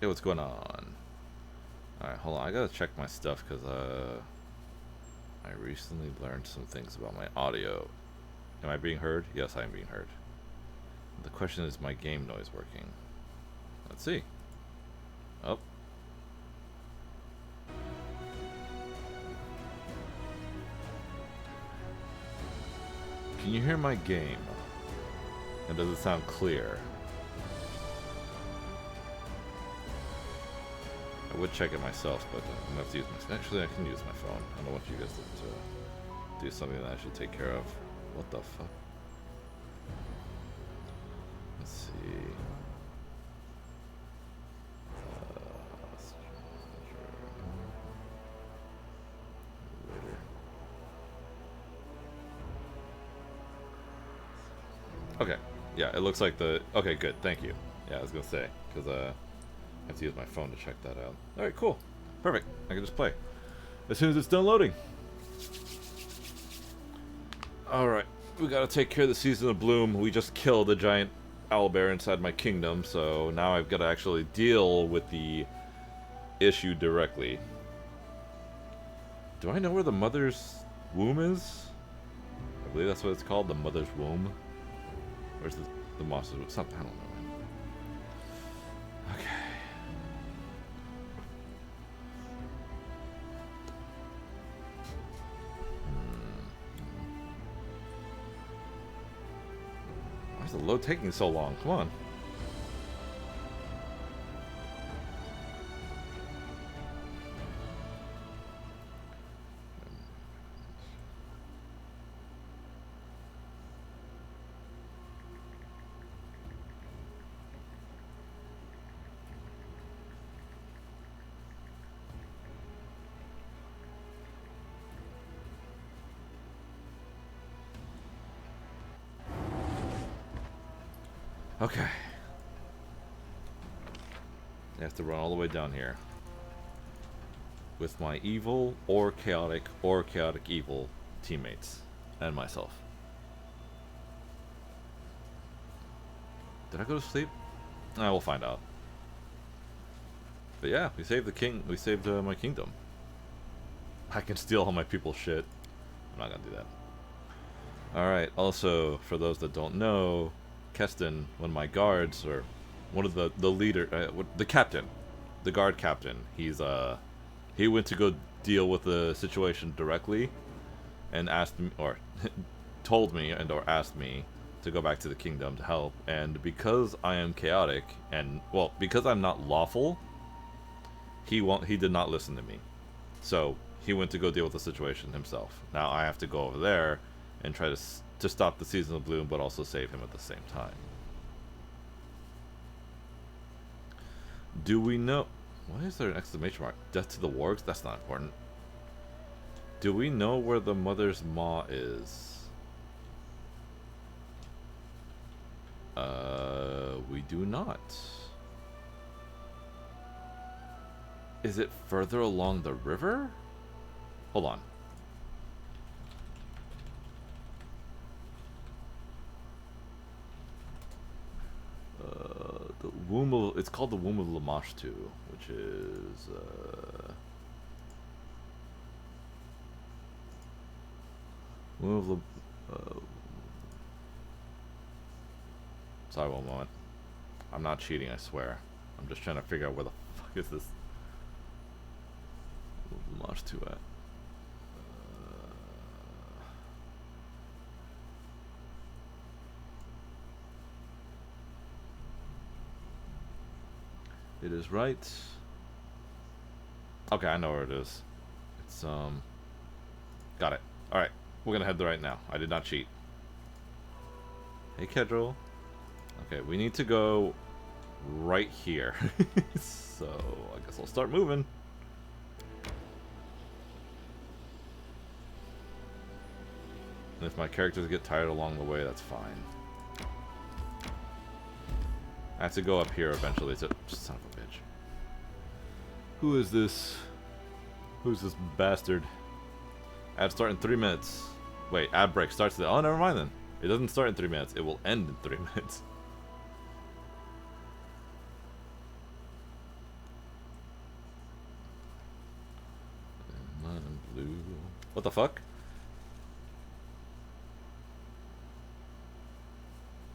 Hey, what's going on? Alright, hold on. I gotta check my stuff because I recently learned some things about my audio. Am I being heard? Yes, I am being heard. The question is my game noise working? Let's see. Oh. Can you hear my game? And does it sound clear? I would check it myself, but I'm gonna have to use my. Actually, I can use my phone. I don't want you guys to do something that I should take care of. What the fuck? Let's see. Okay. Yeah, it looks like the. Okay, good. Thank you. Yeah, I was gonna say because I have to use my phone to check that out. All right, cool, perfect. I can just play as soon as it's done loading. All right, we gotta take care of the season of bloom. We just killed a giant owlbear inside my kingdom, so now I've got to actually deal with the issue directly. Do I know where the mother's womb is? I believe that's what it's called, the mother's womb. Where's the monster's womb? Something, I don't know, man. Okay. Why is the load taking so long? Come on. Okay. I have to run all the way down here. With my evil or chaotic evil teammates. And myself. Did I go to sleep? I will find out. But yeah, we saved the king. We saved my kingdom. I can steal all my people's shit. I'm not gonna do that. Alright, also, for those that don't know, Keston, one of my guards, or one of the leader, the captain, the guard captain, he went to go deal with the situation directly, and asked me, or told me, and or asked me to go back to the kingdom to help. And because I am chaotic, and well, because I'm not lawful, he did not listen to me. So he went to go deal with the situation himself. Now I have to go over there and try to stop the season of bloom, but also save him at the same time. Do we know? Why is there an exclamation mark? Death to the wargs? That's not important. Do we know where the mother's maw is? We do not. Is it further along the river? Hold on. The womb of, it's called the womb of Lamashtu, which is womb of sorry, one moment. I'm not cheating, I swear. I'm just trying to figure out where the fuck is this Lamashtu at. It is right. Okay, I know where it is. It's got it. Alright, we're gonna head there right now. I did not cheat. Hey Kedril. Okay, we need to go right here. So I guess I'll start moving. And if my characters get tired along the way, that's fine. I have to go up here eventually to... Son of a bitch. Who is this? Who's this bastard? Ad start in 3 minutes. Wait, ad break starts... Oh, never mind then. It doesn't start in 3 minutes. It will end in 3 minutes. What the fuck?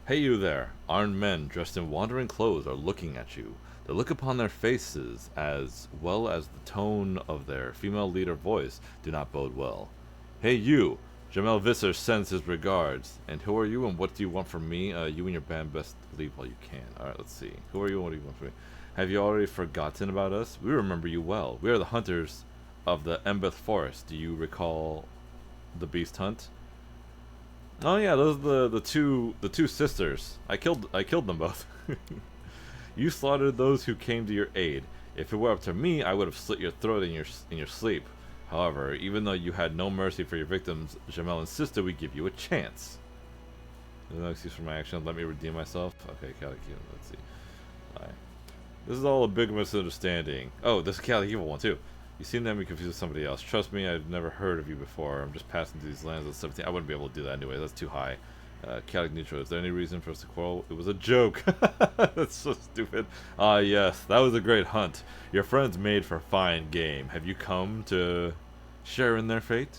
Hey you there! Armed men dressed in wandering clothes are looking at you. The look upon their faces, as well as the tone of their female leader voice, do not bode well. Hey you! Jamel Visser sends his regards. And who are you and what do you want from me? You and your band best leave while you can. Alright, let's see. Who are you and what do you want from me? Have you already forgotten about us? We remember you well. We are the hunters of the Embeth Forest. Do you recall the beast hunt? Oh yeah, those are the two sisters. I killed them both. You slaughtered those who came to your aid. If it were up to me, I would have slit your throat in your sleep. However, even though you had no mercy for your victims, Jamel insisted we give you a chance. There's no excuse for my action. Let me redeem myself. Okay, Calicule. Let's see. Alright. This is all a big misunderstanding. Oh, this is Calicule one too. You seem to have me confused with somebody else. Trust me, I've never heard of you before. I'm just passing through these lands at 17. I wouldn't be able to do that anyway. That's too high. Chaotic Neutral. Is there any reason for us to quarrel? It was a joke. That's so stupid. Ah, yes. That was a great hunt. Your friends made for fine game. Have you come to share in their fate?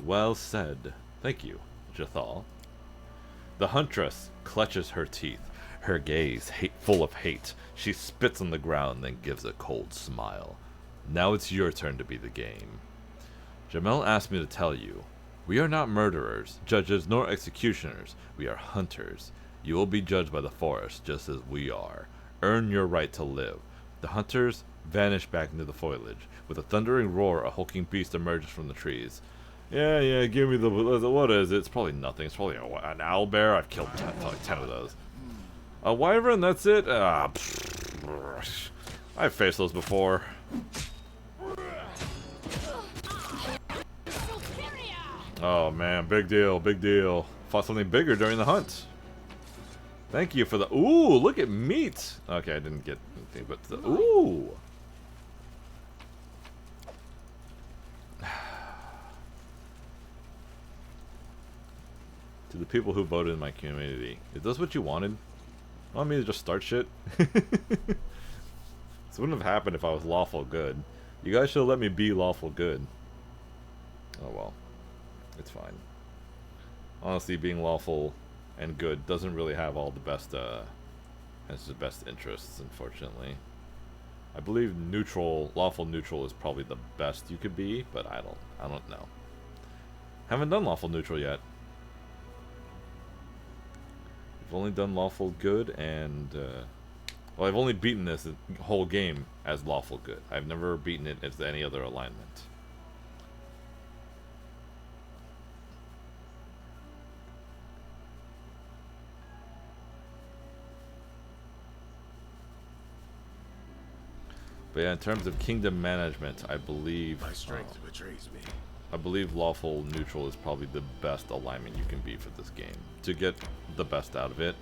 Well said. Thank you, Jathal. The huntress clutches her teeth. Her gaze full of hate. She spits on the ground, then gives a cold smile. Now it's your turn to be the game. Jamel asked me to tell you. We are not murderers, judges, nor executioners. We are hunters. You will be judged by the forest, just as we are. Earn your right to live. The hunters vanish back into the foliage. With a thundering roar, a hulking beast emerges from the trees. Yeah, give me the... What is it? It's probably nothing. It's probably an owlbear. I've killed like 10 of those. A wyvern, that's it? I've faced those before. Oh man, big deal, big deal. Fought something bigger during the hunt. Thank you for the... Ooh, look at meat! Okay, I didn't get anything, but the... Ooh! To the people who voted in my community, is this what you wanted? Want me to just start shit? This wouldn't have happened if I was lawful good. You guys should have let me be lawful good. Oh well. It's fine. Honestly, being lawful and good doesn't really have all the best, has the best interests, unfortunately. I believe lawful neutral is probably the best you could be, but I don't know. Haven't done lawful neutral yet. I've only done lawful good and, well, I've only beaten this whole game as lawful good. I've never beaten it as any other alignment. But yeah, in terms of kingdom management, I believe my strength betrays me. I believe lawful neutral is probably the best alignment you can be for this game to get the best out of it.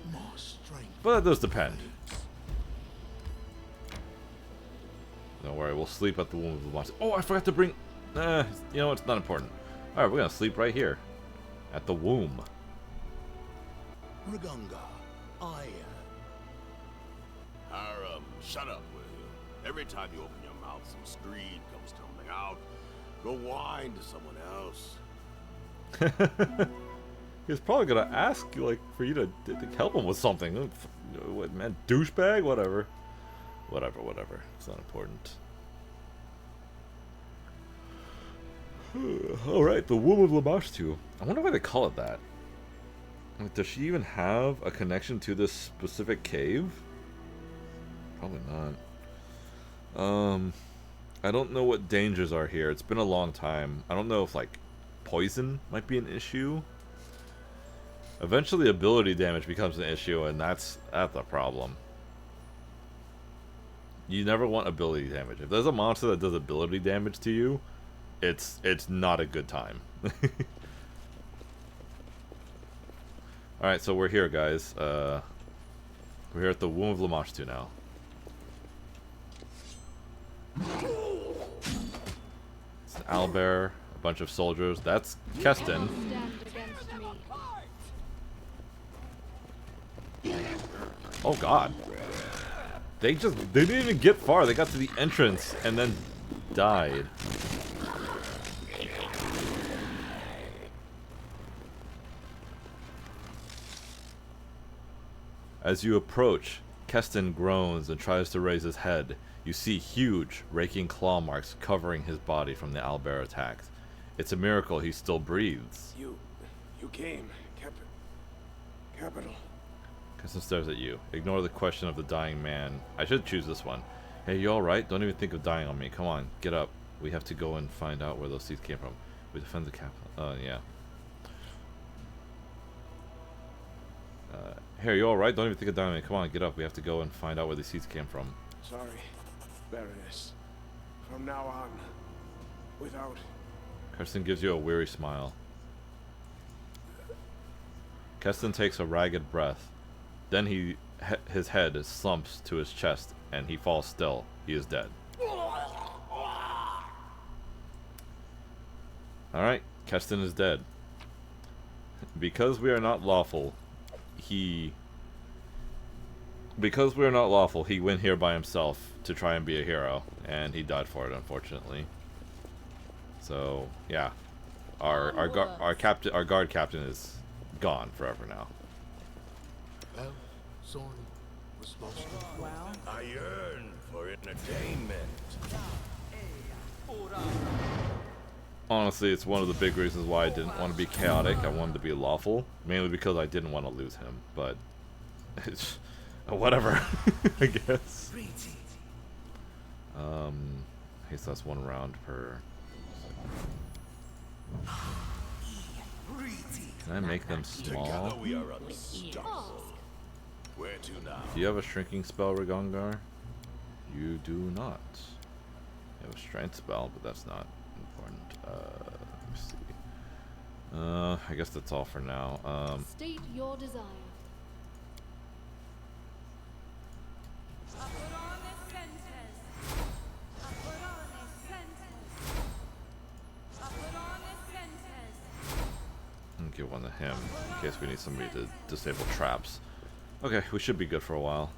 More strength. But that does depend. Don't worry, we'll sleep at the womb of the monster. Oh, I forgot to bring. You know, it's not important. All right, we're gonna sleep right here, at the womb. Ragunga, I Haram, shut up, will you? Every time you open your mouth, some screed comes tumbling out. Go whine to someone else. He's probably gonna ask you, like, for you to help him with something. What, man, douchebag? Whatever. Whatever. It's not important. Alright, the Womb of Lamashtu. I wonder why they call it that. Like, does she even have a connection to this specific cave? Probably not. I don't know what dangers are here. It's been a long time. I don't know if, like, poison might be an issue. Eventually ability damage becomes an issue, and that's a problem. You never want ability damage. If there's a monster that does ability damage to you, it's not a good time. Alright, so we're here, guys. We're here at the Womb of Lamashtu now. It's an owlbear, a bunch of soldiers. That's Keston. Oh god. They didn't even get far. They got to the entrance and then died. As you approach, Keston groans and tries to raise his head. You see huge, raking claw marks covering his body from the owlbear attack. It's a miracle he still breathes. You came, Capital. Keston stares at you. Ignore the question of the dying man. I should choose this one. Hey, you alright? Don't even think of dying on me. Come on, get up. We have to go and find out where those seeds came from. We defend the capital. Yeah. Here, you alright? Don't even think of dying on me. Come on, get up. We have to go and find out where the seeds came from. Sorry, Baroness. From now on, without... Keston gives you a weary smile. Keston takes a ragged breath. Then his head slumps to his chest, and he falls still. He is dead. Alright, Keston is dead. Because we are not lawful, he went here by himself to try and be a hero, and he died for it, unfortunately. So yeah, our guard captain is gone forever now. Well, sorry, was lost. Well, I yearn for entertainment. Honestly, it's one of the big reasons why I didn't want to be chaotic. I wanted to be lawful, mainly because I didn't want to lose him. But it's whatever, I guess. I guess that's one round per. Can I make them small? Together we are unstoppable. Where to now? Do you have a shrinking spell, Rigongar? You do not. You have a strength spell, but that's not important. Let me see. I guess that's all for now. State your desire. Give one to him in case we need somebody to disable traps. Okay, we should be good for a while.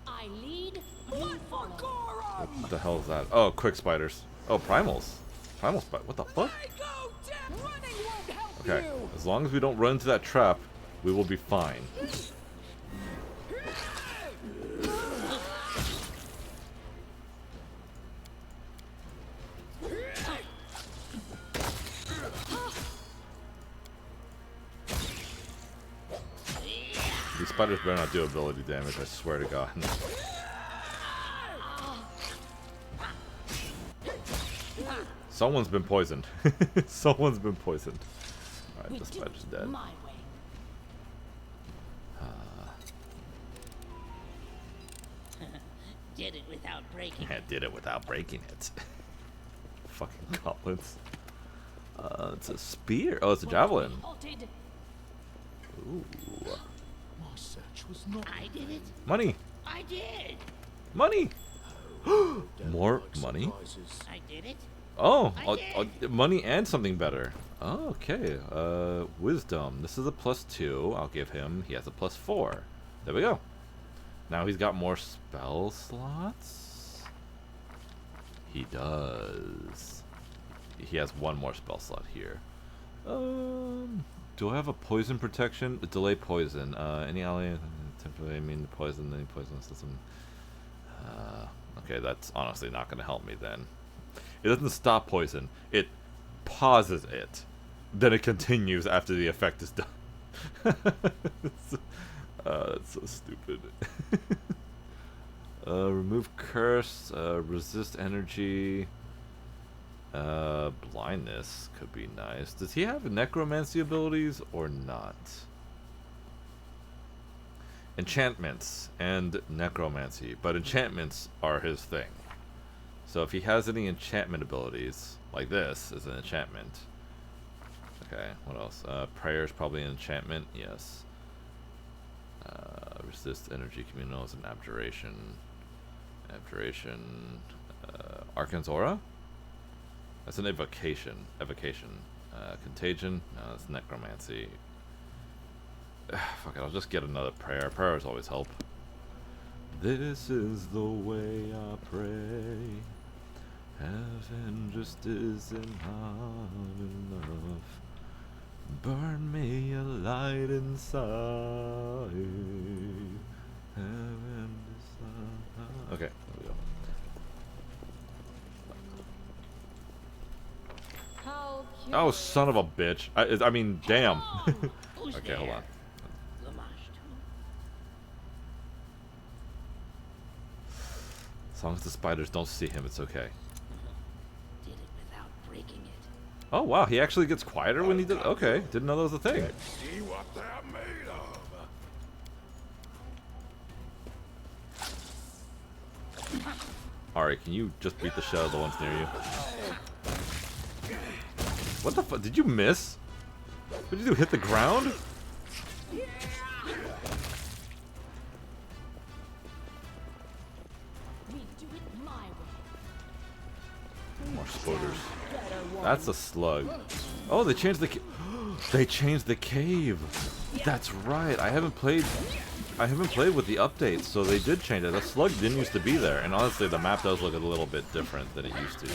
I lead, you follow. What the hell is that? Oh, quick spiders. Oh, primals. Primal spider. What the fuck? Okay, as long as we don't run into that trap, we will be fine. These spiders better not do ability damage, I swear to God. Someone's been poisoned. Someone's been poisoned. Alright, the spider's dead. My way. did it without breaking. I did it without breaking it. Fucking gauntlets. It's a spear. Oh, it's a javelin. Halted. Ooh. My search was not. I did it. Money. I did. Money. Don't More like money? surprises. I did it. Oh, I money and something better. Oh, okay. Wisdom. This is a +2. I'll give him. He has a +4. There we go. Now he's got more spell slots. He does. He has one more spell slot here. Do I have a poison protection? Delay poison. Any ally temporarily immune to poison, any poison system. Okay, that's honestly not going to help me then. It doesn't stop poison. It pauses it. Then it continues after the effect is done. That's so stupid. Remove curse. Resist energy. Blindness could be nice. Does he have necromancy abilities or not? Enchantments and necromancy, but enchantments are his thing. So if he has any enchantment abilities, like this is an enchantment. Okay, what else? Prayer is probably an enchantment, yes. Resist energy communal is an abjuration. Abjuration. Arcan's Aura? That's an evocation. Evocation. Contagion? No, that's necromancy. Fuck it, I'll just get another prayer. Prayers always help. This is the way I pray. Heaven just isn't hard enough Burn me a light inside. Okay, there we go. How Oh, son of a bitch. I mean, damn. Who's Okay, there? hold on. Gamache too. As long as the spiders don't see him, it's okay. Did it without breaking it. Oh, wow, he actually gets quieter when he does. Okay, didn't know that was a thing. See what they're made of. Alright, can you just beat the shit out of the ones near you? What the fuck? Did you miss? What did you do? Hit the ground? we do it my way? More spoilers. That's a slug. Oh, they changed the they changed the cave. That's right. I haven't played with the updates, so they did change it. The slug didn't used to be there, and honestly, the map does look a little bit different than it used to do.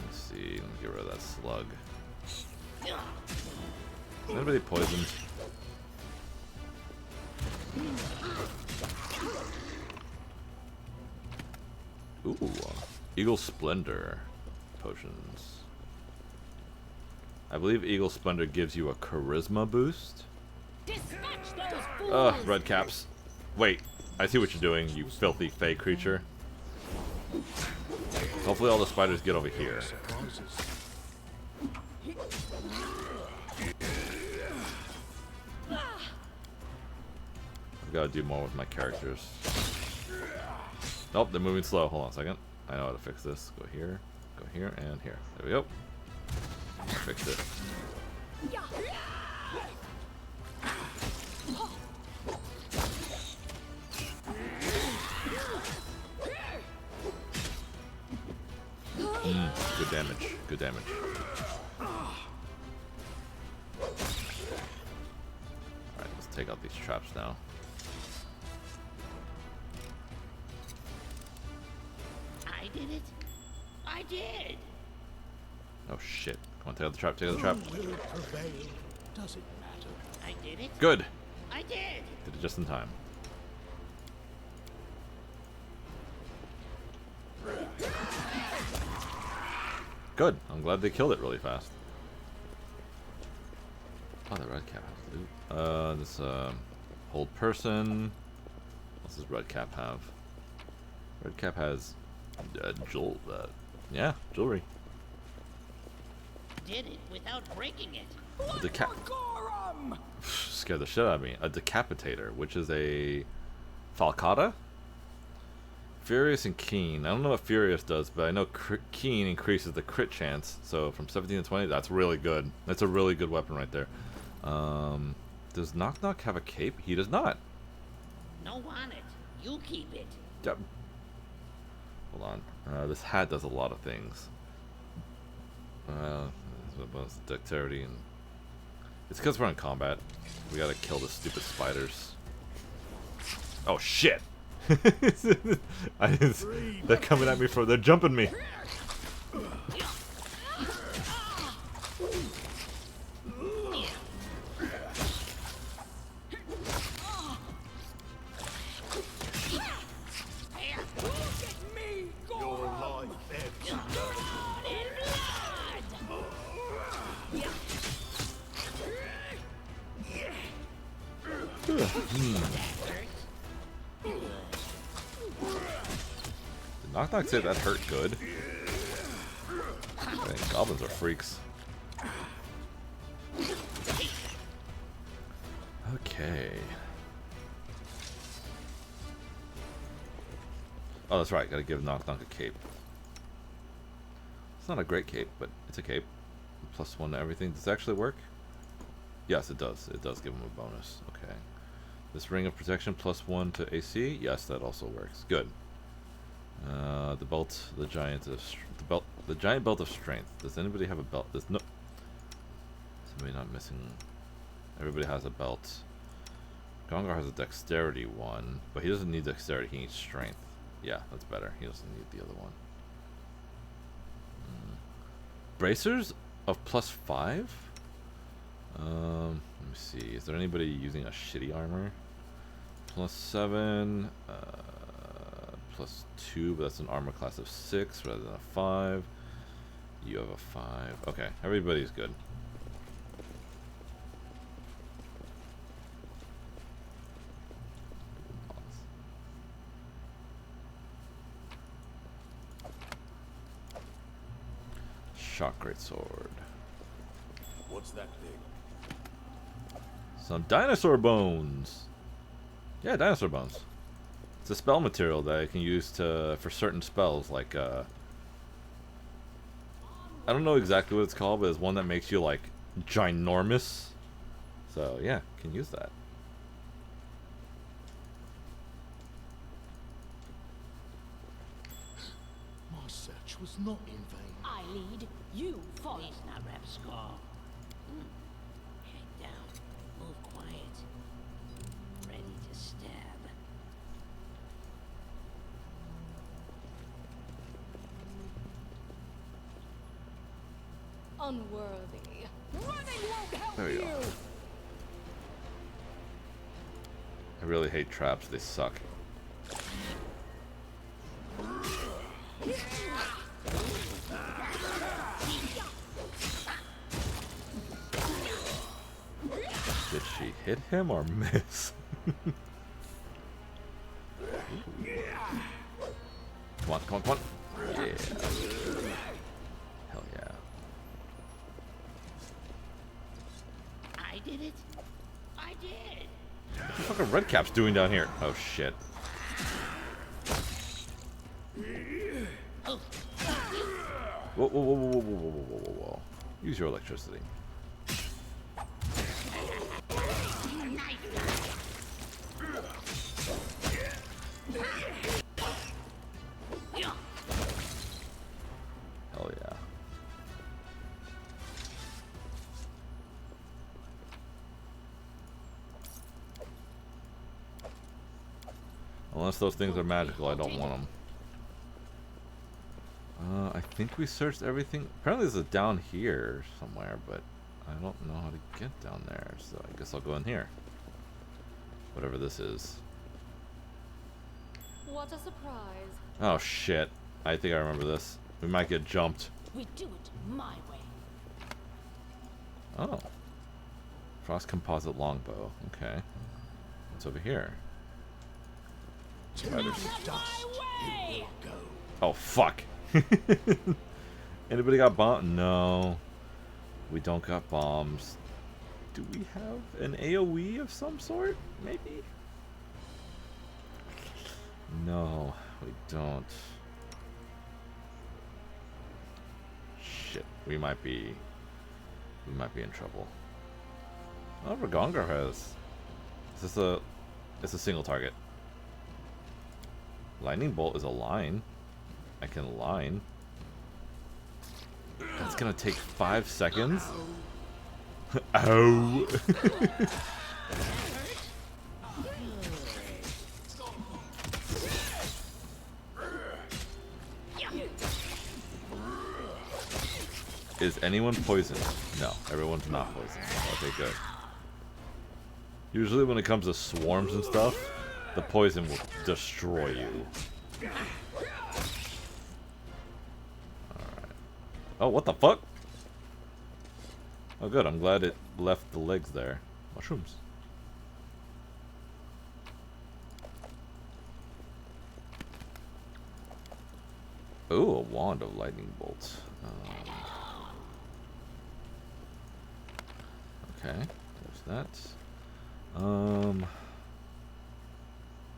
Let's see. Let me get rid of that slug. Is anybody poisoned? Ooh, Eagle Splendor potions. I believe Eagle Splendor gives you a charisma boost. Dispatch those fools! Ugh, red caps. Wait, I see what you're doing, you filthy fey creature. Hopefully all the spiders get over here. Surprises. I've got to do more with my characters. Nope, they're moving slow. Hold on a second. I know how to fix this. Go here, and here. There we go. Fixed it. Good damage. Good damage. Alright, let's take out these traps now. I did it. I did. Oh shit. Come on, take out the trap, take out the trap. Who will prevail? Does it matter? I did it. Good! I did. Did it just in time. Good. I'm glad they killed it really fast. Oh, the red cap has loot. This, hold person. What does red cap have? Red cap has, yeah, jewelry. Did it without breaking it. The cap scared the shit out of me. A decapitator, which is a falcata. Furious and Keen. I don't know what Furious does, but I know Keen increases the crit chance. So from 17 to 20, that's really good. That's a really good weapon right there. Does Knock Knock have a cape? He does not. No want it. You keep it. Yep. Hold on. This hat does a lot of things. Dexterity and it's because we're in combat. We gotta kill the stupid spiders. Oh shit! They're coming at me for. They're jumping me. Your life ebbs and Did Knock Knock say that hurt good? Dang, goblins are freaks. Okay. Oh, that's right. Gotta give Knock Knock a cape. It's not a great cape, but it's a cape. +1 to everything. Does it actually work? Yes, it does. It does give him a bonus. Okay. This ring of protection +1 to AC. Yes, that also works. Good. The belt, the giant belt of strength. Does anybody have a belt? There's no. Somebody not missing. Everybody has a belt. Gongar has a dexterity one, but he doesn't need dexterity. He needs strength. Yeah, that's better. He doesn't need the other one. Bracers of +5? Let me see. Is there anybody using a shitty armor? +7, +2, but that's an armor class of 6 rather than a 5. You have a 5. Okay, everybody's good. Shock greatsword. What's that thing? Some dinosaur bones. Yeah, dinosaur bones. It's a spell material that I can use for certain spells, like I don't know exactly what it's called, but it's one that makes you like ginormous. So yeah, can use that. My search was not in vain. I lead, you follow. Please not Rapskull. Head down. Move quiet. Ready to stab. Unworthy. Running won't help There we go. I really hate traps. They suck. Did she hit him or miss? Come on, come on, come on. Yeah. Hell yeah. I did it. I did. What the fuck are Redcaps doing down here? Oh shit. Whoa, whoa, whoa, whoa, whoa, whoa, whoa, whoa, whoa, whoa. Use your electricity. Hell yeah. Unless those things are magical, I don't want them. I think we searched everything. Apparently there's a down here somewhere, but I don't know how to get down there, so I guess I'll go in here. Whatever this is. What a surprise. Oh shit. I think I remember this. We might get jumped. We do it my way. Oh. Frost composite longbow. Okay. What's over here? Turn to Not dust. my way. Go. Oh fuck. Anybody got bomb? No. We don't got bombs. Do we have an AoE of some sort? Maybe? No, we don't. Shit, we might be in trouble. Oh, Ragongar has. Is this it's a single target. Lightning bolt is a line. I can line. That's gonna take 5 seconds. Ow. Is anyone poisoned? No, everyone's not poisoned. Okay, good. Usually when it comes to swarms and stuff, the poison will destroy you. Alright. Oh, what the fuck? Oh good, I'm glad it left the legs there. Mushrooms. Ooh, a wand of lightning bolts. Okay, there's that.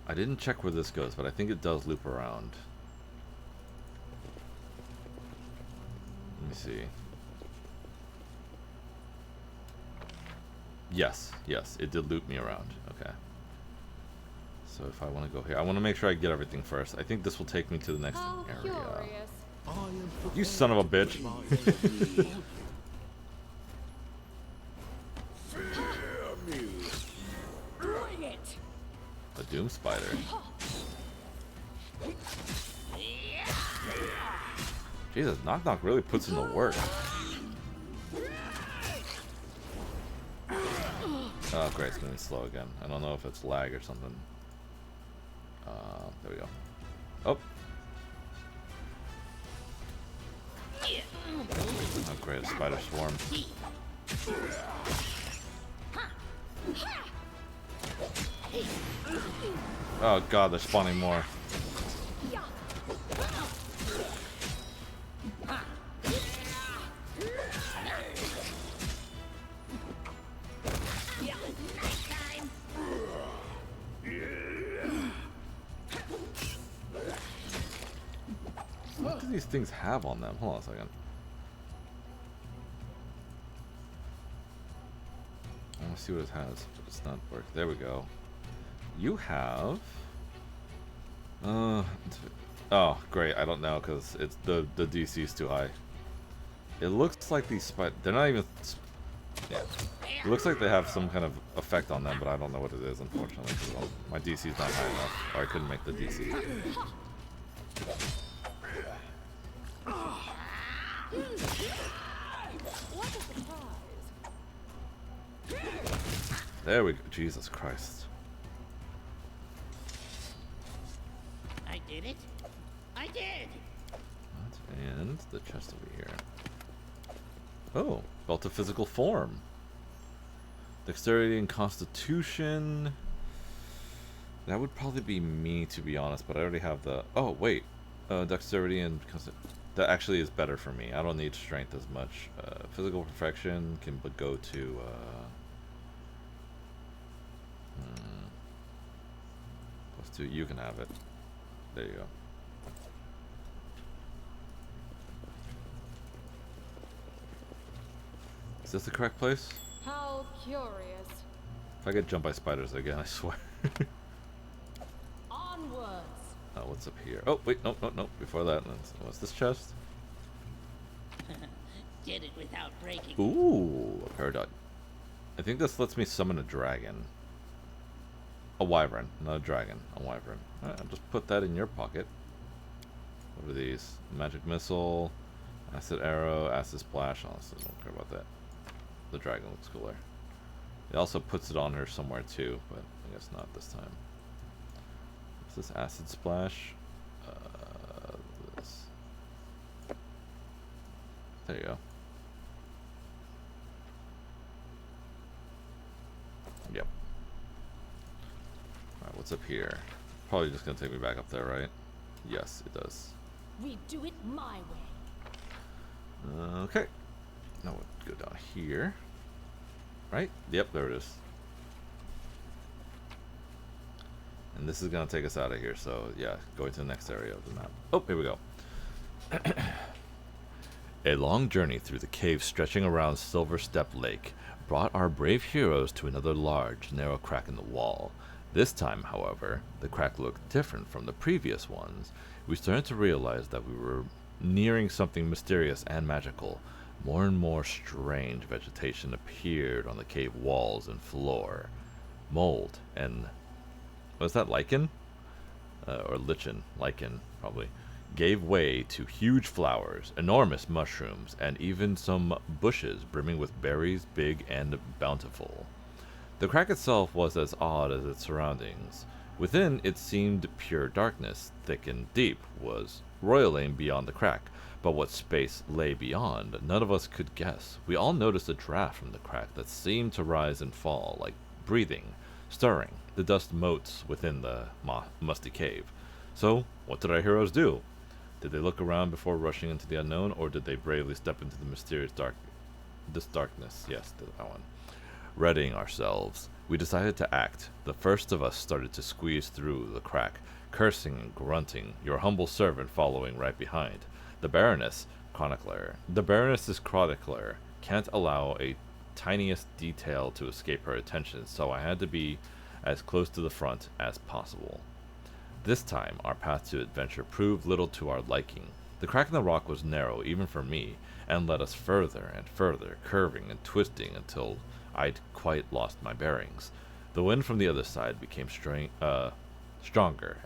I didn't check where this goes, but I think it does loop around. Let me see. Yes, it did loop me around. Okay. So if I want to go here, I want to make sure I get everything first. I think this will take me to the next How area. curious. I am You son of a bitch. Bring it. A doom spider. Jesus, Knock Knock really puts in the work. Oh, great, it's gonna be slow again. I don't know if it's lag or something. There we go. Oh. Oh, great, a spider swarm. Oh god, they're spawning more. What do these things have on them? Hold on a second. I want to see what it has, but it's not working. There we go. You have... oh, great. I don't know, because it's the DC is too high. It looks like these they're not even... Yeah. It looks like they have some kind of effect on them, but I don't know what it is, unfortunately. Because my DC is not high enough, or I couldn't make the DC. There we go. Jesus Christ. I did it. I did. And the chest over here. Oh, belt of physical form. Dexterity and constitution. That would probably be me, to be honest, but I already have the... Oh, wait. Dexterity and... That actually is better for me. I don't need strength as much. Physical perfection can go to... +2. You can have it. There you go. Is this the correct place? How curious. If I get jumped by spiders again, I swear. Onwards. Oh, what's up here? Oh, wait, no. Before that, what's this chest? Did it without breaking. Ooh, a paradox. I think this lets me summon a dragon. A wyvern, not a dragon. A wyvern. Alright, I'll just put that in your pocket. What are these? Magic missile, acid arrow, acid splash. Honestly, don't care about that. The dragon looks cooler. It also puts it on her somewhere too, but I guess not this time. What's this acid splash? This. There you go. Yep. Alright, what's up here? Probably just gonna take me back up there, right? Yes, it does. We do it my way. Okay. Now we'll go down here. Right? Yep, there it is. And this is gonna take us out of here, so yeah, going to the next area of the map. Oh, here we go. A long journey through the cave stretching around Silver Step Lake brought our brave heroes to another large, narrow crack in the wall. This time, however, the crack looked different from the previous ones. We started to realize that we were nearing something mysterious and magical. More and more strange vegetation appeared on the cave walls and floor. Mold and... was that lichen? Or lichen, probably. Gave way to huge flowers, enormous mushrooms, and even some bushes brimming with berries, big and bountiful. The crack itself was as odd as its surroundings. Within, it seemed pure darkness, thick and deep, was roiling beyond the crack, but what space lay beyond, none of us could guess. We all noticed a draft from the crack that seemed to rise and fall, like breathing, stirring the dust motes within the musty cave. So, what did our heroes do? Did they look around before rushing into the unknown, or did they bravely step into the mysterious darkness? Yes, that one. Readying ourselves, we decided to act. The first of us started to squeeze through the crack, cursing and grunting, your humble servant following right behind. The Baroness's chronicler can't allow a tiniest detail to escape her attention, so I had to be as close to the front as possible. This time, our path to adventure proved little to our liking. The crack in the rock was narrow, even for me, and led us further and further, curving and twisting until I'd quite lost my bearings. The wind from the other side became stronger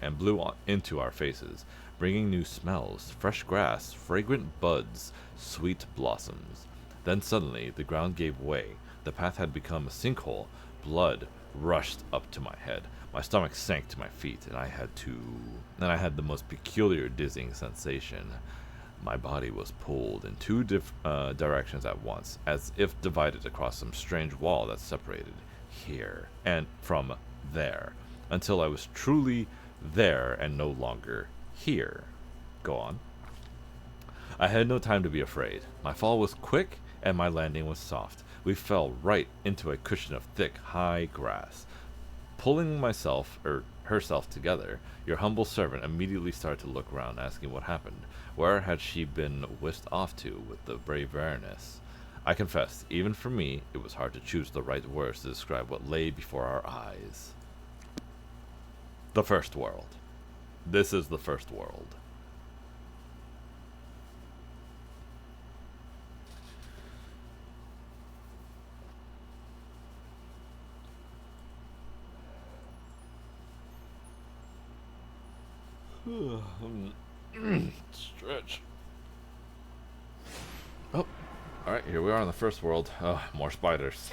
and blew into our faces, bringing new smells, fresh grass, fragrant buds, sweet blossoms. Then suddenly, the ground gave way. The path had become a sinkhole, blood rushed up to my head. My stomach sank to my feet, and I had the most peculiar dizzying sensation. My body was pulled in two directions at once, as if divided across some strange wall that separated here and from there, until I was truly there and no longer here. Go on. I had no time to be afraid. My fall was quick, and my landing was soft. We fell right into a cushion of thick, high grass. Pulling herself together, your humble servant immediately started to look round, asking what happened. Where had she been whisked off to with the brave Baroness? I confessed, even for me, it was hard to choose the right words to describe what lay before our eyes. The first world. This is the first world. Stretch. Oh, alright, here we are in the first world. Oh, more spiders.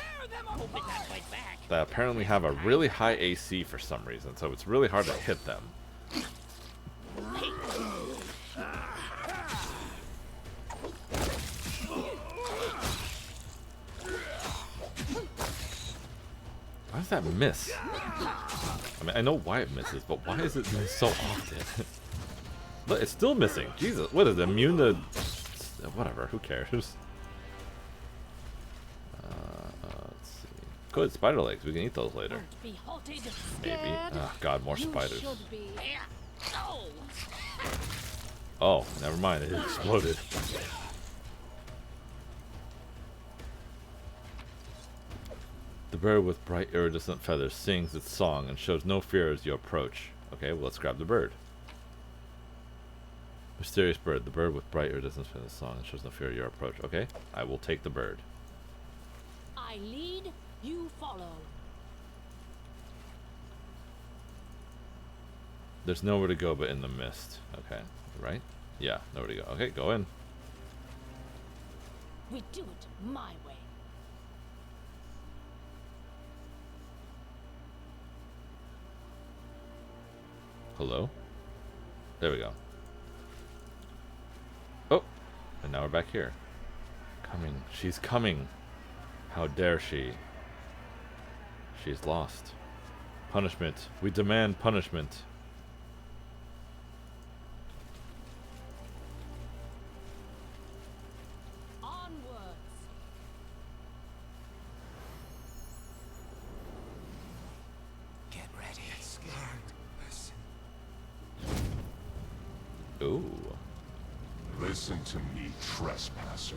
That apparently have a really high AC for some reason, so it's really hard to hit them. Why does that miss? I mean, I know why it misses, but why is it miss so often? Look, it's still missing. Jesus, what is it? Immune to... Whatever, who cares? Let's see. Good, spider legs. We can eat those later. Maybe. Oh, God, more spiders. Oh, never mind. It exploded. The bird with bright iridescent feathers sings its song and shows no fear as you approach. Okay, well, let's grab the bird. Mysterious bird. The bird with bright iridescent feathers song and shows no fear as you approach. Okay, I will take the bird. I lead, you follow. There's nowhere to go but in the mist. Okay, right? Yeah, nowhere to go. Okay, go in. We do it my way. Hello? There we go. Oh! And now we're back here. Coming. She's coming. How dare she? She's lost. Punishment. We demand punishment. Onwards. Get ready. Scared. Ooh. Listen to me, trespasser.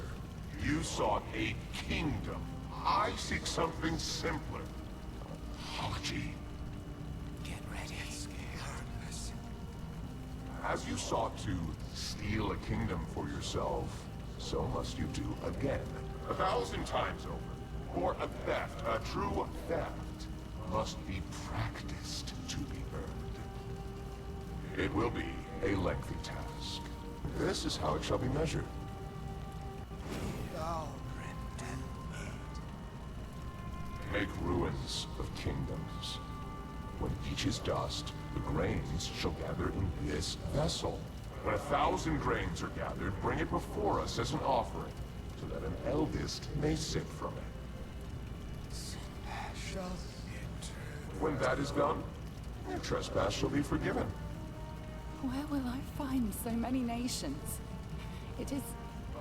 You sought a kingdom. I seek something simpler. Apology. Get ready. Scared. As you sought to steal a kingdom for yourself, so must you do again. 1,000 times over. For a theft, a true theft, must be practiced to be earned. It will be a lengthy task. This is how it shall be measured. Make ruins of kingdoms. When each is dust, the grains shall gather in this vessel. When 1,000 grains are gathered, bring it before us as an offering, so that an eldest may sip from it. When that is done, your trespass shall be forgiven. Where will I find so many nations? It is...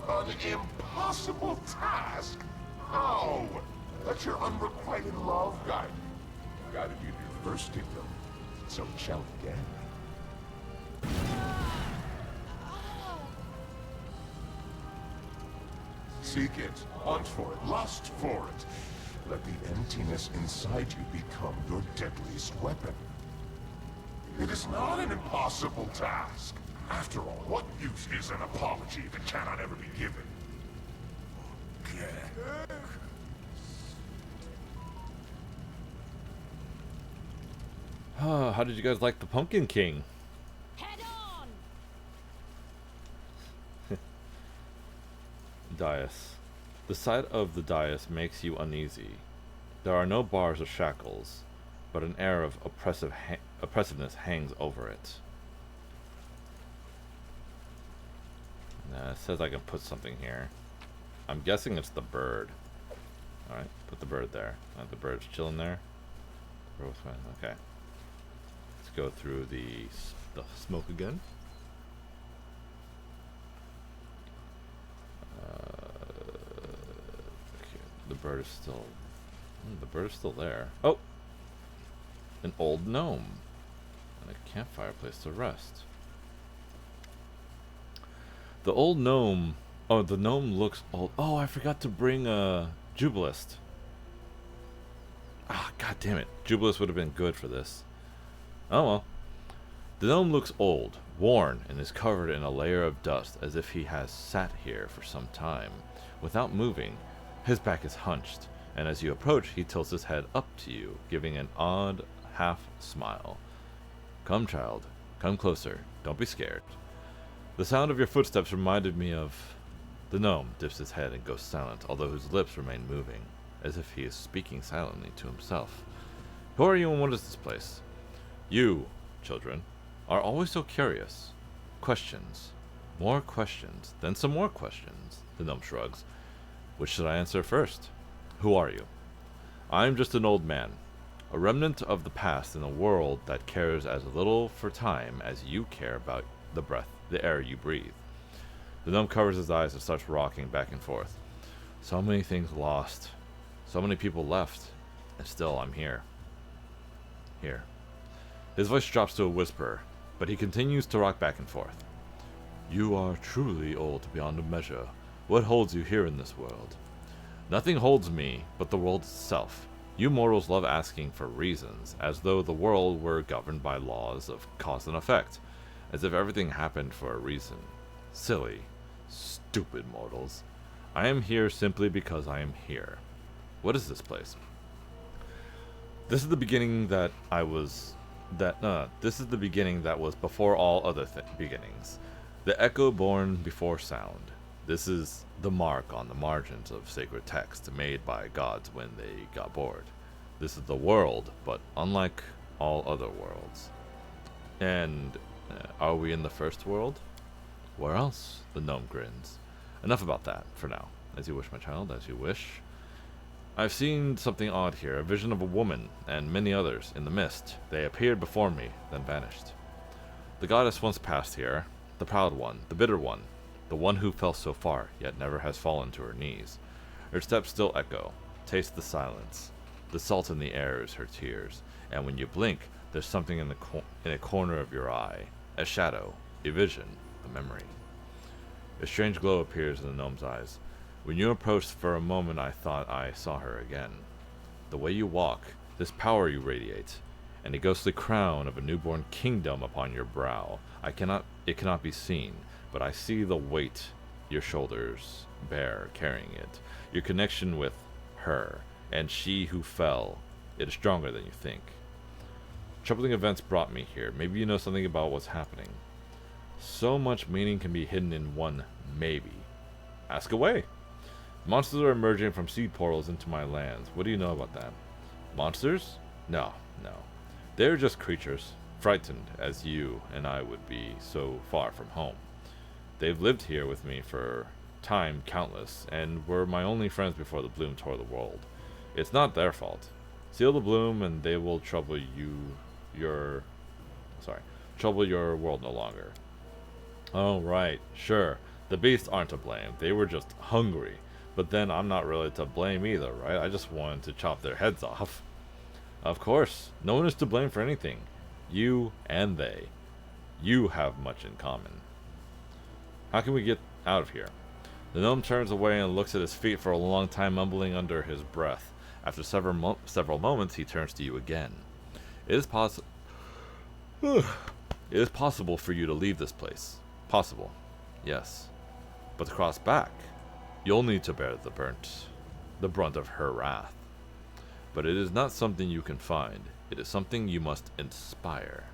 An impossible task? How? Let your unrequited love guide you. Guided you to your first kingdom, so it shall again. Seek it, hunt for it, lust for it. Let the emptiness inside you become your deadliest weapon. It is not an impossible task. After all, what use is an apology that cannot ever be given? How did you guys like the Pumpkin King? Head on. Dais. The sight of the dais makes you uneasy. There are no bars or shackles, but an air of oppressiveness hangs over it. It says I can put something here. I'm guessing it's the bird. Alright, put the bird there. The bird's chilling there. Okay. Let's go through the smoke again. Okay. The bird is still there. Oh! An old gnome. And a campfire place to rest. The old gnome... Oh, the gnome looks old. Oh, I forgot to bring a Jubilist. Ah, god damn it. Jubilist would have been good for this. Oh well. The gnome looks old, worn, and is covered in a layer of dust as if he has sat here for some time. Without moving, his back is hunched, and as you approach, he tilts his head up to you, giving an odd half smile. Come, child. Come closer. Don't be scared. The sound of your footsteps reminded me of... The gnome dips his head and goes silent, although his lips remain moving, as if he is speaking silently to himself. Who are you and what is this place? You, children, are always so curious. Questions. More questions. Then some more questions. The gnome shrugs. Which should I answer first? Who are you? I am just an old man, a remnant of the past in a world that cares as little for time as you care about the air you breathe. The gnome covers his eyes and starts rocking back and forth. So many things lost. So many people left. And still I'm here. Here. His voice drops to a whisper, but he continues to rock back and forth. You are truly old beyond measure. What holds you here in this world? Nothing holds me but the world itself. You mortals love asking for reasons, as though the world were governed by laws of cause and effect, as if everything happened for a reason. Silly, stupid mortals. I am here simply because I am here. What is this place? This is the beginning that this is the beginning that was before all other beginnings. The echo born before sound. This is the mark on the margins of sacred text made by gods when they got bored. This is the world, but unlike all other worlds. And are we in the first world? Where else? The gnome grins. Enough about that, for now. As you wish, my child, as you wish. I've seen something odd here, a vision of a woman, and many others, in the mist. They appeared before me, then vanished. The goddess once passed here, the proud one, the bitter one, the one who fell so far, yet never has fallen to her knees. Her steps still echo. Taste the silence. The salt in the air is her tears, and when you blink, there's something in a corner of your eye, a shadow, a vision, a memory. A strange glow appears in the gnome's eyes. When you approached for a moment, I thought I saw her again. The way you walk, this power you radiate, and a ghostly crown of a newborn kingdom upon your brow. It cannot be seen, but I see the weight your shoulders bear carrying it. Your connection with her, and she who fell, it is stronger than you think. Troubling events brought me here. Maybe you know something about what's happening. So much meaning can be hidden in one maybe. Ask away. Monsters are emerging from seed portals into my lands. What do you know about that? Monsters? No. They're just creatures, frightened as you and I would be so far from home. They've lived here with me for time countless, and were my only friends before the bloom tore the world. It's not their fault. Seal the bloom and they will trouble your world no longer. Oh right, sure. The beasts aren't to blame. They were just hungry. But then I'm not really to blame either, right? I just wanted to chop their heads off. Of course, no one is to blame for anything. You and they. You have much in common. How can we get out of here? The gnome turns away and looks at his feet for a long time, mumbling under his breath. After several moments, he turns to you again. It is possible for you to leave this place. Possible. Yes. But to cross back, you'll need to bear the brunt of her wrath. But it is not something you can find. It is something you must inspire.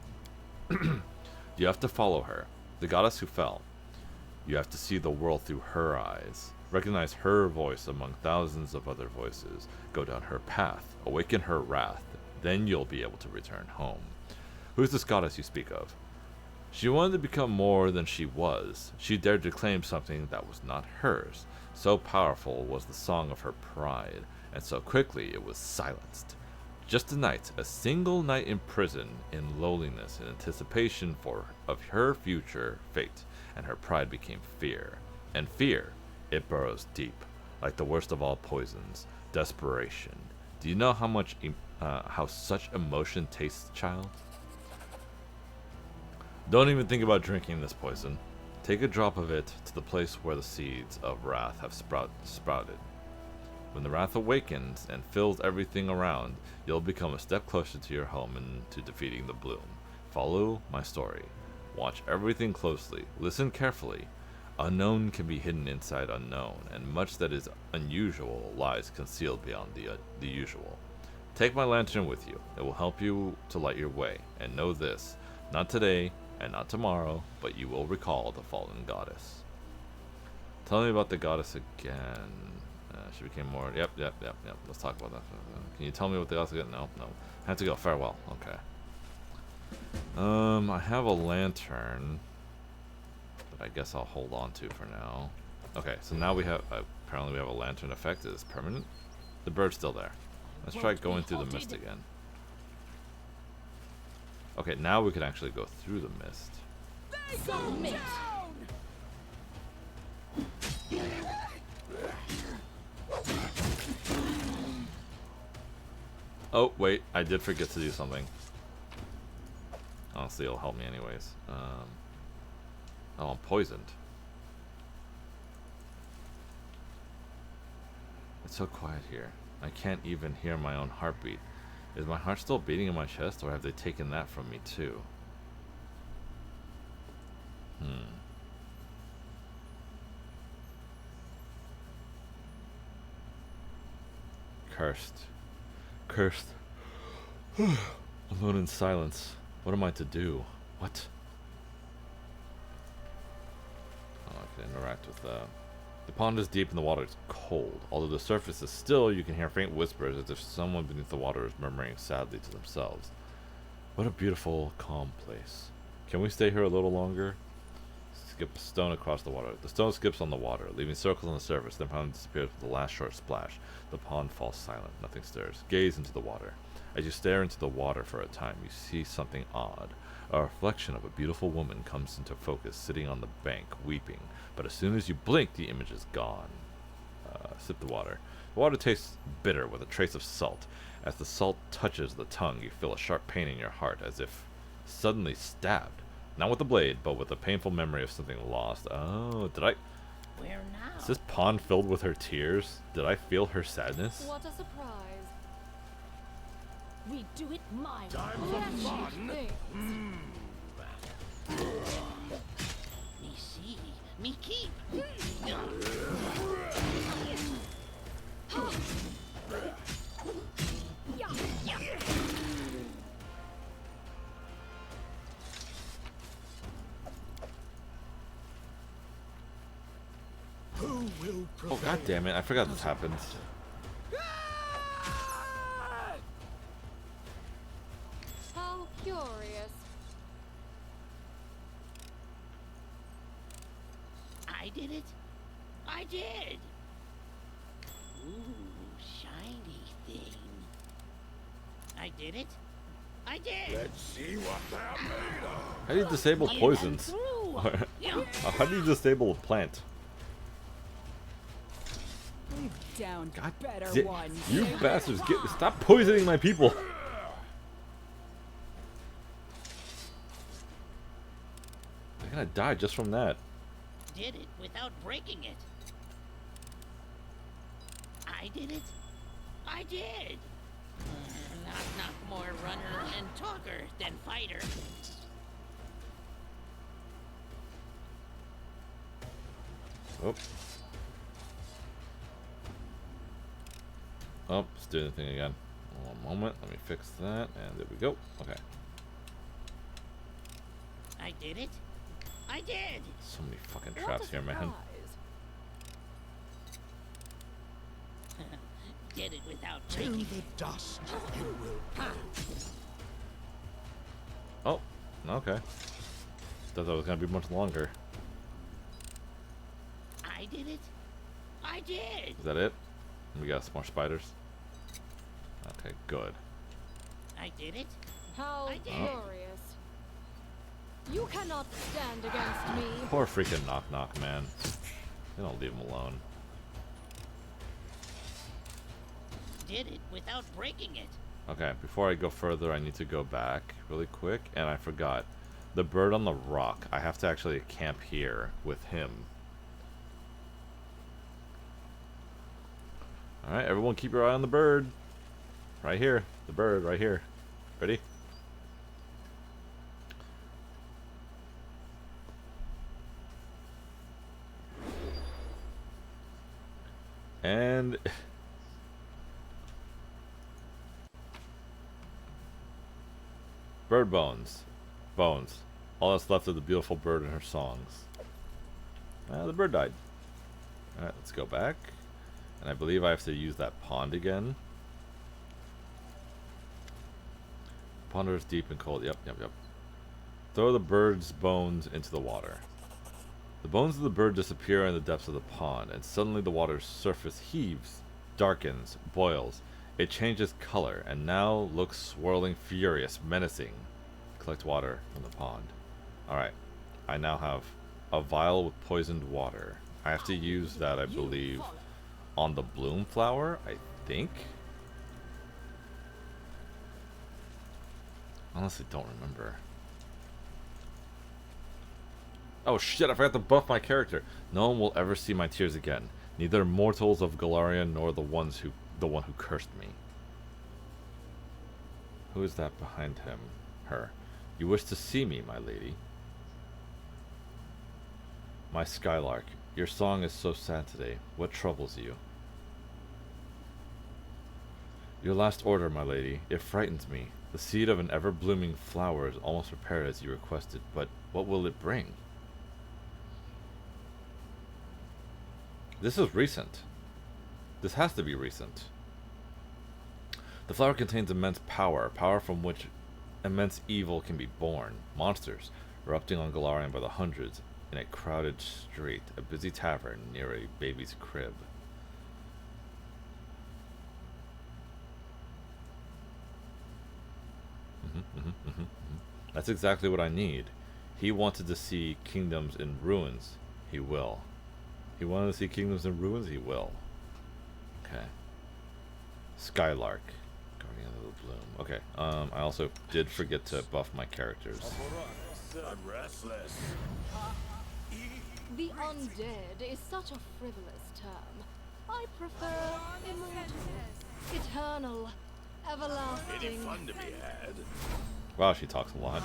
You have to follow her, the goddess who fell. You have to see the world through her eyes. Recognize her voice among thousands of other voices. Go down her path. Awaken her wrath. Then you'll be able to return home. Who's this goddess you speak of? She wanted to become more than she was. She dared to claim something that was not hers. So powerful was the song of her pride, and so quickly it was silenced. Just a single night in prison, in loneliness, in anticipation of her future fate, and her pride became fear. And fear, it burrows deep, like the worst of all poisons, desperation. Do you know how such emotion tastes, child? Don't even think about drinking this poison. Take a drop of it to the place where the seeds of wrath have sprouted. When the wrath awakens and fills everything around, you'll become a step closer to your home and to defeating the bloom. Follow my story. Watch everything closely. Listen carefully. Unknown can be hidden inside unknown, and much that is unusual lies concealed beyond the usual. Take my lantern with you. It will help you to light your way. And know this, not today and not tomorrow, but you will recall the fallen goddess. Tell me about the goddess again. She became more... Yep. Let's talk about that. Can you tell me what the goddess again? No. I have to go. Farewell. Okay. I have a lantern, but I guess I'll hold on to for now. Okay, so now we have... apparently we have a lantern effect. Is this permanent? The bird's still there. Let's try going through the mist again. Okay, now we can actually go through the mist. Submit. Oh, wait, I did forget to do something. Honestly, it'll help me anyways. Oh, I'm poisoned. It's so quiet here. I can't even hear my own heartbeat. Is my heart still beating in my chest, or have they taken that from me too? Cursed. Alone in silence. What am I to do? What? Oh, I can interact with that. The pond is deep and the water is cold. Although the surface is still, you can hear faint whispers as if someone beneath the water is murmuring sadly to themselves. What a beautiful, calm place. Can we stay here a little longer? Skip a stone across the water. The stone skips on the water, leaving circles on the surface, then finally disappears with the last short splash. The pond falls silent. Nothing stirs. Gaze into the water. As you stare into the water for a time, you see something odd. A reflection of a beautiful woman comes into focus, sitting on the bank, weeping. But as soon as you blink, the image is gone. Sip the water. The water tastes bitter with a trace of salt. As the salt touches the tongue, you feel a sharp pain in your heart, as if suddenly stabbed. Not with a blade, but with a painful memory of something lost. Oh, did I... Where now? Is this pond filled with her tears? Did I feel her sadness? What a surprise. We do it my way. Time for fun. Me see, me keep. Who will Oh, prevail? god damn it. I forgot this happened. How curious. I did it. I did. Ooh, shiny thing. I did it. I did. Let's see what they're made of. How do you disable In poisons? and through. How do you disable a plant? We've downed God better da- ones. You bastards, stop poisoning my people! They're gonna die just from that. Did it without breaking it. I did it. I did. Not more runner and talker than fighter. Oh. Oh, it's doing the thing again. One moment, let me fix that, and there we go. Okay. I did it. I did. So many fucking What traps a here, man. surprise. did it without To breaking the dust you will go. Oh, okay. Thought that was gonna be much longer. I did it. I did. Is that it? We got some more spiders. Okay, good. I did it. How I did. glorious. You cannot stand against me. Poor freaking Knock Knock, man. They don't leave him alone. Did it without breaking it. Okay, before I go further, I need to go back really quick, and I forgot. The bird on the rock, I have to actually camp here with him. Alright, everyone keep your eye on the bird. Right here. The bird, right here. Ready? And... bird bones. Bones. All that's left of the beautiful bird and her songs. The bird died. Alright, let's go back. And I believe I have to use that pond again. Pond is deep and cold. Yep. Throw the bird's bones into the water. The bones of the bird disappear in the depths of the pond, and suddenly the water's surface heaves, darkens, boils. It changes color, and now looks swirling, furious, menacing. Collect water from the pond. Alright. I now have a vial with poisoned water. I have to use that, I believe, on the bloom flower, I think. Honestly, don't remember. Oh shit, I forgot to buff my character. No one will ever see my tears again. Neither mortals of Galarian nor the one who cursed me. Who is that behind him? Her. You wish to see me, my lady. My Skylark, your song is so sad today. What troubles you? Your last order, my lady. It frightens me. The seed of an ever-blooming flower is almost prepared as you requested, but what will it bring? This is recent. This has to be recent. The flower contains immense power, power from which immense evil can be born. Monsters, erupting on Galarian by the hundreds, in a crowded street, a busy tavern near a baby's crib. That's exactly what I need. He wanted to see kingdoms in ruins. He will. He wanted to see kingdoms in ruins. He will. Okay. Skylark. Guardian of the Bloom. Okay. I also did forget to buff my characters. I'm restless. The undead is such a frivolous term. I prefer immortal, eternal, Any everlasting. fun to be had? Wow, she talks a lot.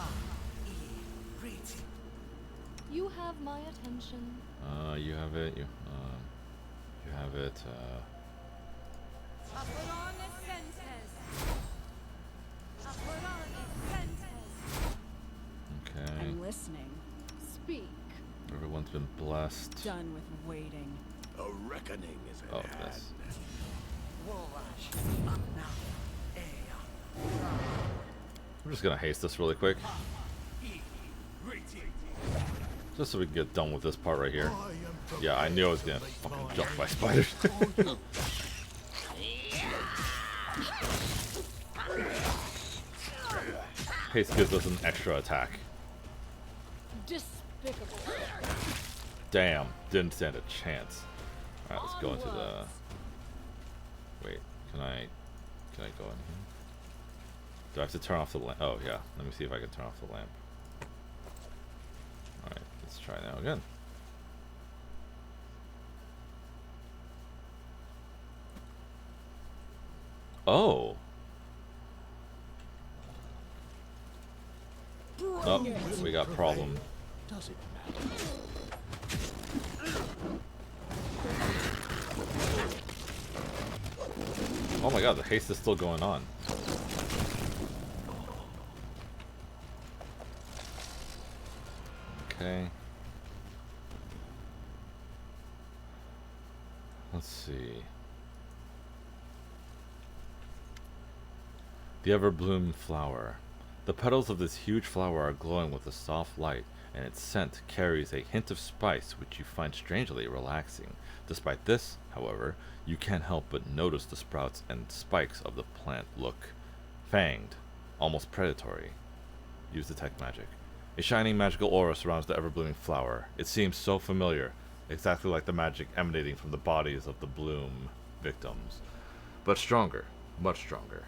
You have my attention. You have it. You have it. Okay. I'm listening. Speak. Everyone's been blessed. Done with waiting. A reckoning is at Oh, hand. this. I'm just gonna haste this really quick. Just so we can get done with this part right here. Yeah, I knew I was gonna fucking jump by spiders. Haste gives us an extra attack. Despicable. Damn, didn't stand a chance. Alright, let's go into the... Wait, can I go in here? Do I have to turn off the lamp? Oh, yeah. Let me see if I can turn off the lamp. Alright, let's try now again. Oh! Oh, we got problem. Does it matter? Oh my god, the haste is still going on. Okay. Let's see. The ever-blooming flower. The petals of this huge flower are glowing with a soft light, and its scent carries a hint of spice which you find strangely relaxing. Despite this, however, you can't help but notice the sprouts and spikes of the plant look fanged, almost predatory. Use detect magic. A shining magical aura surrounds the ever-blooming flower. It seems so familiar, exactly like the magic emanating from the bodies of the bloom victims. But stronger, much stronger.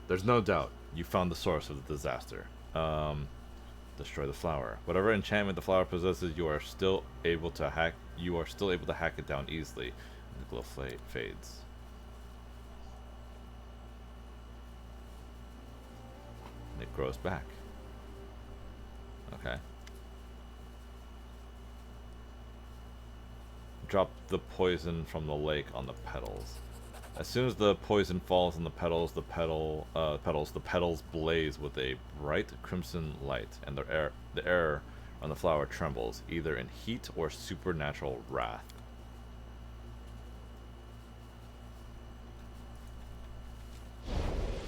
There's no doubt you found the source of the disaster. Destroy the flower. Whatever enchantment the flower possesses, you are still able to hack it down easily. And the glow fades. And it grows back. Okay. Drop the poison from the lake on the petals. As soon as the poison falls on the petals, the petals blaze with a bright crimson light, and the air on the flower trembles, either in heat or supernatural wrath.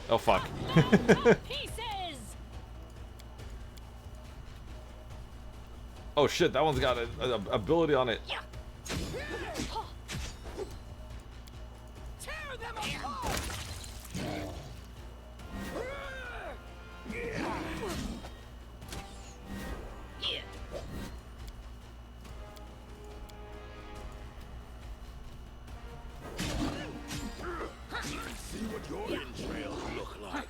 Oh fuck. Pieces! Oh shit, that one's got an ability on it. Tear them apart! See what your entrails look like.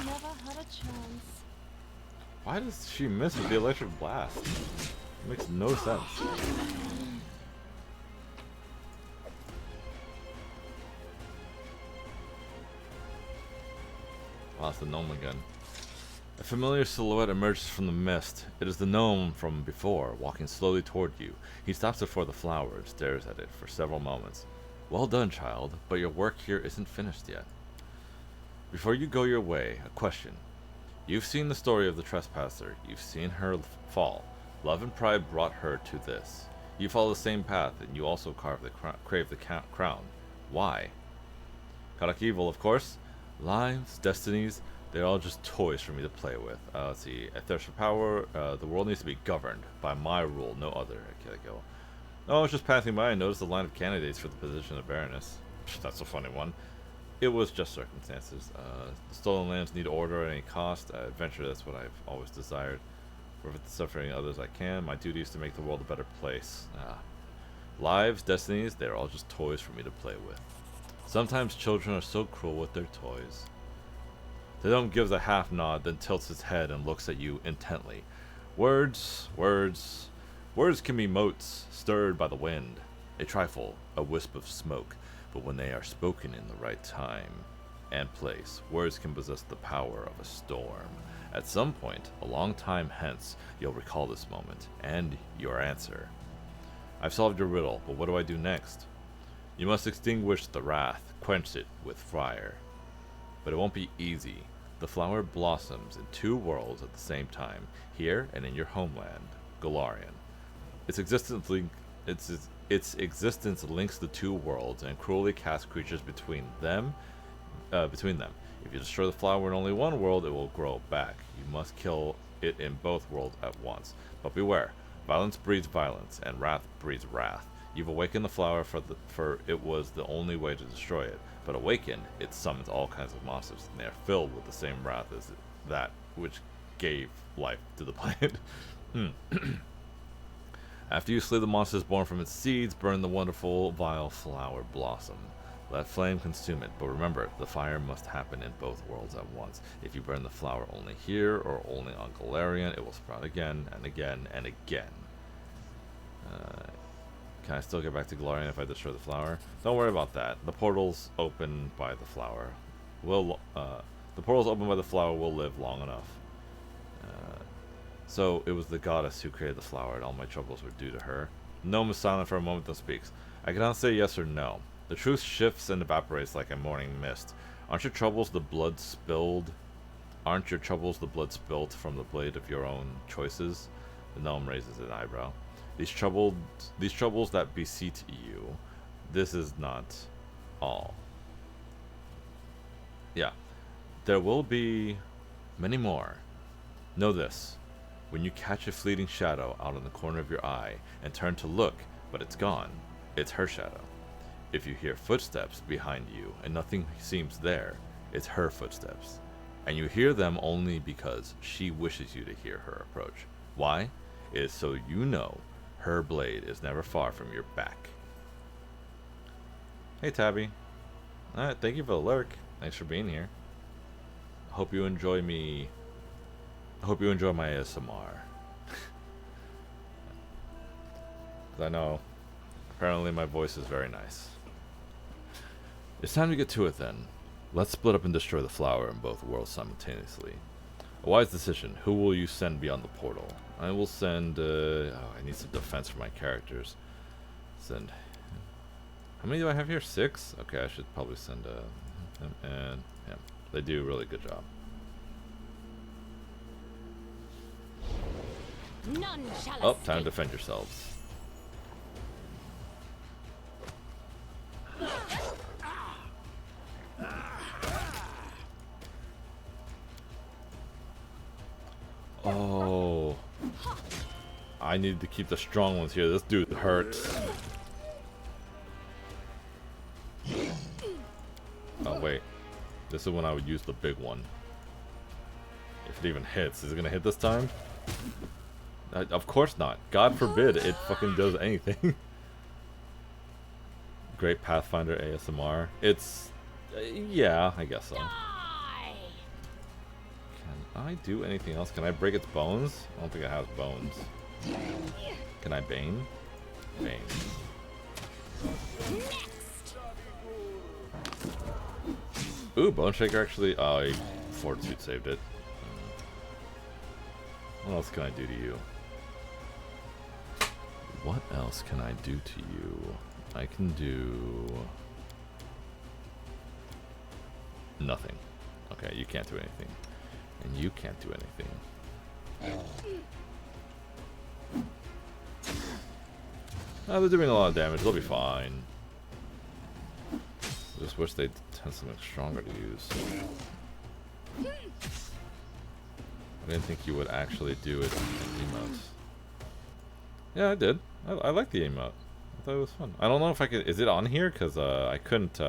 Never had a chance. Why does she miss with the electric blast? It makes no sense. Well, that's the gnome again. A familiar silhouette emerges from the mist. It is the gnome from before, walking slowly toward you. He stops before the flower and stares at it for several moments. Well done, child, but your work here isn't finished yet. Before you go your way, a question. You've seen the story of the trespasser. You've seen her fall. Love and pride brought her to this. You follow the same path, and you also crave the crown. Why? Karak evil, of course. Lives, destinies, they're all just toys for me to play with. Let's see. A thirst for power. The world needs to be governed by my rule, no other. Oh, I was just passing by and noticed the line of candidates for the position of Baroness. That's a funny one. It was just circumstances. The stolen lands need order at any cost. Adventure, that's what I've always desired. Prevent the suffering of others I can. My duty is to make the world a better place. Lives, destinies, they're all just toys for me to play with. Sometimes children are so cruel with their toys. The gnome gives a half nod, then tilts his head and looks at you intently. Words can be motes stirred by the wind. A trifle, a wisp of smoke. But when they are spoken in the right time and place, words can possess the power of a storm. At some point, a long time hence, you'll recall this moment, and your answer. I've solved your riddle, but what do I do next? You must extinguish the wrath, quench it with fire. But it won't be easy. The flower blossoms in two worlds at the same time, here and in your homeland, Golarion. Its existence links the two worlds and cruelly casts creatures between them. If you destroy the flower in only one world, it will grow back. You must kill it in both worlds at once. But beware, violence breeds violence, and wrath breeds wrath. You've awakened the flower for it was the only way to destroy it. But awakened, it summons all kinds of monsters, and they are filled with the same wrath as that which gave life to the plant. After you slay the monsters born from its seeds, burn the wonderful, vile flower blossom. Let flame consume it, but remember, the fire must happen in both worlds at once. If you burn the flower only here, or only on Golarion, it will sprout again, and again, and again. Can I still get back to Golarion if I destroy the flower? Don't worry about that. The portals opened by the flower will live long enough. So it was the goddess who created the flower, and all my troubles were due to her. The gnome is silent for a moment, then speaks. I cannot say yes or no. The truth shifts and evaporates like a morning mist. Aren't your troubles the blood spilled from the blade of your own choices? The gnome raises an eyebrow. These troubles that beseech you, this is not all. Yeah. There will be many more. Know this. When you catch a fleeting shadow out in the corner of your eye and turn to look, but it's gone, it's her shadow. If you hear footsteps behind you and nothing seems there, it's her footsteps. And you hear them only because she wishes you to hear her approach. Why? It is so you know her blade is never far from your back. Hey Tabby. Alright, thank you for the lurk. Thanks for being here. I hope you enjoy me. I hope you enjoy my ASMR. Because I know, apparently my voice is very nice. It's time to get to it then. Let's split up and destroy the flower in both worlds simultaneously. A wise decision. Who will you send beyond the portal? I will send, I need some defense for my characters. Send. How many do I have here? 6? Okay, I should probably send, him and him. They do a really good job. None shall Oh, escape. time to defend yourselves. Oh, I need to keep the strong ones here. This dude hurts. Oh wait, this is when I would use the big one. If it even hits, is it gonna hit this time? Of course not. God forbid it fucking does anything. Great Pathfinder ASMR. It's, yeah, I guess so. Die! Can I do anything else? Can I break its bones? I don't think it has bones. Can I Bane? Bane. Next. Ooh, Bone Shaker actually. Oh, Fortitude saved it. What else can I do to you? What else can I do to you? I can do nothing. Okay, you can't do anything. And you can't do anything. Oh, they're doing a lot of damage. They'll be fine. Just wish they'd had something stronger to use. I didn't think you would actually do it in emotes. Yeah, I did. I like the emote. I thought it was fun. I don't know if I could... Is it on here? Because I couldn't...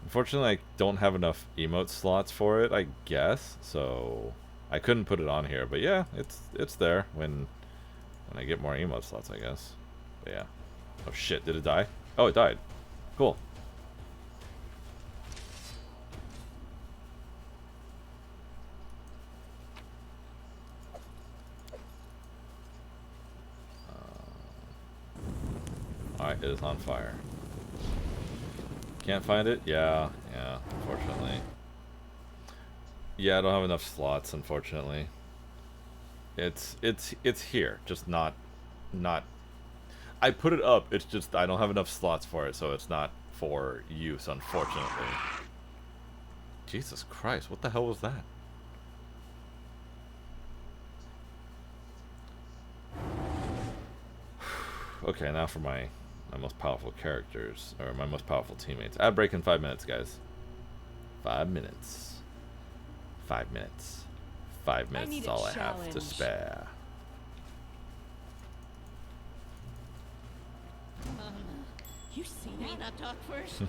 Unfortunately, I don't have enough emote slots for it, I guess. So I couldn't put it on here. But yeah, it's there when I get more emote slots, I guess. But yeah. Oh shit, did it die? Oh, it died. Cool. Alright, it is on fire. Can't find it? Yeah, unfortunately. Yeah, I don't have enough slots, unfortunately. It's here, just not I put it up, it's just I don't have enough slots for it, so it's not for use, unfortunately. Jesus Christ, what the hell was that? Okay, now for my most powerful characters, or my most powerful teammates. Ad break in 5 minutes, guys. 5 minutes. 5 minutes. 5 minutes is all I have to spare. You see me not talk first?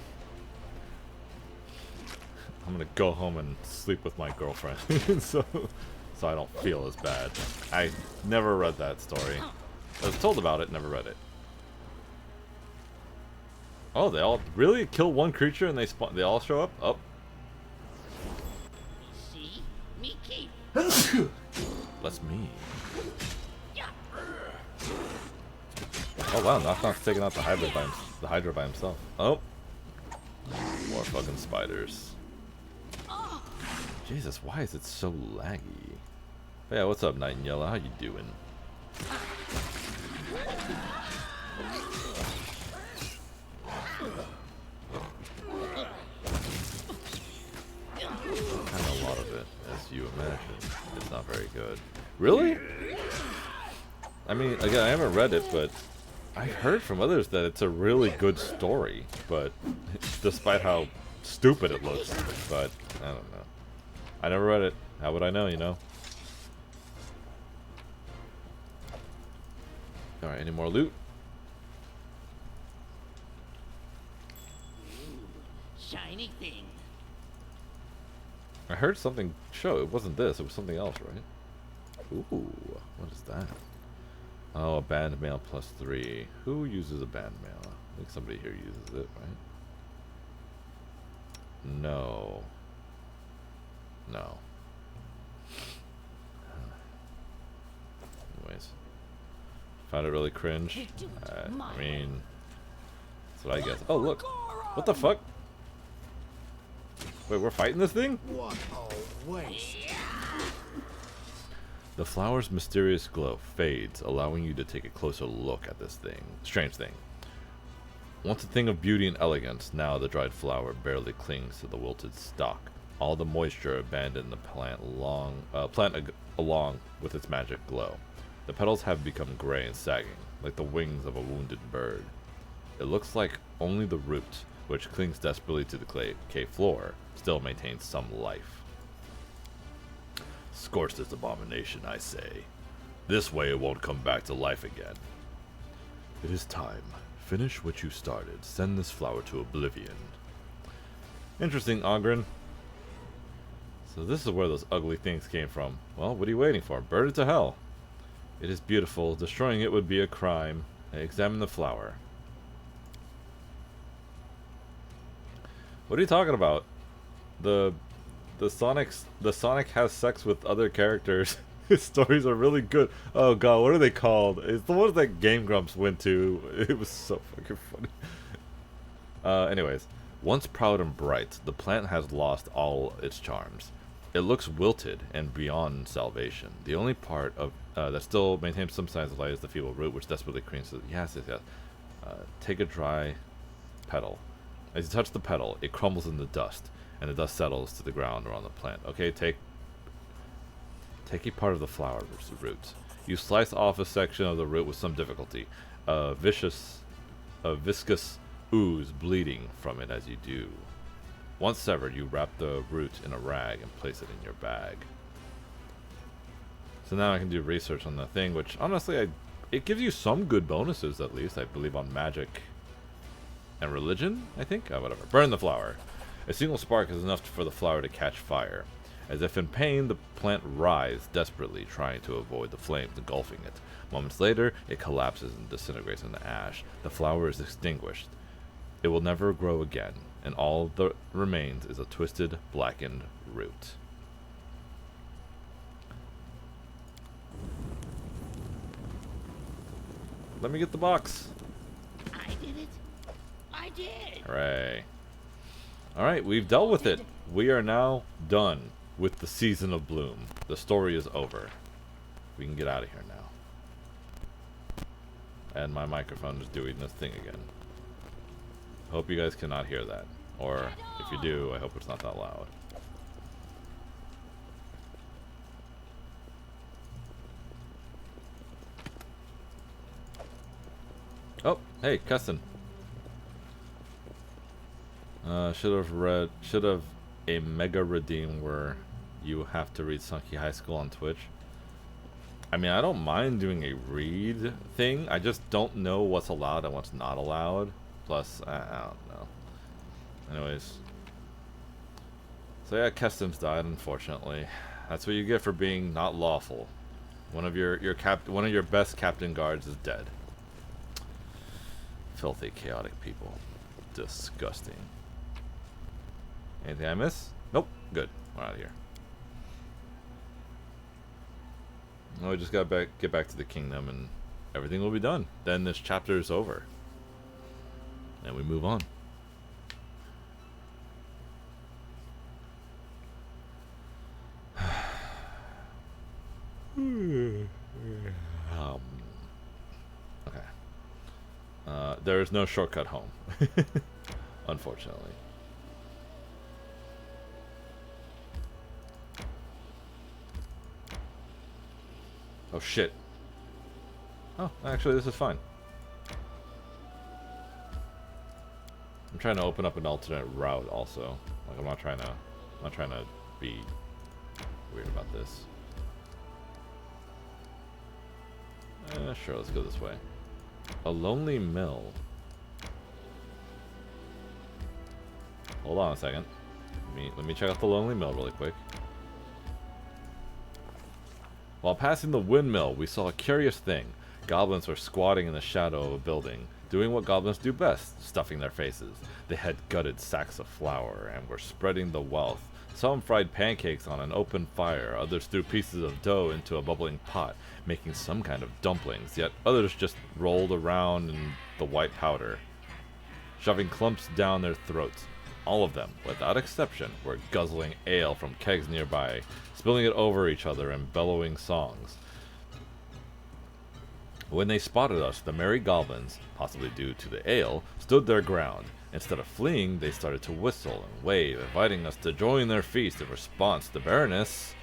I'm gonna go home and sleep with my girlfriend, so I don't feel as bad. I never read that story. I was told about it, never read it. Oh, they all really kill one creature and they all show up? Oh. See? Me keep. That's me. Oh wow, Knock Knock's taking out the Hydra by himself. Oh. More fucking spiders. Jesus, why is it so laggy? But yeah, what's up, Night and Yellow? How you doing? Kind of a lot of it, as you imagine. It's not very good. Really? I mean, again, I haven't read it, but I've heard from others that it's a really good story. But despite how stupid it looks. But, I don't know. I never read it. How would I know, you know? Alright, any more loot? Shiny thing. I heard something show. It wasn't this. It was something else, right? Ooh, what is that? Oh, a band mail +3. Who uses a band mail? I think somebody here uses it, right? No. No. Anyways. Found it really cringe. I mean, that's what I guess. Oh, look. What the fuck? Wait, we're fighting this thing? What a waste. The flower's mysterious glow fades, allowing you to take a closer look at this thing. Strange thing. Once a thing of beauty and elegance, now the dried flower barely clings to the wilted stalk. All the moisture abandoned the plant along with its magic glow. The petals have become gray and sagging, like the wings of a wounded bird. It looks like only the root, which clings desperately to the cave floor, still maintains some life. Scorch this abomination, I say. This way it won't come back to life again. It is time. Finish what you started. Send this flower to oblivion. Interesting, Ogren. So this is where those ugly things came from. Well, what are you waiting for? Burn it to hell. It is beautiful. Destroying it would be a crime. Examine the flower. What are you talking about? The Sonic has sex with other characters. His stories are really good. Oh god, what are they called? It's the ones that Game Grumps went to. It was so fucking funny. Anyways, once proud and bright, the plant has lost all its charms. It looks wilted and beyond salvation. The only part of that still maintains some signs of life is the feeble root, which desperately clings to. Yes. Take a dry petal. As you touch the petal, it crumbles in the dust, and the dust settles to the ground around the plant. Okay, take a part of the flower root. You slice off a section of the root with some difficulty. A viscous ooze bleeding from it as you do. Once severed, you wrap the root in a rag and place it in your bag. So now I can do research on the thing, which honestly, it gives you some good bonuses at least. I believe on magic and religion, I think? Whatever. Burn the flower. A single spark is enough for the flower to catch fire. As if in pain, the plant writhes desperately, trying to avoid the flames engulfing it. Moments later, it collapses and disintegrates into ash. The flower is extinguished. It will never grow again, and all that remains is a twisted, blackened root. Let me get the box. I did it. I did. Hooray. Alright, we've dealt with it. We are now done with the season of bloom. The story is over. We can get out of here now. And my microphone is doing this thing again. Hope you guys cannot hear that. Or if you do, I hope it's not that loud. Oh, hey, Custon. Should have a mega redeem where you have to read Sunky High School on Twitch. I mean, I don't mind doing a read thing. I just don't know what's allowed and what's not allowed. Plus, I don't know. Anyways. So yeah, Keston's died, unfortunately. That's what you get for being not lawful. One of your best captain guards is dead. Filthy, chaotic people. Disgusting. Anything I miss? Nope. Good. We're out of here. Well, we just gotta get back to the kingdom and everything will be done. Then this chapter is over. And we move on. Okay. There is no shortcut home. Unfortunately. Oh shit. Oh, actually this is fine. I'm trying to open up an alternate route also. Like I'm not trying to be weird about this. Sure, let's go this way. A lonely mill. Hold on a second. Let me check out the lonely mill really quick. While passing the windmill, we saw a curious thing. Goblins were squatting in the shadow of a building, doing what goblins do best, stuffing their faces. They had gutted sacks of flour and were spreading the wealth. Some fried pancakes on an open fire, others threw pieces of dough into a bubbling pot, making some kind of dumplings, yet others just rolled around in the white powder, shoving clumps down their throats. All of them, without exception, were guzzling ale from kegs nearby, spilling it over each other and bellowing songs. When they spotted us, the merry goblins, possibly due to the ale, stood their ground. Instead of fleeing, they started to whistle and wave, inviting us to join their feast. In response, the Baroness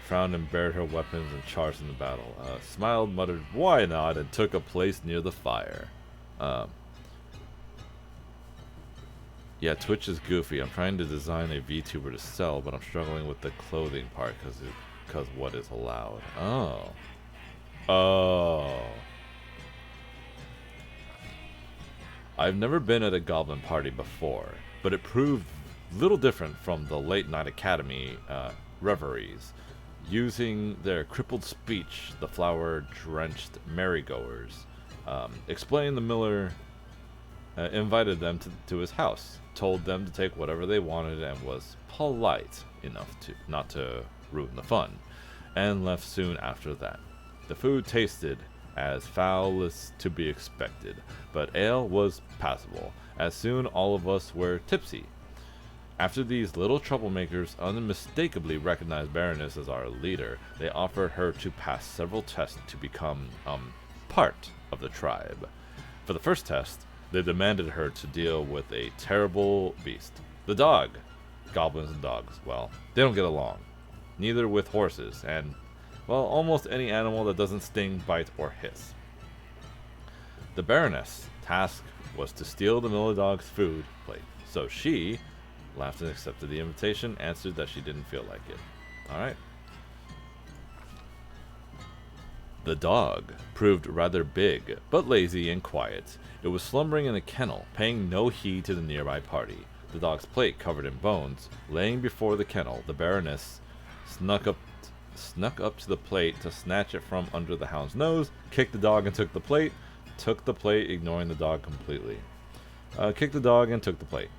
frowned and bared her weapons and charged in the battle. Smiled, muttered, "Why not?" and took a place near the fire. Yeah, Twitch is goofy. I'm trying to design a VTuber to sell, but I'm struggling with the clothing part because what is allowed. Oh. I've never been at a goblin party before, but it proved little different from the late night academy reveries. Using their crippled speech, the flower-drenched merrygoers explained the miller invited them to his house, told them to take whatever they wanted, and was polite enough to not to ruin the fun, and left soon after that. The food tasted as foul as to be expected, but ale was passable, as soon all of us were tipsy. After these little troublemakers unmistakably recognized Baroness as our leader, they offered her to pass several tests to become part of the tribe. For the first test, they demanded her to deal with a terrible beast, the dog. Goblins and dogs, well, they don't get along. Neither with horses, and, well, almost any animal that doesn't sting, bite, or hiss. The Baroness' task was to steal the Miller dog's food plate, so she laughed and accepted the invitation, answered that she didn't feel like it. Alright. The dog proved rather big, but lazy and quiet. It was slumbering in a kennel, paying no heed to the nearby party. The dog's plate covered in bones, laying before the kennel. The Baroness snuck up to the plate to snatch it from under the hound's nose, kicked the dog and took the plate, ignoring the dog completely. Kicked the dog and took the plate.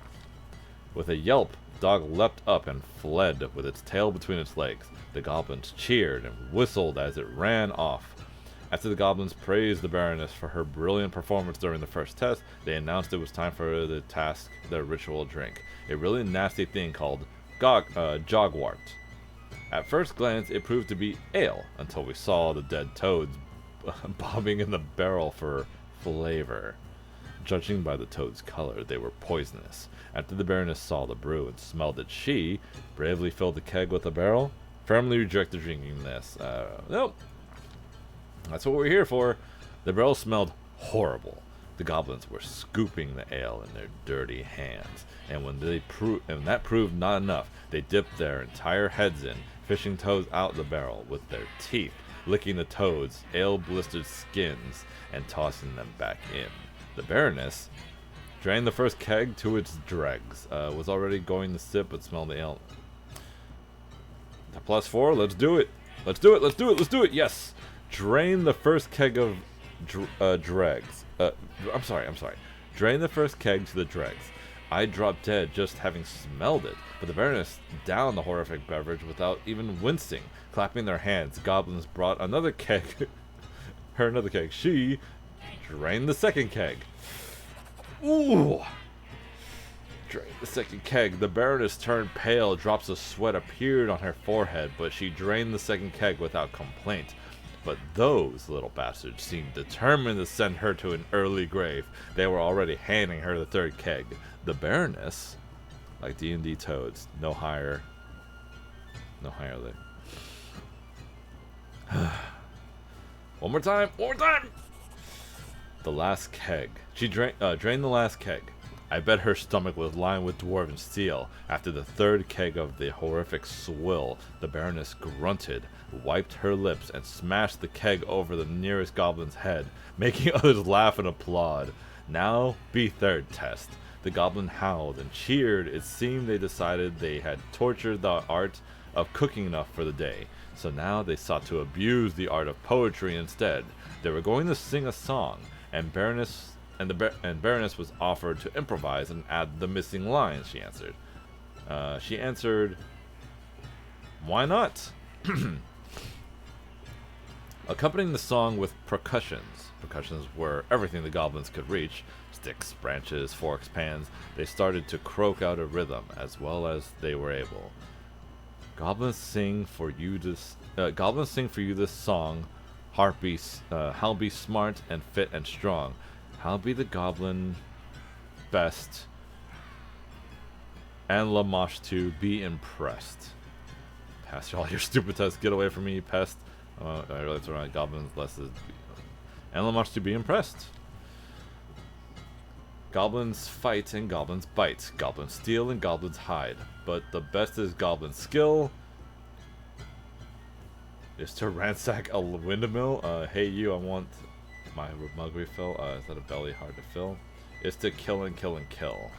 With a yelp, the dog leapt up and fled with its tail between its legs. The goblins cheered and whistled as it ran off. After the goblins praised the Baroness for her brilliant performance during the first test, they announced it was time for their ritual drink, a really nasty thing called jogwart. At first glance, it proved to be ale, until we saw the dead toads bobbing in the barrel for flavor. Judging by the toad's color, they were poisonous. After the Baroness saw the brew and smelled it, she bravely filled the keg with the barrel, firmly rejected drinking this. Nope. That's what we're here for. The barrel smelled horrible. The goblins were scooping the ale in their dirty hands, and when that proved not enough, they dipped their entire heads in, fishing toads out the barrel with their teeth, licking the toads' ale-blistered skins, and tossing them back in. The Baroness drained the first keg to its dregs. Was already going to sip, but smelled the ale. The +4, let's do it. Let's do it. Yes. Drain the first keg of dregs. I'm sorry. Drain the first keg to the dregs. I dropped dead just having smelled it, but the Baroness downed the horrific beverage without even wincing. Clapping their hands, goblins brought another keg. Another keg. She drained the second keg. Ooh! Drained the second keg. The Baroness turned pale. Drops of sweat appeared on her forehead, but she drained the second keg without complaint. But those little bastards seemed determined to send her to an early grave. They were already handing her the third keg. The Baroness, like D&D toads, no higher than. One more time. The last keg. She drained the last keg. I bet her stomach was lined with dwarven steel. After the third keg of the horrific swill, the Baroness grunted, wiped her lips, and smashed the keg over the nearest goblin's head, making others laugh and applaud. Now, be third test. The goblin howled and cheered. It seemed they decided they had tortured the art of cooking enough for the day. So now they sought to abuse the art of poetry instead. They were going to sing a song, and Baroness was offered to improvise and add the missing lines. She answered, "Why not?" Accompanying the song with percussions. Percussions were everything the goblins could reach. Sticks, branches, forks, pans. They started to croak out a rhythm as well as they were able. Goblins sing for you this song. How'll be smart and fit and strong. How'll be the goblin best. And Lamash to be impressed. Pass all your stupid tests. Get away from me, pest. I realize around goblins less is. And Lamash to be impressed. Goblins fight and goblins bite. Goblins steal and goblins hide. But the best is goblin skill. Is to ransack a windmill. Hey you, I want my mug refill. Is that a belly hard to fill? Is to kill and kill and kill.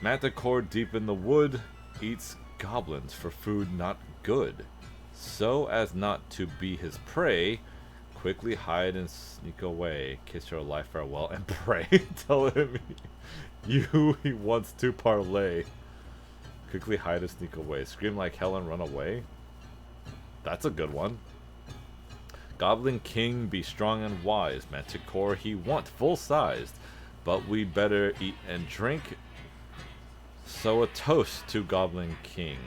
Manticore deep in the wood eats goblins for food not good. So as not to be his prey, quickly hide and sneak away. Kiss your life farewell and pray. Tell him he wants to parlay. Quickly hide and sneak away. Scream like hell and run away. That's a good one. Goblin King be strong and wise. Manticore he want full-sized. But we better eat and drink. So a toast to Goblin King.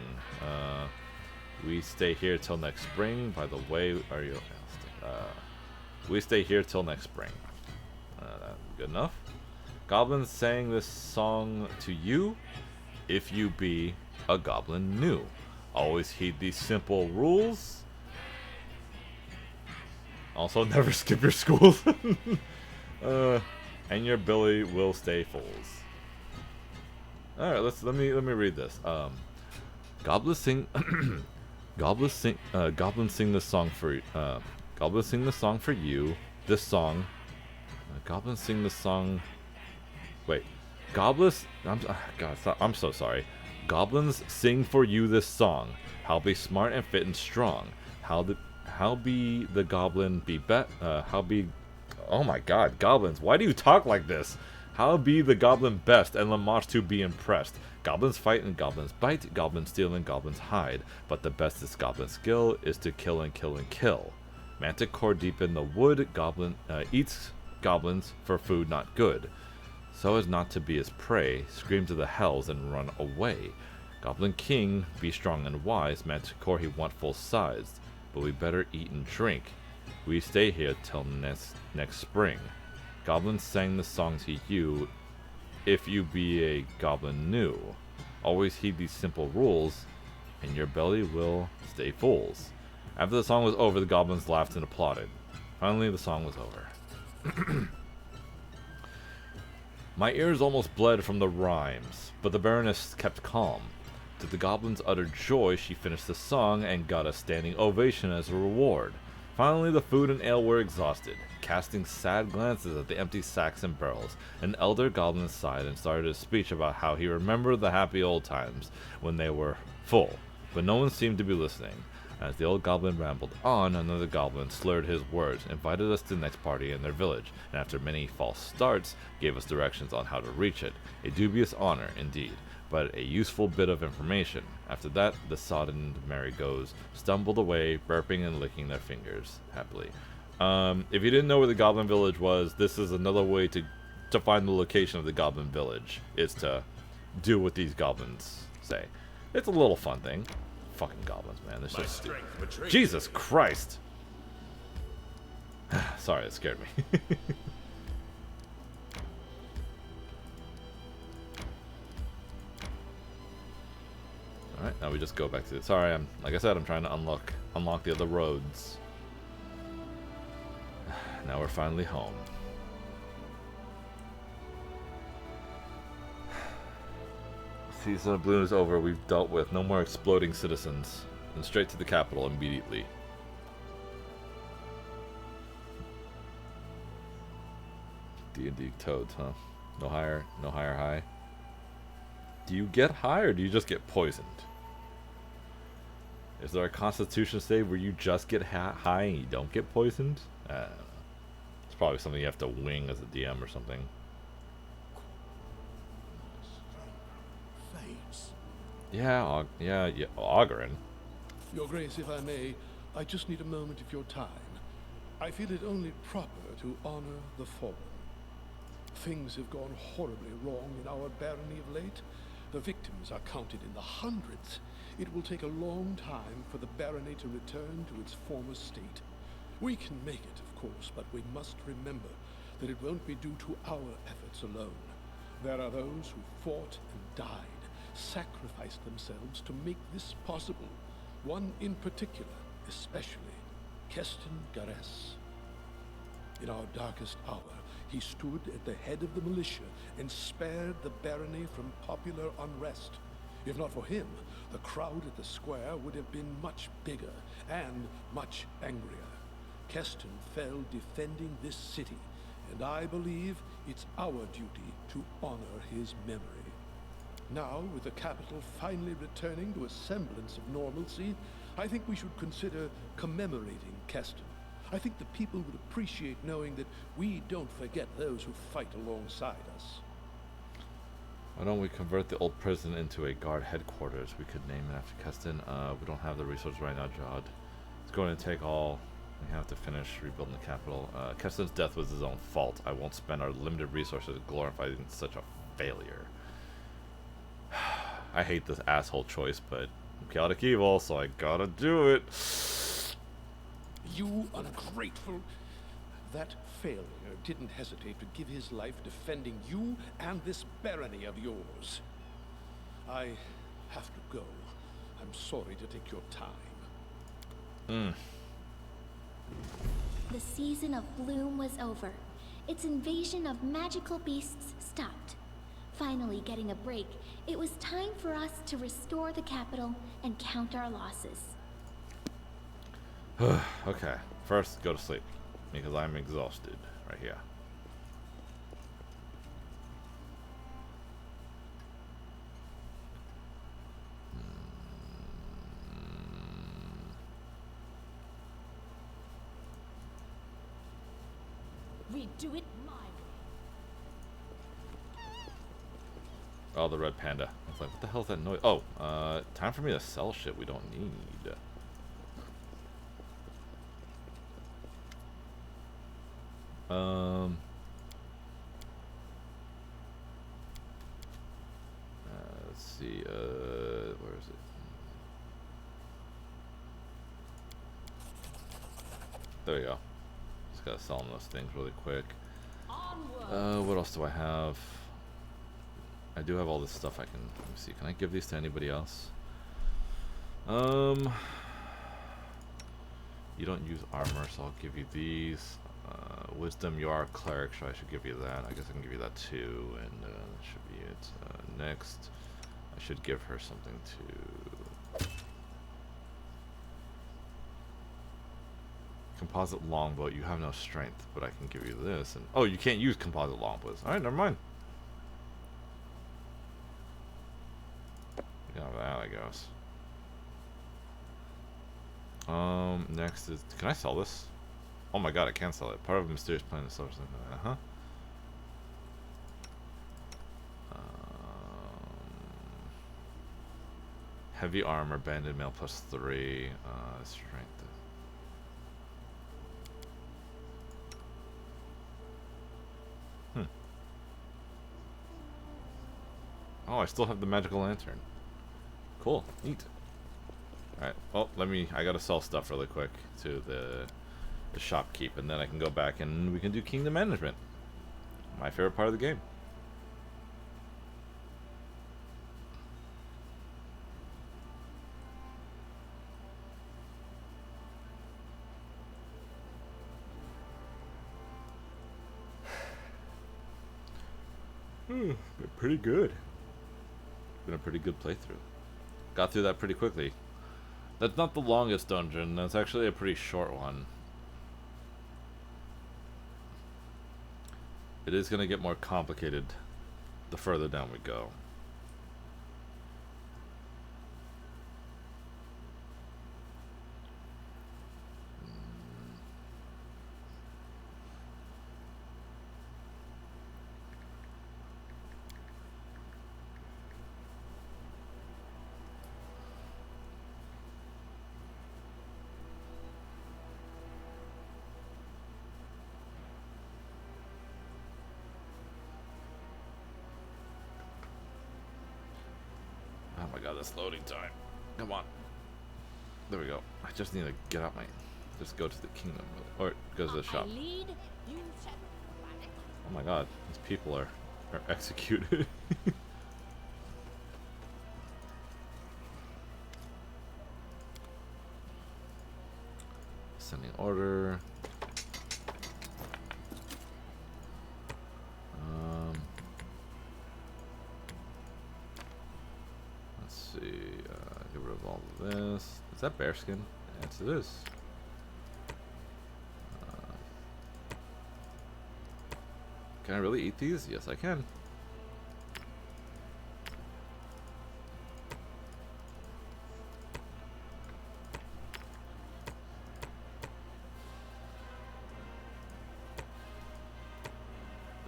We stay here till next spring. By the way, are you... we stay here till next spring. Good enough. Goblins sang this song to you, if you be a goblin new. Always heed these simple rules. Also, never skip your schools. And your belly will stay full. All right, let me read this. Goblins sing. Goblins sing this song for. Goblins sing the song for you. This song. Goblins sing the song. Wait. Goblins. I'm so sorry. Goblins sing for you this song. How be smart and fit and strong. How be the goblin be how be. Oh my God, goblins! Why do you talk like this? How be the goblin best and Lamash to be impressed. Goblins fight and goblins bite. Goblins steal and goblins hide. But the bestest goblin skill is to kill and kill and kill. Manticore deep in the wood. Goblin eats goblins for food not good. So as not to be his prey, scream to the hells and run away. Goblin King, be strong and wise. Manticore he want full sized. But we better eat and drink. We stay here till next spring. Goblins sang the song to you, if you be a goblin new. Always heed these simple rules, and your belly will stay full. After the song was over, the goblins laughed and applauded. Finally, the song was over. My ears almost bled from the rhymes, but the Baroness kept calm. To the goblins' utter joy, she finished the song and got a standing ovation as a reward. Finally, the food and ale were exhausted. Casting sad glances at the empty sacks and barrels, an elder goblin sighed and started a speech about how he remembered the happy old times when they were full, but no one seemed to be listening. As the old goblin rambled on, another goblin slurred his words, invited us to the next party in their village, and after many false starts, gave us directions on how to reach it. A dubious honor, indeed, but a useful bit of information. After that, the sodden merry-goes stumbled away, burping and licking their fingers happily. If you didn't know where the goblin village was, this is another way to find the location of the goblin village, is to do what these goblins say. It's a little fun thing. Fucking goblins, man. They're so stupid. Jesus Christ! Sorry, that scared me. Alright, now we just go back to it. Sorry, like I said, I'm trying to unlock the other roads. Now we're finally home. Season of Bloom is over. We've dealt with no more exploding citizens. And straight to the capital immediately. D&D toads, huh? No higher high. Do you get high or do you just get poisoned? Is there a constitution save where you just get high and you don't get poisoned? I don't know. It's probably something you have to wing as a DM or something. Fades. Yeah, Augurin. Your Grace, if I may, I just need a moment of your time. I feel it only proper to honor the fallen. Things have gone horribly wrong in our barony of late. The victims are counted in the hundreds. It will take a long time for the barony to return to its former state. We can make it, of course, but we must remember that it won't be due to our efforts alone. There are those who fought and died, sacrificed themselves to make this possible. One in particular, especially, Keston Gares. In our darkest hour, he stood at the head of the militia and spared the barony from popular unrest. If not for him, the crowd at the square would have been much bigger and much angrier. Keston fell defending this city, and I believe it's our duty to honor his memory. Now, with the capital finally returning to a semblance of normalcy, I think we should consider commemorating Keston. I think the people would appreciate knowing that we don't forget those who fight alongside us. Why don't we convert the old prison into a guard headquarters? We could name it after Keston. We don't have the resources right now, Jod. It's going to take all we have to finish rebuilding the capital. Keston's death was his own fault. I won't spend our limited resources glorifying such a failure. I hate this asshole choice, but I'm chaotic evil, so I gotta do it. You ungrateful! That failure didn't hesitate to give his life defending you and this barony of yours. I have to go. I'm sorry to take your time. The season of bloom was over. Its invasion of magical beasts stopped. Finally getting a break, it was time for us to restore the capital and count our losses. Okay, first go to sleep, because I'm exhausted right here. We do it my way. Oh, the red panda. I was like, what the hell is that noise? Oh, time for me to sell shit we don't need. Let's see, where is it? There we go. Just gotta sell them those things really quick. What else do I have? I do have all this stuff I can, let me see, can I give these to anybody else? You don't use armor, so I'll give you these. Wisdom, you are a cleric, so I should give you that. I guess I can give you that too, and that should be it. Next, I should give her something to... Composite longbow, you have no strength, but I can give you this. And oh, you can't use composite longbows. Alright, never mind. Yeah, that I guess. Next is, can I sell this? Oh my god, I can sell it. Part of a mysterious plan to sell something. Heavy armor, banded mail +3, strength. Oh, I still have the magical lantern. Cool, neat. Alright, well, I gotta sell stuff really quick to the shopkeep, and then I can go back and we can do kingdom management. My favorite part of the game. They're pretty good. been a pretty good playthrough. Got through that pretty quickly. That's not the longest dungeon. That's actually a pretty short one. It is going to get more complicated the further down we go. Oh my god, that's loading time. Come on. There we go. I just need to get out my... Just go to the kingdom. Or go to the shop. Oh my god, these people are executed. Sending order. Let's see. Get rid of all of this. Is that bearskin? Yes, it is. Can I really eat these? Yes, I can.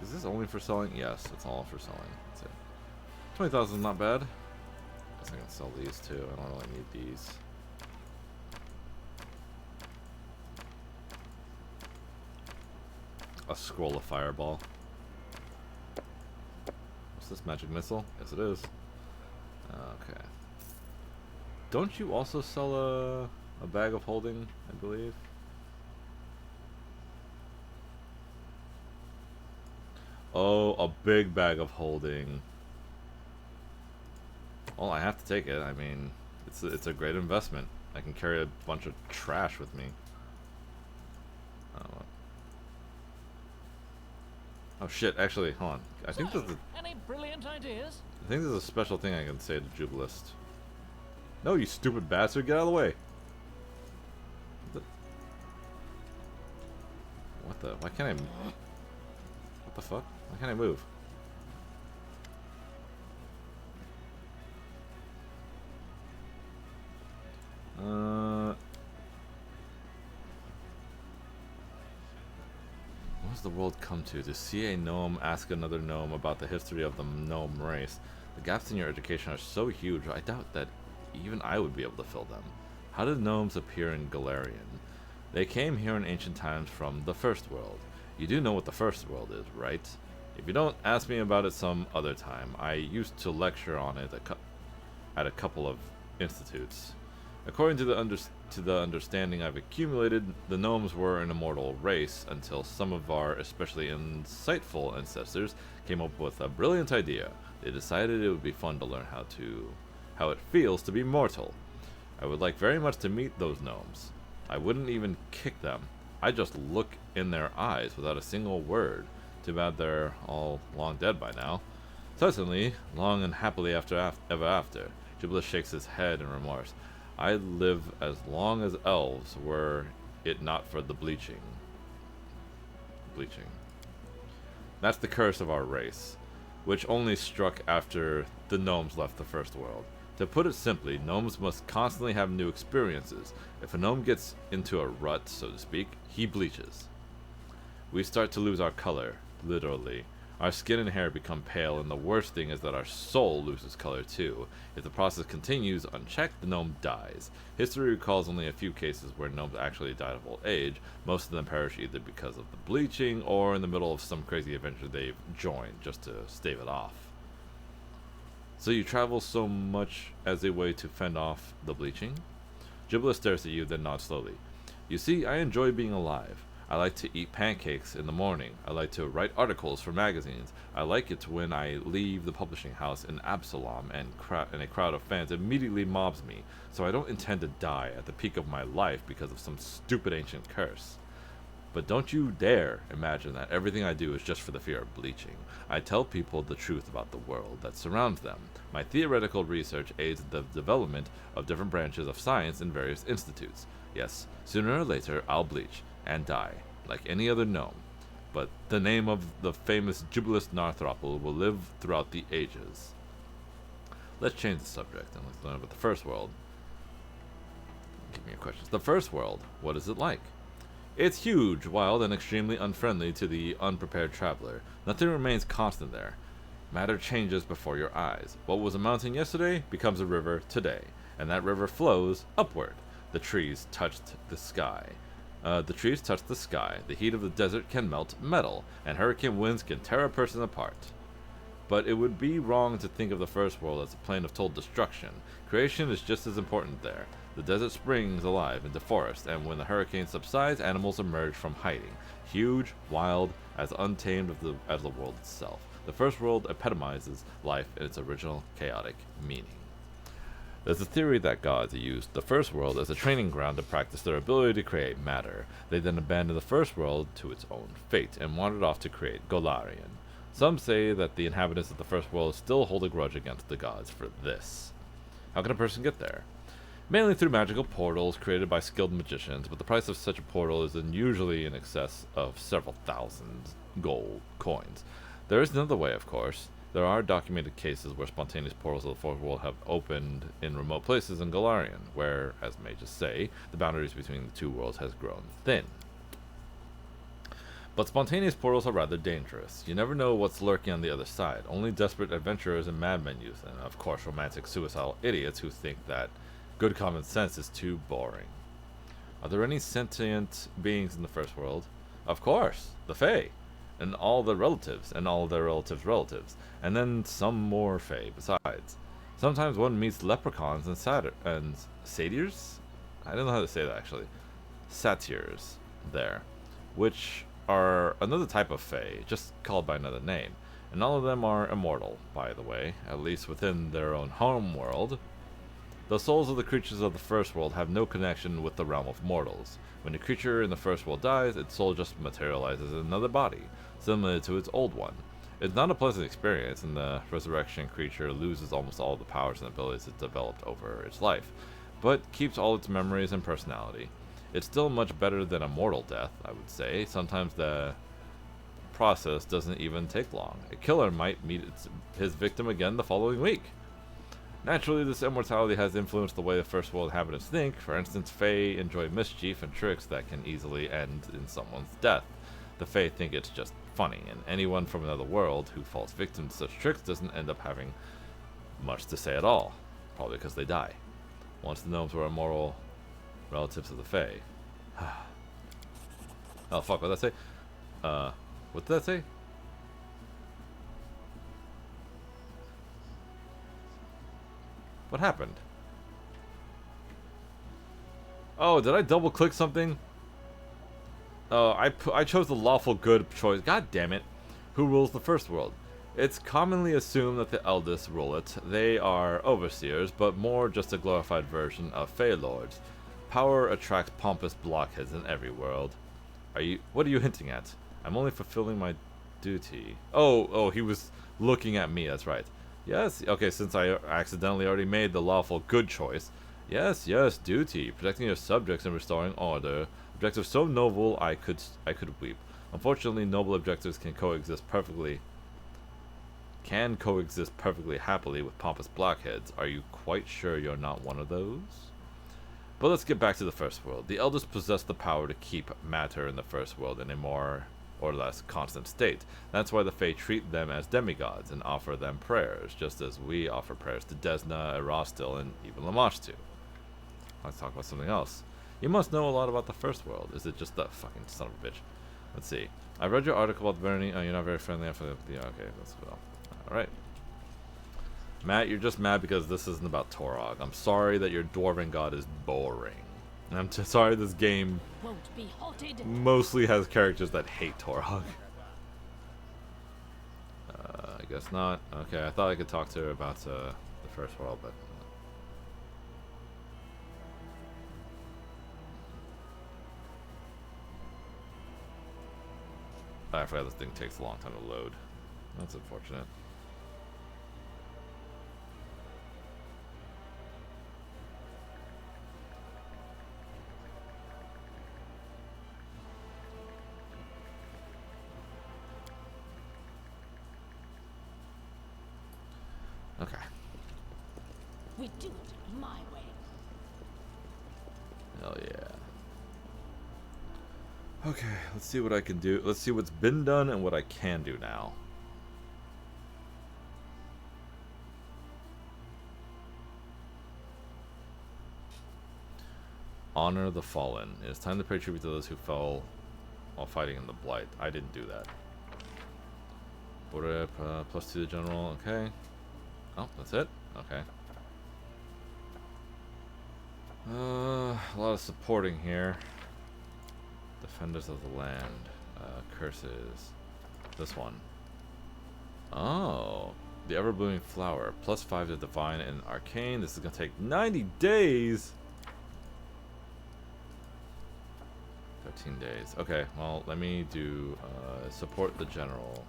Is this only for selling? Yes, it's all for selling. That's it. 20,000 is not bad. Guess I can sell these too. I don't really need these. A scroll of fireball. What's this, magic missile? Yes, it is. Okay. Don't you also sell a bag of holding, I believe? Oh, a big bag of holding. Well, I have to take it. I mean, it's a great investment. I can carry a bunch of trash with me. Oh shit! Actually, hold on. I think there's any brilliant ideas? I think there's a special thing I can say to Jubilist. No, you stupid bastard! Get out of the way. What the? Why can't I? What the fuck? Why can't I move? What does the world come to see a gnome ask another gnome about the history of the gnome race? The gaps in your education are so huge, I doubt that even I would be able to fill them. How did gnomes appear in Galarian? They came here in ancient times from the First World. You do know what the First World is, right? If you don't, ask me about it some other time. I used to lecture on it at a couple of institutes. According to the understanding I've accumulated, the gnomes were an immortal race until some of our especially insightful ancestors came up with a brilliant idea. They decided it would be fun to learn how it feels to be mortal. I would like very much to meet those gnomes. I wouldn't even kick them. I'd just look in their eyes without a single word. Too bad they're all long dead by now. Certainly, long and happily ever after. Jubilus shakes his head in remorse. I'd live as long as elves were it not for the bleaching. Bleaching. That's the curse of our race, which only struck after the gnomes left the First World. To put it simply, gnomes must constantly have new experiences. If a gnome gets into a rut, so to speak, he bleaches. We start to lose our color, literally. Our skin and hair become pale, and the worst thing is that our soul loses color too. If the process continues unchecked, the gnome dies. History recalls only a few cases where gnomes actually died of old age. Most of them perish either because of the bleaching or in the middle of some crazy adventure they've joined just to stave it off. So you travel so much as a way to fend off the bleaching? Gibbler stares at you, then nods slowly. You see, I enjoy being alive. I like to eat pancakes in the morning. I like to write articles for magazines. I like it when I leave the publishing house in Absalom and a crowd of fans immediately mobs me, so I don't intend to die at the peak of my life because of some stupid ancient curse. But don't you dare imagine that everything I do is just for the fear of bleaching. I tell people the truth about the world that surrounds them. My theoretical research aids the development of different branches of science in various institutes. Yes, sooner or later I'll bleach and die, like any other gnome. But the name of the famous Jubilus Narthropple will live throughout the ages. Let's change the subject and let's learn about the First World. Give me your questions. The First World, what is it like? It's huge, wild, and extremely unfriendly to the unprepared traveler. Nothing remains constant there. Matter changes before your eyes. What was a mountain yesterday becomes a river today, and that river flows upward. The trees touched the sky. The heat of the desert can melt metal, and hurricane winds can tear a person apart. But it would be wrong to think of the First World as a plane of total destruction. Creation is just as important there. The desert springs alive into forest, and when the hurricane subsides, animals emerge from hiding, huge, wild, as untamed as the world itself. The First World epitomizes life in its original chaotic meaning. There's a theory that gods used the First World as a training ground to practice their ability to create matter. They then abandoned the First World to its own fate and wandered off to create Golarion. Some say that the inhabitants of the First World still hold a grudge against the gods for this. How can a person get there? Mainly through magical portals created by skilled magicians, but the price of such a portal is usually in excess of several thousand gold coins. There is another way, of course. There are documented cases where spontaneous portals of the Fourth World have opened in remote places in Golarion, where, as mages say, the boundaries between the two worlds has grown thin. But spontaneous portals are rather dangerous. You never know what's lurking on the other side. Only desperate adventurers and madmen use them, and of course romantic suicidal idiots who think that good common sense is too boring. Are there any sentient beings in the First World? Of course, the Fae, and all their relatives, and all their relatives' relatives, and then some more Fae besides. Sometimes one meets leprechauns and satyrs? I don't know how to say that actually. Satyrs there, which are another type of Fae, just called by another name. And all of them are immortal, by the way, at least within their own home world. The souls of the creatures of the First World have no connection with the realm of mortals. When a creature in the First World dies, its soul just materializes in another body, similar to its old one. It's not a pleasant experience, and the resurrection creature loses almost all the powers and abilities it developed over its life, but keeps all its memories and personality. It's still much better than a mortal death, I would say. Sometimes the process doesn't even take long. A killer might meet his victim again the following week. Naturally, this immortality has influenced the way the First World inhabitants think. For instance, Fae enjoy mischief and tricks that can easily end in someone's death. The Fae think it's just funny, and anyone from another world who falls victim to such tricks doesn't end up having much to say at all, probably because they die. Once the gnomes were immoral relatives of the Fae. Oh fuck, what did that say? What did that say? What happened? Oh, did I double click something? Oh, I chose the lawful good choice. God damn it. Who rules the First World? It's commonly assumed that the eldest rule it. They are overseers, but more just a glorified version of Fey Lords. Power attracts pompous blockheads in every world. What are you hinting at? I'm only fulfilling my duty. Oh, he was looking at me, that's right. Yes, okay, since I accidentally already made the lawful good choice. Yes, duty. Protecting your subjects and restoring order. Objective so noble I could weep. Unfortunately, noble objectives can coexist perfectly happily with pompous blockheads. Are you quite sure you're not one of those? But let's get back to the First World. The elders possess the power to keep matter in the First World in a more or less constant state. That's why the Fae treat them as demigods and offer them prayers, just as we offer prayers to Desna, Erostil, and even Lamashtu. Let's talk about something else. You must know a lot about the First World. Is it just that fucking son of a bitch? Let's see. I read your article about Vernie. Oh, you're not very friendly after the... Yeah, okay, that's well. Alright. Matt, you're just mad because this isn't about Torog. I'm sorry that your Dwarven god is boring. I'm just sorry this game Won't be halted. mostly has characters that hate Torog. I guess not. Okay, I thought I could talk to her about the First World, but... I forgot this thing takes a long time to load. That's unfortunate. Okay. We do it my way. Hell yeah. Okay, let's see what I can do. Let's see what's been done and what I can do now. Honor the fallen. It is time to pay tribute to those who fell while fighting in the Blight. I didn't do that. Border +2 to general. Okay. Oh, that's it? Okay. A lot of supporting here. Defenders of the land. Curses. This one. Oh. The ever-blooming flower. +5 to divine and arcane. This is going to take 90 days. 13 days. Okay, well, let me do support the general.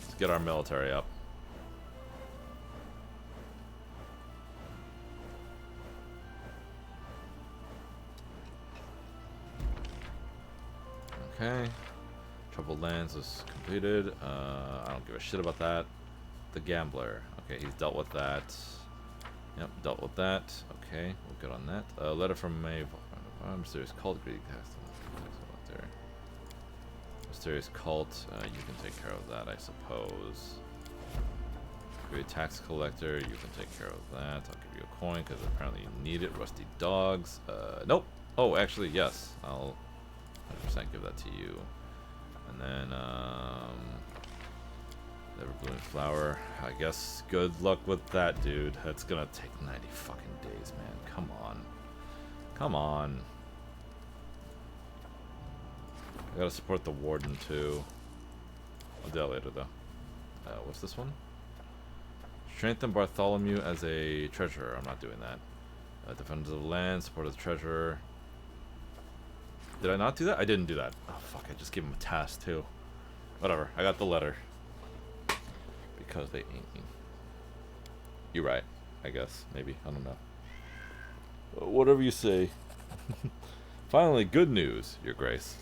Let's get our military up. Okay. Troubled Lands is completed. I don't give a shit about that. The Gambler. Okay, he's dealt with that. Yep, dealt with that. Okay, we'll get on that. Letter from Maeve. Mysterious cult. Greedy cast. Mysterious cult. You can take care of that, I suppose. Greedy tax collector. You can take care of that. I'll give you a coin because apparently you need it. Rusty dogs. Nope. Oh, actually, yes. I'll 100% give that to you. And then, Ever-blooming flower. I guess good luck with that, dude. That's gonna take 90 fucking days, man. Come on. Come on. I gotta support the warden, too. I'll do that later, though. What's this one? Strengthen Bartholomew as a treasurer. I'm not doing that. Defenders of the land. Support the treasurer. Did I not do that? I didn't do that. Oh, fuck. I just gave him a task, too. Whatever. I got the letter. Because they ain't me. You're right. I guess. Maybe. I don't know. Whatever you say. Finally, good news, Your Grace.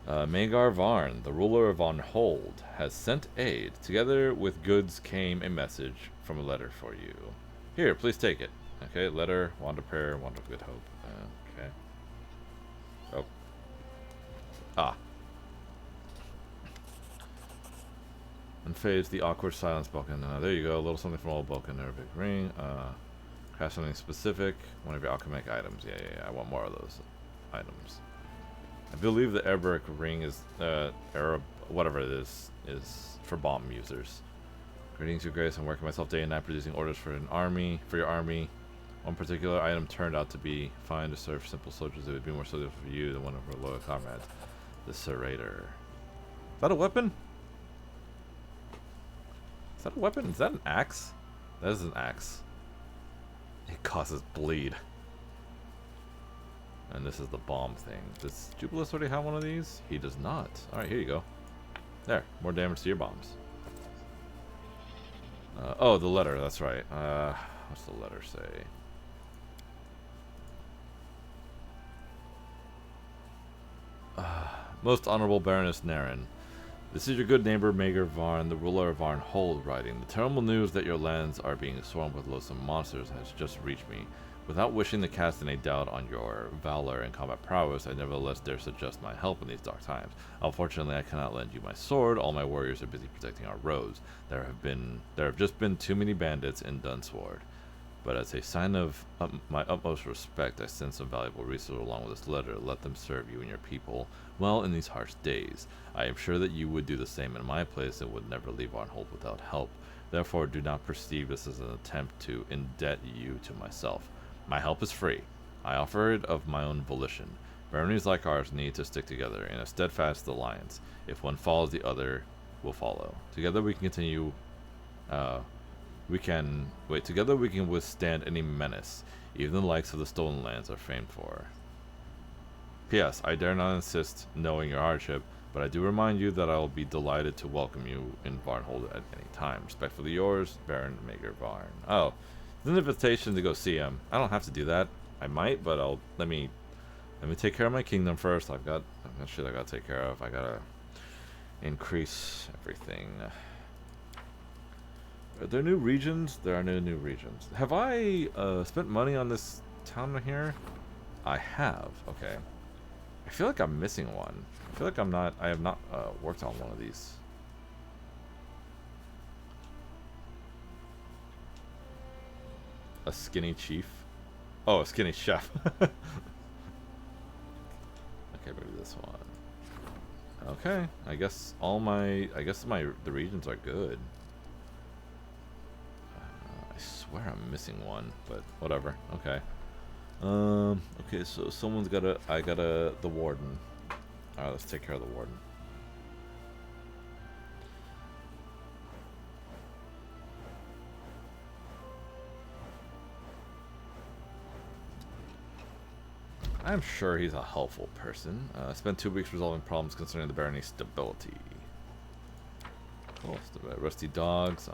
Magar Varn, the ruler of On Hold, has sent aid. Together with goods came a message from a letter for you. Here, please take it. Okay, letter, wand of prayer, wand of good hope. Okay. Oh. Ah. Unfazed, the awkward silence Balkan. There you go, a little something from old Balkan. There, a big ring. Craft something specific. One of your alchemic items. Yeah. I want more of those items. I believe the Ereberic ring is, Arab, whatever it is for bomb users. Greetings, Your Grace. I'm working myself day and night producing orders for your army. One particular item turned out to be fine to serve simple soldiers. It would be more suitable for you than one of our loyal comrades. The Serrator. Is that a weapon? Is that a weapon? Is that an axe? That is an axe. It causes bleed. And this is the bomb thing. Does Jubileus already have one of these? He does not. Alright, here you go. There. More damage to your bombs. Oh, the letter. That's right. What's the letter say? Most Honorable Baroness Naren. This is your good neighbor Magar Varn, the ruler of Varn Hold, writing. The terrible news that your lands are being swarmed with loathsome monsters has just reached me. Without wishing to cast any doubt on your valor and combat prowess, I nevertheless dare suggest my help in these dark times. Unfortunately, I cannot lend you my sword. All my warriors are busy protecting our roads. There have just been too many bandits in Dunsward. But as a sign of my utmost respect, I send some valuable resources along with this letter. Let them serve you and your people well in these harsh days. I am sure that you would do the same in my place and would never leave Arnhold without help. Therefore, do not perceive this as an attempt to indebt you to myself. My help is free. I offer it of my own volition. Baronies like ours need to stick together in a steadfast alliance. If one falls, the other will follow. Together we can continue... Together we can withstand any menace. Even the likes of the Stolen Lands are famed for. P.S. I dare not insist, knowing your hardship, But I do remind you that I will be delighted to welcome you in Varnhold at any time. Respectfully yours, Baron Mager Varn. Oh, it's an invitation to go see him. I don't have to do that. I might, but let me take care of my kingdom first. I've got shit I gotta take care of. I gotta increase everything. Are there new regions? There are no new regions. Have I spent money on this town right here? I have. Okay. I feel like I'm missing one. I feel like I have not worked on one of these. A skinny chief? Oh, a skinny chef. Okay, maybe this one. Okay, I guess the regions are good. I swear I'm missing one, but whatever. Okay. Okay, so I got the warden. Alright, let's take care of the warden. I'm sure he's a helpful person. Spent 2 weeks resolving problems concerning the barony's stability. Cool. Rusty dogs,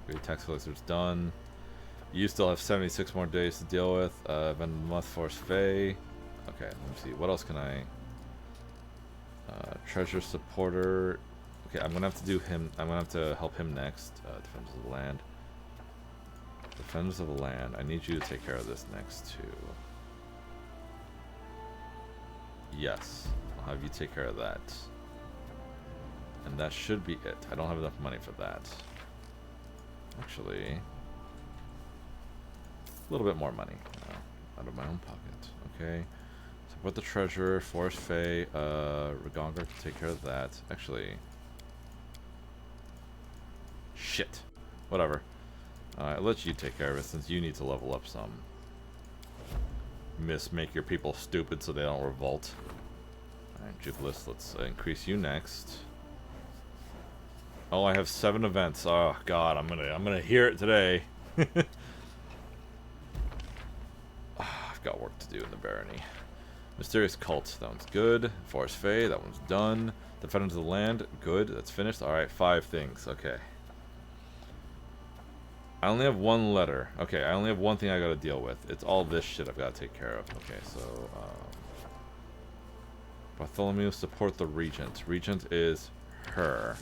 Great tax collector's done. You still have 76 more days to deal with. Van Month Force Faye. Okay, let me see. What else can I... treasure supporter. Okay, I'm gonna have to do him. I'm gonna have to help him next. Defenders of the land. Defenders of the land. I need you to take care of this next too. Yes, I'll have you take care of that. And that should be it. I don't have enough money for that. Actually, a little bit more money out of my own pocket. Okay. Support the treasurer, Forest Faye, Regonger can take care of that. Actually, shit. Whatever. I'll let you take care of it since you need to level up some. Make your people stupid so they don't revolt. Alright, Jubilis, let's increase you next. Oh, I have 7 events. Oh god, I'm gonna hear it today. I've got work to do in the barony. Mysterious Cult, that one's good. Forest Faye, that one's done. Defenders of the Land, good, that's finished. Alright, 5 things, okay. I only have 1 letter. Okay, I only have 1 thing I gotta deal with. It's all this shit I've gotta take care of. Okay, so, Bartholomew, support the Regent. Regent is her.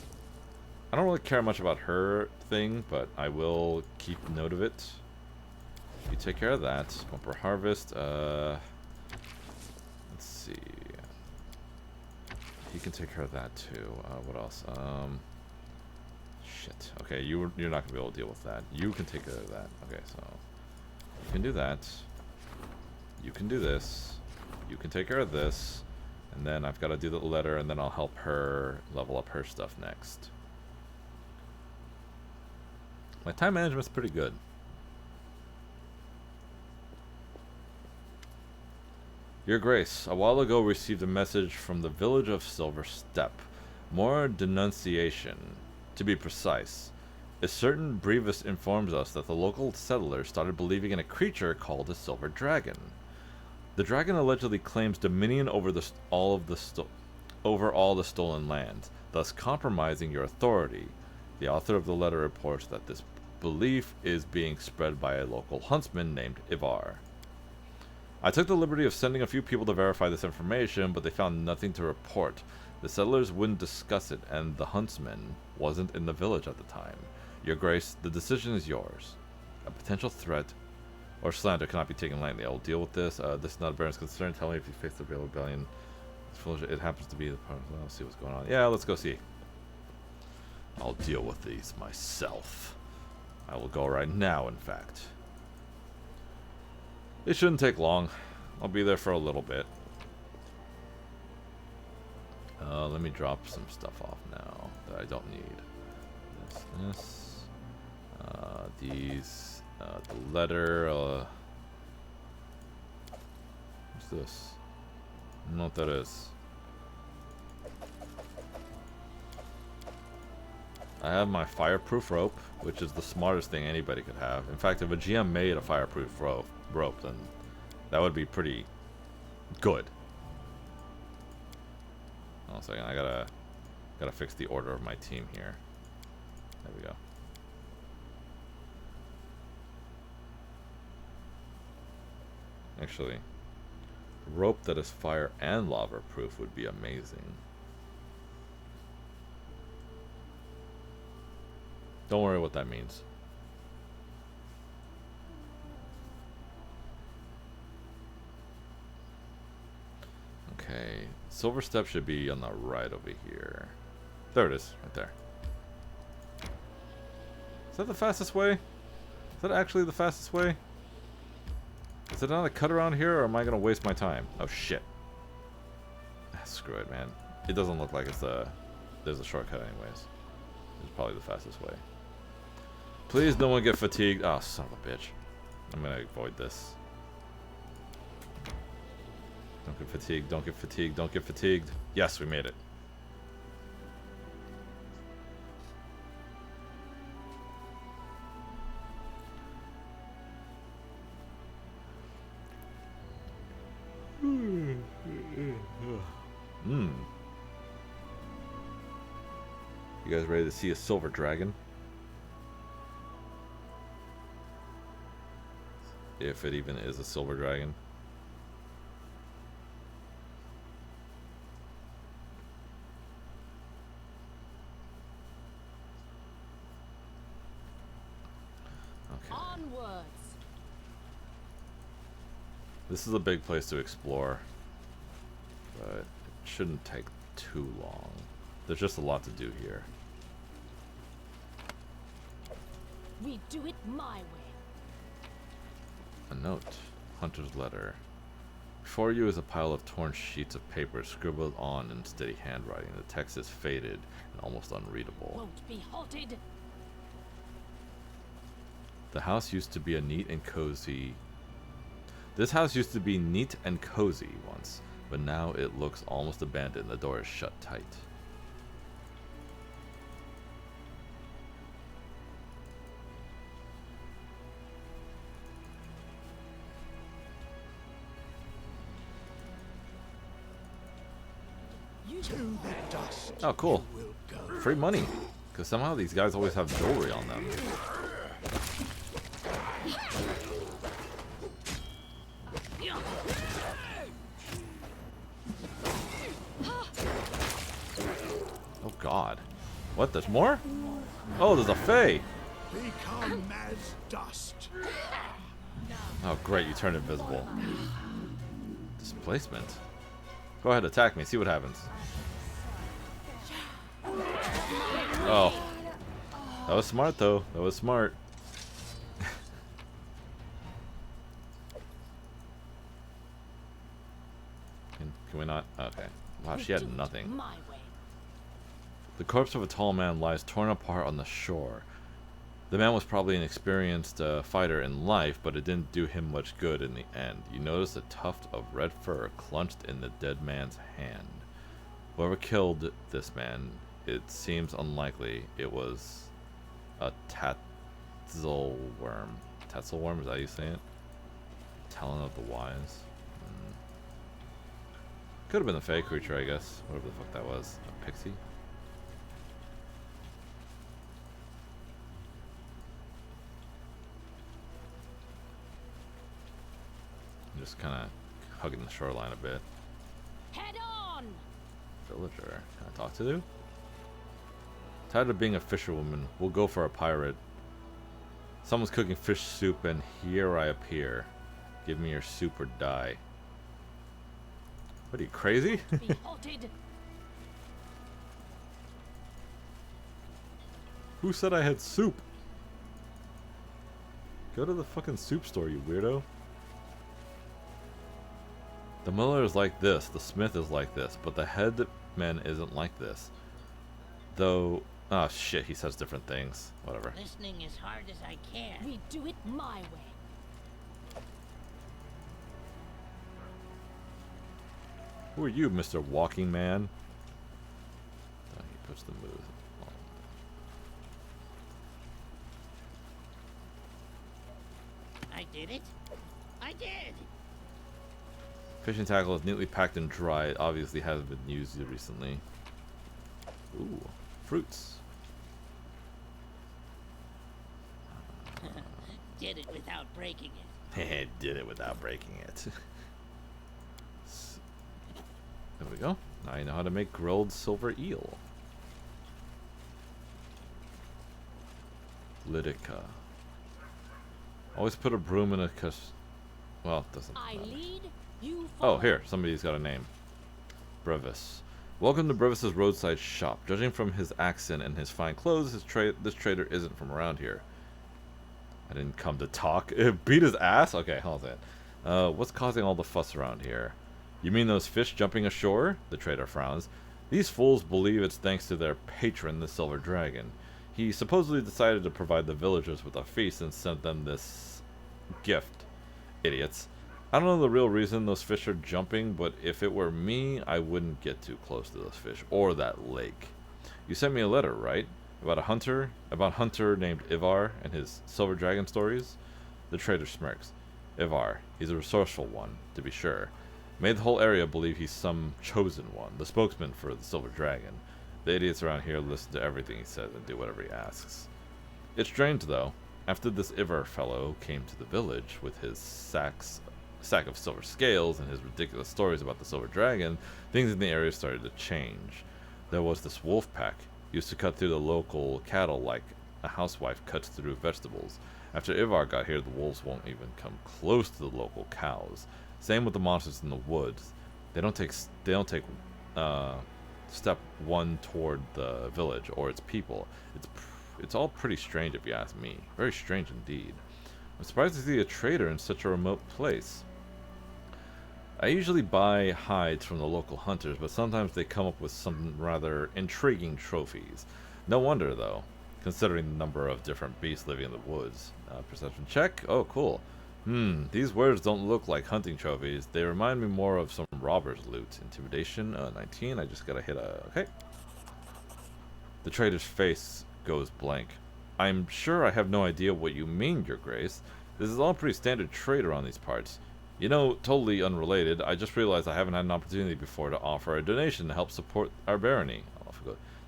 I don't really care much about her thing, but I will keep note of it. You take care of that. Bumper Harvest, let's see. He can take care of that too. What else? Shit. Okay, you're not gonna be able to deal with that. You can take care of that. Okay, so you can do that. You can do this. You can take care of this, and then I've got to do the letter, and then I'll help her level up her stuff next. My time management's pretty good. Your Grace, a while ago received a message from the village of Silver Step. More denunciation. To be precise, a certain Brevis informs us that the local settlers started believing in a creature called a Silver Dragon. The dragon allegedly claims dominion over all the stolen lands, thus compromising your authority. The author of the letter reports that this belief is being spread by a local huntsman named Ivar. I took the liberty of sending a few people to verify this information, but they found nothing to report. The settlers wouldn't discuss it, and the huntsman wasn't in the village at the time. Your Grace, the decision is yours. A potential threat or slander cannot be taken lightly. I will deal with this. This is not a Baron's concern. Tell me if you face the real rebellion. It happens to be the part. Let's see what's going on. Yeah, let's go see. I'll deal with these myself. I will go right now, in fact. It shouldn't take long. I'll be there for a little bit. Let me drop some stuff off now that I don't need. This. These. The letter. What's this? I don't know what that is. I have my fireproof rope, which is the smartest thing anybody could have. In fact, if a GM made a fireproof rope, then that would be pretty good. One second, I gotta fix the order of my team here. There we go. Actually, rope that is fire and lava proof would be amazing. Don't worry what that means. Okay, silver step should be on the right over here. There it is, right there. Is that the fastest way? Is that actually the fastest way? Is it not a cut around here, or am I gonna waste my time? Oh shit. Screw it, man. It doesn't look like there's a shortcut anyways. It's probably the fastest way. Please don't want to get fatigued. Oh, son of a bitch. I'm gonna avoid this. Don't get fatigued, don't get fatigued, don't get fatigued. Yes, we made it. You guys ready to see a silver dragon? If it even is a silver dragon. Okay. Onwards. This is a big place to explore, but it shouldn't take too long. There's just a lot to do here. We do it my way. A note. Hunter's letter. Before you is a pile of torn sheets of paper scribbled on in steady handwriting. The text is faded and almost unreadable. Won't be halted. The house used to be a neat and cozy. This house used to be neat and cozy once, but now it looks almost abandoned. The door is shut tight. To the dust. Oh, cool. You will go. Free money. Because somehow these guys always have jewelry on them. Oh, God. What? There's more? Oh, there's a Fae. Become as dust. Oh, great. You turned invisible. Displacement. Go ahead, attack me. See what happens. Oh. That was smart, though. That was smart. Can we not? Okay. Wow, she had nothing. My way. The corpse of a tall man lies torn apart on the shore. The man was probably an experienced fighter in life, but it didn't do him much good in the end. You notice a tuft of red fur clenched in the dead man's hand. Whoever killed this man, it seems unlikely it was a tatzelworm. Tatzelworm, is that how you say it? Talon of the Wise. Could have been a fey creature, I guess. Whatever the fuck that was. A pixie? Just kind of hugging the shoreline a bit. Head on. Villager. Can I talk to you? Tired of being a fisherwoman. We'll go for a pirate. Someone's cooking fish soup and here I appear. Give me your soup or die. What are you, crazy? Be halted. Who said I had soup? Go to the fucking soup store, you weirdo. The miller is like this, the smith is like this, but the headman isn't like this. Though, oh shit, he says different things. Whatever. Listening as hard as I can. We do it my way. Who are you, Mr. Walking Man? Oh, he puts the moves. I did it. I did. Fishing tackle is neatly packed and dry. It obviously hasn't been used recently. Ooh, fruits. Did it without breaking it. Did it without breaking it. There we go. Now you know how to make grilled silver eel. Lydica. Always put a broom in a well, it doesn't I matter. lead, you Oh, follow. here. Somebody's got a name. Brevis. Welcome to Brevis's roadside shop. Judging from his accent and his fine clothes, this trader isn't from around here. I didn't come to talk. Beat his ass? Okay, hold on. What's causing all the fuss around here? You mean those fish jumping ashore? The trader frowns. These fools believe it's thanks to their patron, the Silver Dragon. He supposedly decided to provide the villagers with a feast and sent them this gift. Idiots. I don't know the real reason those fish are jumping, but if it were me, I wouldn't get too close to those fish or that lake. You sent me a letter, right? About a hunter named Ivar and his Silver Dragon stories? The trader smirks. Ivar, he's a resourceful one, to be sure. Made the whole area believe he's some chosen one, the spokesman for the Silver Dragon. The idiots around here listen to everything he says and do whatever he asks. It's strange, though. After this Ivar fellow came to the village with his sack of silver scales and his ridiculous stories about the Silver Dragon, things in the area started to change. There was this wolf pack, used to cut through the local cattle like a housewife cuts through vegetables. After Ivar got here, the wolves won't even come close to the local cows. Same with the monsters in the woods. They don't take step one toward the village or its people. It's all pretty strange if you ask me. Very strange indeed. I'm surprised to see a trader in such a remote place. I usually buy hides from the local hunters, but sometimes they come up with some rather intriguing trophies. No wonder, though, considering the number of different beasts living in the woods. Perception check? Oh, cool. These words don't look like hunting trophies. They remind me more of some robber's loot. Intimidation, 19. I just gotta hit a... Okay. The trader's face goes blank. I'm sure I have no idea what you mean, Your Grace. This is all pretty standard trade around these parts. You know, totally unrelated, I just realized I haven't had an opportunity before to offer a donation to help support our barony.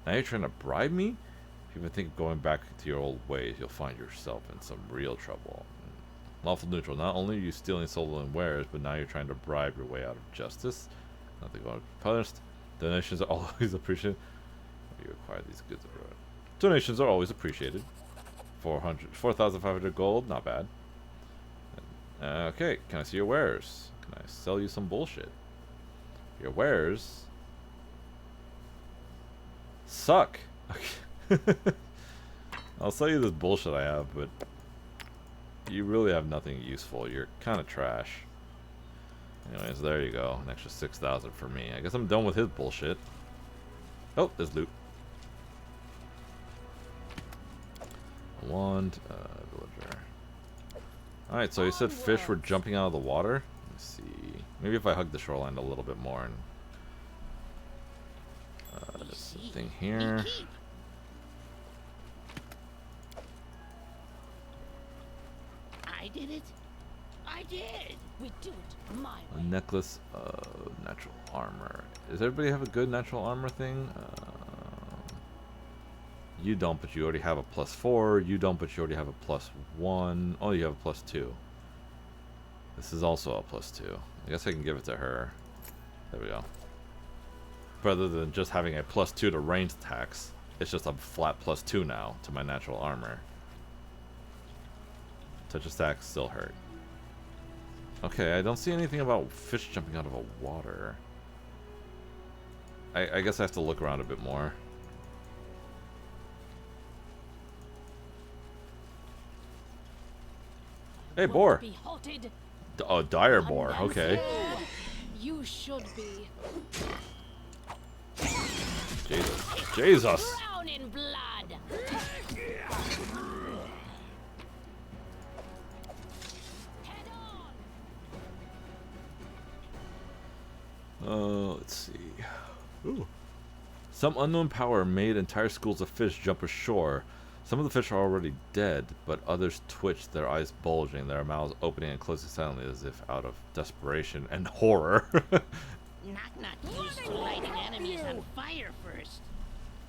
Now you're trying to bribe me? If you even think of going back to your old ways, you'll find yourself in some real trouble. Lawful neutral. Not only are you stealing stolen wares, but now you're trying to bribe your way out of justice. Nothing going to be punished. Donations are always appreciated. You acquire these goods abroad. Donations are always appreciated. 4,500 gold, not bad. Okay, can I see your wares? Can I sell you some bullshit? Your wares suck. I'll sell you this bullshit I have, but you really have nothing useful. You're kind of trash. Anyways, there you go. An extra 6,000 for me. I guess I'm done with his bullshit. Oh, there's loot. Wand, villager. Alright, so you said fish were jumping out of the water? Let me see. Maybe if I hug the shoreline a little bit more and... there's something here. I did it. I did. We do it my A way. necklace of natural armor. Does everybody have a good natural armor thing? You don't, but you already have a +4. You don't, but you already have a +1. Oh, you have a +2. This is also a +2. I guess I can give it to her. There we go. Rather than just having a +2 to range attacks, it's just a flat +2 now to my natural armor. Touch attacks still hurt. Okay, I don't see anything about fish jumping out of a water. I guess I have to look around a bit more. Hey, boar. Be halted. Oh, dire boar. Okay. You should be. Jesus. Jesus. Drown in blood. Head on. Let's see. Ooh. Some unknown power made entire schools of fish jump ashore. Some of the fish are already dead, but others twitch, their eyes bulging, their mouths opening and closing silently as if out of desperation and horror. Knock knock used to lighting enemies on fire first.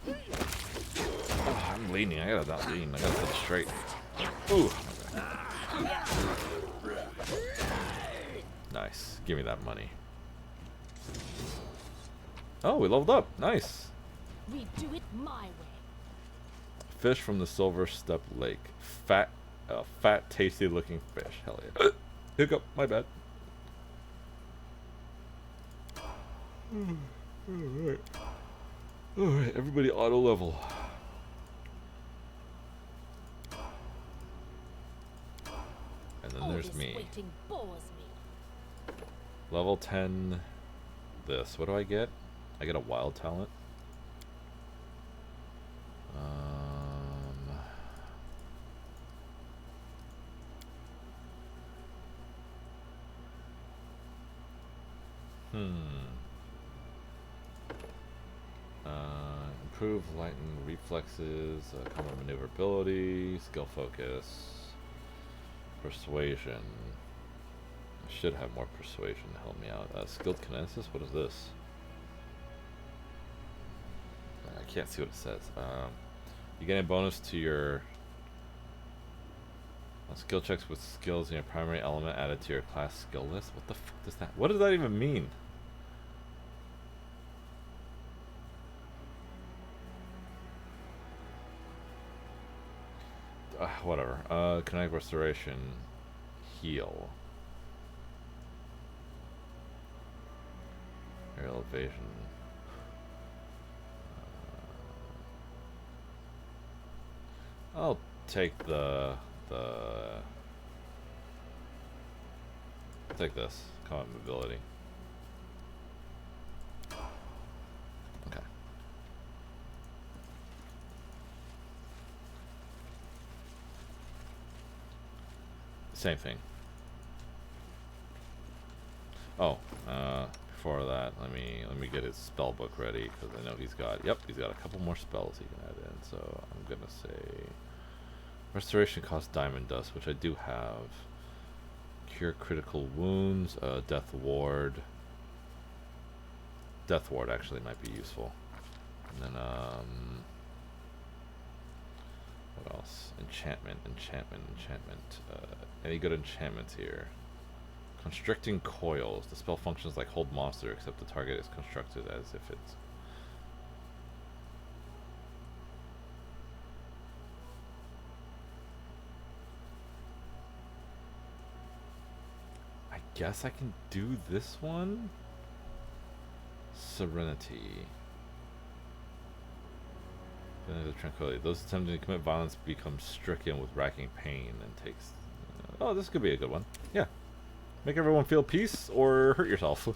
Oh, I'm leaning. I gotta not lean. I gotta sit straight. Ooh. Okay. Nice. Give me that money. Oh, we leveled up. Nice. We do it my way. Fish from the Silver Step Lake. Fat, tasty looking fish. Hell yeah. Hiccup. My bad. Alright. Alright, everybody auto level. And then there's me. Waiting bores me. Level 10. This. What do I get? I get a wild talent. Improve lightning reflexes, combat maneuverability, skill focus, persuasion. I should have more persuasion to help me out. Skilled kinesis? What is this? I can't see what it says. You get a bonus to your skill checks with skills in your primary element added to your class skill list. What the fuck does that? What does that even mean? Whatever. Kinetic restoration, heal, aerial evasion. I'll take take this combat mobility. Okay. Same thing. Oh, before that, let me get his spell book ready because I know he's got a couple more spells he can add in. So I'm gonna say restoration costs diamond dust, which I do have. Cure critical wounds, death ward. Death ward actually might be useful. And then what else? Enchantment. Any good enchantments here? Constricting coils. The spell functions like hold monster, except the target is constructed as if it's... I guess I can do this one? Serenity. Tranquility. Those attempting to commit violence become stricken with racking pain and takes... oh, this could be a good one. Yeah. Make everyone feel peace or hurt yourself.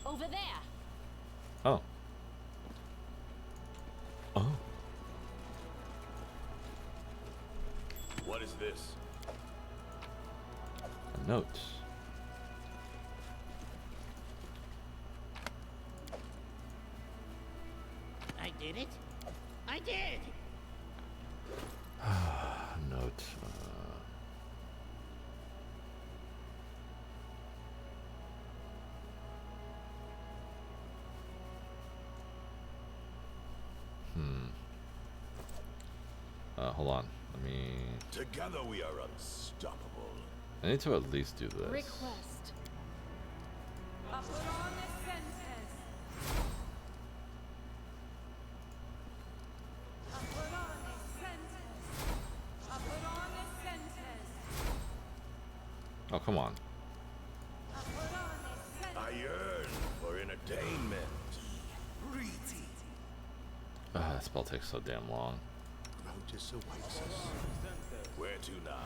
Over there. Oh. Oh. What is this? A note. I did it. I did. Note. Hold on. Let me... Together we are unstoppable. I need to at least do this. Request. Oh, come on. I yearn for entertainment. That spell takes so damn long. Grotus awaits us. Where to now?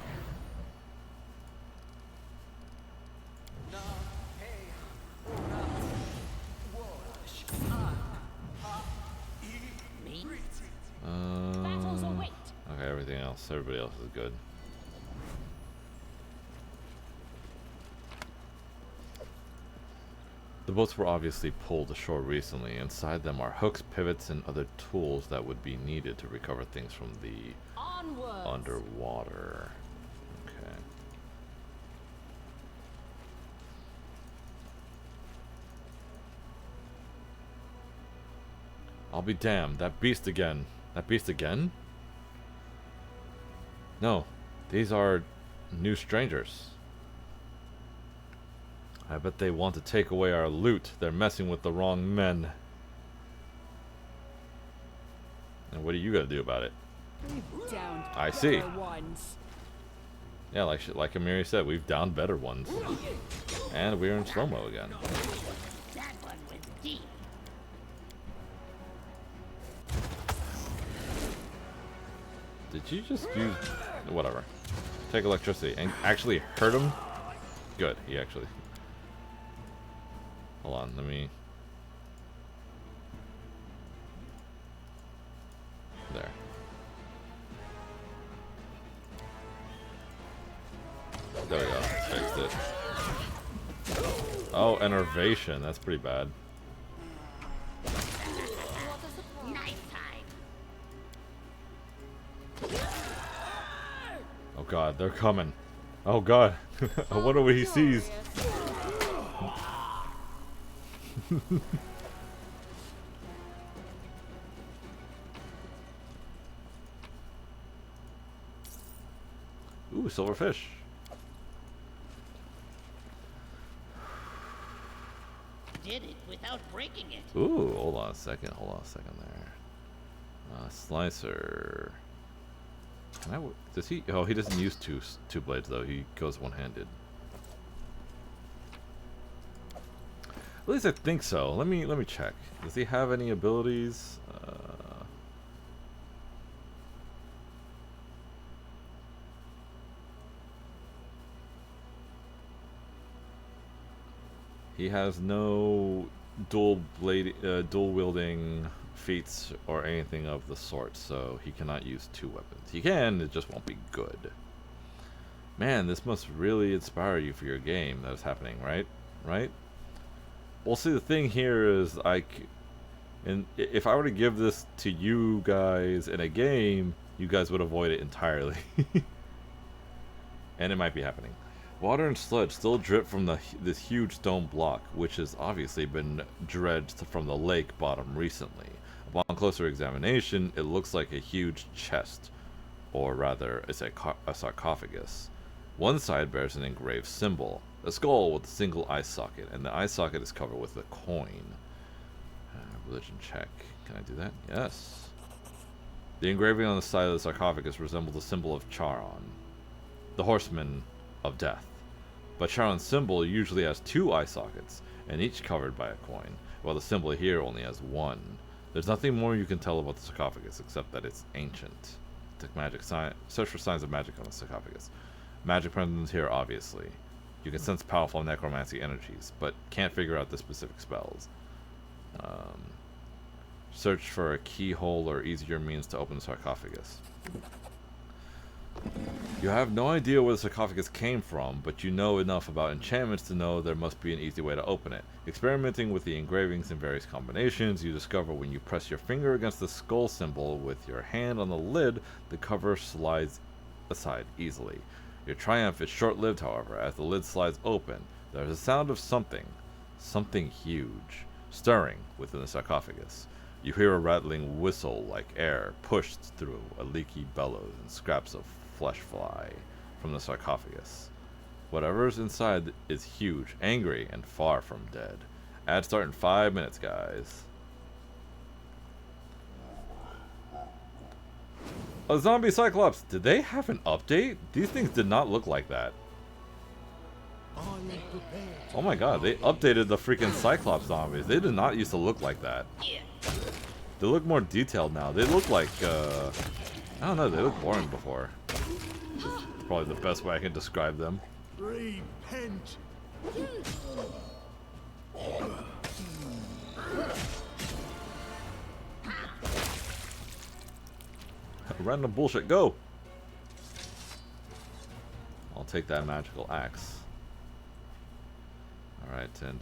Me? Battles await. Okay, everybody else is good. The boats were obviously pulled ashore recently. Inside them are hooks, pivots, and other tools that would be needed to recover things from the Onwards. underwater. Okay. I'll be damned. That beast again. That beast again? No. These are new strangers. I bet they want to take away our loot. They're messing with the wrong men. And what are you gonna do about it? Down. I see. Ones. Yeah, like Amiri said, we've downed better ones. And we're in slow-mo again. That one was deep. Did you just use... Whatever. Take electricity. And actually hurt him? Good, he actually... Hold on, let me... There. There we go. Fixed it. Oh, enervation. That's pretty bad. Night time. Oh god, they're coming. Oh god. I wonder what he sees. Ooh, silverfish. Did it without breaking it. Ooh, hold on a second there. Slicer. Can I? Does he? Oh, he doesn't use two blades though. He goes one-handed. At least I think so. Let me check. Does he have any abilities? He has no dual wielding feats or anything of the sort, so he cannot use two weapons. He can, it just won't be good. Man, this must really inspire you for your game that is happening, right? Right? Well, see, the thing here is, if I were to give this to you guys in a game, you guys would avoid it entirely. And it might be happening. Water and sludge still drip from this huge stone block, which has obviously been dredged from the lake bottom recently. Upon closer examination, it looks like a huge chest, or rather, it's a sarcophagus. One side bears an engraved symbol, a skull with a single eye socket, and the eye socket is covered with a coin. Religion check. Can I do that? Yes. The engraving on the side of the sarcophagus resembles the symbol of Charon, the horseman of death. But Charon's symbol usually has two eye sockets, and each covered by a coin, while the symbol here only has one. There's nothing more you can tell about the sarcophagus except that it's ancient. Search for signs of magic on the sarcophagus. Magic present here, obviously. You can sense powerful necromancy energies, but can't figure out the specific spells. Search for a keyhole or easier means to open the sarcophagus. You have no idea where the sarcophagus came from, but you know enough about enchantments to know there must be an easy way to open it. Experimenting with the engravings in various combinations, you discover when you press your finger against the skull symbol with your hand on the lid, the cover slides aside easily. Your triumph is short-lived, however, as the lid slides open. There is a sound of something huge, stirring within the sarcophagus. You hear a rattling whistle like air pushed through a leaky bellows, and scraps of flesh fly from the sarcophagus. Whatever is inside is huge, angry, and far from dead. Ad start in 5 minutes, guys. A zombie cyclops. Did they have an update? These things did not look like that. Oh my god, they updated the freaking cyclops zombies. They did not used to look like that. They look more detailed now. They look like, I don't know, they look boring before. It's probably the best way I can describe them. Repent. Random bullshit, go! I'll take that magical axe. Alright, and,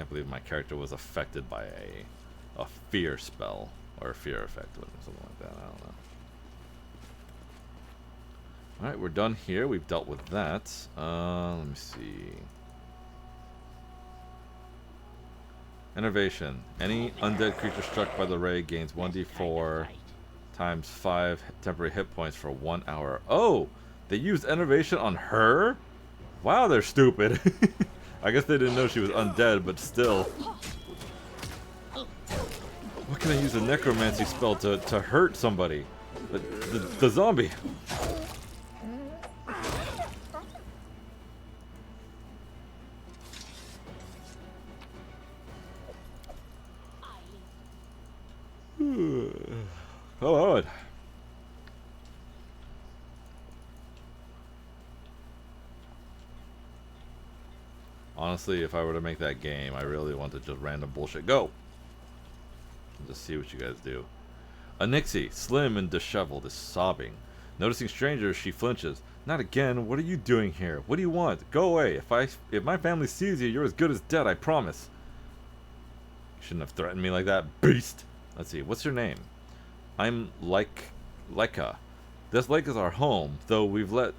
Can't believe my character was affected by a fear spell or a fear effect or something like that. I don't know. Alright, we're done here. We've dealt with that. Let me see. Innervation. Any undead creature struck by the ray gains 1d4 times 5 temporary hit points for 1 hour. Oh! They used innervation on her? Wow, they're stupid. I guess they didn't know she was undead, but still. What can I use a necromancy spell to hurt somebody? The zombie. Oh, Lord. Honestly, if I were to make that game, I really want to just random bullshit. Go! And just see what you guys do. Anixie, slim and disheveled, is sobbing. Noticing strangers, she flinches. Not again. What are you doing here? What do you want? Go away. If my family sees you, you're as good as dead, I promise. You shouldn't have threatened me like that, beast. Let's see. What's your name? I'm Leica. This lake is our home, though we've let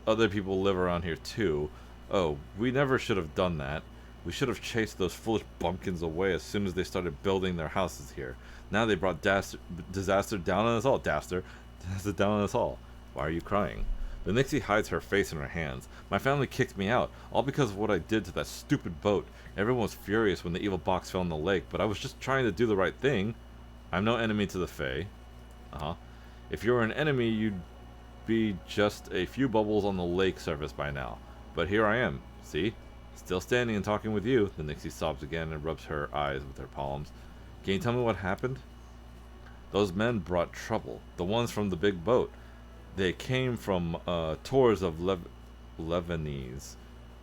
other people live around here too. Oh, we never should have done that. We should have chased those foolish bumpkins away as soon as they started building their houses here. Now they brought disaster down on us all. Disaster down on us all. Why are you crying? The Nixie hides her face in her hands. My family kicked me out, all because of what I did to that stupid boat. Everyone was furious when the evil box fell in the lake, but I was just trying to do the right thing. I'm no enemy to the Fae. If you were an enemy, you'd be just a few bubbles on the lake surface by now. But here I am, see? Still standing and talking with you. The Nixie sobs again and rubs her eyes with her palms. Can you tell me what happened? Those men brought trouble. The ones from the big boat. They came from tours of Lebanese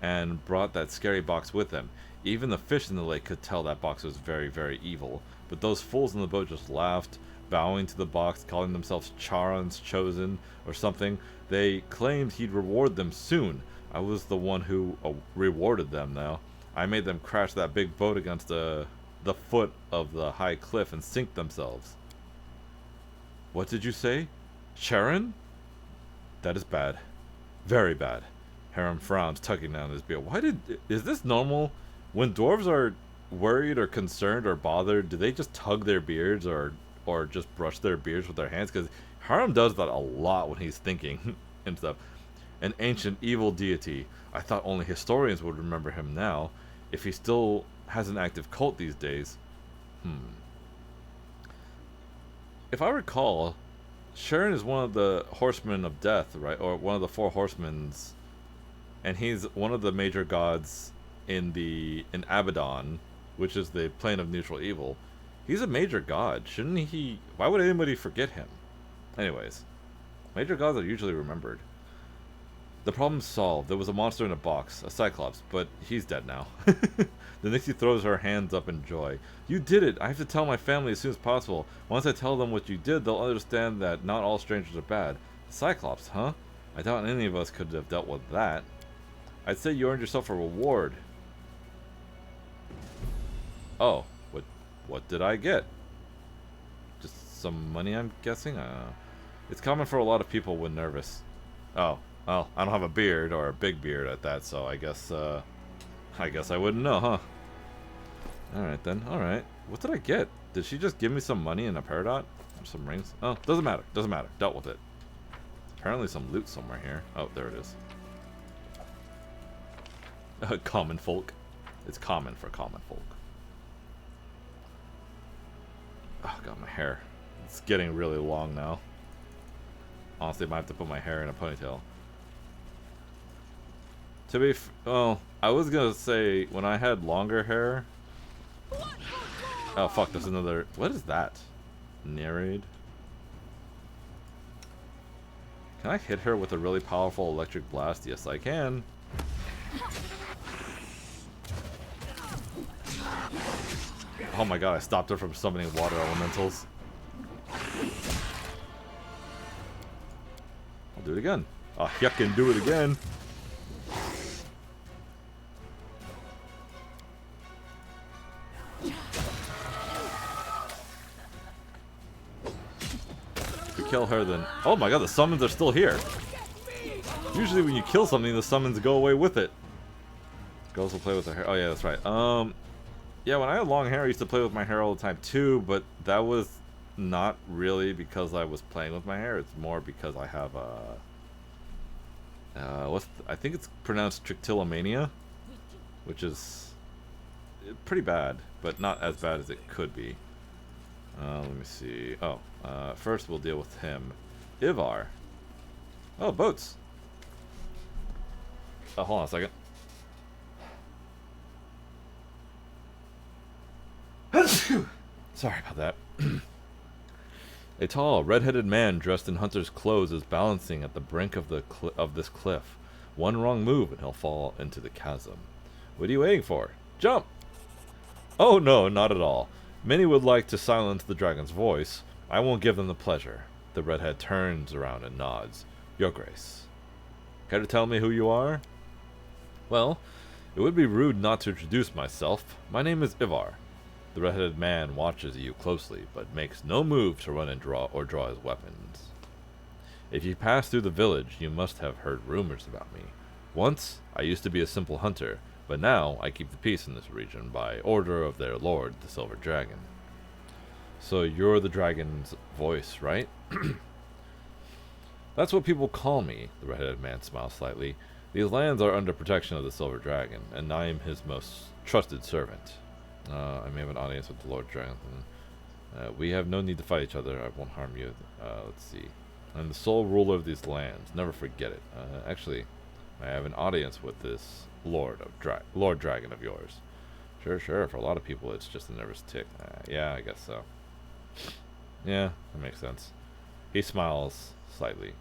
and brought that scary box with them. Even the fish in the lake could tell that box was very, very evil. But those fools in the boat just laughed, bowing to the box, calling themselves Charon's Chosen or something. They claimed he'd reward them soon. I was the one who rewarded them now. I made them crash that big boat against the foot of the high cliff and sink themselves. What did you say? Charon? That is bad. Very bad. Harem frowns, tugging down his beard. Is this normal? When dwarves are worried or concerned or bothered, do they just tug their beards or just brush their beards with their hands? Because Harem does that a lot when he's thinking and stuff. An ancient evil deity. I thought only historians would remember him now. If he still has an active cult these days. If I recall, Sharon is one of the horsemen of death, right? Or one of the 4 horsemen. And he's one of the major gods in Abaddon, which is the plane of neutral evil. He's a major god. Shouldn't he? Why would anybody forget him? Anyways, major gods are usually remembered. The problem's solved. There was a monster in a box, a cyclops, but he's dead now. The Nixie throws her hands up in joy. You did it! I have to tell my family as soon as possible. Once I tell them what you did, they'll understand that not all strangers are bad. Cyclops, huh? I doubt any of us could have dealt with that. I'd say you earned yourself a reward. Oh, what did I get? Just some money, I'm guessing? I don't know. It's common for a lot of people when nervous. Oh, well, I don't have a beard, or a big beard at that, so I guess I wouldn't know, huh? Alright then, alright. What did I get? Did she just give me some money and a peridot? Or some rings? Oh, doesn't matter, doesn't matter. Dealt with it. Apparently some loot somewhere here. Oh, there it is. Common folk. It's common for common folk. Oh, God, my hair. It's getting really long now. Honestly, I might have to put my hair in a ponytail. To be well, I was gonna say, when I had longer hair... Oh, fuck, there's another... What is that? Narrate? Can I hit her with a really powerful electric blast? Yes, I can. Oh my god, I stopped her from summoning water elementals. I'll do it again. Oh, you can do it again. kill her, then... Oh my god, the summons are still here. Usually when you kill something, the summons go away with it. Girls will play with their hair. Oh yeah, that's right. Yeah, when I had long hair, I used to play with my hair all the time too, but that was not really because I was playing with my hair. It's more because I have I think it's pronounced trichotillomania, which is pretty bad, but not as bad as it could be. Let me see. Oh, first we'll deal with him. Ivar. Oh, boats. Oh, hold on a second. Sorry about that. A tall, red-headed man dressed in hunter's clothes is balancing at the brink of this cliff. One wrong move and he'll fall into the chasm. What are you waiting for? Jump! Oh no, not at all. Many would like to silence the dragon's voice. I won't give them the pleasure. The redhead turns around and nods. Your Grace. Care to tell me who you are? Well, it would be rude not to introduce myself. My name is Ivar. The red-headed man watches you closely, but makes no move to run and draw his weapons. If you pass through the village, you must have heard rumors about me. Once, I used to be a simple hunter, but now I keep the peace in this region by order of their lord, the Silver Dragon. So you're the dragon's voice, right? That's what people call me, the red-headed man smiled slightly. These lands are under protection of the Silver Dragon, and I am his most trusted servant. I may have an audience with the Lord Dragon. We have no need to fight each other. I won't harm you. Let's see. I'm the sole ruler of these lands. Never forget it. Actually, I have an audience with this Lord Dragon of yours. Sure. For a lot of people, it's just a nervous tick. Yeah, I guess so. Yeah, that makes sense. He smiles slightly.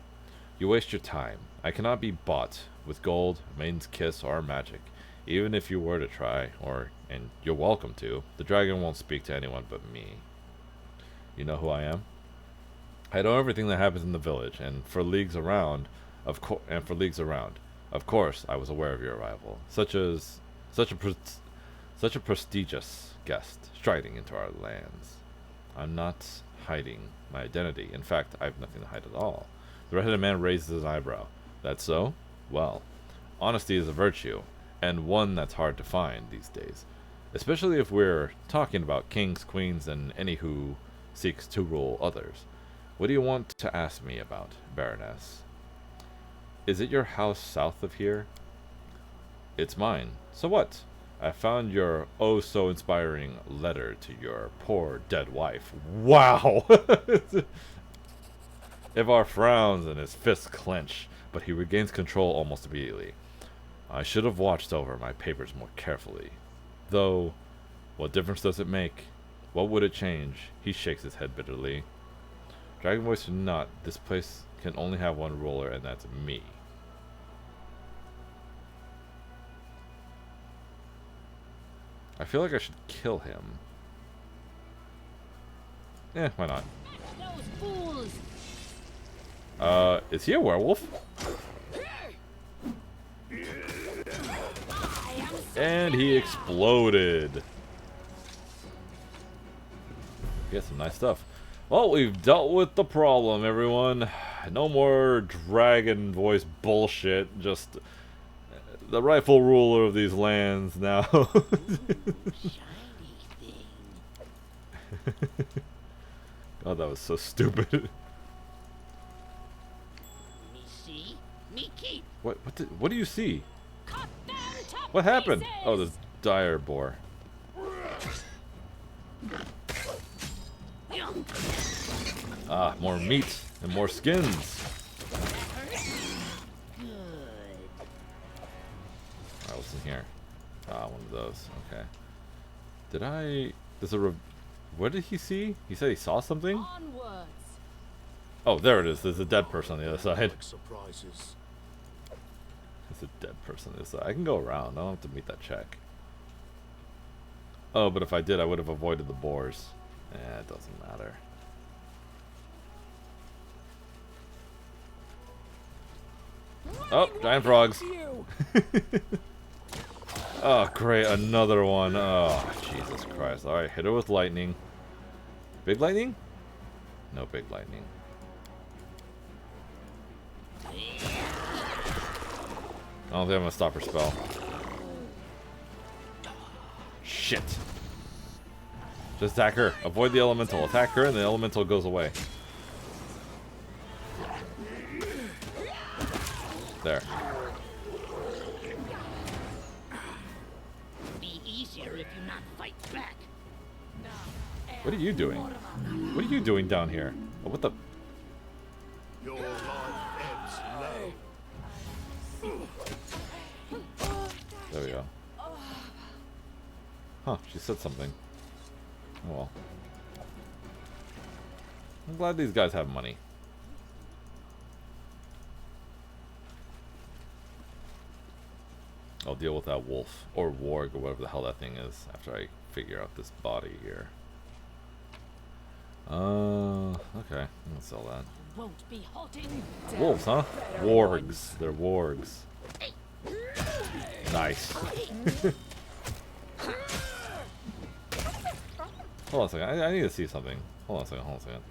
You waste your time. I cannot be bought with gold, maiden's kiss, or magic. Even if you were to try, and you're welcome to, the dragon won't speak to anyone but me. You know who I am? I know everything that happens in the village, and for leagues around, of course, I was aware of your arrival. Such a prestigious guest striding into our lands. I'm not hiding my identity. In fact, I have nothing to hide at all. The red-headed man raises his eyebrow. That's so? Well, honesty is a virtue, and one that's hard to find these days. Especially if we're talking about kings, queens, and any who seeks to rule others. What do you want to ask me about, Baroness? Is it your house south of here? It's mine. So what? I found your oh-so-inspiring letter to your poor dead wife. Wow! Ivar frowns and his fists clench, but he regains control almost immediately. I should have watched over my papers more carefully. Though, what difference does it make? What would it change? He shakes his head bitterly. Dragon voice or not, this place can only have one ruler, and that's me. I feel like I should kill him. Why not? Those fools! Is he a werewolf? And he exploded. Get some nice stuff. Well, we've dealt with the problem, everyone. No more dragon voice bullshit. Just the rightful ruler of these lands now. Shiny thing. God, that was so stupid. Me see, me keep. What do you see? Cut them to What happened? pieces! Oh, this dire boar. Ah, more meat and more skins. Good. Alright, what's in here? Ah, one of those. Okay. What did he see? He said he saw something? Onwards. Oh, there it is. There's a dead person on the other side. Like surprises. There's a dead person on the other side. I can go around. I don't have to meet that check. Oh, but if I did, I would have avoided the boars. It doesn't matter. Oh, giant frogs. Oh, great. Another one. Oh, Jesus Christ. Alright, hit her with lightning. Big lightning? No big lightning. I don't think I'm gonna stop her spell. Shit. Just attack her. Avoid the elemental. Attack her and the elemental goes away. There. Be easier if you not fight back. What are you doing? What are you doing down here? Oh, what the? Your life ebbs low. There we go. Huh, she said something. Oh well. I'm glad these guys have money. I'll deal with that wolf or warg or whatever the hell that thing is after I figure out this body here. Okay, let's sell that. Won't be halting. Wolves, huh? Wargs. They're wargs. Nice. Hold on a second. I need to see something. Hold on a second. Hold on a second.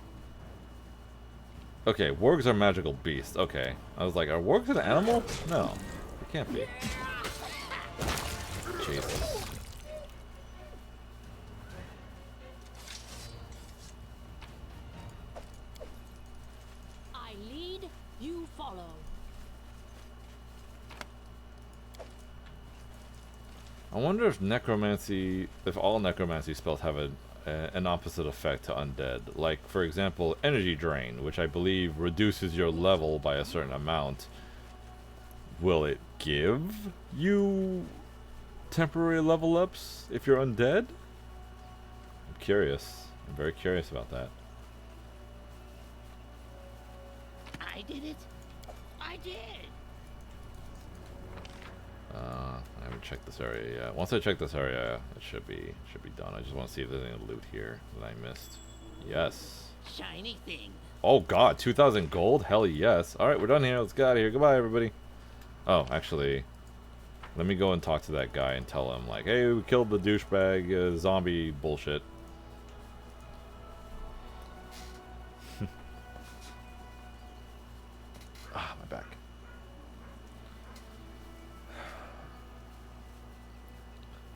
Okay, wargs are magical beasts. Okay. I was like, are wargs an animal? No. They can't be. Jesus. I lead, you follow. I wonder if necromancy, if all necromancy spells have an opposite effect to undead. Like, for example, energy drain, which I believe reduces your level by a certain amount. Will it give you temporary level ups if you're undead? I'm curious. I'm very curious about that. I did it. I did. I haven't checked this area yet. Once I check this area, it should be done. I just want to see if there's any loot here that I missed. Yes. Shiny thing. Oh god, 2,000 gold? Hell yes. Alright, we're done here. Let's get out of here. Goodbye, everybody. Oh, actually, let me go and talk to that guy and tell him, like, hey, we killed the douchebag zombie bullshit. Ah, my back.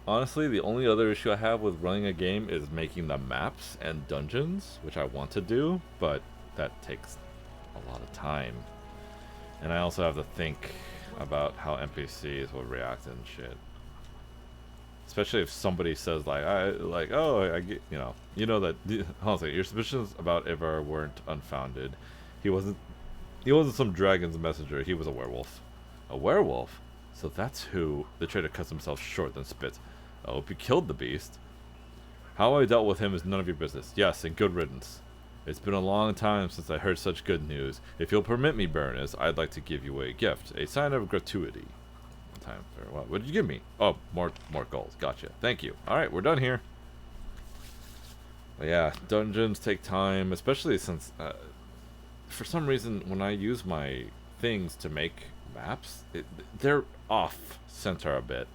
Honestly, the only other issue I have with running a game is making the maps and dungeons, which I want to do, but that takes a lot of time. And I also have to think about how NPCs will react and shit. Especially if somebody says I get, you know that, honestly, your suspicions about Ivar weren't unfounded. He wasn't some dragon's messenger. He was a werewolf. A werewolf? So that's who the traitor cuts himself short then spits. I hope you killed the beast. How I dealt with him is none of your business. Yes, and good riddance. It's been a long time since I heard such good news. If you'll permit me, Baroness, I'd like to give you a gift. A sign of gratuity. Time for what? What did you give me? Oh, more gold. Gotcha. Thank you. Alright, we're done here. But yeah, dungeons take time, especially since, for some reason, when I use my things to make maps, they're off center a bit.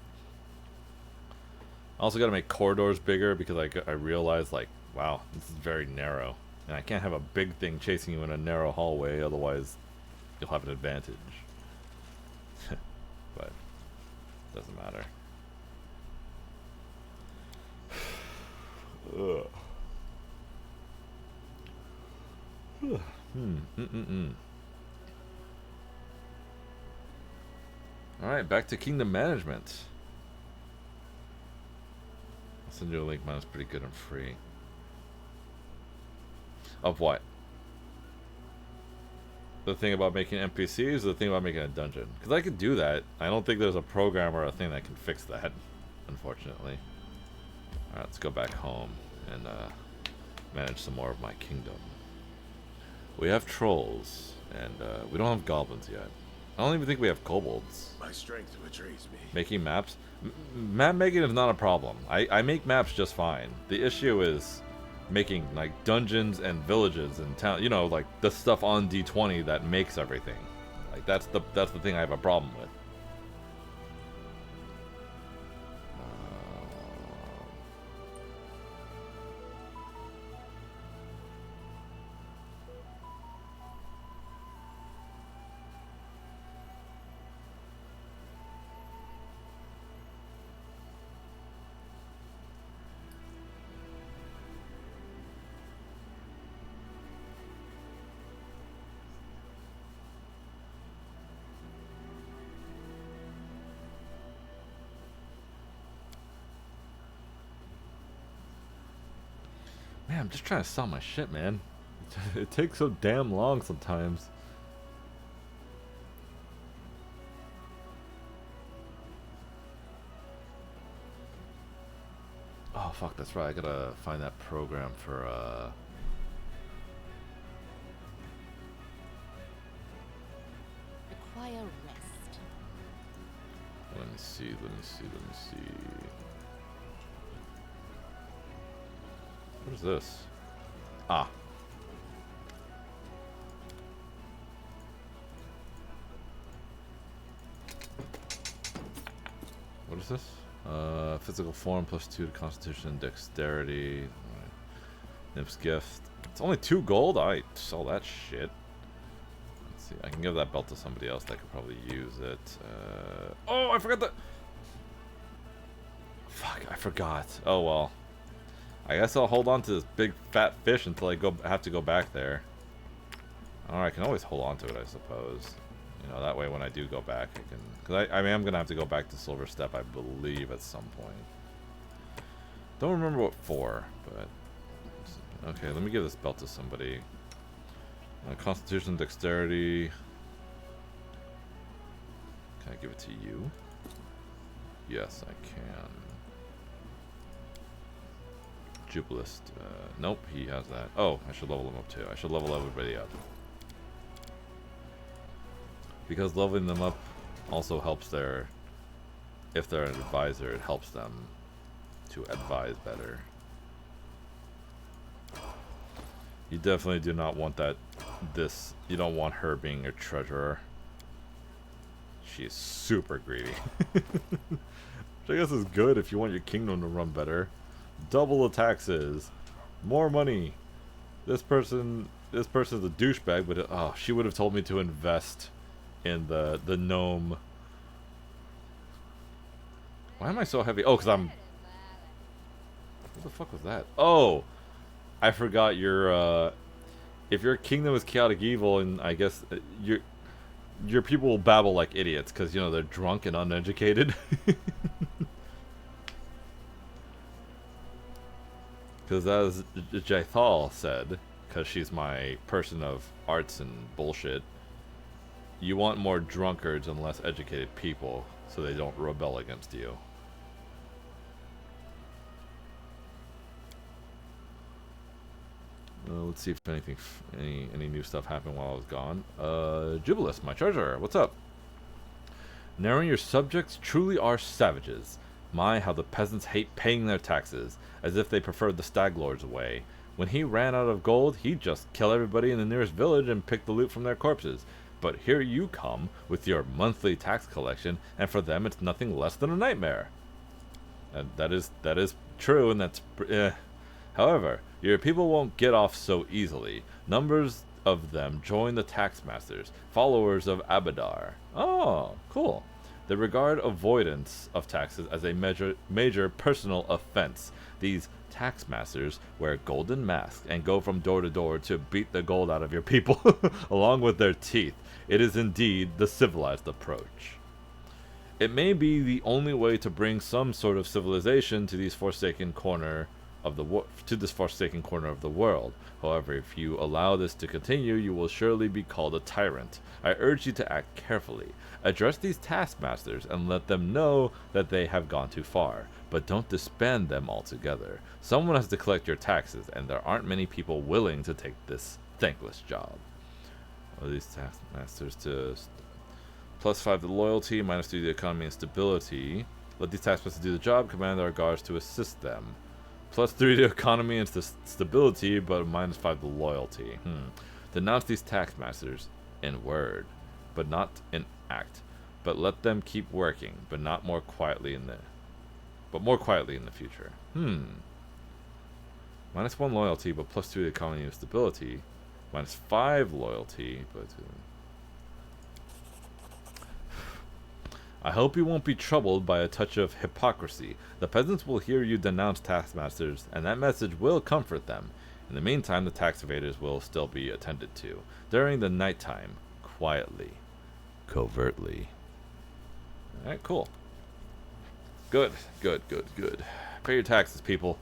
I also got to make corridors bigger because I realized, like, wow, this is very narrow. And I can't have a big thing chasing you in a narrow hallway, otherwise you'll have an advantage. But doesn't matter. Alright, back to kingdom management. I'll send you a link. Mine is pretty good and free. Of what? The thing about making NPCs or the thing about making a dungeon? Because I could do that. I don't think there's a program or a thing that can fix that, unfortunately. Alright, let's go back home and manage some more of my kingdom. We have trolls, and we don't have goblins yet. I don't even think we have kobolds. My strength betrays me. Making maps? Map making is not a problem. I make maps just fine. The issue is making, like, dungeons and villages and town, you know, like the stuff on D20 that makes everything. Like, that's the thing I have a problem with. Man, I'm just trying to sell my shit, man. It takes so damn long sometimes. Oh fuck, that's right. I gotta find that program for Require rest. let me see, let me see, let me see. What is this? Ah. What is this? Physical form +2 to constitution and dexterity. Alright. Nymph's gift. It's only 2 gold? I sell that shit. Let's see. I can give that belt to somebody else that could probably use it. Oh, I forgot the... Fuck, I forgot. Oh well. I guess I'll hold on to this big fat fish until I have to go back there. Alright, I can always hold on to it, I suppose. You know, that way when I do go back, I can... Because I mean, I'm going to have to go back to Silver Step, I believe, at some point. Don't remember what for, but... Okay, let me give this belt to somebody. Constitution, Dexterity... Can I give it to you? Yes, I can. Jubilist. Nope, he has that. Oh, I should level him up too. I should level everybody up. Because leveling them up also helps their... If they're an advisor, it helps them to advise better. You definitely do not want that... You don't want her being your treasurer. She is super greedy. Which I guess is good if you want your kingdom to run better. Double the taxes. More money. This person's a douchebag, but oh, she would have told me to invest in the gnome. Why am I so heavy? Oh, because I'm... What the fuck was that? Oh! I forgot your, if your kingdom is chaotic evil, and I guess your people will babble like idiots, because, you know, they're drunk and uneducated. Because as Jaithal said, because she's my person of arts and bullshit, you want more drunkards and less educated people, so they don't rebel against you. Let's see if anything, any new stuff happened while I was gone. Jubilus, my treasurer, what's up? Narrowing your subjects truly are savages. My, how the peasants hate paying their taxes, as if they preferred the stag lord's way. When he ran out of gold, he'd just kill everybody in the nearest village and pick the loot from their corpses. But here you come with your monthly tax collection, and for them it's nothing less than a nightmare. And that is true, and that's... However, your people won't get off so easily. Numbers of them join the taxmasters, followers of Abadar. Oh, cool. They regard avoidance of taxes as a major personal offense. These taxmasters wear golden masks and go from door to door to beat the gold out of your people, along with their teeth. It is indeed the civilized approach. It may be the only way to bring some sort of civilization to this forsaken corner of the world. However, if you allow this to continue, you will surely be called a tyrant. I urge you to act carefully. Address these taskmasters and let them know that they have gone too far, but don't disband them altogether. Someone has to collect your taxes, and there aren't many people willing to take this thankless job. These taskmasters to +5 to loyalty, -3 to the economy and stability. Let these taskmasters do the job. Command our guards to assist them. +3 to economy and stability, but -5 to loyalty. Denounce these taskmasters in word, but not in act. But let them keep working, but more quietly in the future. -1 loyalty, but +2 to economy and stability. -5 loyalty, but I hope you won't be troubled by a touch of hypocrisy. The peasants will hear you denounce taskmasters, and that message will comfort them. In the meantime, the tax evaders will still be attended to. During the nighttime, quietly, covertly. Alright, cool. Good. Pay your taxes, people.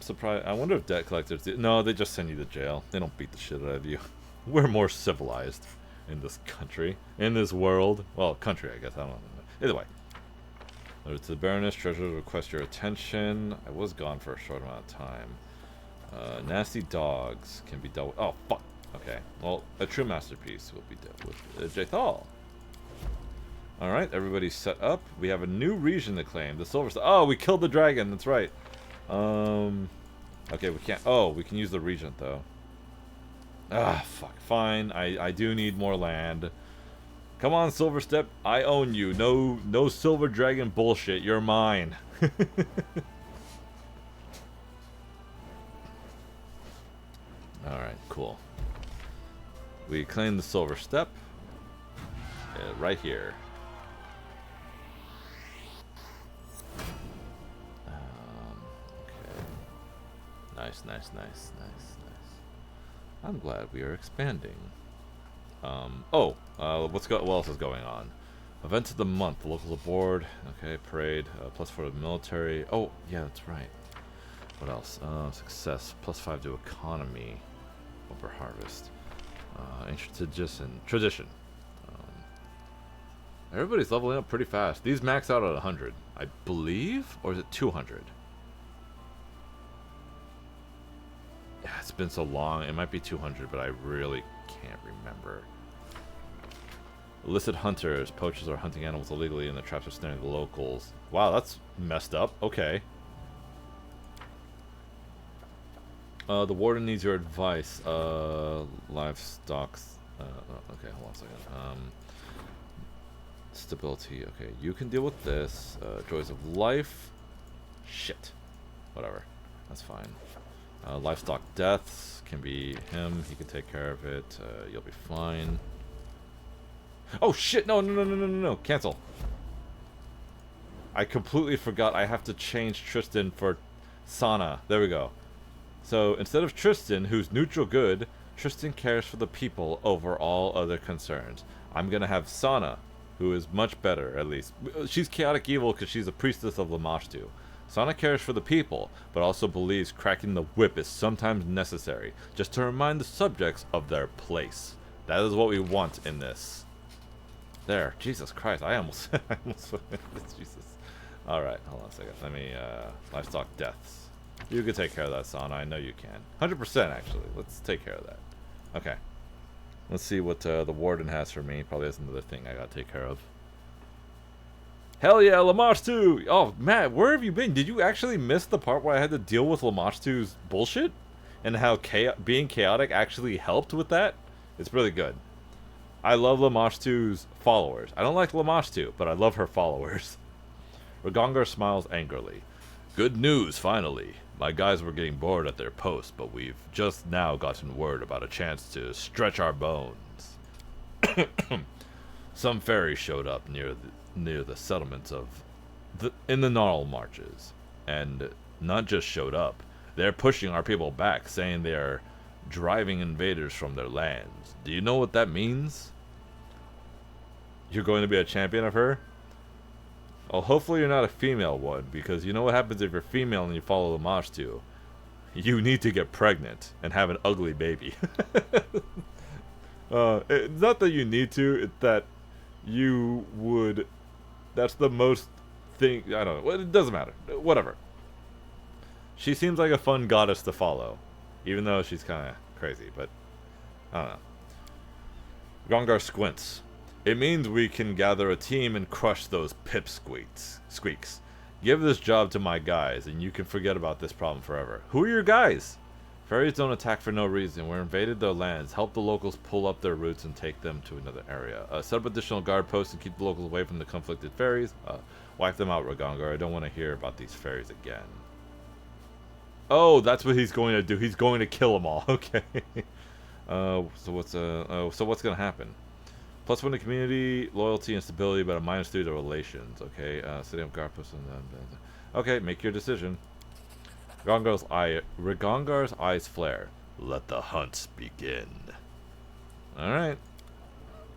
surprised. I wonder if debt collectors do. No, they just send you to jail. They don't beat the shit out of you. We're more civilized in this country, in this world. Well, country, I guess. I don't know. Either way. To the Baroness, treasure request your attention. I was gone for a short amount of time. Nasty dogs can be dealt with. Oh, fuck. Okay. Well, a true masterpiece will be dealt with. Jathal. Alright, everybody's set up. We have a new region to claim. The Silver Star. Oh, we killed the dragon. That's right. Okay, we can't. Oh, we can use the regent, though. Ah, fuck. Fine. I do need more land. Come on, Silverstep. I own you. No silver dragon bullshit. You're mine. Alright, cool. We claim the Silver Step. Right here. Okay. Nice. I'm glad we are expanding. What else is going on? Events of the month. The locals aboard. Okay, parade. Plus 4 to the military. Oh, yeah, that's right. What else? Success. Plus 5 to economy. Over harvest. Ancient tradition. Everybody's leveling up pretty fast. These max out at 100, I believe, or is it 200? Yeah, it's been so long. It might be 200, but I really can't remember. Illicit hunters. Poachers are hunting animals illegally, and the traps are snaring the locals. Wow, that's messed up. Okay. The warden needs your advice. Livestock. Okay, hold on a second. Stability. Okay, you can deal with this. Joys of life. Shit. Whatever. That's fine. Livestock deaths can be him. He can take care of it. You'll be fine. Oh shit! No! Cancel. I completely forgot. I have to change Tristan for Sana. There we go. So instead of Tristan, who's neutral good, Tristan cares for the people over all other concerns. I'm gonna have Sana, who is much better, at least. She's chaotic evil because she's a priestess of Lamashtu. Sana cares for the people, but also believes cracking the whip is sometimes necessary, just to remind the subjects of their place. That is what we want in this. There, Jesus Christ, I almost Jesus. Alright, hold on a second. Let me, livestock deaths. You can take care of that, Sana. I know you can. 100% actually. Let's take care of that. Okay. Let's see what the warden has for me. Probably has another thing I gotta take care of. Hell yeah, Lamashtu! Oh, Matt, where have you been? Did you actually miss the part where I had to deal with Lamashtu's bullshit? And how being chaotic actually helped with that? It's really good. I love Lamashtu's followers. I don't like Lamashtu, but I love her followers. Ragongar smiles angrily. Good news, finally. My guys were getting bored at their post, but we've just now gotten word about a chance to stretch our bones. Some fairies showed up near the settlements in the Gnarl Marches, and not just showed up. They're pushing our people back, saying they're driving invaders from their lands. Do you know what that means? You're going to be a champion of her? Well, hopefully you're not a female one, because you know what happens if you're female and you follow Lamashtu. You need to get pregnant and have an ugly baby. It's not that you need to, it's that you would... That's the most thing... I don't know. It doesn't matter. Whatever. She seems like a fun goddess to follow. Even though she's kind of crazy, but... I don't know. Gongar squints. It means we can gather a team and crush those pipsqueaks. Give this job to my guys, and you can forget about this problem forever. Who are your guys? Fairies don't attack for no reason. We're invaded their lands. Help the locals pull up their roots and take them to another area. Set up additional guard posts and keep the locals away from the conflicted fairies. Wipe them out, Ragongar. I don't want to hear about these fairies again. Oh, that's what he's going to do. He's going to kill them all. Okay. So what's gonna happen? +1 to community, loyalty, and stability, but a -3 to relations. Okay, setting up guard posts. Okay, make your decision. Ragongar's eyes flare. Let the hunt begin. Alright.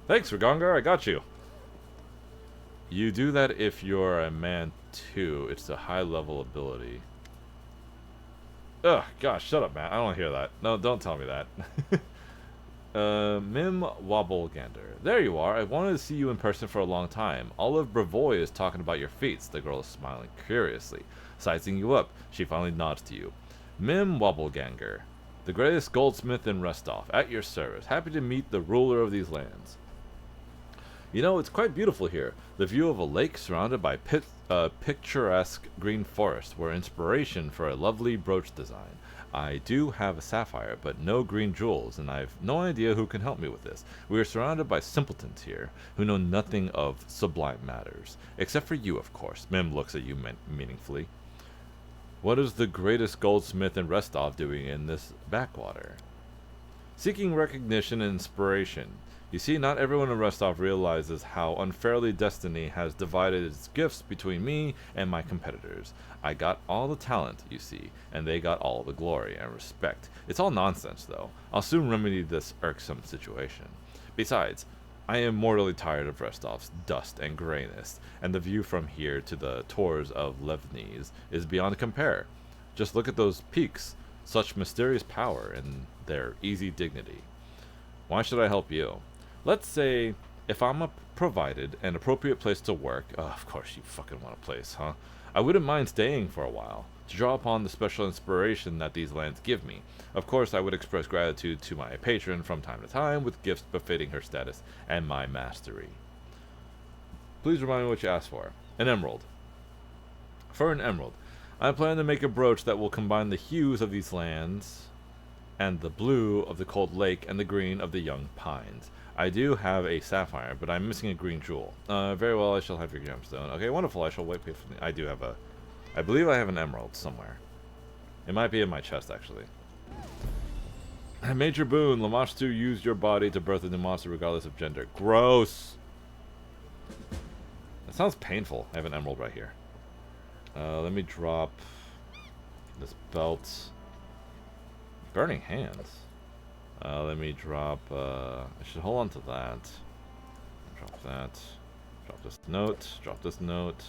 Thanks, Ragongar, I got you. You do that if you're a man too. It's a high level ability. Ugh, gosh, shut up, man. I don't want to hear that. No, don't tell me that. Mim Wobblegander. There you are. I wanted to see you in person for a long time. Olive Bravoy is talking about your feats. The girl is smiling curiously. Sizing you up, she finally nods to you. Mim Wobbleganger. The greatest goldsmith in Restov. At your service. Happy to meet the ruler of these lands. You know, it's quite beautiful here. The view of a lake surrounded by picturesque green forest were inspiration for a lovely brooch design. I do have a sapphire, but no green jewels, and I've no idea who can help me with this. We are surrounded by simpletons here, who know nothing of sublime matters. Except for you, of course. Mim looks at you meaningfully. What is the greatest goldsmith in Restov doing in this backwater? Seeking recognition and inspiration. You see, not everyone in Restov realizes how unfairly destiny has divided its gifts between me and my competitors. I got all the talent, you see, and they got all the glory and respect. It's all nonsense, though. I'll soon remedy this irksome situation. Besides, I am mortally tired of Restov's dust and grayness, and the view from here to the tors of Levnes is beyond compare. Just look at those peaks, such mysterious power and their easy dignity. Why should I help you? Let's say, if I'm provided an appropriate place to work, of course you fucking want a place, huh? I wouldn't mind staying for a while, to draw upon the special inspiration that these lands give me. Of course, I would express gratitude to my patron from time to time, with gifts befitting her status and my mastery. Please remind me what you asked for. An emerald. For an emerald, I plan to make a brooch that will combine the hues of these lands, and the blue of the cold lake, and the green of the young pines. I do have a sapphire, but I'm missing a green jewel. Very well, I shall have your gemstone. Okay, wonderful, I shall wait patiently. I do have a... I believe I have an emerald somewhere. It might be in my chest, actually. Major boon, Lamashtu used your body to birth a new monster regardless of gender. Gross! That sounds painful. I have an emerald right here. Let me drop this belt. Burning hands. Let me drop, I should hold on to that. Drop that. Drop this note. Drop this note.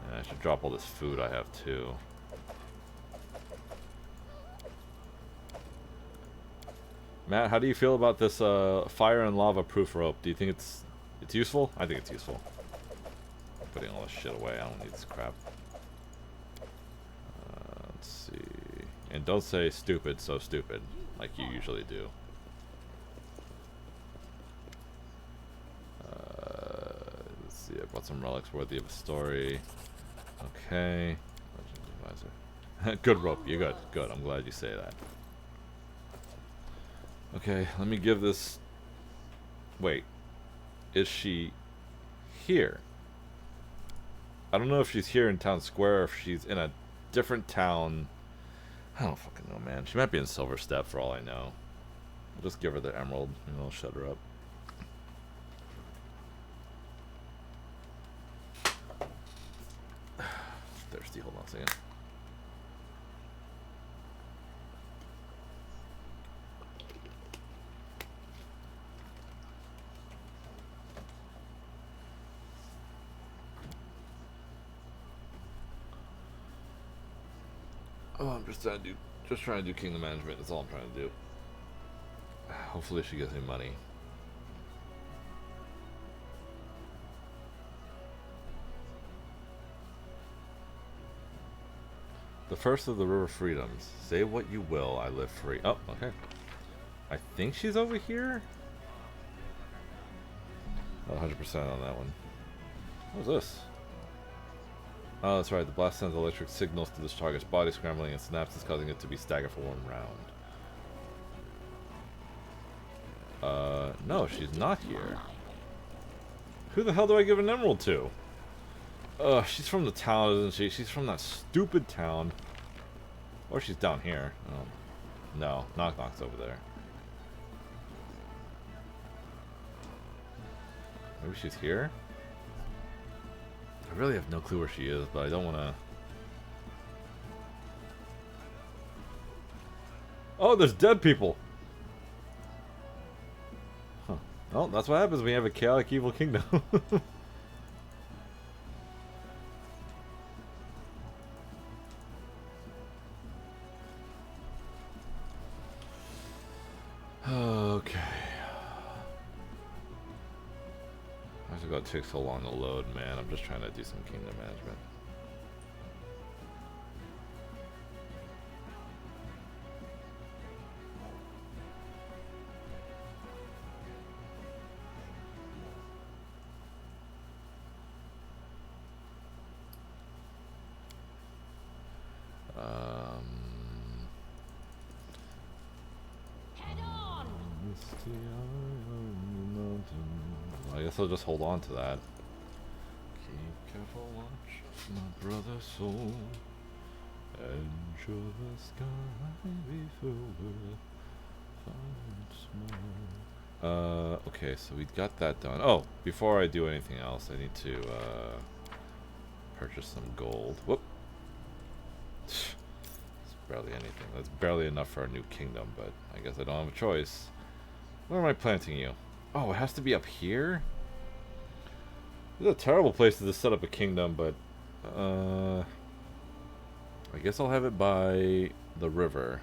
And I should drop all this food I have too. Matt, how do you feel about this fire and lava proof rope? Do you think it's useful? I think it's useful. I'm putting all this shit away. I don't need this crap. Let's see. And don't say stupid, so stupid, like you usually do. Let's see, I brought some relics worthy of a story. Okay. Legend advisor. Good rope, you're good. Good, I'm glad you say that. Okay, let me give this... Wait. Is she here? I don't know if she's here in town square or if she's in a different town. I don't fucking know, man. She might be in Silver Step for all I know. I'll just give her the emerald and I'll shut her up. Thirsty, hold on a second. Oh, I'm just trying to do kingdom management. That's all I'm trying to do. Hopefully she gives me money. The first of the river freedoms. Say what you will, I live free. Oh, okay. I think she's over here. 100% on that one. What was this? Oh, that's right. The blast sends electric signals to this target's body, scrambling and synapses, causing it to be staggered for one round. No, she's not here. Who the hell do I give an emerald to? She's from the town, isn't she? She's from that stupid town. Or she's down here. Oh. No, Knock Knock's over there. Maybe she's here? I really have no clue where she is, but I don't want to... Oh, there's dead people! Huh. Well, that's what happens when you have a chaotic evil kingdom. Look how it takes so long to load, man. I'm just trying to do some kingdom management. Head on! I guess I'll just hold on to that. Keep careful watch, my brother's soul, and show the sky be filled with fire small. Okay, so we got that done. Oh, before I do anything else, I need to purchase some gold. Whoop. It's barely anything. That's barely enough for our new kingdom, but I guess I don't have a choice. Where am I planting you? Oh, it has to be up here? This is a terrible place to just set up a kingdom, but I guess I'll have it by the river.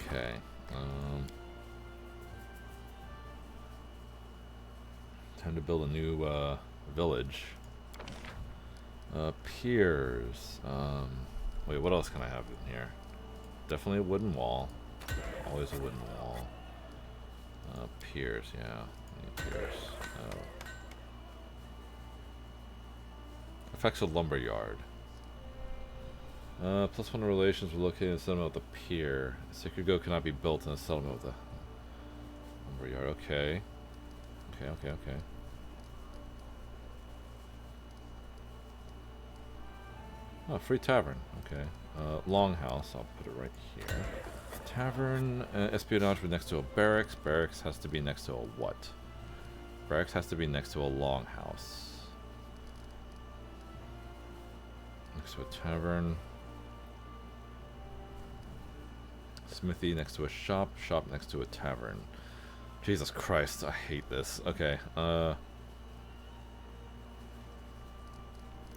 Okay. Time to build a new village. Piers. Wait, what else can I have in here? Definitely a wooden wall. Always a wooden wall. Piers, yeah. Piers. Effects of lumber yard. +1 relations were located in the settlement with the pier. A sacred goat cannot be built in a settlement with a lumber yard. Okay. Okay. Oh, free tavern. Okay. Longhouse. I'll put it right here. Tavern. Espionage with next to a barracks. Barracks has to be next to a what? Barracks has to be next to a longhouse. Next to a tavern. Smithy next to a shop. Shop next to a tavern. Jesus Christ, I hate this. Okay.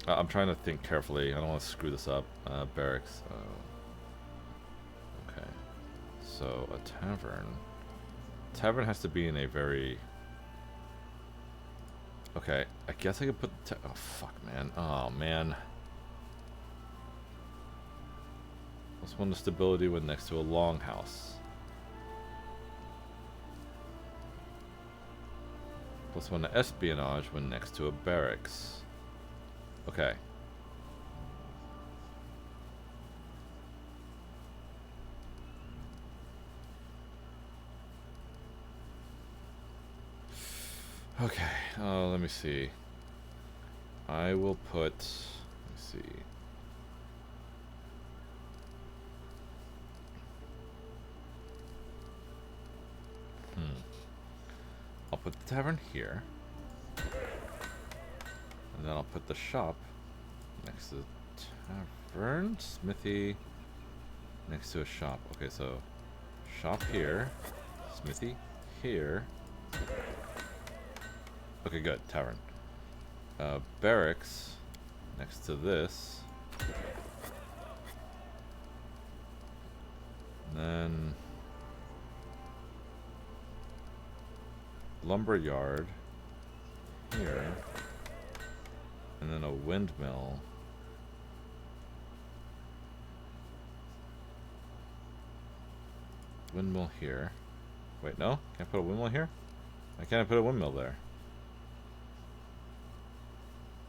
I'm trying to think carefully. I don't want to screw this up. Barracks. Okay. So, a tavern. Tavern has to be in a very... Okay. I guess I could put... Oh, fuck, man. Oh, man. +1 to stability when next to a longhouse. +1 to espionage when next to a barracks. Okay. Okay, let me see. I will put... Let me see. I'll put the tavern here. And then I'll put the shop next to the tavern. Smithy next to a shop. Okay, so shop here. Smithy here. Okay, good. Tavern. Barracks next to this. And then lumber yard here. And then a windmill. Windmill here. Wait, no? Can't put a windmill here? Why can't I put a windmill there?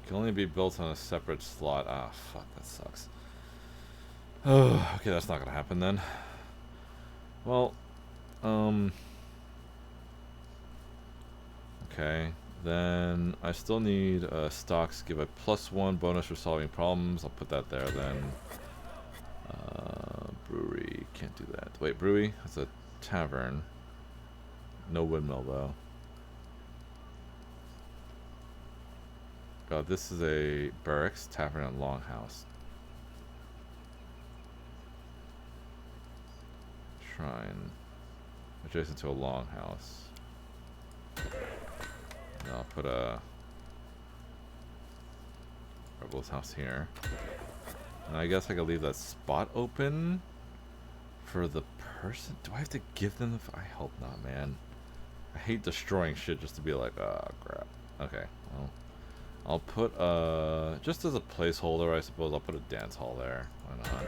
Can only be built on a separate slot. Ah, fuck, that sucks. Oh, okay, that's not gonna happen then. Well, okay, then I still need stocks. Give a +1 bonus for solving problems. I'll put that there then. Brewery, can't do that. Wait, brewery? That's a tavern. No windmill though. This is a barracks, tavern, and longhouse. Shrine. Adjacent to a longhouse. And I'll put a Rebel's house here. And I guess I could leave that spot open for the person. Do I have to give them the... I hope not, man. I hate destroying shit just to be like, oh, crap. Okay, well. I'll put, just as a placeholder, I suppose, I'll put a dance hall there. Why not?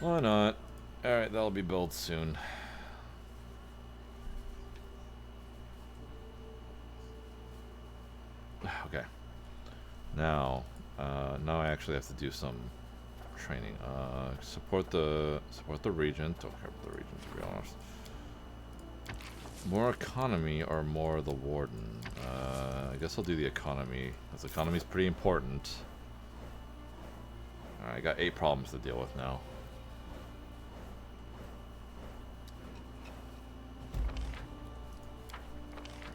Why not? Alright, that'll be built soon. Okay. Now I actually have to do some training. Support the regent. Don't care about the regent, to be honest. More economy or more the warden? I guess I'll do the economy, because economy is pretty important. Alright, I got 8 problems to deal with now.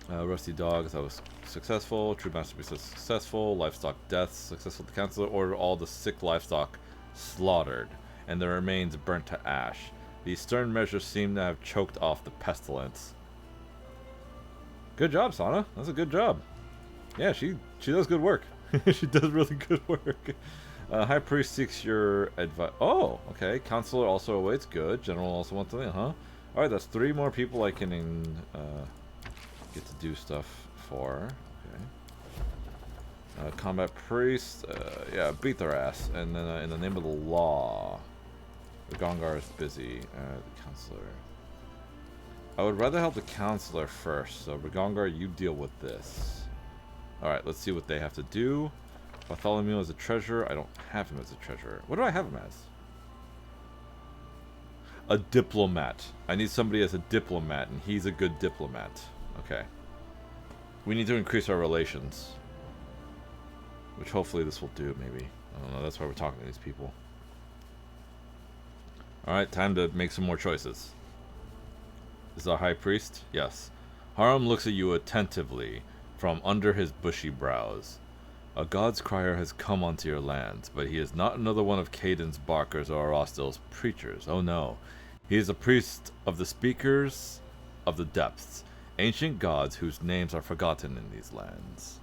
Rusty dogs, that was successful. True masterpiece was successful. Livestock deaths, successful. The council ordered all the sick livestock slaughtered, and their remains burnt to ash. These stern measures seem to have choked off the pestilence. Good job, Sana. That's a good job. Yeah, she does good work. She does really good work. High priest seeks your advice. Oh, okay. Counselor also awaits. Good. General also wants something, huh? Alright, that's 3 more people I can get to do stuff for. Okay. Combat priest. Yeah, beat their ass. And then in the name of the law. The Gongar is busy. The counselor. I would rather help the counselor first. So, Rigongar, you deal with this. Alright, let's see what they have to do. Bartholomew as a treasurer. I don't have him as a treasurer. What do I have him as? A diplomat. I need somebody as a diplomat, and he's a good diplomat. Okay. We need to increase our relations. Which hopefully this will do, maybe. I don't know, that's why we're talking to these people. Alright, time to make some more choices. This is our high priest? Yes. Haram looks at you attentively from under his bushy brows. A god's crier has come onto your lands, but he is not another one of Caden's barkers or Arostil's preachers. Oh no. He is a priest of the speakers of the depths, ancient gods whose names are forgotten in these lands.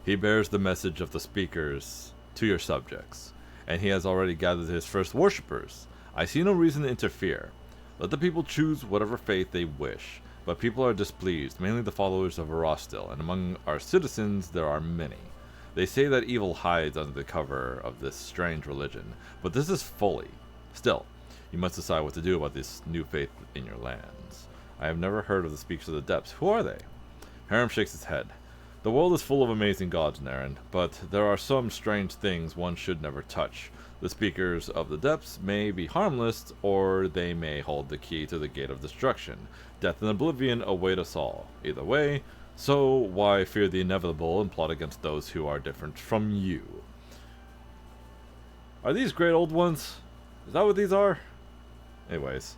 He bears the message of the speakers to your subjects, and he has already gathered his first worshippers. I see no reason to interfere. Let the people choose whatever faith they wish, but people are displeased, mainly the followers of Arostil, and among our citizens there are many. They say that evil hides under the cover of this strange religion, but this is folly. Still, you must decide what to do about this new faith in your lands. I have never heard of the Speakers of the Depths. Who are they? Haram shakes his head. The world is full of amazing gods, Naren, but there are some strange things one should never touch. The Speakers of the Depths may be harmless, or they may hold the key to the gate of destruction. Death and oblivion await us all. Either way, so why fear the inevitable and plot against those who are different from you? Are these great old ones? Is that what these are? Anyways,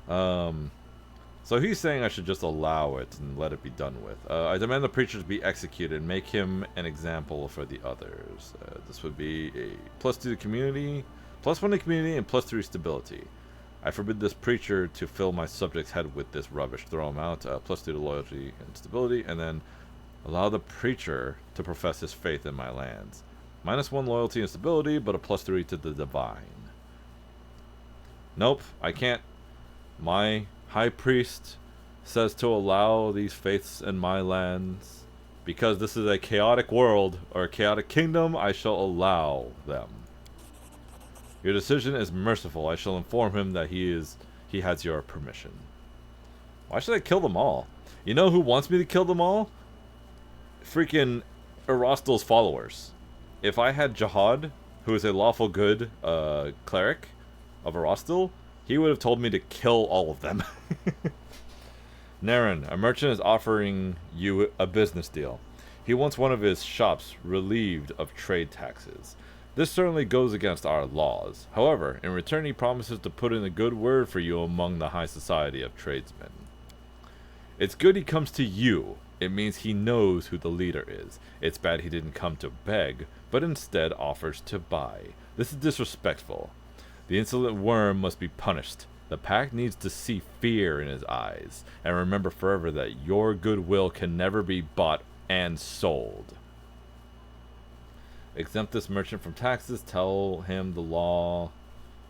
so he's saying I should just allow it and let it be done with. I demand the preacher to be executed, make him an example for the others. This would be a +2 to community, +1 to community, and +3 stability. I forbid this preacher to fill my subject's head with this rubbish. Throw him out. +2 to loyalty and stability, and then allow the preacher to profess his faith in my lands. -1 loyalty and stability, but a +3 to the divine. Nope, I can't. My high priest says to allow these faiths in my lands. Because this is a chaotic world, or a chaotic kingdom, I shall allow them. Your decision is merciful. I shall inform him that he has your permission. Why should I kill them all? You know who wants me to kill them all? Freaking Arostil's followers. If I had Jihad, who is a lawful good cleric of Arostil, he would have told me to kill all of them. Naren, a merchant is offering you a business deal. He wants one of his shops relieved of trade taxes. This certainly goes against our laws. However, in return he promises to put in a good word for you among the high society of tradesmen. It's good he comes to you. It means he knows who the leader is. It's bad he didn't come to beg, but instead offers to buy. This is disrespectful. The insolent worm must be punished. The pack needs to see fear in his eyes, and remember forever that your goodwill can never be bought and sold. Exempt this merchant from taxes. Tell him the law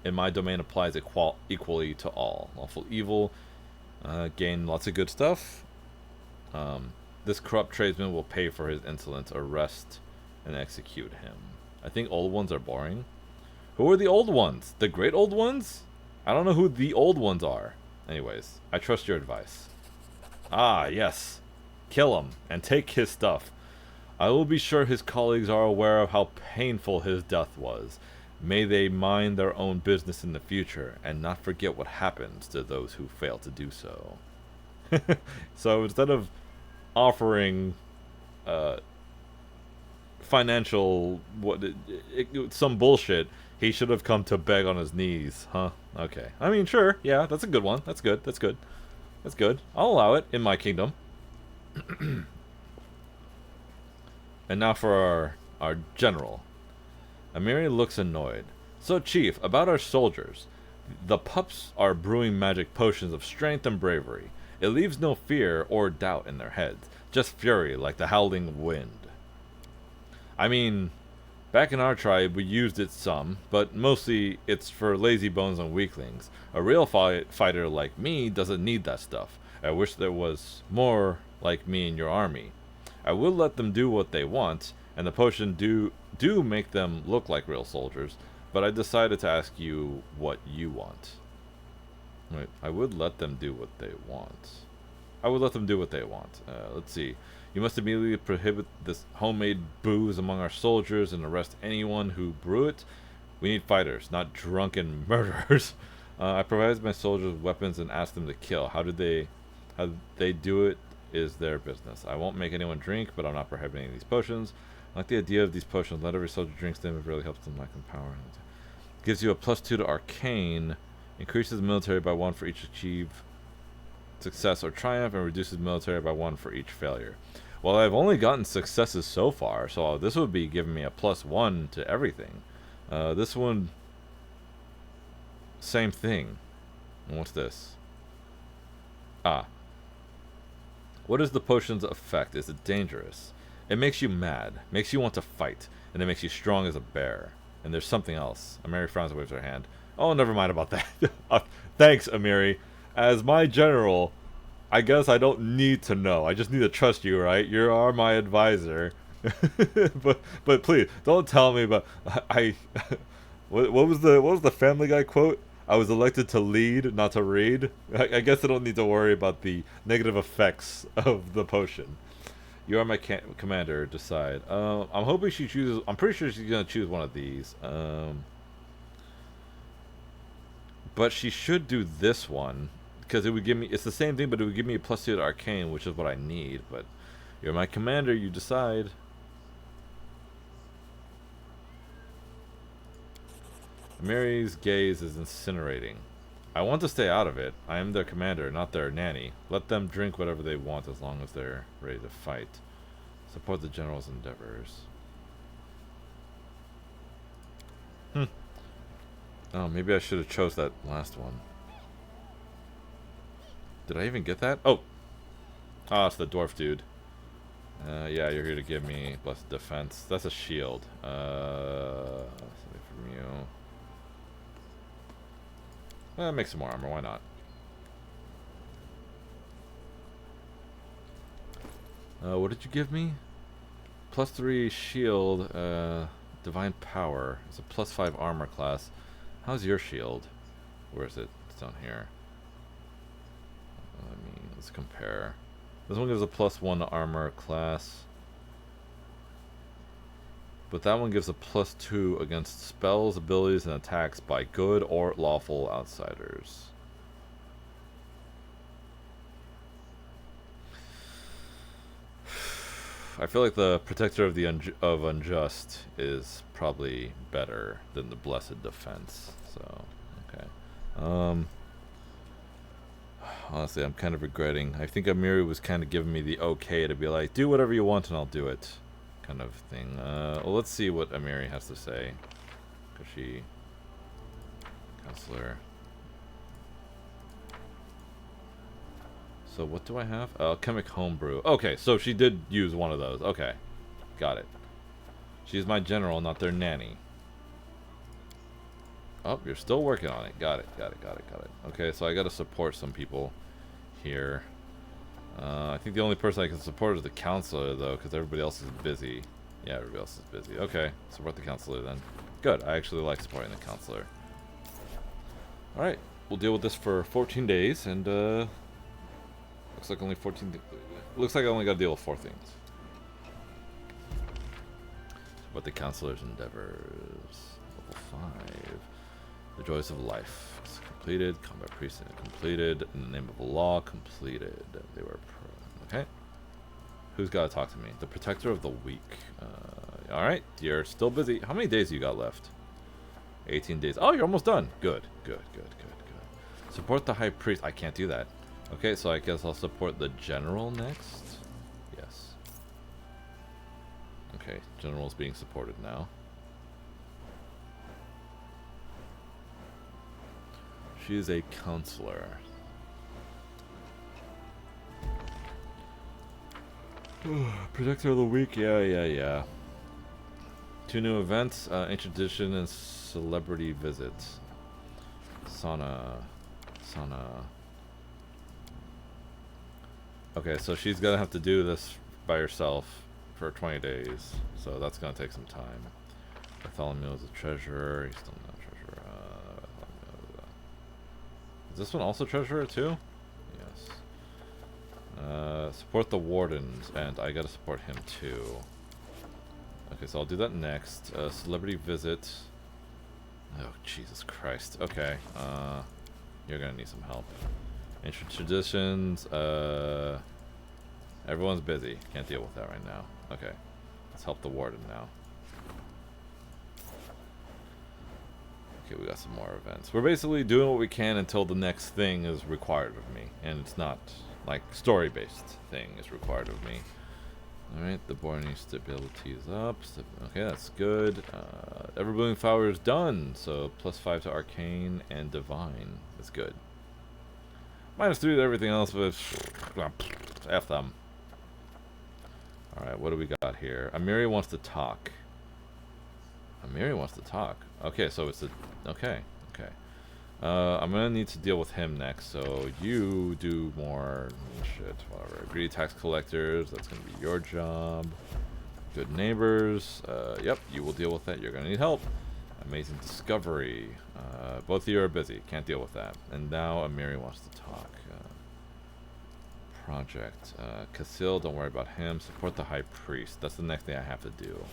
in my domain applies equally to all. Lawful evil. Gain lots of good stuff. This corrupt tradesman will pay for his insolence. Arrest and execute him. I think old ones are boring. Who are the old ones? The great old ones? I don't know who the old ones are. Anyways, I trust your advice. Ah, yes. Kill him and take his stuff. I will be sure his colleagues are aware of how painful his death was. May they mind their own business in the future and not forget what happens to those who fail to do so. So instead of offering financial some bullshit, he should have come to beg on his knees, huh? Okay. I mean, sure. Yeah, that's a good one. That's good. That's good. That's good. I'll allow it in my kingdom. And now for our general. Amiri looks annoyed. So, Chief, about our soldiers. The pups are brewing magic potions of strength and bravery. It leaves no fear or doubt in their heads. Just fury like the howling wind. I mean, back in our tribe we used it some, but mostly it's for lazy bones and weaklings. A real fighter like me doesn't need that stuff. I wish there was more like me in your army. I will let them do what they want, and the potion do make them look like real soldiers, but I decided to ask you what you want. Wait, I would let them do what they want. I would let them do what they want. Let's see. You must immediately prohibit this homemade booze among our soldiers and arrest anyone who brew it. We need fighters, not drunken murderers. I provided my soldiers with weapons and asked them to kill. How they do it is their business. I won't make anyone drink, but I'm not prohibiting these potions. I like the idea of these potions. Let every soldier drink them. It really helps them lack in power. Gives you a +2 to arcane. Increases military by 1 for each achieved success or triumph, and reduces military by 1 for each failure. Well, I've only gotten successes so far, so this would be giving me a +1 to everything. This one, same thing. And what's this? Ah. What is the potion's effect? Is it dangerous? It makes you mad, makes you want to fight, and it makes you strong as a bear. And there's something else. Amiri frowns and waves her hand. Oh, never mind about that. Thanks, Amiri. As my general, I guess I don't need to know. I just need to trust you, right? You are my advisor. but please don't tell me about what was the Family Guy quote? I was elected to lead, not to read. I guess I don't need to worry about the negative effects of the potion. You are my commander. Decide. I'm hoping she chooses. I'm pretty sure she's gonna choose one of these. But she should do this one because it would give me. It's the same thing, but it would give me a +2 to arcane, which is what I need. But you're my commander. You decide. Mary's gaze is incinerating. I want to stay out of it. I am their commander, not their nanny. Let them drink whatever they want as long as they're ready to fight. Support the general's endeavors. Oh, maybe I should have chose that last one. Did I even get that? Oh! Oh, it's the dwarf dude. Yeah, you're here to give me blessed defense. That's a shield. Something from you. Make some more armor, why not? What did you give me? +3 shield, divine power. It's a +5 armor class. How's your shield? Where is it? It's down here. Let's compare. This one gives a +1 to armor class. But that one gives a +2 against spells, abilities, and attacks by good or lawful outsiders. I feel like the Protector of the Unjust is probably better than the Blessed Defense. So, okay. Honestly, I'm kind of regretting. I think Amiri was kind of giving me the okay to be like, do whatever you want and I'll do it. Kind of thing. Well, let's see what Amiri has to say. Because she... Counselor. So what do I have? Alchemic Homebrew. Okay, so she did use one of those. Okay. Got it. She's my general, not their nanny. Oh, you're still working on it. Got it. Okay, so I gotta support some people here. I think the only person I can support is the counselor, though, because everybody else is busy. Yeah, everybody else is busy. Okay, support the counselor then. Good, I actually like supporting the counselor. Alright, we'll deal with this for 14 days, and, looks like only 14... Looks like I only gotta deal with 4 things. Support the counselor's endeavors. Level 5. The joys of life. It's completed. Combat priest completed. In the name of the law, completed. They were okay. Who's got to talk to me? The protector of the weak. All right, you're still busy. How many days you got left? 18 days. Oh, you're almost done. Good. Support the high priest. I can't do that. Okay, so I guess I'll support the general next. Yes. Okay, general's being supported now. She is a counselor. Protector of the week, yeah. 2 new events, ancient tradition and celebrity visits. Sauna. Okay, so she's gonna have to do this by herself for 20 days, so that's gonna take some time. Bartholomew is a treasurer. He's still not a treasurer. Is this one also treasurer too? Yes. Support the wardens, and I gotta support him too. Okay, so I'll do that next. Celebrity visit. Oh, Jesus Christ. Okay. You're gonna need some help. Ancient traditions. Everyone's busy. Can't deal with that right now. Okay. Let's help the warden now. Okay, we got some more events. We're basically doing what we can until the next thing is required of me. And it's not, like, story-based thing is required of me. Alright, the Borny stability is up. Okay, that's good. Ever-blooming flower is done. So, +5 to arcane and divine. That's good. -3 to everything else, but F them. Alright, what do we got here? Amiri wants to talk. Okay, so it's a... Okay. I'm gonna need to deal with him next, so you do more shit, whatever. Greedy tax collectors, that's gonna be your job. Good neighbors, yep, you will deal with that, you're gonna need help. Amazing discovery, both of you are busy, can't deal with that. And now Amiri wants to talk. Project, Casil, don't worry about him. Support the high priest, that's the next thing I have to do.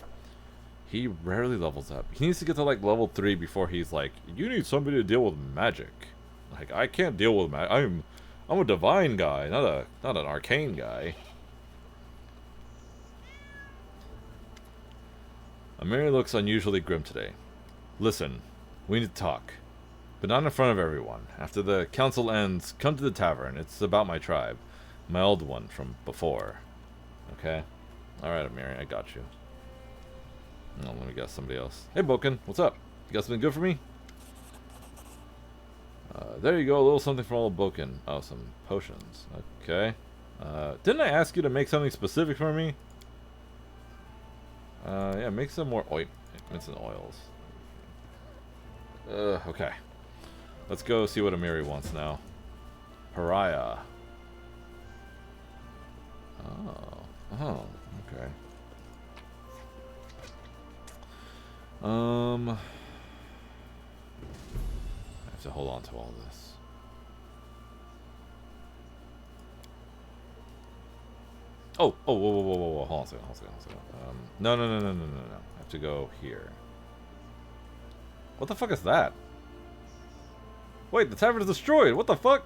He rarely levels up. He needs to get to like level 3 before he's like, you need somebody to deal with magic. Like, I can't deal with magic. I'm a divine guy, not an arcane guy. Amiri looks unusually grim today. Listen, we need to talk. But not in front of everyone. After the council ends, come to the tavern. It's about my tribe. My old one from before. Okay? Alright, Amiri, I got you. Oh, let me guess somebody else. Hey, Boken, what's up? You got something good for me? There you go, a little something from old Boken. Oh, some potions. Okay. Didn't I ask you to make something specific for me? Yeah, make some more ointments and oils. Okay. Let's go see what Amiri wants now. Pariah. Oh, okay. I have to hold on to all this. Whoa, hold on a second. No. I have to go here. What the fuck is that? Wait, the tavern is destroyed. What the fuck?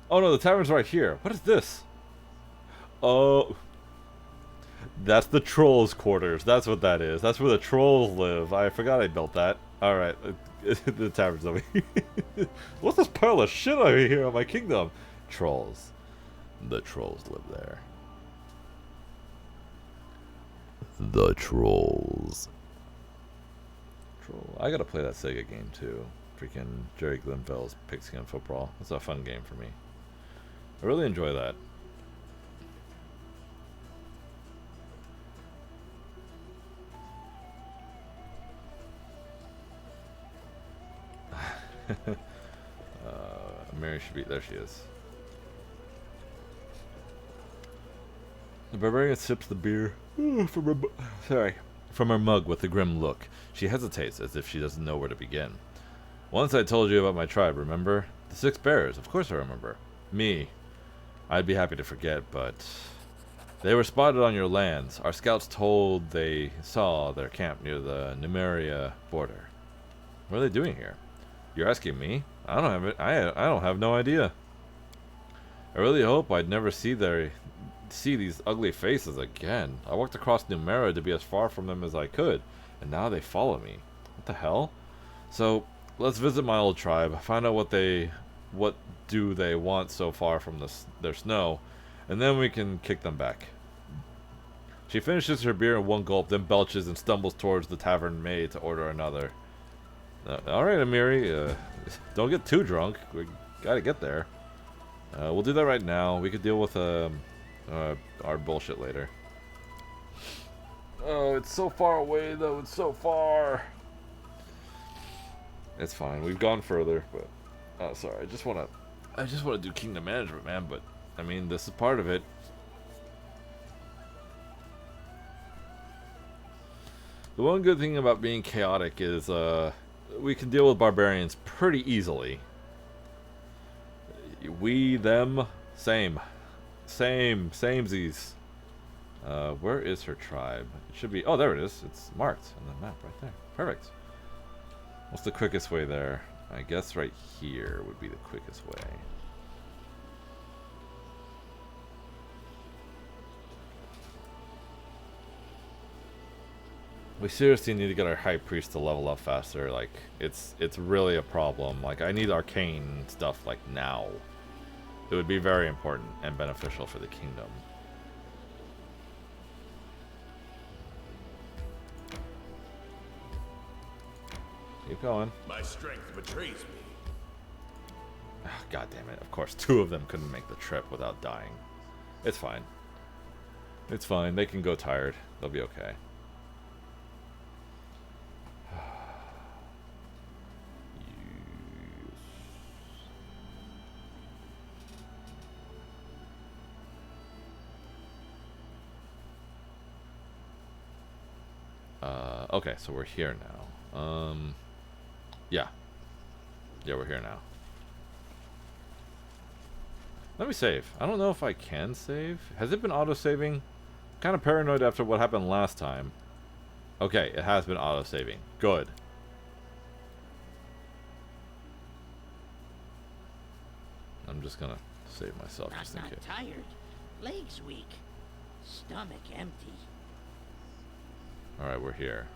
Oh no, the tavern's right here. What is this? Oh. That's the trolls' quarters. That's what that is. That's where the trolls live. I forgot I built that. Alright. The tavern's over here. What's this pile of shit over here in my kingdom? Trolls. The trolls live there. The trolls. I gotta play that Sega game too. Freaking Jerry Glenville's Pigskin Football. It's a fun game for me. I really enjoy that. Mary should be there. She is. The barbarian sips the beer from her mug with a grim look. She hesitates as if she doesn't know where to begin. Once I told you about my tribe, remember? The 6 bears, of course I remember. Me. I'd be happy to forget, but... They were spotted on your lands. Our scouts told they saw their camp near the Numeria border. What are they doing here? You're asking me? I don't have it. I don't have no idea. I really hope I'd never see these ugly faces again. I walked across Numeria to be as far from them as I could, and now they follow me. What the hell? So, let's visit my old tribe, find out what do they want so far from their snow, and then we can kick them back. She finishes her beer in one gulp, then belches and stumbles towards the tavern maid to order another. Alright, Amiri, don't get too drunk. We gotta get there. We'll do that right now. We could deal with our bullshit later. Oh, it's so far away though. It's so far. It's fine. We've gone further, but sorry. I just wanna do kingdom management, man. But I mean, this is part of it. The one good thing about being chaotic is we can deal with barbarians pretty easily. We, them, samesies. Where is her tribe? It should be. Oh, there it is. It's marked on the map right there. Perfect. What's the quickest way there? I guess right here would be the quickest way. We seriously need to get our high priest to level up faster. Like, it's really a problem. Like, I need arcane stuff like now. It would be very important and beneficial for the kingdom. Keep going. My strength betrays me. Oh, God damn it. Of course, 2 of them couldn't make the trip without dying. It's fine. It's fine. They can go tired. They'll be okay. Okay, so we're here now. Yeah. Yeah, we're here now. Let me save. I don't know if I can save. Has it been auto-saving? Kind of paranoid after what happened last time. Okay, it has been auto-saving. Good. I'm just gonna save myself just in case. Not tired. Legs weak. Stomach empty. Alright, we're here.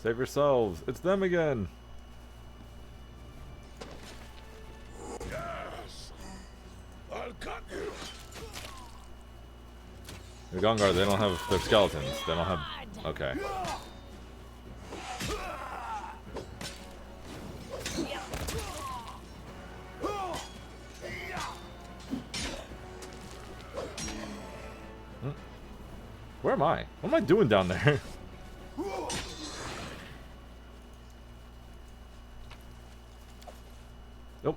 Save yourselves. It's them again. Yes. I'll cut you. The Gongar, they don't have their skeletons. They don't have. Okay. Where am I? What am I doing down there? Nope.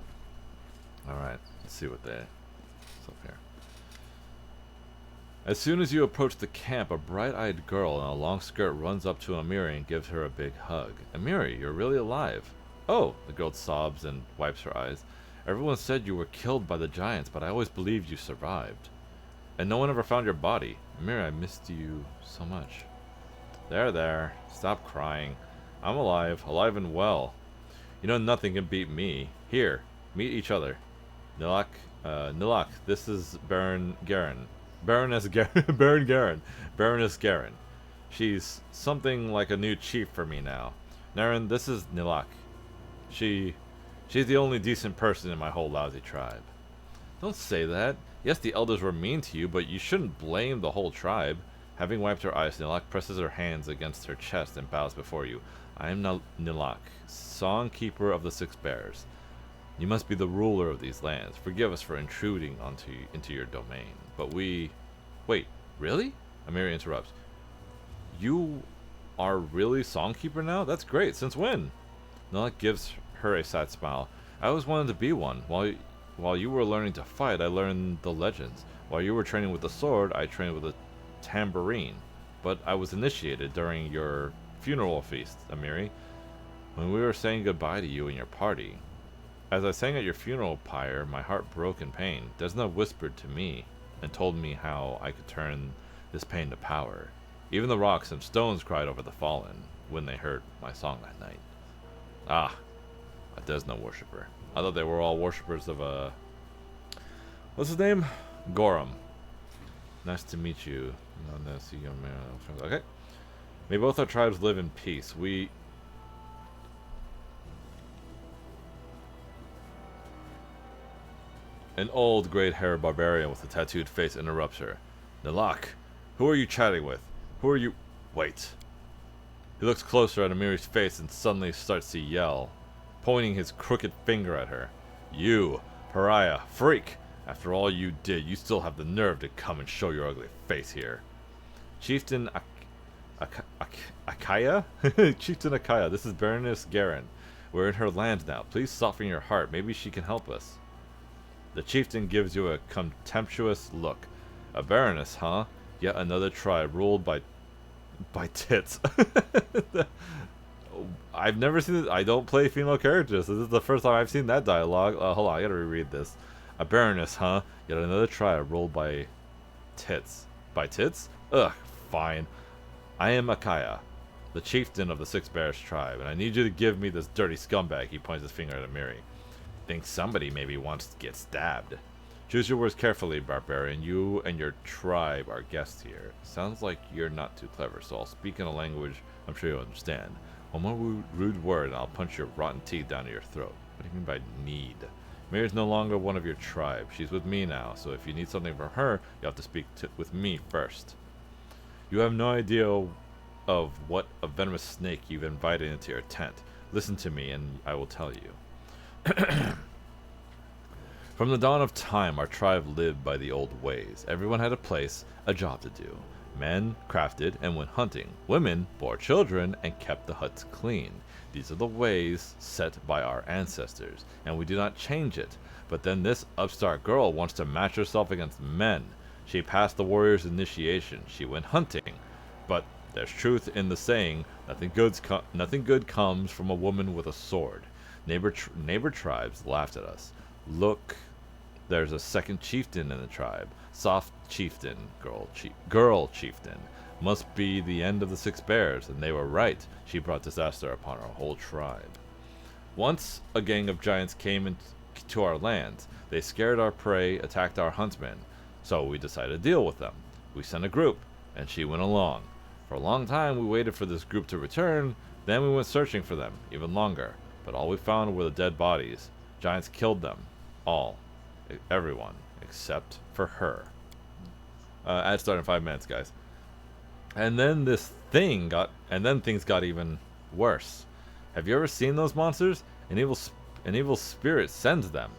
Alright, let's see what's up here. As soon as you approach the camp, a bright-eyed girl in a long skirt runs up to Amiri and gives her a big hug. Amiri, you're really alive. Oh, the girl sobs and wipes her eyes. Everyone said you were killed by the giants, but I always believed you survived. And no one ever found your body. Amiri, I missed you so much. There. Stop crying. I'm alive and well. You know nothing can beat me. Here, meet each other. Nilak, this is Baron Garen. Baroness Garen. She's something like a new chief for me now. Naren, this is Nilak. She's the only decent person in my whole lousy tribe. Don't say that. Yes, the elders were mean to you, but you shouldn't blame the whole tribe. Having wiped her eyes, Nilak presses her hands against her chest and bows before you. I am Nilak, Songkeeper of the 6 Bears. You must be the ruler of these lands. Forgive us for intruding into your domain. But we... Wait, really? Amiri interrupts. You are really Songkeeper now? That's great. Since when? Nilak gives her a sad smile. I always wanted to be one. While you were learning to fight, I learned the legends. While you were training with the sword, I trained with a tambourine. But I was initiated during your funeral feast, Amiri, when we were saying goodbye to you and your party. As I sang at your funeral pyre, my heart broke in pain. Desna whispered to me and told me how I could turn this pain to power. Even the rocks and stones cried over the fallen when they heard my song that night. Ah, a Desna worshipper. I thought they were all worshippers of what's his name? Gorum. Nice to meet you. Okay. May both our tribes live in peace. An old, great-haired barbarian with a tattooed face interrupts her. Nalak, who are you chatting with? Who are you... Wait. He looks closer at Amiri's face and suddenly starts to yell, pointing his crooked finger at her. You, pariah, freak! After all you did, you still have the nerve to come and show your ugly face here. Chieftain Akaya? Chieftain Akaya, this is Baroness Garen. We're in her land now. Please soften your heart. Maybe she can help us. The chieftain gives you a contemptuous look. A baroness, huh? Yet another tribe ruled by tits. I've never seen this. I don't play female characters, so this is the first time I've seen that dialogue. Hold on, I gotta reread this. A baroness, huh? Yet another tribe ruled by tits. By tits? Ugh, fine. I am Akaya, the chieftain of the Six Bears tribe, and I need you to give me this dirty scumbag. He points his finger at Amiri. Think somebody maybe wants to get stabbed. Choose your words carefully, barbarian. You and your tribe are guests here. Sounds like you're not too clever, so I'll speak in a language I'm sure you'll understand. One more rude word and I'll punch your rotten teeth down to your throat. What do you mean by need? Mary's no longer one of your tribe. She's with me now, so if you need something from her, you have to speak with me first. You have no idea of what a venomous snake you've invited into your tent. Listen to me and I will tell you. From the dawn of time, our tribe lived by the old ways. Everyone had a place, a job to do. Men crafted and went hunting. Women bore children and kept the huts clean. These are the ways set by our ancestors, and we do not change it. But then this upstart girl wants to match herself against men. She passed the warrior's initiation. She went hunting. But there's truth in the saying, nothing good comes from a woman with a sword. Neighbor tribes laughed at us. Look, there's a second chieftain in the tribe. Soft chieftain, girl chieftain. Must be the end of the Six Bears, and they were right. She brought disaster upon our whole tribe. Once a gang of giants came into our lands. They scared our prey, attacked our huntsmen. So we decided to deal with them. We sent a group, and she went along. For a long time we waited for this group to return, then we went searching for them, even longer. But all we found were the dead bodies. Giants killed them. All. Everyone. Except for her. Ad start in 5 minutes, guys. And then things got even worse. Have you ever seen those monsters? An evil spirit sends them.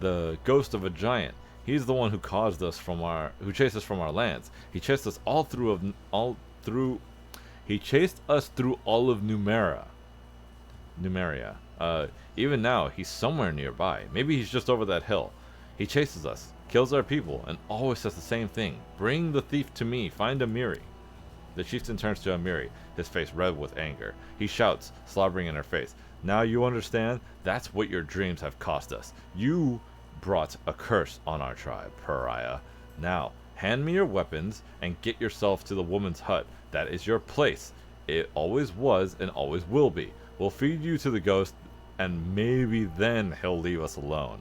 The ghost of a giant. He's the one who chased us from our lands. He chased us through all of Numeria. Even now, he's somewhere nearby. Maybe he's just over that hill. He chases us, kills our people, and always says the same thing. Bring the thief to me. Find Amiri. The chieftain turns to Amiri, his face red with anger. He shouts, slobbering in her face. Now you understand? That's what your dreams have cost us. You brought a curse on our tribe, pariah. Now, hand me your weapons and get yourself to the woman's hut. That is your place. It always was and always will be. We'll feed you to the ghost, and maybe then he'll leave us alone.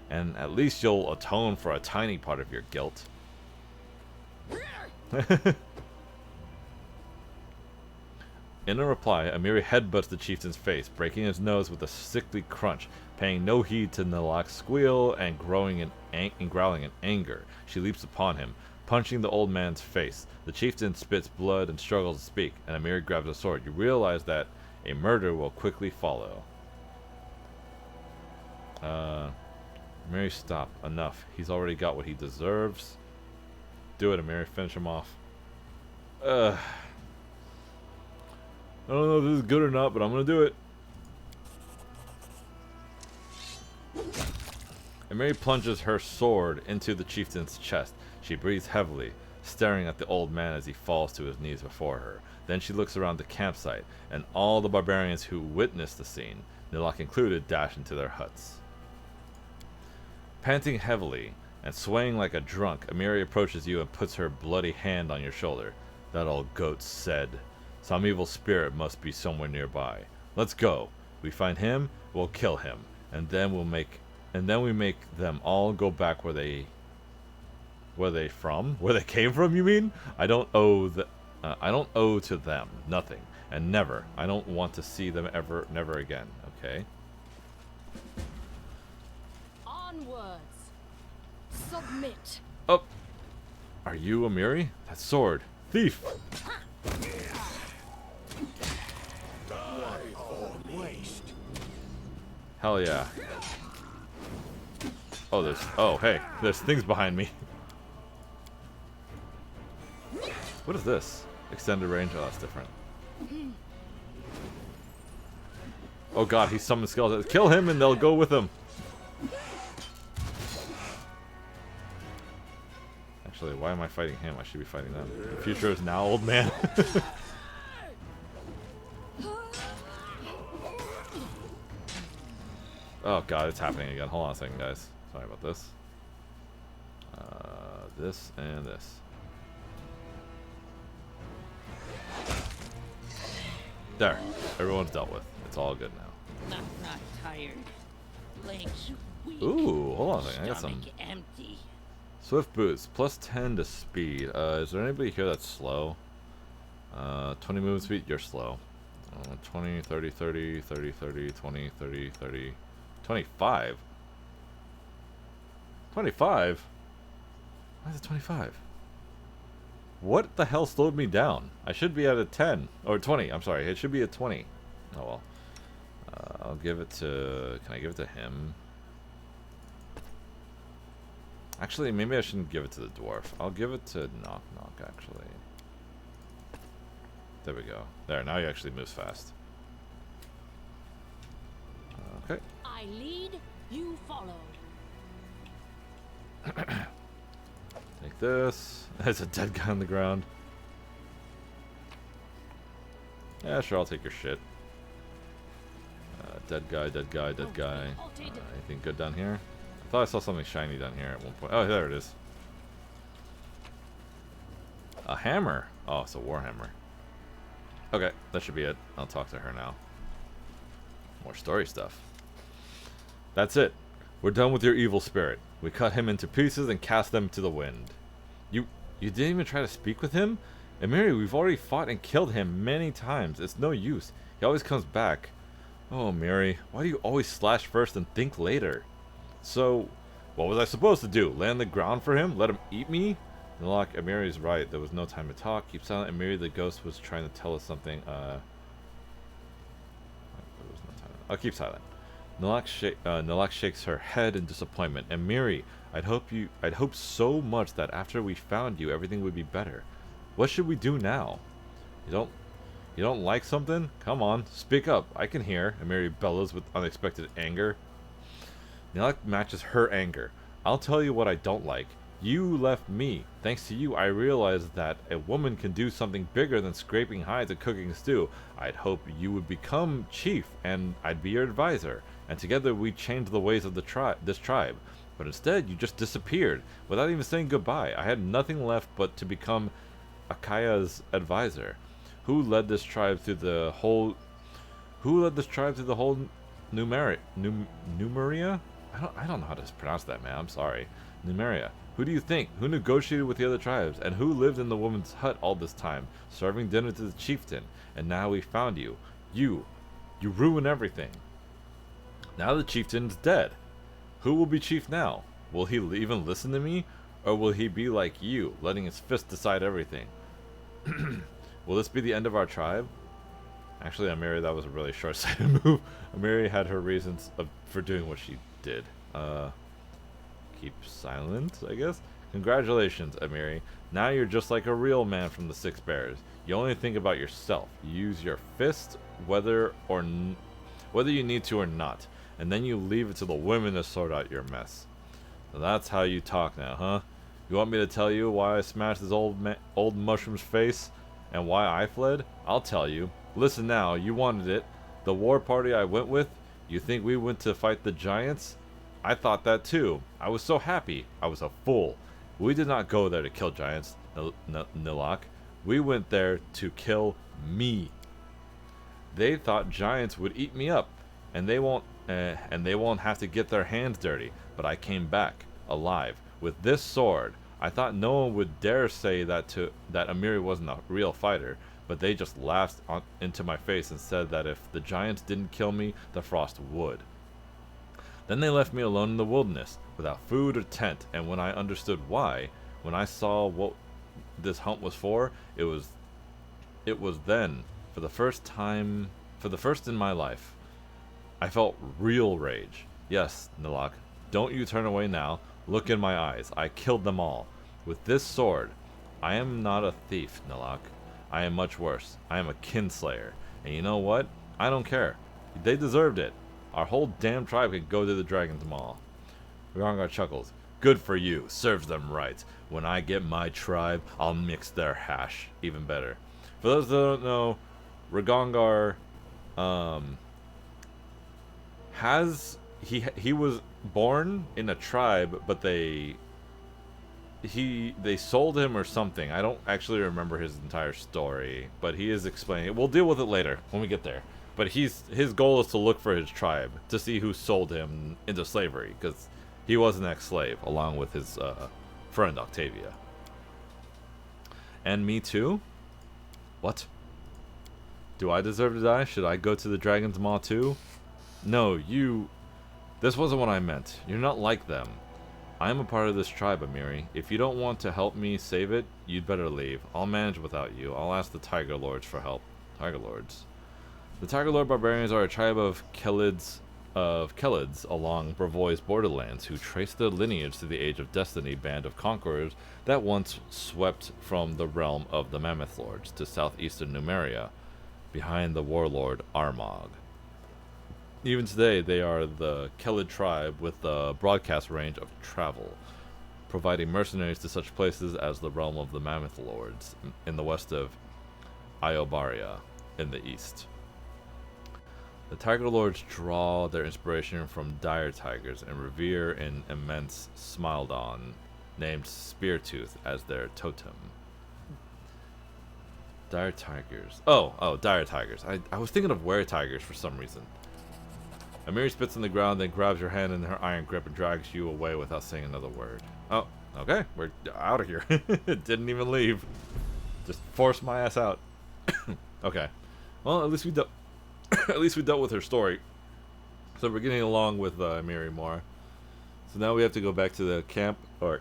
And at least you'll atone for a tiny part of your guilt. In a reply, Amiri headbutts the chieftain's face, breaking his nose with a sickly crunch. Paying no heed to Nalak's squeal and growling in anger, she leaps upon him, punching the old man's face. The chieftain spits blood and struggles to speak, and Amiri grabs a sword. You realize that a murder will quickly follow. Amiri, stop. Enough. He's already got what he deserves. Do it, Amiri. Finish him off. I don't know if this is good or not, but I'm gonna do it. Amiri plunges her sword into the chieftain's chest. She breathes heavily, staring at the old man as he falls to his knees before her. Then she looks around the campsite, and all the barbarians who witness the scene, Nilak included, dash into their huts. Panting heavily and swaying like a drunk, Amiri approaches you and puts her bloody hand on your shoulder. That old goat said, "Some evil spirit must be somewhere nearby. Let's go. We find him, we'll kill him, and then we make them all go back where they came from, you mean? I don't owe to them nothing, and never. I don't want to see them never again." Okay. Onwards. Submit. Oh, are you Amiri? That sword, thief! Hell yeah. Oh, hey, there's things behind me. What is this? Extended range? Oh, that's different. Oh god, he summoned skeletons. Kill him and they'll go with him. Actually, why am I fighting him? I should be fighting them. The future is now, old man. Oh god, it's happening again. Hold on a second, guys. Sorry about this. This and this. There. Everyone's dealt with. It's all good now. Not tired. Legs weak. Ooh, hold on a second. I got some Stomach empty. swift boots. Plus 10 to speed. Is there anybody here that's slow? 20 movement speed. You're slow. 20, 30, 30, 30, 30, 20, 30, 30. 25? 25? Why is it 25? What the hell slowed me down? I should be at a 10. Or 20, I'm sorry. It should be a 20. Oh well. I'll give it to... Can I give it to him? Actually, maybe I shouldn't give it to the dwarf. I'll give it to Knock Knock, actually. There we go. There, now he actually moves fast. Okay. I lead, you follow. Take this. There's a dead guy on the ground. Yeah, sure, I'll take your shit. Dead guy, dead guy, dead guy. Anything good down here? I thought I saw something shiny down here at one point. Oh, there it is. A hammer. Oh, it's a warhammer. Okay, that should be it. I'll talk to her now. More story stuff. That's it. We're done with your evil spirit. We cut him into pieces and cast them to the wind. You didn't even try to speak with him? Amiri, we've already fought and killed him many times. It's no use. He always comes back. Oh, Amiri, why do you always slash first and think later? So, what was I supposed to do? Lay on the ground for him? Let him eat me? Nilak, Amiri's right. There was no time to talk. Keep silent. Amiri, the ghost, was trying to tell us something. There was no time. I'll keep silent. Nilak shakes her head in disappointment. Amiri, I'd hope so much that after we found you, everything would be better. What should we do now? You don't like something? Come on, speak up. I can hear. Amiri bellows with unexpected anger. Nilak matches her anger. I'll tell you what I don't like. You left me. Thanks to you, I realized that a woman can do something bigger than scraping hides and cooking stew. I'd hope you would become chief, and I'd be your advisor. And together we'd change the ways of this tribe. But instead, you just disappeared, without even saying goodbye. I had nothing left but to become Akaya's advisor. Who led this tribe through the whole Numeria? I don't know how to pronounce that, man. I'm sorry. Numeria. Who do you think? Who negotiated with the other tribes? And who lived in the woman's hut all this time, serving dinner to the chieftain? And now we found you. You ruined everything. Now the chieftain's dead. Who will be chief now? Will he even listen to me? Or will he be like you, letting his fist decide everything? Will this be the end of our tribe? Actually, Amiri, that was a really short-sighted move. Amiri had her reasons for doing what she did. Keep silent, I guess? Congratulations, Amiri. Now you're just like a real man from the Six Bears. You only think about yourself. You use your fist, whether you need to or not. And then you leave it to the women to sort out your mess. So that's how you talk now, huh? You want me to tell you why I smashed this old mushroom's face and why I fled? I'll tell you. Listen now, you wanted it. The war party I went with, you think we went to fight the giants? I thought that too. I was so happy. I was a fool. We did not go there to kill giants, Nilak. We went there to kill me. They thought giants would eat me up, and they won't have to get their hands dirty. But I came back, alive, with this sword. I thought no one would dare say that Amiri wasn't a real fighter, but they just laughed into my face and said that if the giants didn't kill me, the frost would. Then they left me alone in the wilderness, without food or tent, and when I understood why, when I saw what this hunt was for, it was then, for the first in my life, I felt real rage. Yes, Nilak, don't you turn away now. Look in my eyes. I killed them all. With this sword. I am not a thief, Nilak. I am much worse. I am a kinslayer. And you know what? I don't care. They deserved it. Our whole damn tribe could go to the Dragon's Maw. Ragongar chuckles. Good for you. Serves them right. When I get my tribe, I'll mix their hash. Even better. For those that don't know, Ragongar, he was born in a tribe, but they sold him or something. I don't actually remember his entire story, but he is explaining it. We'll deal with it later when we get there. But his goal is to look for his tribe to see who sold him into slavery, because he was an ex-slave along with his friend Octavia. And me too? What? Do I deserve to die? Should I go to the Dragon's Maw too? No, you... This wasn't what I meant. You're not like them. I am a part of this tribe, Amiri. If you don't want to help me save it, you'd better leave. I'll manage without you. I'll ask the Tiger Lords for help. Tiger Lords. The Tiger Lord barbarians are a tribe of Khelids along Bravoy's borderlands who trace their lineage to the Age of Destiny band of conquerors that once swept from the realm of the Mammoth Lords to southeastern Numeria, behind the warlord Armagh. Even today, they are the Khelid tribe with a broadcast range of travel, providing mercenaries to such places as the realm of the Mammoth Lords in the west of Iobaria in the east. The Tiger Lords draw their inspiration from dire tigers and revere an immense Smildon named Speartooth as their totem. Dire tigers. Oh, dire tigers. I was thinking of were-tigers for some reason. Amiri spits on the ground, then grabs your hand in her iron grip and drags you away without saying another word. Oh, okay. We're out of here. Didn't even leave. Just forced my ass out. Okay. Well, at least we dealt with her story. So we're getting along with Amiri more. So now we have to go back to the camp. Go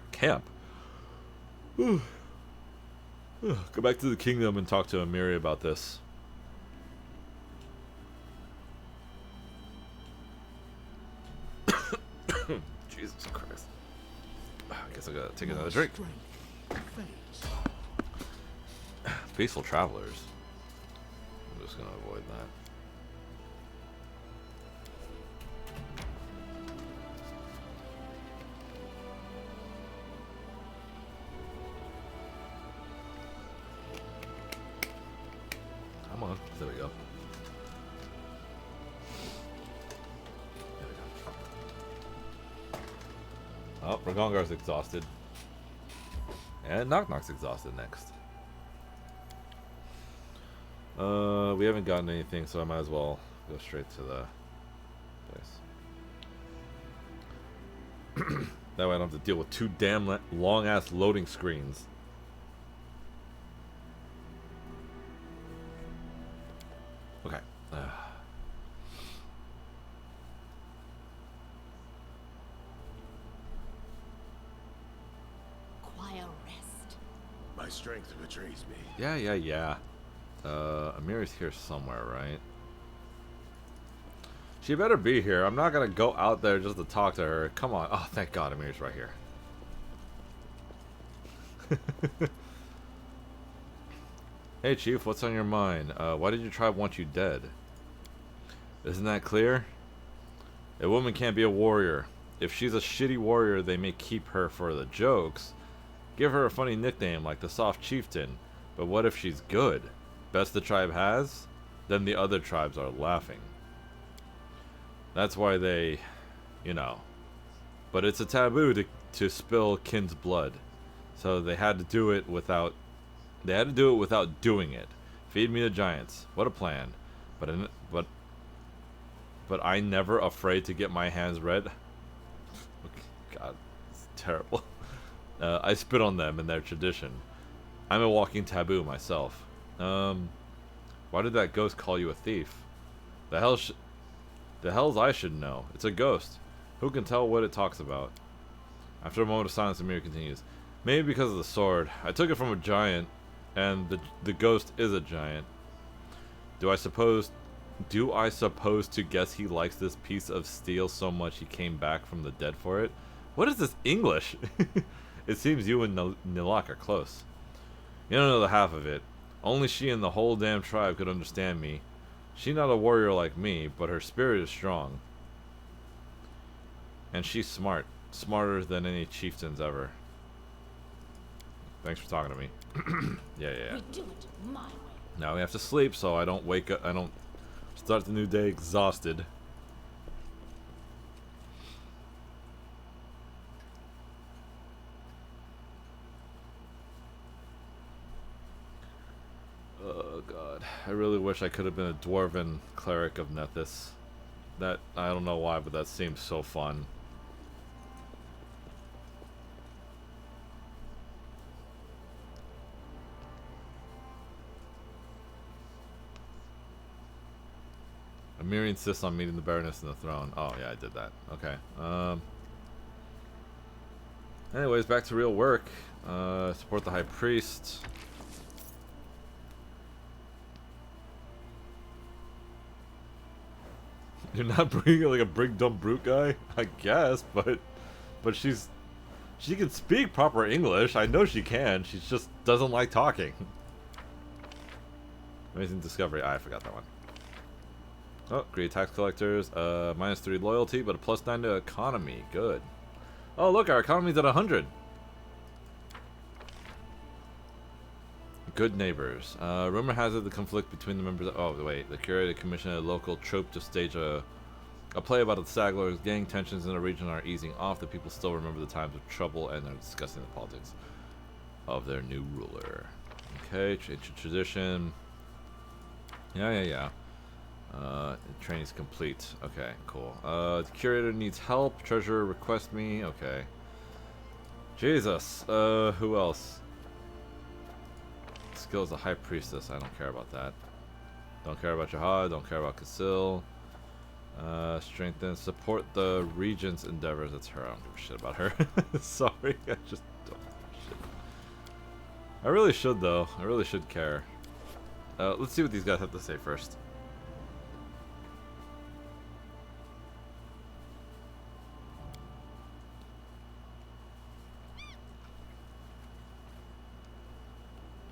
back to the kingdom and talk to Amiri about this. Jesus Christ. I guess I gotta take another drink. Peaceful travelers. I'm just gonna avoid that. Come on. There we go. Oh, Ragongar's exhausted. And Knock Knock's exhausted next. We haven't gotten anything, so I might as well go straight to the place. That way I don't have to deal with two damn long-ass loading screens. Okay. My strength betrays me. Yeah. Amiri's here somewhere, right? She better be here. I'm not gonna go out there just to talk to her. Come on. Oh, thank God Amiri's right here. Hey, Chief, what's on your mind? Why did your tribe want you dead? Isn't that clear? A woman can't be a warrior. if she's a shitty warrior, they may keep her for the jokes. Give her a funny nickname like the Soft Chieftain. But what if she's good? Best the tribe has? Then the other tribes are laughing. That's why they, you know. But it's a taboo to spill kin's blood. So they had to do it without doing it. Feed me the giants. What a plan. But I never afraid to get my hands red. God, it's terrible. I spit on them in their tradition. I'm a walking taboo myself. Why did that ghost call you a thief? The hell's I should know. It's a ghost. Who can tell what it talks about? After a moment of silence, Amir continues. Maybe because of the sword. I took it from a giant, and the ghost is a giant. Do I suppose to guess he likes this piece of steel so much he came back from the dead for it? What is this English? It seems you and Nilak are close. You don't know the half of it. Only she and the whole damn tribe could understand me. She not a warrior like me, but her spirit is strong. And she's smart. Smarter than any chieftains ever. Thanks for talking to me. Yeah. We do it my way. Now we have to sleep so I don't wake up. I don't start the new day exhausted. Oh god. I really wish I could have been a dwarven cleric of Nethys. That, I don't know why, but that seems so fun. Amiri insists on meeting the Baroness in the throne. Oh, yeah, I did that. Okay. Anyways, back to real work. Support the High Priest. You're not bringing like a big dumb brute guy? I guess, but she can speak proper English. I know she can. She just doesn't like talking. Amazing discovery. I forgot that one. Oh, great tax collectors. -3 loyalty, but a +9 to economy. Good. Oh, look, our economy's at 100. Good neighbors. Rumor has it the conflict between the members. Oh, wait. The curator commissioned a local troupe to stage a play about the Staglers. Gang tensions in the region are easing off. The people still remember the times of trouble, and they're discussing the politics of their new ruler. Okay, change of tradition. Yeah. Training's complete. Okay, cool. The curator needs help. Treasurer requests me. Okay. Jesus. Who else? Skills the High Priestess. I don't care about that. Don't care about Jihad. Don't care about Kasil. Strengthen. Support the Regent's endeavors. That's her. I don't give a shit about her. Sorry. I just don't give a shit. I really should, though. I really should care. Let's see what these guys have to say first.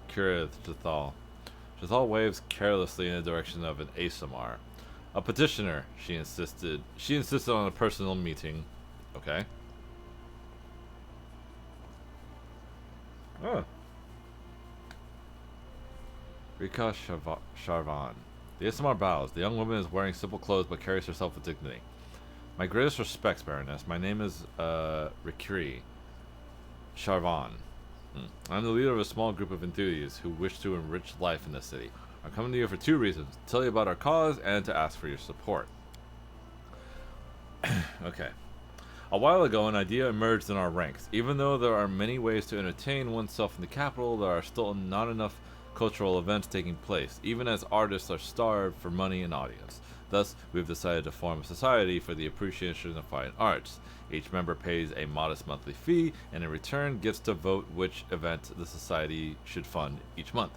Curator Jathal. Jathal waves carelessly in the direction of an Asamar. A petitioner, she insisted. She insisted on a personal meeting. Okay. Oh. Rika Sharvan. The Asamar bows. The young woman is wearing simple clothes but carries herself with dignity. My greatest respects, Baroness. My name is Rikri Sharvan. I'm the leader of a small group of enthusiasts who wish to enrich life in this city. I'm coming to you for two reasons. To tell you about our cause and to ask for your support. Okay. A while ago, an idea emerged in our ranks. Even though there are many ways to entertain oneself in the capital, there are still not enough cultural events taking place, even as artists are starved for money and audience. Thus, we've decided to form a society for the appreciation of fine arts. Each member pays a modest monthly fee, and in return gets to vote which event the society should fund each month.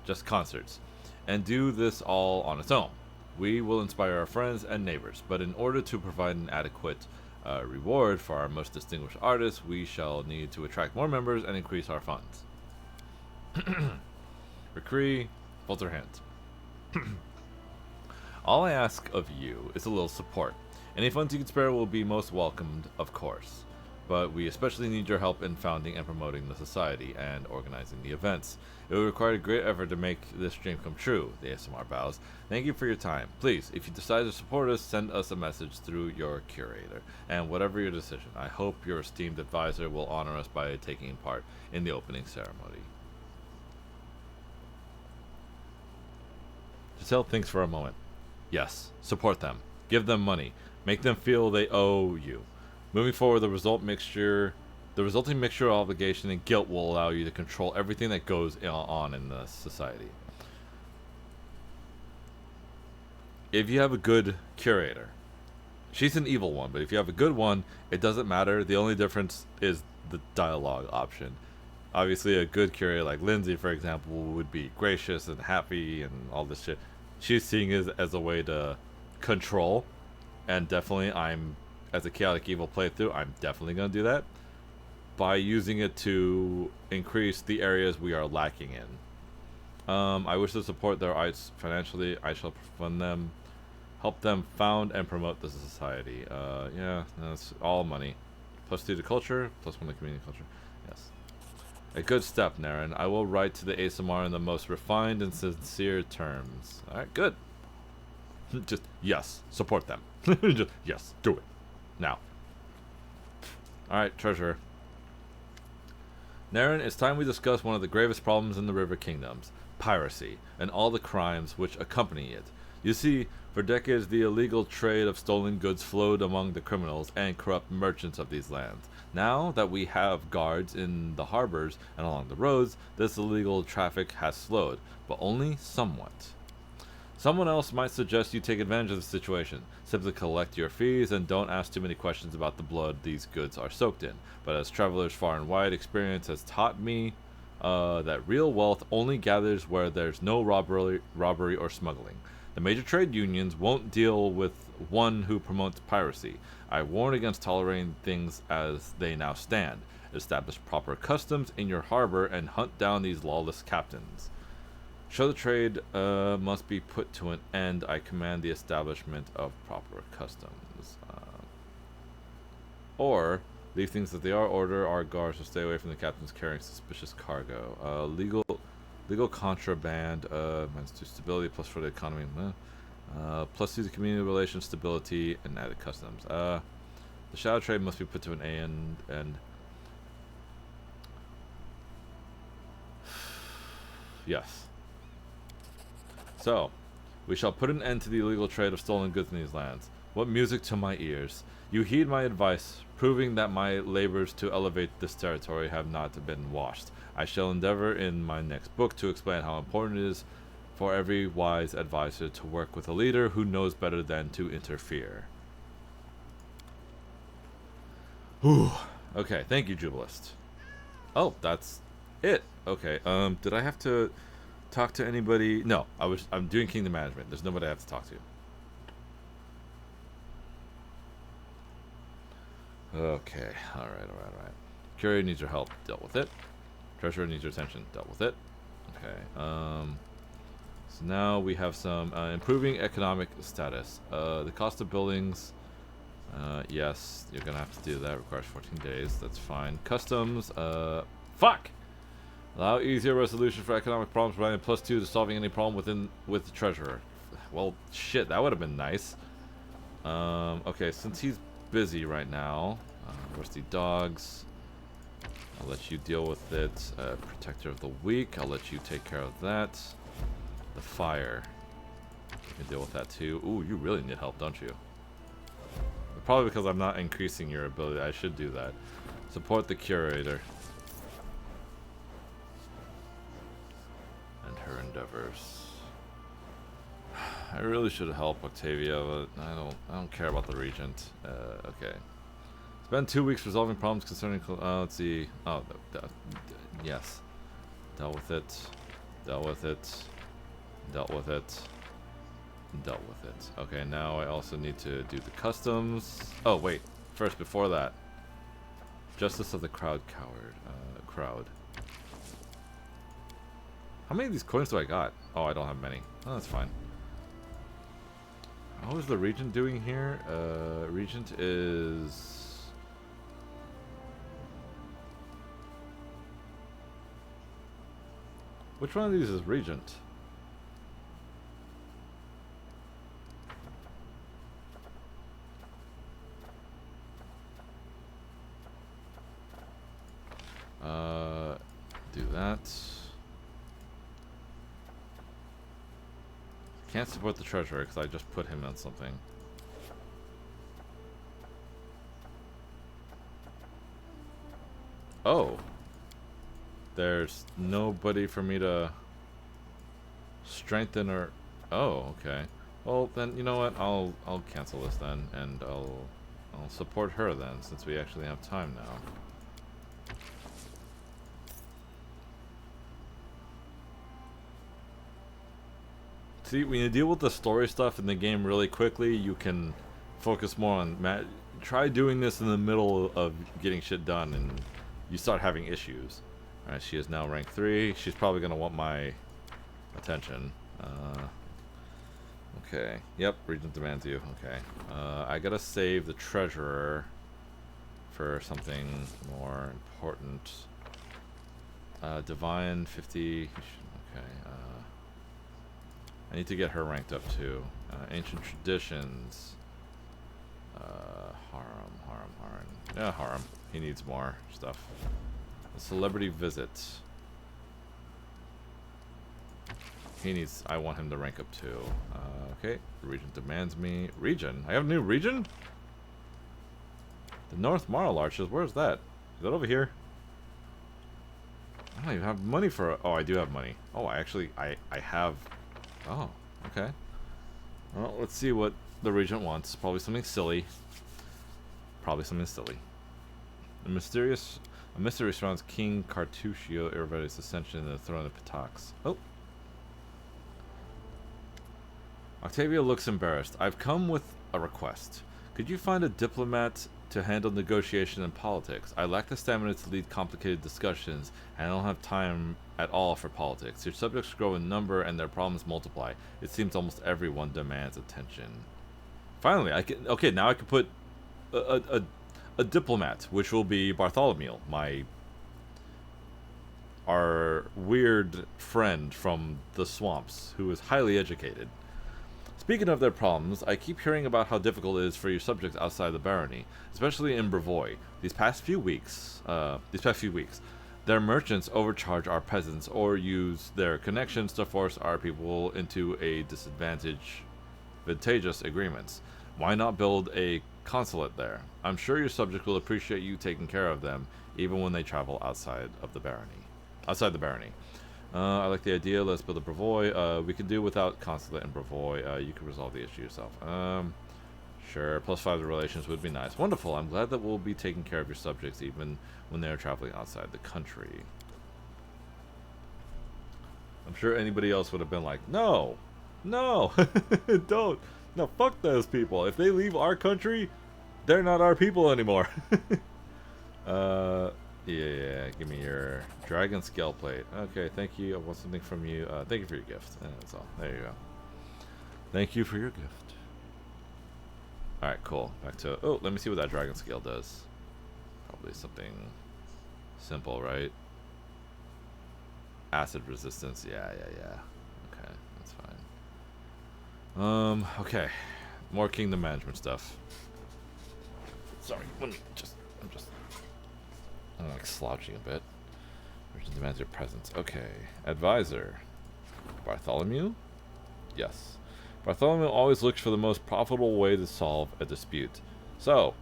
Just concerts. And do this all on its own. We will inspire our friends and neighbors, but in order to provide an adequate reward for our most distinguished artists, we shall need to attract more members and increase our funds. Recree folds her hands. All I ask of you is a little support. Any funds you can spare will be most welcomed, of course. But we especially need your help in founding and promoting the society and organizing the events. It will require a great effort to make this dream come true, the ASMR bows. Thank you for your time. Please, if you decide to support us, send us a message through your curator. And whatever your decision, I hope your esteemed advisor will honor us by taking part in the opening ceremony. Giselle thinks for a moment. Yes, support them. Give them money. Make them feel they owe you. Moving forward, the resulting mixture of obligation and guilt will allow you to control everything that goes on in the society. If you have a good curator, she's an evil one, but if you have a good one, it doesn't matter. The only difference is the dialogue option. Obviously, a good curator like Lindsay, for example, would be gracious and happy and all this shit. She's seeing it as a way to control, and definitely as a chaotic evil playthrough, I'm definitely going to do that by using it to increase the areas we are lacking in. I wish to support their arts financially. I shall fund them, help them found and promote the society. Yeah, that's all money. +2 to culture, +1 to community culture. Yes. A good step, Naren. I will write to the ASMR in the most refined and sincere terms. Alright, good. Just, yes, support them. Just, yes, do it. Now. Alright, treasurer. Naren, it's time we discuss one of the gravest problems in the River Kingdoms. Piracy, and all the crimes which accompany it. You see, for decades the illegal trade of stolen goods flowed among the criminals and corrupt merchants of these lands. Now that we have guards in the harbors and along the roads, this illegal traffic has slowed, but only somewhat. Someone else might suggest you take advantage of the situation. Simply collect your fees and don't ask too many questions about the blood these goods are soaked in. But as travelers far and wide, experience has taught me that real wealth only gathers where there's no robbery or smuggling. The major trade unions won't deal with one who promotes piracy. I warn against tolerating things as they now stand. Establish proper customs in your harbor and hunt down these lawless captains. Show the trade must be put to an end. I command the establishment of proper customs. Or leave things as they are. Order our guards to stay away from the captains carrying suspicious cargo. Legal contraband. -2 stability, +4 to economy. +2 to community relations stability and added customs. The shadow trade must be put to an end. And yes. So, we shall put an end to the illegal trade of stolen goods in these lands. What music to my ears. You heed my advice, proving that my labors to elevate this territory have not been washed. I shall endeavor in my next book to explain how important it is for every wise advisor to work with a leader who knows better than to interfere. Whew. Okay, thank you, Jubilist. Oh, that's it. Okay, did I have to talk to anybody? No, I'm doing kingdom management. There's nobody I have to talk to. Okay, alright. Curator needs your help. Dealt with it. Treasurer needs your attention. Dealt with it. Okay, so now we have some improving economic status. The cost of buildings, yes, you're gonna have to do that. Requires 14 days. That's fine. Customs, fuck! Allow easier resolution for economic problems, providing +2 to solving any problem with the treasurer. Well, shit, that would have been nice. Okay, since he's busy right now, rusty dogs. I'll let you deal with it. Protector of the weak. I'll let you take care of that. The fire. You can deal with that too. Ooh, you really need help, don't you? Probably because I'm not increasing your ability. I should do that. Support the curator. And her endeavors. I really should help Octavia, but I don't care about the regent. Okay. Spend 2 weeks resolving problems concerning. Let's see. Oh, yes. Dealt with it. Dealt with it. Dealt with it. Dealt with it. Okay, now I also need to do the customs. Oh wait. First, before that, Justice of the Crowd Crowd. How many of these coins do I got? Oh, I don't have many. Oh, that's fine. What was the regent doing here? Regent is... Which one of these is regent? Do that. Can't support the treasurer because I just put him on something. Oh. There's nobody for me to strengthen or... Oh, okay. Well, then, you know what? I'll cancel this then, and I'll support her then, since we actually have time now. See, when you deal with the story stuff in the game really quickly, you can focus more on... Try doing this in the middle of getting shit done, and you start having issues. Alright, she is now rank 3. She's probably going to want my attention. Okay. Yep, Regent demands you. Okay. I gotta save the treasurer for something more important. Divine 50. Okay. I need to get her ranked up too. Ancient traditions. Harem. Yeah, Harem. He needs more stuff. A celebrity visit. He needs... I want him to rank up too. Okay. Region demands me. Region? I have a new region? The North Marl Arches. Where's that? Is that over here? I don't even have money for... Oh, I do have money. Oh, I actually... I have... Oh, okay. Well, let's see what the regent wants. Probably something silly. A mystery surrounds King Cartuccio Irvedi's ascension to the throne of Pitax. Oh. Octavia looks embarrassed. I've come with a request. Could you find a diplomat to handle negotiation and politics? I lack the stamina to lead complicated discussions, and I don't have time at all for politics. Your subjects grow in number, and their problems multiply. It seems almost everyone demands attention. Finally, I can... Okay, now I can put a diplomat, which will be Bartholomew, our weird friend from the swamps, who is highly educated. Speaking of their problems, I keep hearing about how difficult it is for your subjects outside the barony, especially in Brevoy. These past few weeks, their merchants overcharge our peasants or use their connections to force our people into advantageous agreements. Why not build a consulate there? I'm sure your subjects will appreciate you taking care of them, even when they travel outside the barony. I like the idea. Let's build a Brevoy. We can do without consulate in Brevoy. You can resolve the issue yourself. Sure. +5 to relations would be nice. Wonderful. I'm glad that we'll be taking care of your subjects even when they're traveling outside the country. I'm sure anybody else would have been like, no, don't. No, fuck those people. If they leave our country, they're not our people anymore. Yeah, give me your dragon scale plate. Okay, thank you. I want something from you. Thank you for your gift. That's all. There you go. Thank you for your gift. Alright, cool. Back to... Oh, let me see what that dragon scale does. Probably something simple, right? Acid resistance. Yeah. Okay, that's fine. Okay. More kingdom management stuff. Sorry, I'm like slouching a bit. Merchant demands your presence. Okay. Advisor. Bartholomew? Yes. Bartholomew always looks for the most profitable way to solve a dispute. So,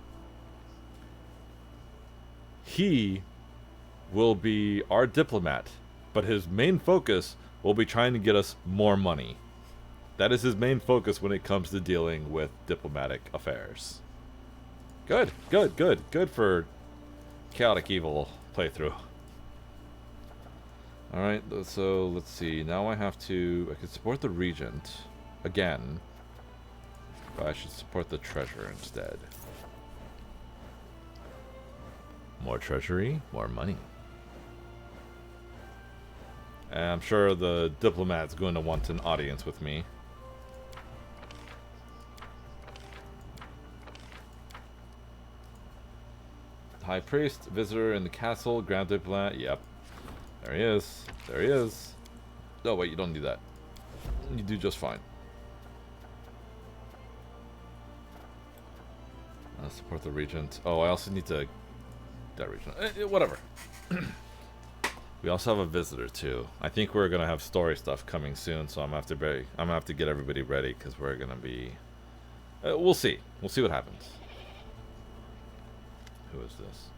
he will be our diplomat, but his main focus will be trying to get us more money. That is his main focus when it comes to dealing with diplomatic affairs. Good for chaotic evil playthrough. Alright, so let's see. Now I can support the regent again, but I should support the treasurer instead. More treasury, more money. And I'm sure the diplomat's going to want an audience with me. High Priest, visitor in the castle, Grand Diplomat. Yep. There he is. There he is. Oh, wait, you don't need that. You do just fine. Support the regent. Oh, I also need to... That regent. Whatever. We also have a visitor, too. I think we're going to have story stuff coming soon, so I'm going to have to get everybody ready, because we're going to be... we'll see. We'll see what happens. Who is this?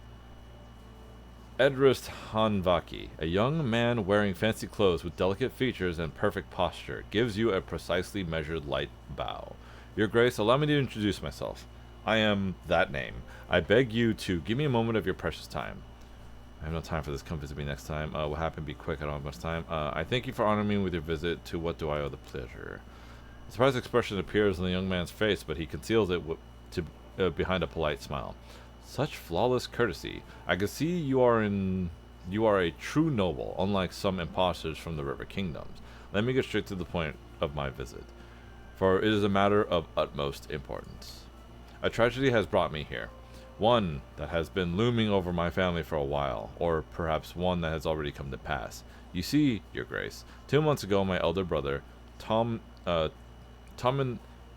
Edrist Hanvaki, a young man wearing fancy clothes with delicate features and perfect posture, gives you a precisely measured light bow. Your Grace, allow me to introduce myself. I am that name. I beg you to give me a moment of your precious time. I have no time for this. Come visit me next time. What happened? Be quick. I don't have much time. I thank you for honoring me with your visit. To what do I owe the pleasure? A surprised expression appears on the young man's face, but he conceals it behind a polite smile. Such flawless courtesy. I can see you are a true noble, unlike some impostors from the River Kingdoms. Let me get straight to the point of my visit, for it is a matter of utmost importance. A tragedy has brought me here. One that has been looming over my family for a while, or perhaps one that has already come to pass. You see, Your Grace, 2 months ago my elder brother, Tommen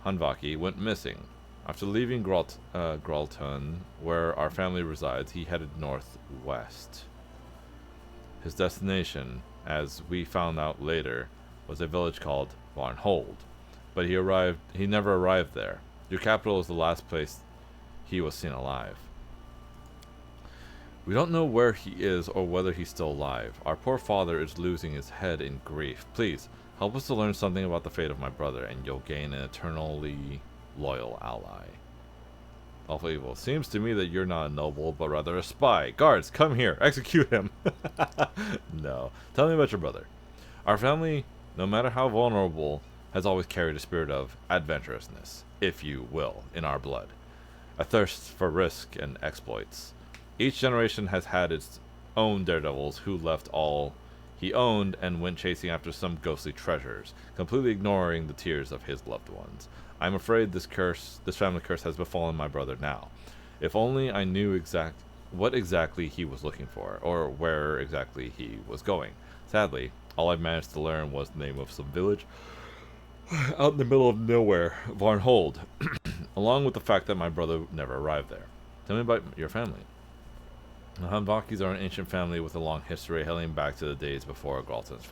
Hanvaki, went missing. After leaving Gralton, where our family resides, he headed northwest. His destination, as we found out later, was a village called Varnhold, but he never arrived there. Your capital is the last place he was seen alive. We don't know where he is or whether he's still alive. Our poor father is losing his head in grief. Please, help us to learn something about the fate of my brother, and you'll gain an eternally loyal ally. Awful evil. Seems to me that you're not a noble, but rather a spy. Guards, come here. Execute him. No. Tell me about your brother. Our family, no matter how vulnerable, has always carried a spirit of adventurousness, if you will, in our blood. A thirst for risk and exploits. Each generation has had its own daredevils who left all he owned and went chasing after some ghostly treasures, completely ignoring the tears of his loved ones. I'm afraid this family curse has befallen my brother now. If only I knew what exactly he was looking for, or where exactly he was going. Sadly, all I've managed to learn was the name of some village out in the middle of nowhere, Varnhold, along with the fact that my brother never arrived there. Tell me about your family. The Hanvakis are an ancient family with a long history hailing back to the days before Gralton's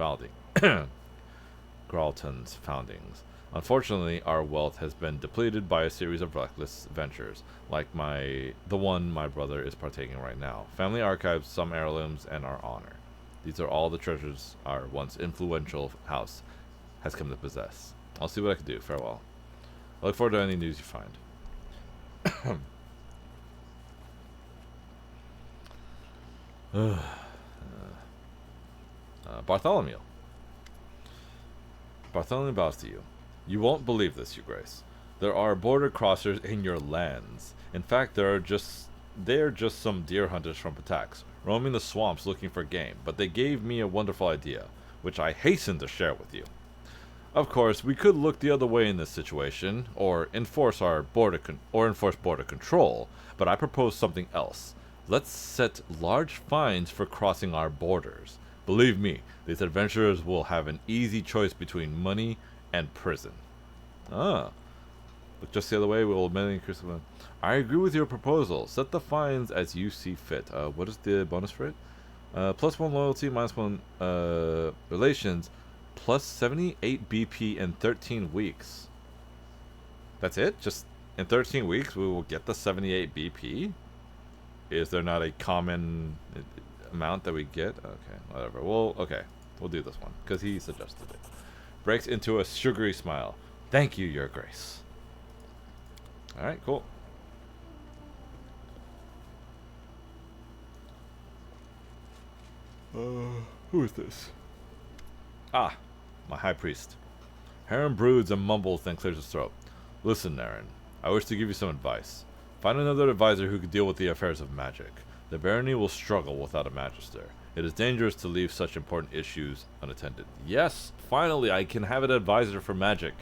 foundings. Unfortunately, our wealth has been depleted by a series of reckless ventures, like the one my brother is partaking right now. Family archives, some heirlooms, and our honor. These are all the treasures our once influential house has come to possess. I'll see what I can do. Farewell. I look forward to any news you find. Bartholomew. Bartholomew bows to you. You won't believe this, Your Grace. There are border crossers in your lands. In fact, they are just some deer hunters from Patax, roaming the swamps looking for game, but they gave me a wonderful idea, which I hasten to share with you. Of course, we could look the other way in this situation, or enforce border control, but I propose something else. Let's set large fines for crossing our borders. Believe me, these adventurers will have an easy choice between money and prison. But just the other way, we will mainly increase the... I agree with your proposal. Set the fines as you see fit. What is the bonus for it? +1 loyalty, -1 relations, plus 78 BP in 13 weeks. That's it? Just in 13 weeks we will get the 78 BP? Is there not a common amount that we get? Okay, whatever. Well, okay. We'll do this one, because he suggested it. Breaks into a sugary smile. Thank you, Your Grace. Alright, cool. Who is this? Ah, my high priest. Harren broods and mumbles, then clears his throat. Listen, Naren, I wish to give you some advice. Find another advisor who can deal with the affairs of magic. The barony will struggle without a magister. It is dangerous to leave such important issues unattended. Yes, finally I can have an advisor for magic.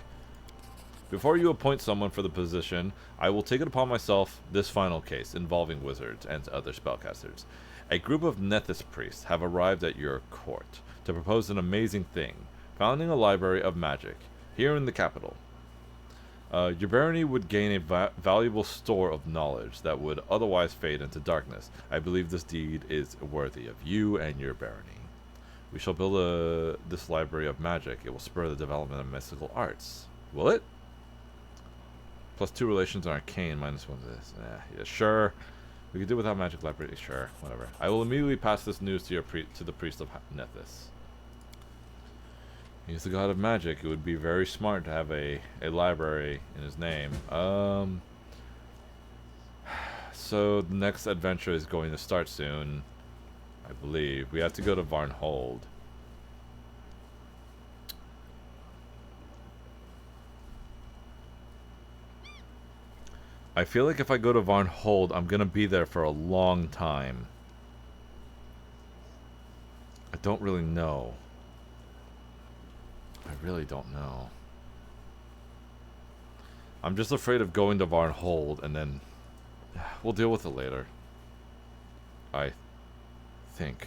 Before you appoint someone for the position, I will take it upon myself this final case involving wizards and other spellcasters. A group of Nethys priests have arrived at your court to propose an amazing thing, founding a library of magic here in the capital. Your barony would gain a valuable store of knowledge that would otherwise fade into darkness. I believe this deed is worthy of you and your barony. We shall build this library of magic. It will spur the development of mystical arts. Will it? +2 relations on arcane, -1 to this. Yeah, sure. We could do without magic library. Sure, whatever. I will immediately pass this news to the priest of Nethys. He's the god of magic. It would be very smart to have a library in his name. So the next adventure is going to start soon, I believe. We have to go to Varnhold. I feel like if I go to Varnhold, I'm gonna be there for a long time. I don't really know. I really don't know. I'm just afraid of going to Varnhold and then we'll deal with it later. I think.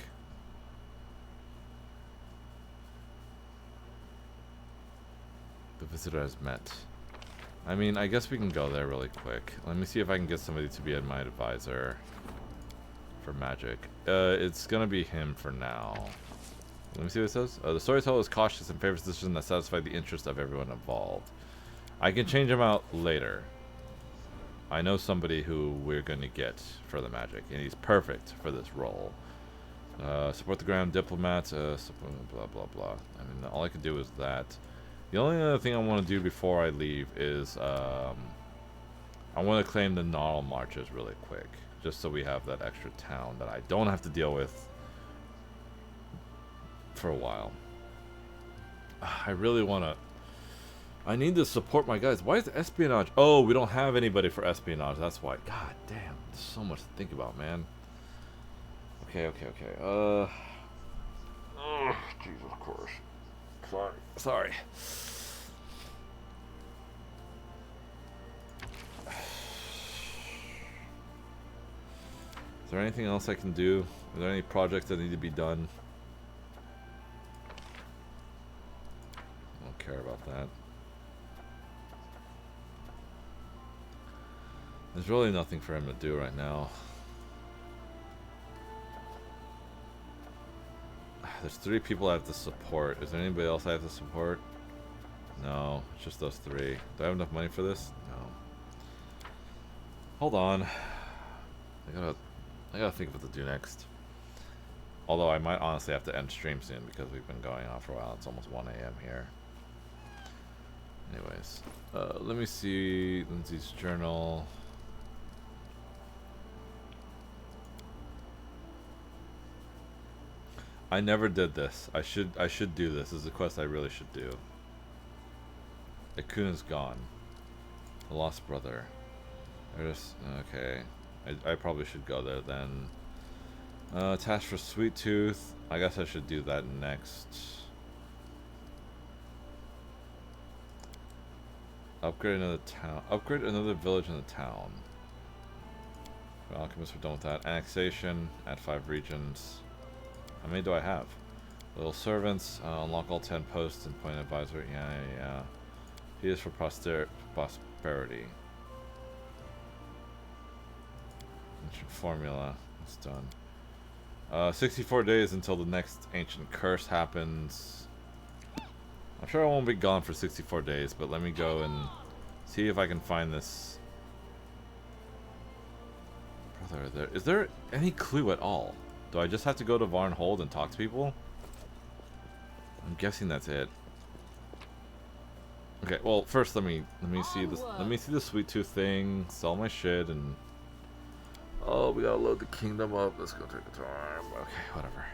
The visitor has met. I mean, I guess we can go there really quick. Let me see if I can get somebody to be my advisor for magic. It's gonna be him for now. Let me see what it says. The storyteller is cautious and favors decisions that satisfy the interest of everyone involved. I can change him out later. I know somebody who we're going to get for the magic, and he's perfect for this role. Support the ground diplomat, blah blah blah. I mean, all I can do is that. The only other thing I want to do before I leave is I want to claim the Gnarl Marches really quick, just so we have that extra town that I don't have to deal with for a while. I really want to. I need to support my guys. Why is the espionage? Oh, we don't have anybody for espionage. That's why. God damn, there's so much to think about, man. Okay. Oh, Jesus Christ. Sorry. Is there anything else I can do? Are there any projects that need to be done? I don't care about that. There's really nothing for him to do right now. There's 3 people I have to support. Is there anybody else I have to support? No, it's just those 3. Do I have enough money for this? No. Hold on. I gotta think of what to do next. Although I might honestly have to end stream soon because we've been going on for a while. It's almost 1 AM here. Anyways, let me see Lindsay's journal. I never did this. I should do this. This is a quest I really should do. Akuna's gone. The lost brother. Okay. I probably should go there then. Task for Sweet Tooth. I guess I should do that next. Upgrade another town. Upgrade another village in the town. For alchemists, we're done with that. Annexation. Add 5 regions. How many do I have? Little servants. Unlock all 10 posts and point advisor. Yeah. He is for prosperity. Ancient formula. It's done. 64 days until the next ancient curse happens. I'm sure I won't be gone for 64 days, but let me go and see if I can find this brother there. Is there any clue at all? Do I just have to go to Varnhold and talk to people? I'm guessing that's it. Okay, well first let me see this. Let me see the Sweet Tooth thing. Sell my shit and. Oh, we gotta load the kingdom up. Let's go take a time. Okay, whatever.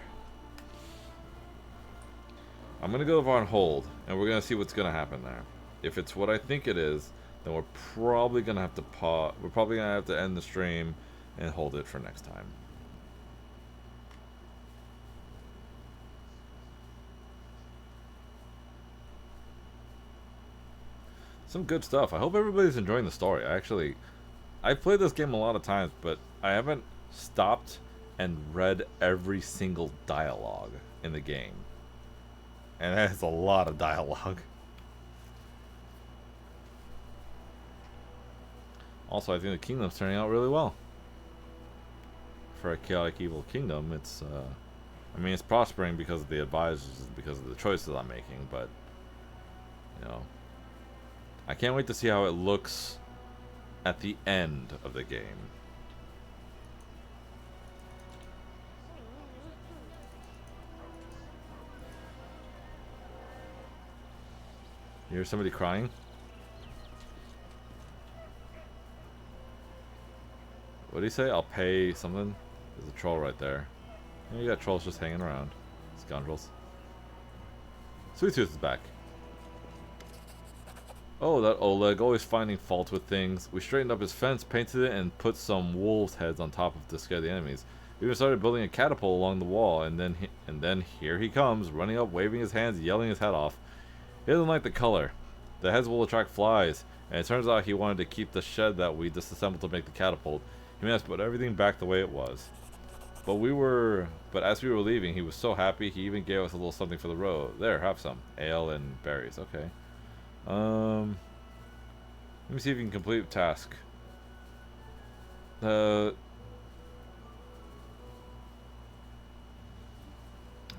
I'm gonna go to Varnhold, and we're gonna see what's gonna happen there. If it's what I think it is, then we're probably gonna have to pause. We're probably gonna have to end the stream and hold it for next time. Some good stuff. I hope everybody's enjoying the story. I've played this game a lot of times, but I haven't stopped and read every single dialogue in the game. And that's a lot of dialogue. Also, I think the kingdom's turning out really well. For a chaotic evil kingdom, it's, I mean, it's prospering because of the advisors and because of the choices I'm making, but, you know, I can't wait to see how it looks at the end of the game. You hear somebody crying? What do you say? I'll pay something? There's a troll right there. Yeah, you got trolls just hanging around. Scoundrels. Sweet Tooth is back. Oh, that Oleg, always finding fault with things. We straightened up his fence, painted it, and put some wolves' heads on top of to scare the enemies. We even started building a catapult along the wall, and then here he comes, running up, waving his hands, yelling his head off. He doesn't like the color. The heads will attract flies, and it turns out he wanted to keep the shed that we disassembled to make the catapult. He made us put everything back the way it was. But as we were leaving, he was so happy, he even gave us a little something for the road. There, have some. Ale and berries. Okay. Let me see if you can complete the task.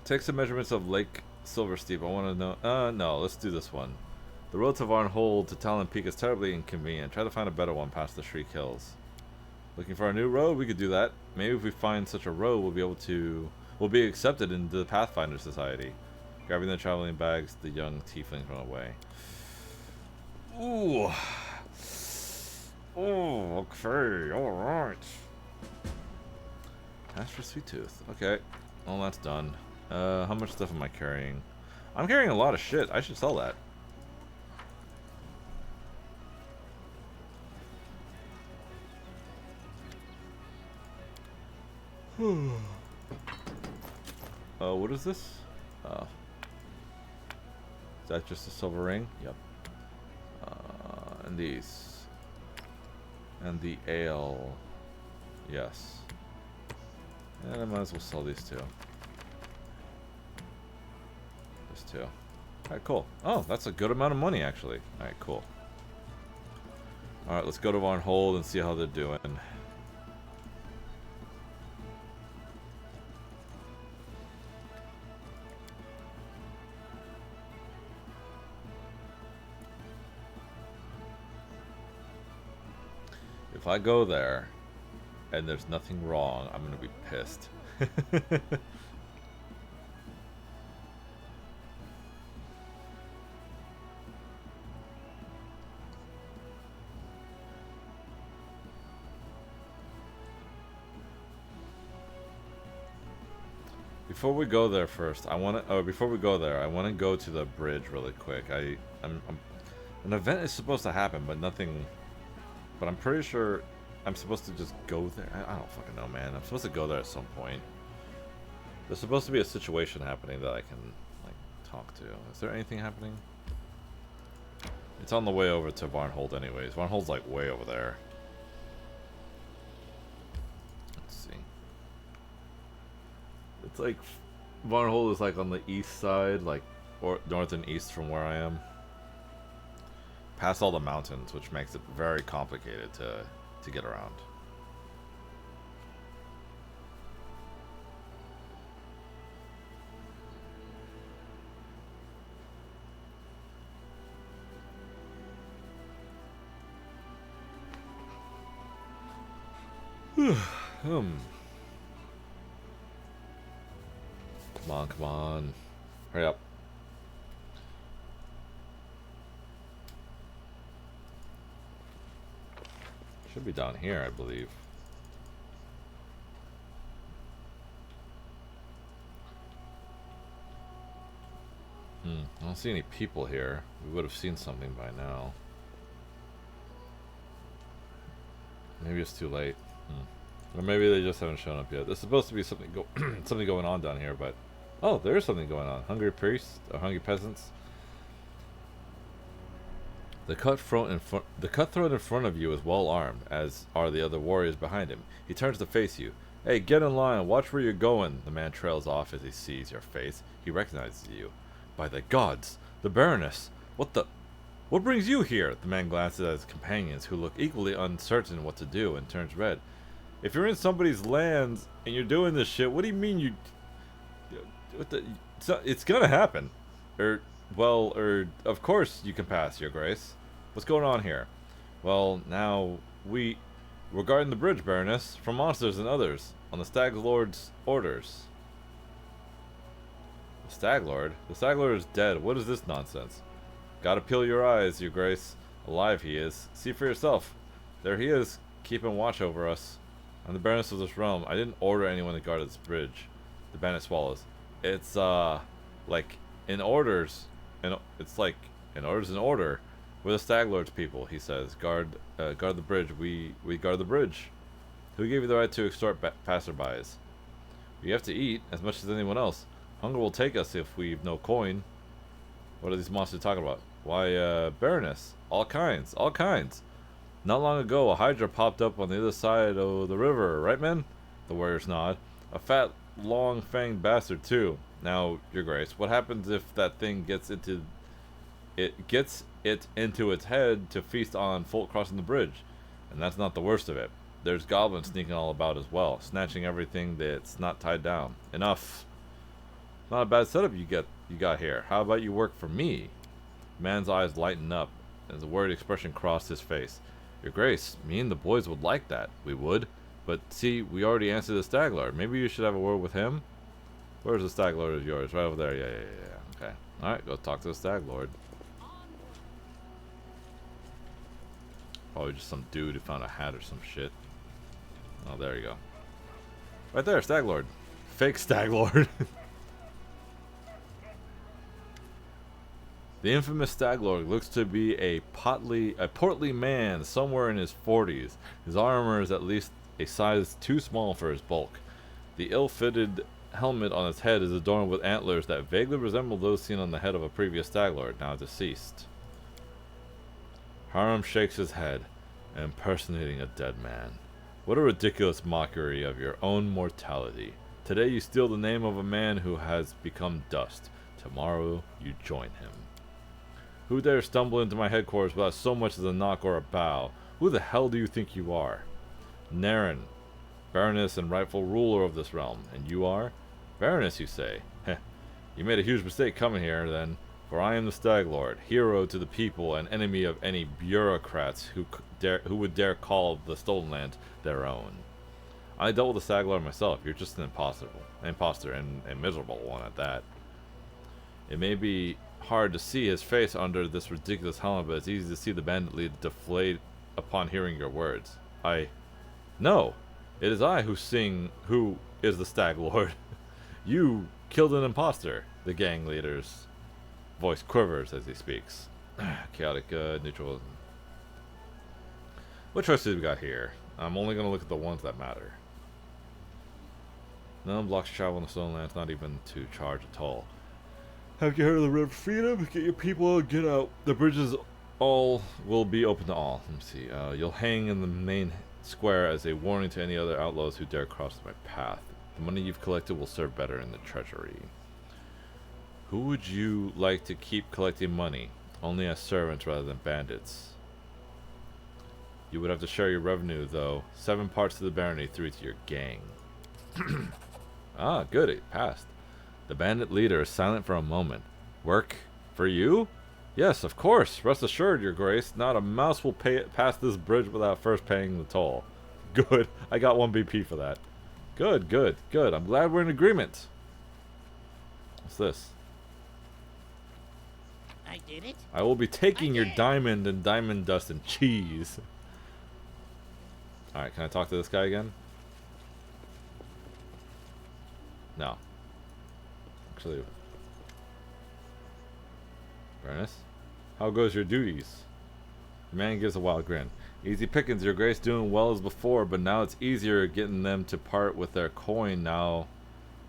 Take some measurements of Lake Silversteep. I want to know. No, let's do this one. The road to Varnhold to Talon Peak is terribly inconvenient. Try to find a better one past the Shriek Hills. Looking for a new road? We could do that. Maybe if we find such a road, we'll be accepted into the Pathfinder Society. Grabbing the traveling bags, the young tieflings run away. Ooh. Oh, okay. Alright. Ask for Sweet Tooth. Okay. Well, that's done. How much stuff am I carrying? I'm carrying a lot of shit. I should sell that. What is this? Is that just a silver ring? Yep. And these. And the ale. Yes. And I might as well sell these two. These two. Alright, cool. Oh, that's a good amount of money, actually. Alright, cool. Alright, let's go to Varnhold and see how they're doing. If I go there and there's nothing wrong, I'm gonna be pissed. Before we go there first, before we go there, I want to go to the bridge really quick. An event is supposed to happen, but nothing. But I'm pretty sure I'm supposed to just go there. I don't fucking know, man. I'm supposed to go there at some point. There's supposed to be a situation happening that I can, like, talk to. Is there anything happening? It's on the way over to Varnhold anyways. Varnhold's, like, way over there. Let's see. It's like... Varnhold is, like, on the east side, like, or north and east from where I am. Past all the mountains, which makes it very complicated to get around. Come on, come on. Hurry up. Should be down here, I believe. I don't see any people here. We would have seen something by now. Maybe it's too late. Or maybe they just haven't shown up yet. There's supposed to be something something going on down here, but... Oh, there is something going on. Hungry priests, or hungry peasants. The cutthroat in front of you is well armed, as are the other warriors behind him. He turns to face you. Hey, get in line. Watch where you're going. The man trails off as he sees your face. He recognizes you. By the gods, the Baroness. What brings you here? The man glances at his companions, who look equally uncertain what to do, and turns red. If you're in somebody's lands and you're doing this shit, what do you mean you? It's gonna happen. Of course you can pass, Your Grace. What's going on here? Well, now we're guarding the bridge, Baroness, from monsters and others, on the Stag Lord's orders. The Stag Lord? The Stag Lord is dead. What is this nonsense? Gotta peel your eyes, Your Grace. Alive he is. See for yourself. There he is, keeping watch over us. I'm the Baroness of this realm. I didn't order anyone to guard this bridge. The bandit swallows. It's, like, in orders. It's like, in orders in order. We're the Stag Lord's people, he says. Guard the bridge. We guard the bridge. Who gave you the right to extort passerbys? You have to eat, as much as anyone else. Hunger will take us if we've no coin. What are these monsters talking about? Why, Baroness. All kinds. All kinds. Not long ago, a hydra popped up on the other side of the river, right, men? The warriors nod. A fat, long-fanged bastard, too. Now, Your Grace, what happens if that thing gets it into its head to feast on folk crossing the bridge? And that's not the worst of it. There's goblins sneaking all about as well, snatching everything that's not tied down. Enough. Not a bad setup you got here. How about you work for me? The man's eyes lighten up as a worried expression crossed his face. Your Grace, me and the boys would like that. We would. But see, we already answered the Stag Lord. Maybe you should have a word with him? Where's the Stag Lord of yours? Right over there. Yeah. Okay. Alright, go talk to the Stag Lord. Probably just some dude who found a hat or some shit. Oh, there you go. Right there, Stag Lord. Fake Stag Lord. The infamous Stag Lord looks to be a portly man somewhere in his 40s. His armor is at least a size too small for his bulk. The ill-fitted helmet on his head is adorned with antlers that vaguely resemble those seen on the head of a previous Stag Lord, now deceased. Haram shakes his head, impersonating a dead man. What a ridiculous mockery of your own mortality. Today you steal the name of a man who has become dust. Tomorrow you join him. Who dares stumble into my headquarters without so much as a knock or a bow? Who the hell do you think you are? Naren, Baroness and rightful ruler of this realm. And you are? Baroness, you say? Heh. You made a huge mistake coming here, then. For I am the Stag Lord, hero to the people and enemy of any bureaucrats who would dare call the Stolen Land their own. I dealt with the Stag Lord myself. You're just an imposter and a miserable one at that. It may be hard to see his face under this ridiculous helmet, but it's easy to see the bandit leader deflate upon hearing your words. No, it is I who is the Stag Lord. You killed an imposter. The gang leader's voice quivers as he speaks. Chaotic, neutral. What choices we got here? I'm only going to look at the ones that matter. None blocks travel in the Stolen Lands, not even to charge a toll. Have you heard of the River Freedom? Get your people, get out. The bridges all will be open to all. Let me see. You'll hang in the main square as a warning to any other outlaws who dare cross my path. The money you've collected will serve better in the treasury. Who would you like to keep collecting money? Only as servants rather than bandits. You would have to share your revenue, though. 7 parts to the barony, 3 to your gang. Ah, good. It passed. The bandit leader is silent for a moment. Work for you? Yes, of course. Rest assured, Your Grace. Not a mouse will pass this bridge without first paying the toll. Good. I got 1 BP for that. Good. I'm glad we're in agreement. What's this? I did it. I will be taking your diamond and diamond dust and cheese. Alright, can I talk to this guy again? No. Actually, Baroness, how goes your duties? The man gives a wild grin. Easy pickings, Your Grace, doing well as before, but now it's easier getting them to part with their coin now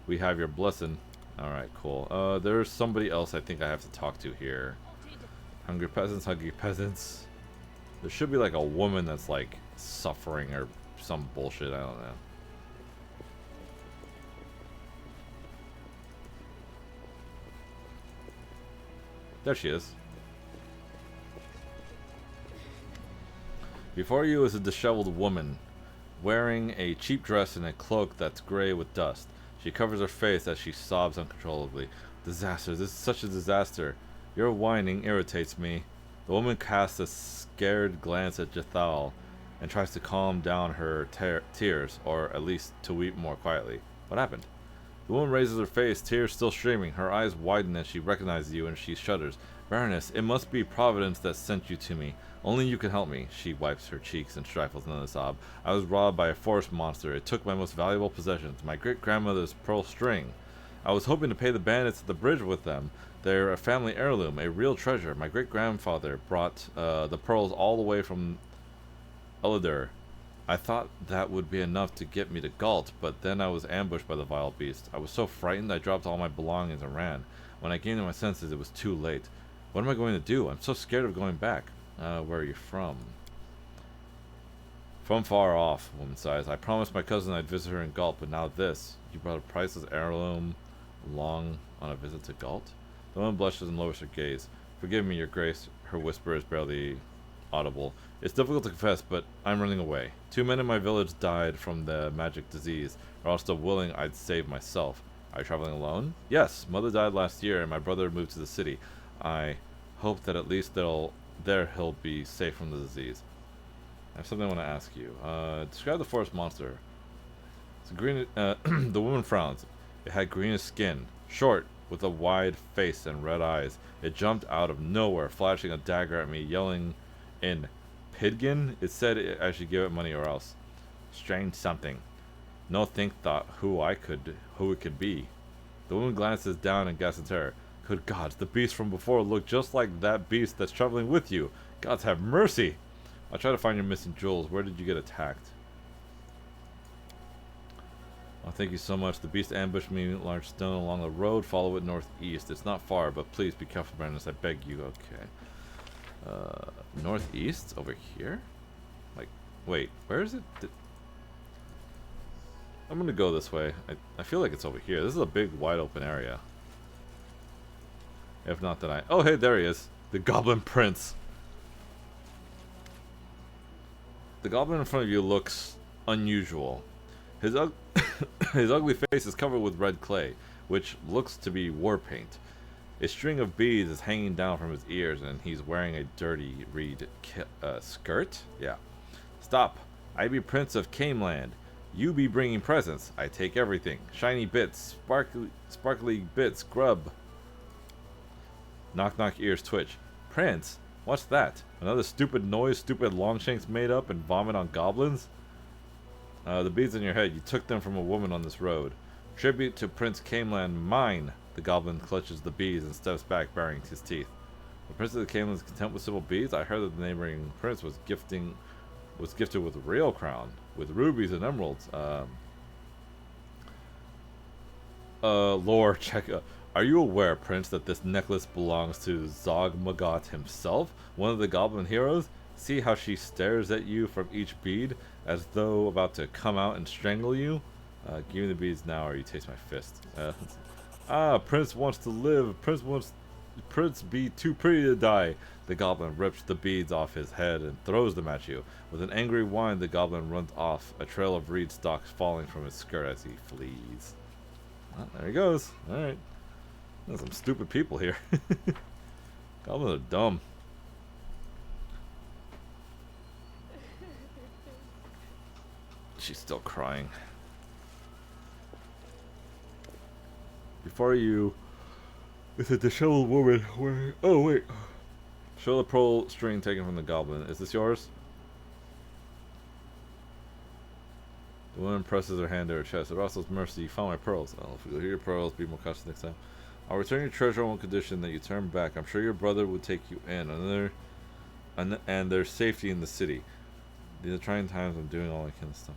we have your blessing. Alright, cool. There's somebody else I think I have to talk to here. Hungry peasants, hungry peasants. There should be like a woman that's like suffering or some bullshit, I don't know. There she is. Before you is a disheveled woman, wearing a cheap dress and a cloak that's gray with dust. She covers her face as she sobs uncontrollably. Disaster, this is such a disaster. Your whining irritates me. The woman casts a scared glance at Jethal and tries to calm down her tears, or at least to weep more quietly. What happened? The woman raises her face, tears still streaming. Her eyes widen as she recognizes you and she shudders. Baroness, it must be Providence that sent you to me. Only you can help me. She wipes her cheeks and stifles another sob. I was robbed by a forest monster. It took my most valuable possessions, my great-grandmother's pearl string. I was hoping to pay the bandits at the bridge with them. They're a family heirloom, a real treasure. My great-grandfather brought the pearls all the way from Ulladur. I thought that would be enough to get me to Galt, but then I was ambushed by the vile beast. I was so frightened I dropped all my belongings and ran. When I came to my senses, it was too late. What am I going to do? I'm so scared of going back. Where are you from? From far off, woman sighs. I promised my cousin I'd visit her in Galt, but now this. You brought a priceless heirloom along on a visit to Galt? The woman blushes and lowers her gaze. Forgive me, your grace. Her whisper is barely audible. It's difficult to confess, but I'm running away. 2 men in my village died from the magic disease, or else still willing I'd save myself. Are you traveling alone? Yes, mother died last year and my brother moved to the city. I hope that at least there he'll be safe from the disease. I have something I want to ask you. Describe the forest monster. It's green. The woman frowns. It had greenish skin, short, with a wide face and red eyes. It jumped out of nowhere, flashing a dagger at me, yelling in Pidgin. It said I should give it money or else. Strange something. No think thought who it could be. The woman glances down and gasps in terror. Good gods, the beast from before looked just like that beast that's traveling with you. Gods have mercy! I'll try to find your missing jewels. Where did you get attacked? Oh, thank you so much. The beast ambushed me in a large stone along the road. Follow it northeast. It's not far, but please be careful, Brandis. I beg you. Okay. Northeast? Over here? Like, wait, where is it? I'm gonna go this way. I feel like it's over here. This is a big, wide open area. If not, then oh, hey, there he is. The Goblin Prince. The goblin in front of you looks unusual. His ugly face is covered with red clay, which looks to be war paint. A string of beads is hanging down from his ears, and he's wearing a dirty reed skirt? Yeah. Stop. I be Prince of Cameland. You be bringing presents. I take everything. Shiny bits, sparkly bits, grub. Knock knock ears twitch. Prince? What's that? Another stupid noise stupid Longshanks made up and vomit on goblins? The beads on your head, you took them from a woman on this road. Tribute to Prince Cameland, mine! The goblin clutches the beads and steps back, baring his teeth. The Prince of the Cameland is content with simple beads? I heard that the neighboring prince was gifted with a real crown, with rubies and emeralds. Lore, check. Are you aware, Prince, that this necklace belongs to Zog-Magot himself, one of the goblin heroes? See how she stares at you from each bead, as though about to come out and strangle you? Give me the beads now, or you taste my fist. Prince wants to live. Prince be too pretty to die. The goblin rips the beads off his head and throws them at you. With an angry whine, the goblin runs off, a trail of reed stalks falling from his skirt as he flees. Well, there he goes. Alright. There's some stupid people here. Goblins are dumb. She's still crying. Before you is a disheveled woman wearing... Oh, wait. Show the pearl string taken from the goblin. Is this yours? The woman presses her hand to her chest. Rossel's mercy, you found my pearls. Oh, if we go hear your pearls, be more cautious next time. I'll return your treasure on one condition, that you turn back. I'm sure your brother would take you in. And there's safety in the city. These are trying times. I'm doing all I can to stop them.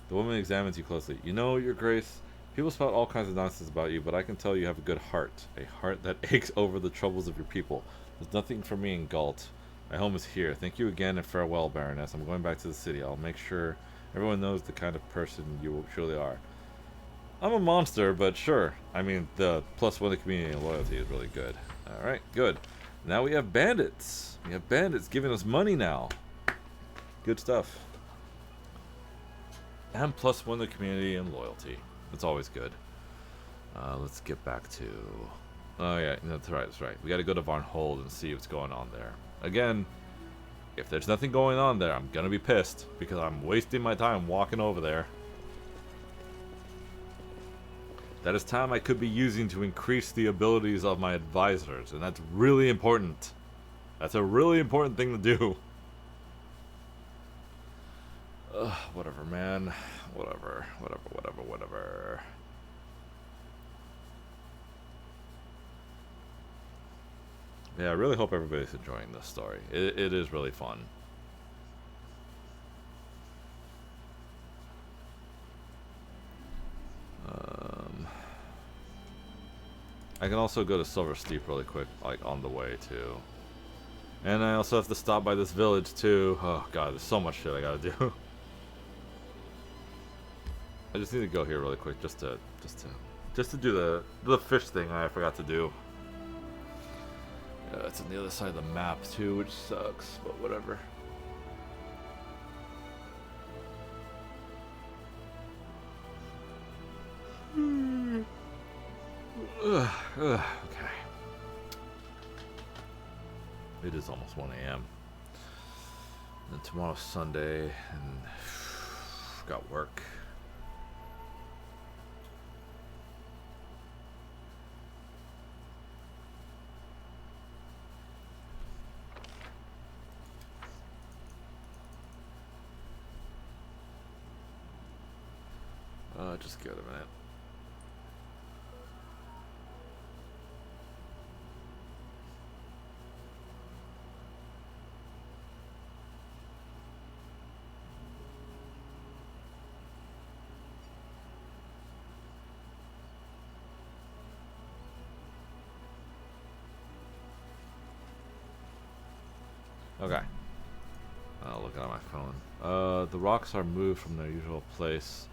The woman examines you closely. You know, your grace, People spout all kinds of nonsense about you, but I can tell you have a good heart. A heart that aches over the troubles of your people. There's nothing for me in Galt. My home is here. Thank you again and farewell, Baroness. I'm going back to the city. I'll make sure everyone knows the kind of person you truly are. I'm a monster, but sure. I mean, the +1 to community and loyalty is really good. Alright, good. Now we have bandits. We have bandits giving us money now. Good stuff. And +1 to community and loyalty. That's always good. Let's get back to... Oh yeah, that's right, that's right. We gotta go to Varnhold and see what's going on there. Again, if there's nothing going on there, I'm gonna be pissed. Because I'm wasting my time walking over there. That is time I could be using to increase the abilities of my advisors. And that's really important. That's a really important thing to do. Whatever, man. Whatever. Yeah, I really hope everybody's enjoying this story. It is really fun. I can also go to Silver Steep really quick, like on the way too. And I also have to stop by this village too. Oh god, there's so much shit I gotta do. I just need to go here really quick just to do the fish thing I forgot to do. Yeah, it's on the other side of the map too, which sucks, but whatever. Okay. It is almost 1 a.m. And tomorrow's Sunday, and got work. Just give it a minute. Okay. Looking at my phone. The rocks are moved from their usual place.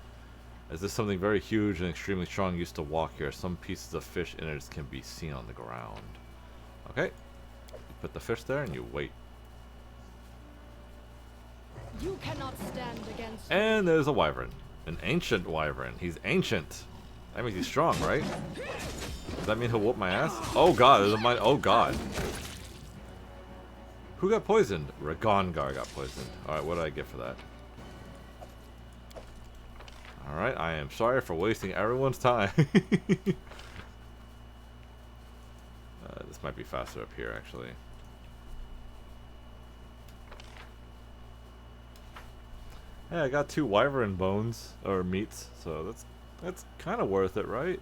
As this something very huge and extremely strong used to walk here, some pieces of fish innards can be seen on the ground. Okay. You put the fish there and you wait. You cannot stand against. And there's a wyvern. An ancient wyvern. He's ancient. That means he's strong, right? Does that mean he'll whoop my ass? Oh god, there's a mine. Oh god. Who got poisoned? Ragongar got poisoned. Alright, what did I get for that? Alright, I am sorry for wasting everyone's time. This might be faster up here, actually. Hey, I got 2 wyvern bones, or meats, so that's kind of worth it, right?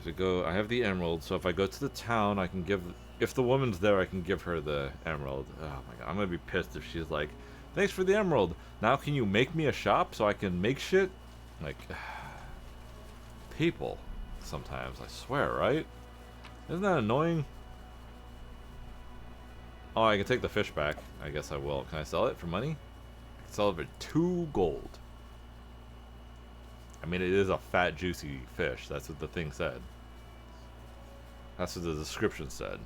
I have the emerald, so if I go to the town, I can give... If the woman's there, I can give her the emerald. Oh my god, I'm gonna be pissed if she's like, thanks for the emerald. Now can you make me a shop so I can make shit? Like, people, sometimes, I swear, right? Isn't that annoying? Oh, I can take the fish back. I guess I will. Can I sell it for money? I can sell it for 2 gold. I mean, it is a fat, juicy fish. That's what the thing said. That's what the description said.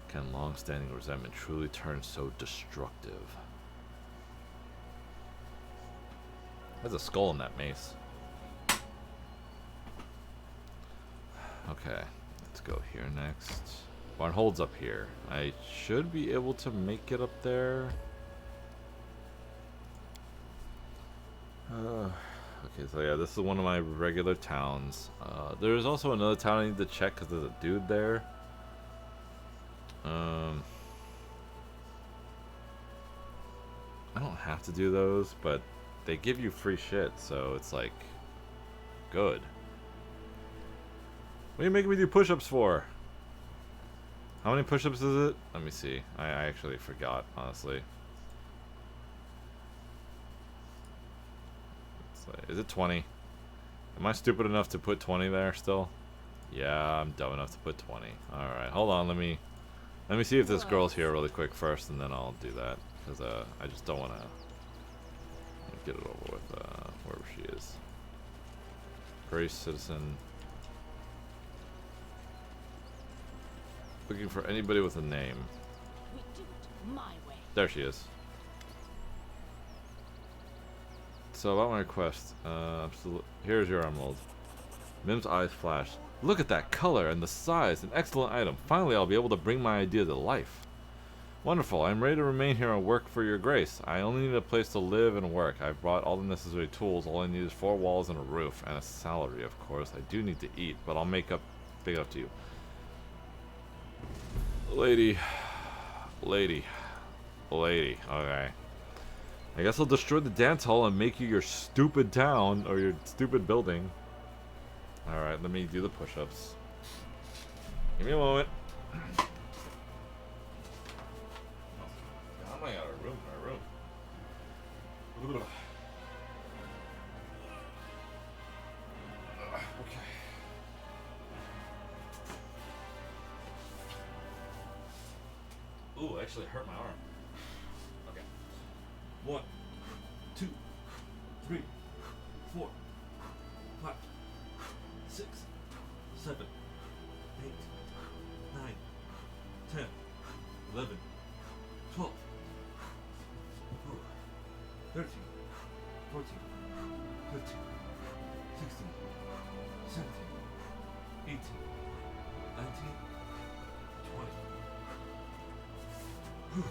Can long-standing resentment truly turn so destructive? There's a skull in that mace. Okay, let's go here next. Varnhold's up here. I should be able to make it up there. Okay, so yeah, this is one of my regular towns. There's also another town I need to check because there's a dude there. I don't have to do those, but they give you free shit, so it's like good. What are you making me do push-ups for? How many push-ups is it? Let me see. I actually forgot, honestly. way. Is it 20? Am I stupid enough to put 20 there still? Yeah, I'm dumb enough to put 20. Alright, hold on, let me see if this girl's here really quick first, and then I'll do that. Because I just don't want to get it over with wherever she is. Grace, citizen. Looking for anybody with a name. We do it my way. There she is. So about my request, here's your emerald. Mim's eyes flashed. Look at that color and the size, an excellent item. Finally, I'll be able to bring my idea to life. Wonderful, I'm ready to remain here and work for your grace. I only need a place to live and work. I've brought all the necessary tools. All I need is 4 walls and a roof, and a salary, of course. I do need to eat, but I'll make up big up to you. Lady, okay. I guess I'll destroy the dance hall and make you your stupid town, or your stupid building. Alright, let me do the push-ups. Give me a moment. How am I out of room? Ugh. Okay. Ooh, actually hurt my arm. Okay. 1, 2, 3, 4, 5, 6, 7, 8, 9, 10, 11, 12, 13, 14, 15, 16, 17, 18, 19, 20.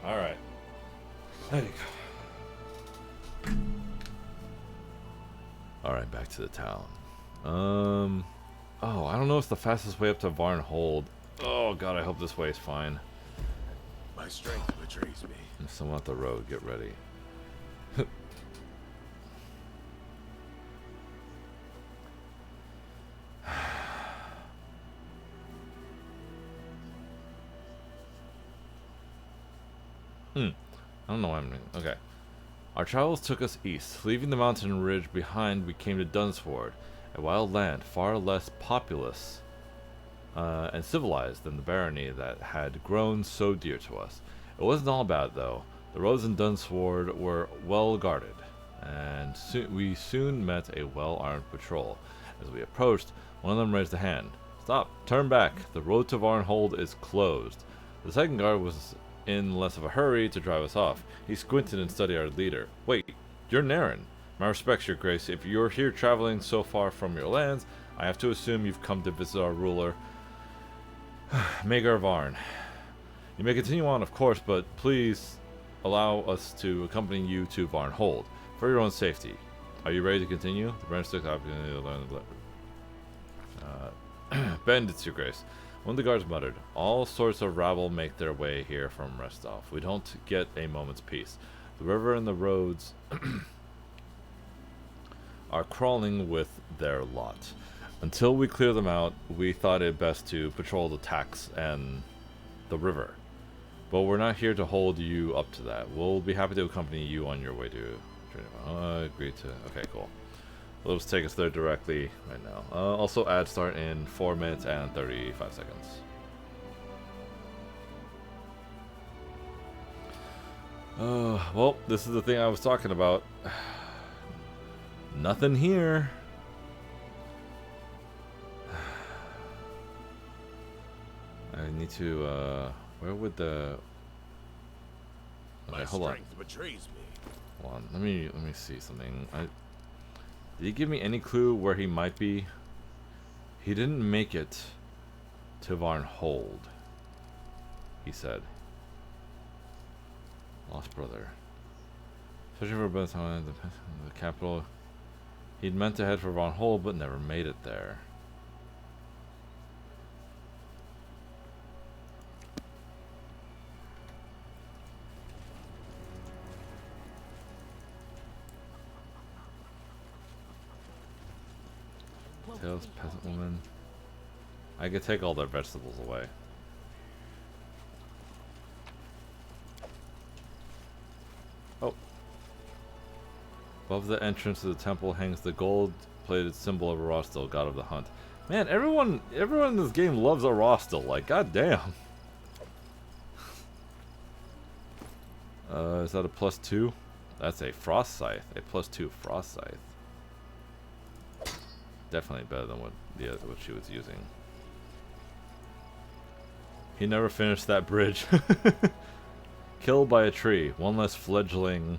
All right. There you go. All right, back to the town. Oh, I don't know if it's the fastest way up to Varn Hold. Oh god, I hope this way is fine. My strength betrays me. There's someone at the road. Get ready. I don't know why I'm doing. Okay. Our travels took us east. Leaving the mountain ridge behind, we came to Dunsford, a wild land far less populous and civilized than the barony that had grown so dear to us. It wasn't all bad, though. The roads in Dunsford were well guarded, and we soon met a well-armed patrol. As we approached, one of them raised a hand. Stop! Turn back! The road to Varnhold is closed. The second guard was in less of a hurry to drive us off. He squinted and studied our leader. Wait, you're Naren. My respects, your grace. If you're here traveling so far from your lands, I have to assume you've come to visit our ruler, Magar Varn. You may continue on, of course, but please allow us to accompany you to Varnhold for your own safety. Are you ready to continue? The branch took the opportunity to learn the bandits, your grace. One of the guards muttered, all sorts of rabble make their way here from Restov. We don't get a moment's peace. The river and the roads are crawling with their lot. Until we clear them out, we thought it best to patrol the tacks and the river. But we're not here to hold you up to that. We'll be happy to accompany you on your way to... I agree to... Okay, cool. It'll just take us there directly right now. Also, add start in 4 minutes and 35 seconds. Well, this is the thing I was talking about. Nothing here. I need to, where would the... Okay, hold on. My strength betrays me. Hold on, let me see something. Did he give me any clue where he might be? He didn't make it to Varnhold, he said. Lost brother. Searching for the capital. He'd meant to head for Varnhold, but never made it there. Tails, peasant woman. I could take all their vegetables away. Oh. Above the entrance to the temple hangs the gold-plated symbol of Arostil, god of the hunt. Man, everyone in this game loves Arostil. Like, goddamn. Is that a +2? That's a frost scythe. A +2 frost scythe. Definitely better than what she was using. He never finished that bridge. Killed by a tree. One less fledgling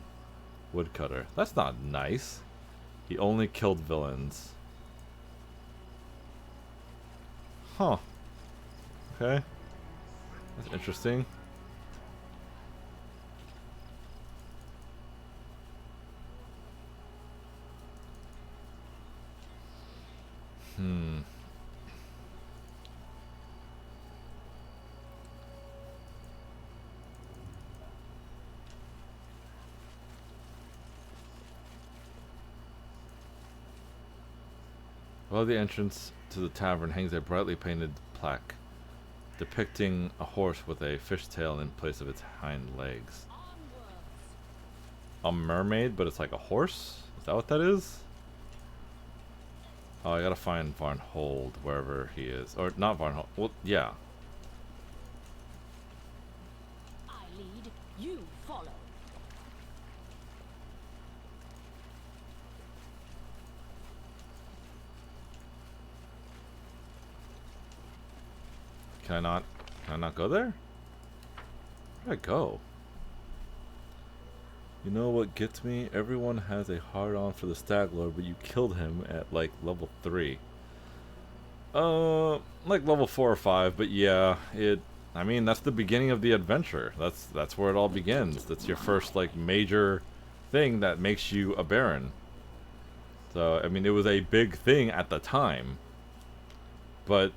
woodcutter. That's not nice. He only killed villains. Huh. Okay. That's interesting. Above the entrance to the tavern hangs a brightly painted plaque depicting a horse with a fishtail in place of its hind legs. A mermaid, but it's like a horse? Is that what that is? Oh, I gotta find Varnhold wherever he is. Or not Varnhold. Well, yeah. I lead, you follow. Can I not go there? Where'd I go? You know what gets me? Everyone has a hard-on for the Stag Lord, but you killed him at like level 3. Like level 4 or 5, but yeah, I mean, that's the beginning of the adventure. That's where it all begins. That's your first like major thing that makes you a Baron. So, I mean, it was a big thing at the time, but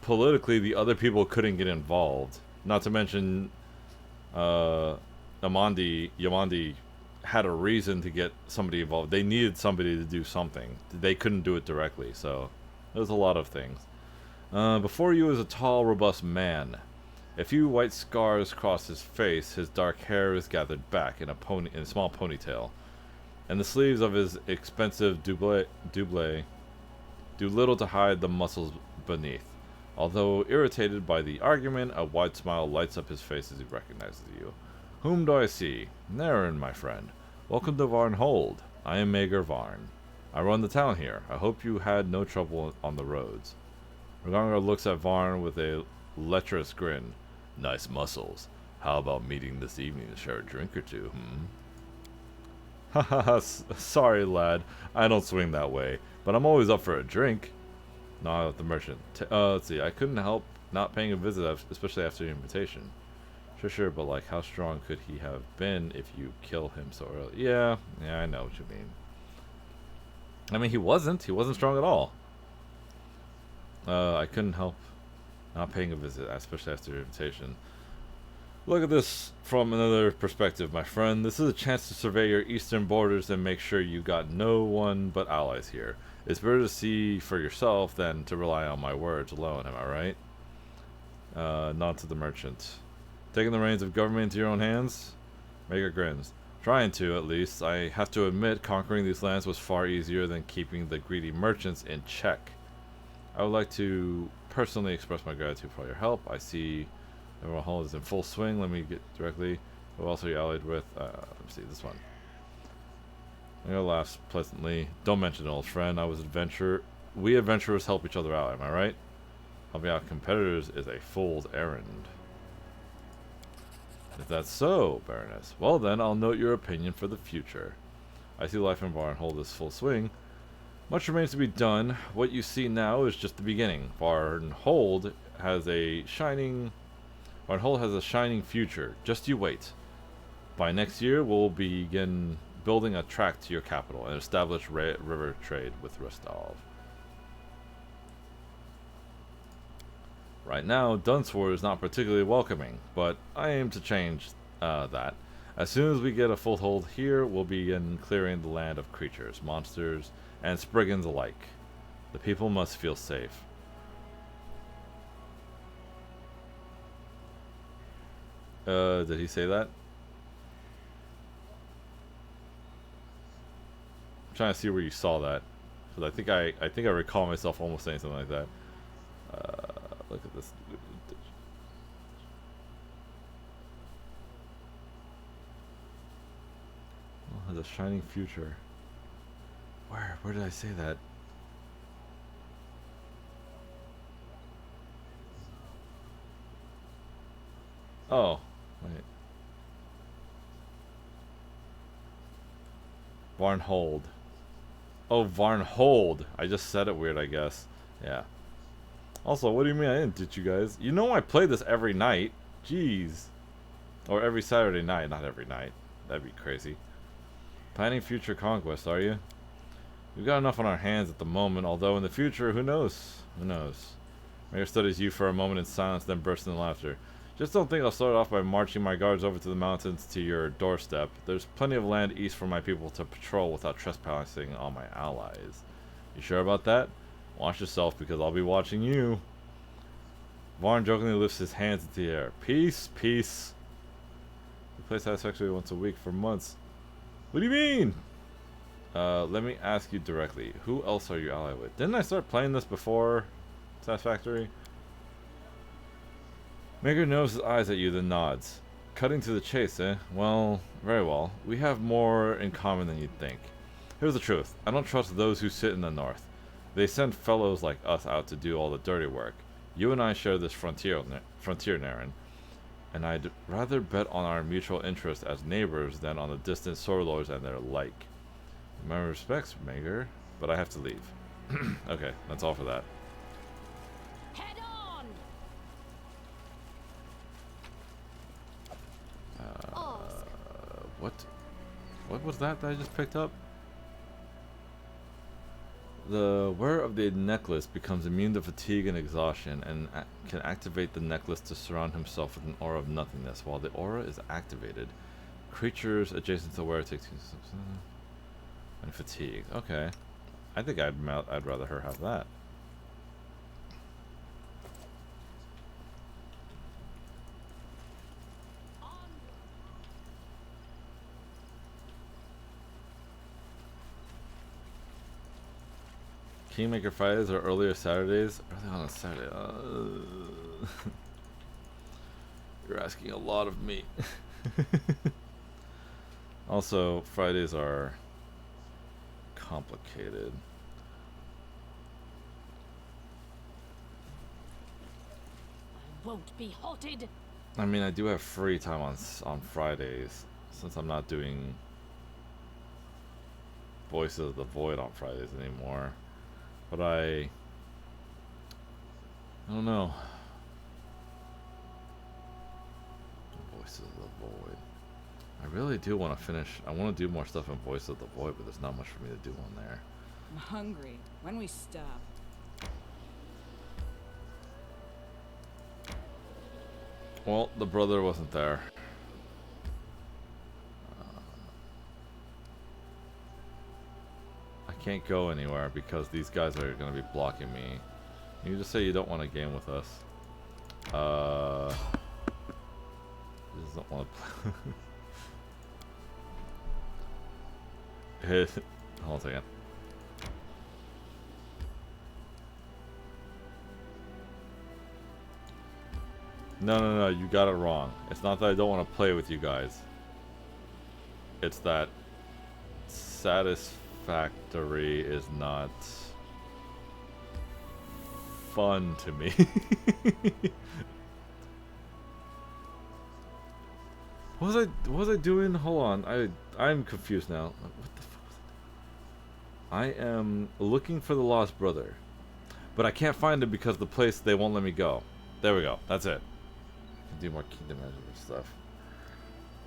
politically the other people couldn't get involved. Not to mention Yamandi had a reason to get somebody involved. They needed somebody to do something. They couldn't do it directly, so there's a lot of things. Before you is a tall, robust man. A few white scars cross his face. His dark hair is gathered back in a small ponytail, and the sleeves of his expensive double do little to hide the muscles beneath. Although irritated by the argument, a wide smile lights up his face as he recognizes you. Whom do I see? Naren, my friend. Welcome to Varnhold. I am Mager Varn. I run the town here. I hope you had no trouble on the roads. Ragnarok looks at Varn with a lecherous grin. Nice muscles. How about meeting this evening to share a drink or two, Haha, sorry lad. I don't swing that way, but I'm always up for a drink. Not the merchant. Let's see. I couldn't help not paying a visit, especially after the invitation. Sure, but like, how strong could he have been if you kill him so early? Yeah, I know what you mean. I mean, he wasn't strong at all. I couldn't help not paying a visit, especially after your invitation. Look at this from another perspective, my friend. This is a chance to survey your eastern borders and make sure you got no one but allies here. It's better to see for yourself than to rely on my words alone, am I right? Nod to the merchant. Taking the reins of government into your own hands? Maker grins. Trying to, at least. I have to admit, conquering these lands was far easier than keeping the greedy merchants in check. I would like to personally express my gratitude for all your help. I see everyone hall is in full swing. Let me get directly. Who else are you allied with? Let me see, this one. I'm gonna laugh pleasantly. Don't mention an old friend. We adventurers help each other out, am I right? Helping out competitors is a fool's errand. If that's so, Baroness, well then, I'll note your opinion for the future. I see life in Varnhold is full swing. Much remains to be done. What you see now is just the beginning. Varnhold has a shining future. Just you wait. By next year, we'll begin building a track to your capital and establish river trade with Rostov. Right now, Dunsford is not particularly welcoming, but I aim to change that. As soon as we get a foothold here, we'll begin clearing the land of creatures, monsters, and Spriggans alike. The people must feel safe. Did he say that? trying to see where you saw that. Because I think I recall myself almost saying something like that. Look at this. Oh, has a shining future. Where did I say that? Oh, wait. Varnhold. Oh, Varnhold. I just said it weird, I guess. Yeah. Also, what do you mean I didn't ditch you guys? You know I play this every night. Jeez. Or every Saturday night, not every night. That'd be crazy. Planning future conquest, are you? We've got enough on our hands at the moment, although in the future, who knows? Who knows? Mayor studies you for a moment in silence, then bursts into laughter. Just don't think I'll start off by marching my guards over to the mountains to your doorstep. There's plenty of land east for my people to patrol without trespassing on my allies. You sure about that? Watch yourself, because I'll be watching you. Varn jokingly lifts his hands into the air. Peace, peace. We play Satisfactory once a week for months. What do you mean? Let me ask you directly. Who else are you allied with? Didn't I start playing this before Satisfactory? Maker knows his eyes at you, then nods. Cutting to the chase, eh? Well, very well. We have more in common than you'd think. Here's the truth. I don't trust those who sit in the north. They send fellows like us out to do all the dirty work. You and I share this frontier, Naren, and I'd rather bet on our mutual interest as neighbors than on the distant Sorlors and their like. My respects, Maker, but I have to leave. Okay, that's all for that. Head on! What was that I just picked up? The wearer of the necklace becomes immune to fatigue and exhaustion and can activate the necklace to surround himself with an aura of nothingness. While the aura is activated, creatures adjacent to the wearer take 2 steps and fatigue. Okay. I think I'd rather her have that. Kingmaker Fridays or earlier Saturdays? Early on a Saturday. You're asking a lot of me. Also, Fridays are complicated. I won't be halted. I mean, I do have free time on Fridays, since I'm not doing Voices of the Void on Fridays anymore. But I don't know. Voices of the Void. I really do want to finish. I want to do more stuff in Voices of the Void, but there's not much for me to do on there. I'm hungry. When we stop. Well, the brother wasn't there. I can't go anywhere because these guys are going to be blocking me. You just say you don't want to game with us. Just don't want to play. Hold on a second. No, you got it wrong. It's not that I don't want to play with you guys. It's that Satisfactory is not fun to me. What was I doing? Hold on. I'm confused now. What the fuck was I doing? I am looking for the lost brother, but I can't find him because the place they won't let me go. There we go. That's it. Do more kingdom management stuff.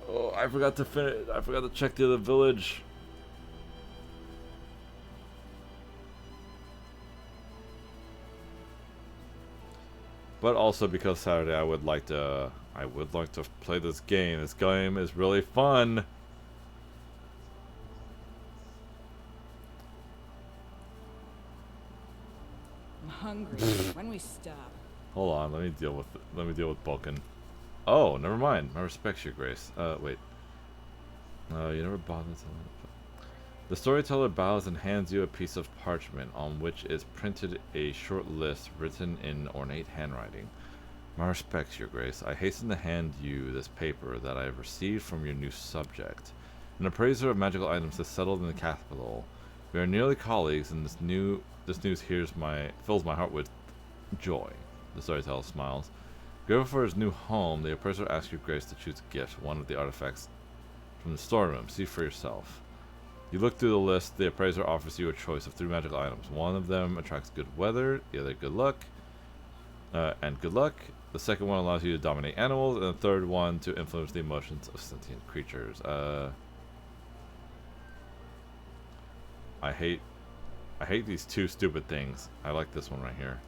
Oh, I forgot to finish. I forgot to check the other village. But also because Saturday, I would like to play this game. This game is really fun. I'm hungry. When we stop. Hold on, let me deal with Vulcan. Oh, never mind. My respects, Your Grace. Wait. You never bothered to. The storyteller bows and hands you a piece of parchment on which is printed a short list written in ornate handwriting. My respects, Your Grace. I hasten to hand you this paper that I have received from your new subject. An appraiser of magical items has settled in the capital. We are nearly colleagues, and this news fills my heart with joy. The storyteller smiles. Grateful for his new home, the appraiser asks Your Grace to choose a gift, one of the artifacts from the storeroom. See for yourself. You look through the list. The appraiser offers you a choice of 3 magical items. One of them attracts good weather, the other good luck, and good luck. The second one allows you to dominate animals, and the third one to influence the emotions of sentient creatures. I hate these 2 stupid things. I like this one right here.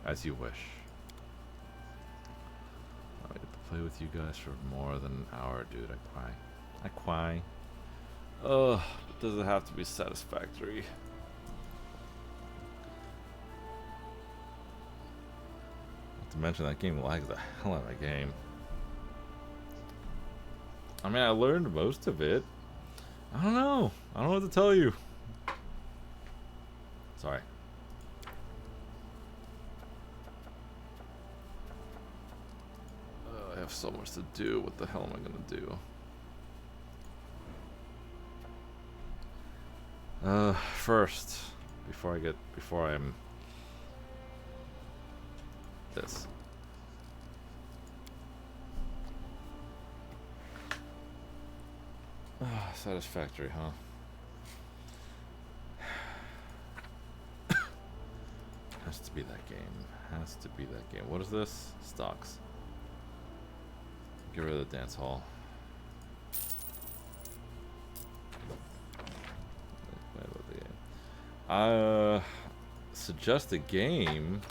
As you wish. I get to play with you guys for more than an hour, dude. I cry. Ugh, does it have to be satisfactory? Not to mention that game lags the hell out of my game. I mean, I learned most of it. I don't know. I don't know what to tell you. Sorry. I have so much to do. What the hell am I gonna do? First, before I'm this. Satisfactory, huh? Has to be that game. Has to be that game. What is this? Stocks. Get rid of the dance hall. Suggest a game.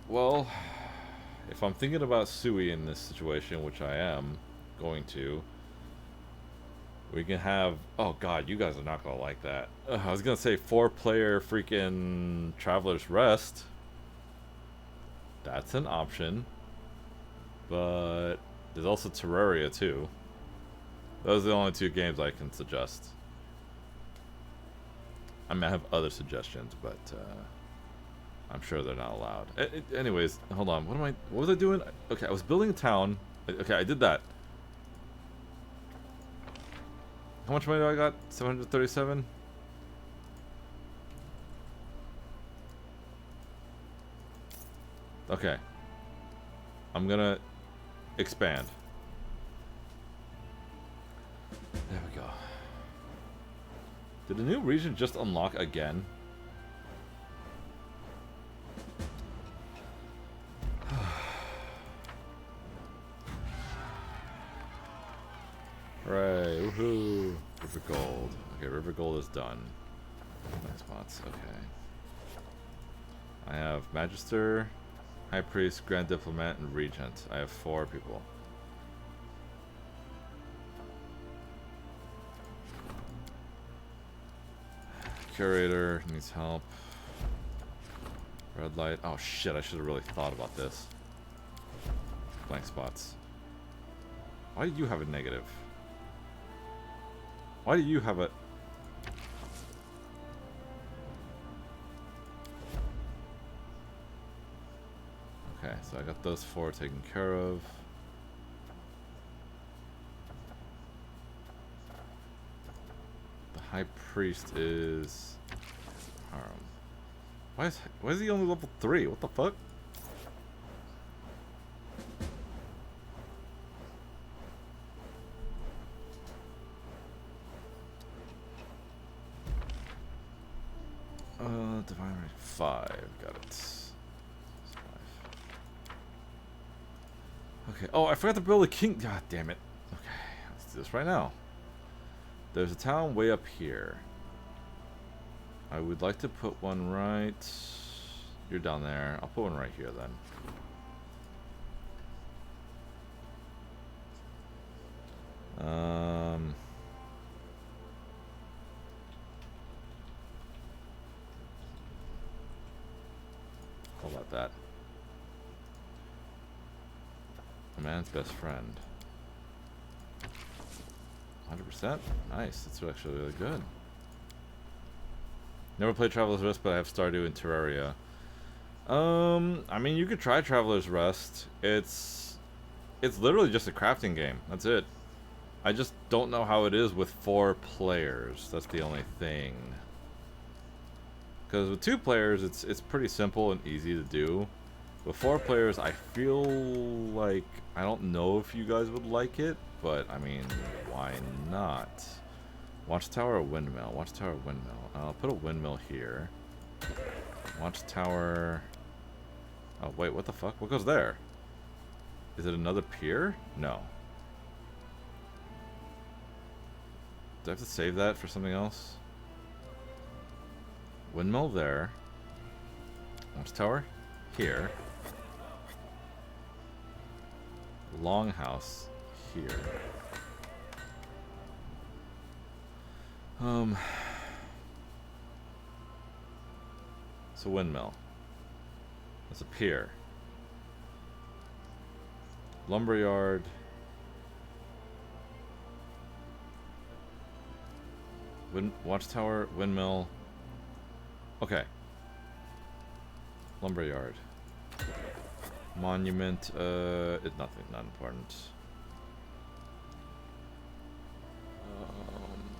Well, if I'm thinking about Sui in this situation, which I am going to, we can have. Oh God, you guys are not gonna like that. I was gonna say 4-player freaking Traveler's Rest. That's an option, but there's also Terraria too. Those are the only 2 games I can suggest. I mean, I have other suggestions, but I'm sure they're not allowed. Anyways, hold on. What was I doing? Okay, I was building a town. Okay, I did that. How much money do I got? 737? Okay. I'm gonna expand. There we go. Did the new region just unlock again? Hooray, woohoo! River Gold. Okay, River Gold is done. Nice spots, okay. I have Magister, High Priest, Grand Diplomat, and Regent. I have 4 people. Curator needs help. Red light. Oh shit, I should have really thought about this. Blank spots. Why do you have a negative? Why do you have a... Okay, so I got those 4 taken care of. The High Priest is... Why is he only level 3? What the fuck? Divine Rate 5. Got it. 5. Okay. Oh, I forgot to build a king. God damn it. Okay, let's do this right now. There's a town way up here. I would like to put one right... You're down there. I'll put one right here then. How about that? A man's best friend. 100%. Nice. That's actually really good. Never played Traveler's Rest, but I have Stardew and Terraria. I mean, you could try Traveler's Rest. It's literally just a crafting game. That's it. I just don't know how it is with 4 players. That's the only thing. Because with 2 players, it's pretty simple and easy to do. With 4 players, I feel like I don't know if you guys would like it, but I mean, why not? Watchtower or windmill? Watchtower or windmill? I'll put a windmill here. Watchtower. Oh wait, what the fuck? What goes there? Is it another pier? No. Do I have to save that for something else? Windmill there. Watchtower here. Longhouse here. It's a windmill. It's a pier. Lumberyard. Watchtower, windmill. Okay. Lumberyard. Monument, it's nothing, not important.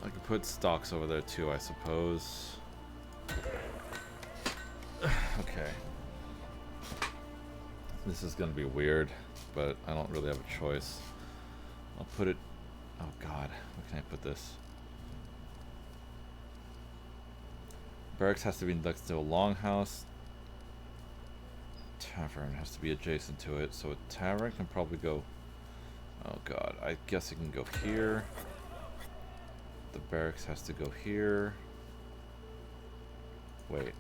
I could put stocks over there too, I suppose. Okay. This is gonna be weird, but I don't really have a choice. I'll put it, oh god, where can I put this? Barracks has to be next to a longhouse. Tavern has to be adjacent to it, so a tavern can probably go, oh god, I guess it can go here. The barracks has to go here. Wait.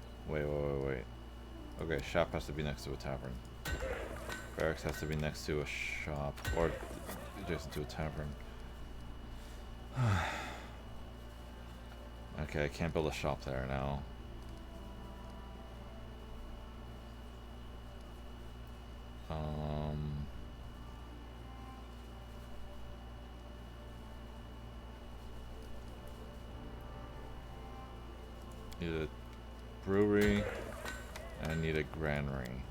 Okay, shop has to be next to a tavern. Barracks has to be next to a shop, or adjacent to a tavern. Okay, I can't build a shop there now. Need a brewery, and I need a granary.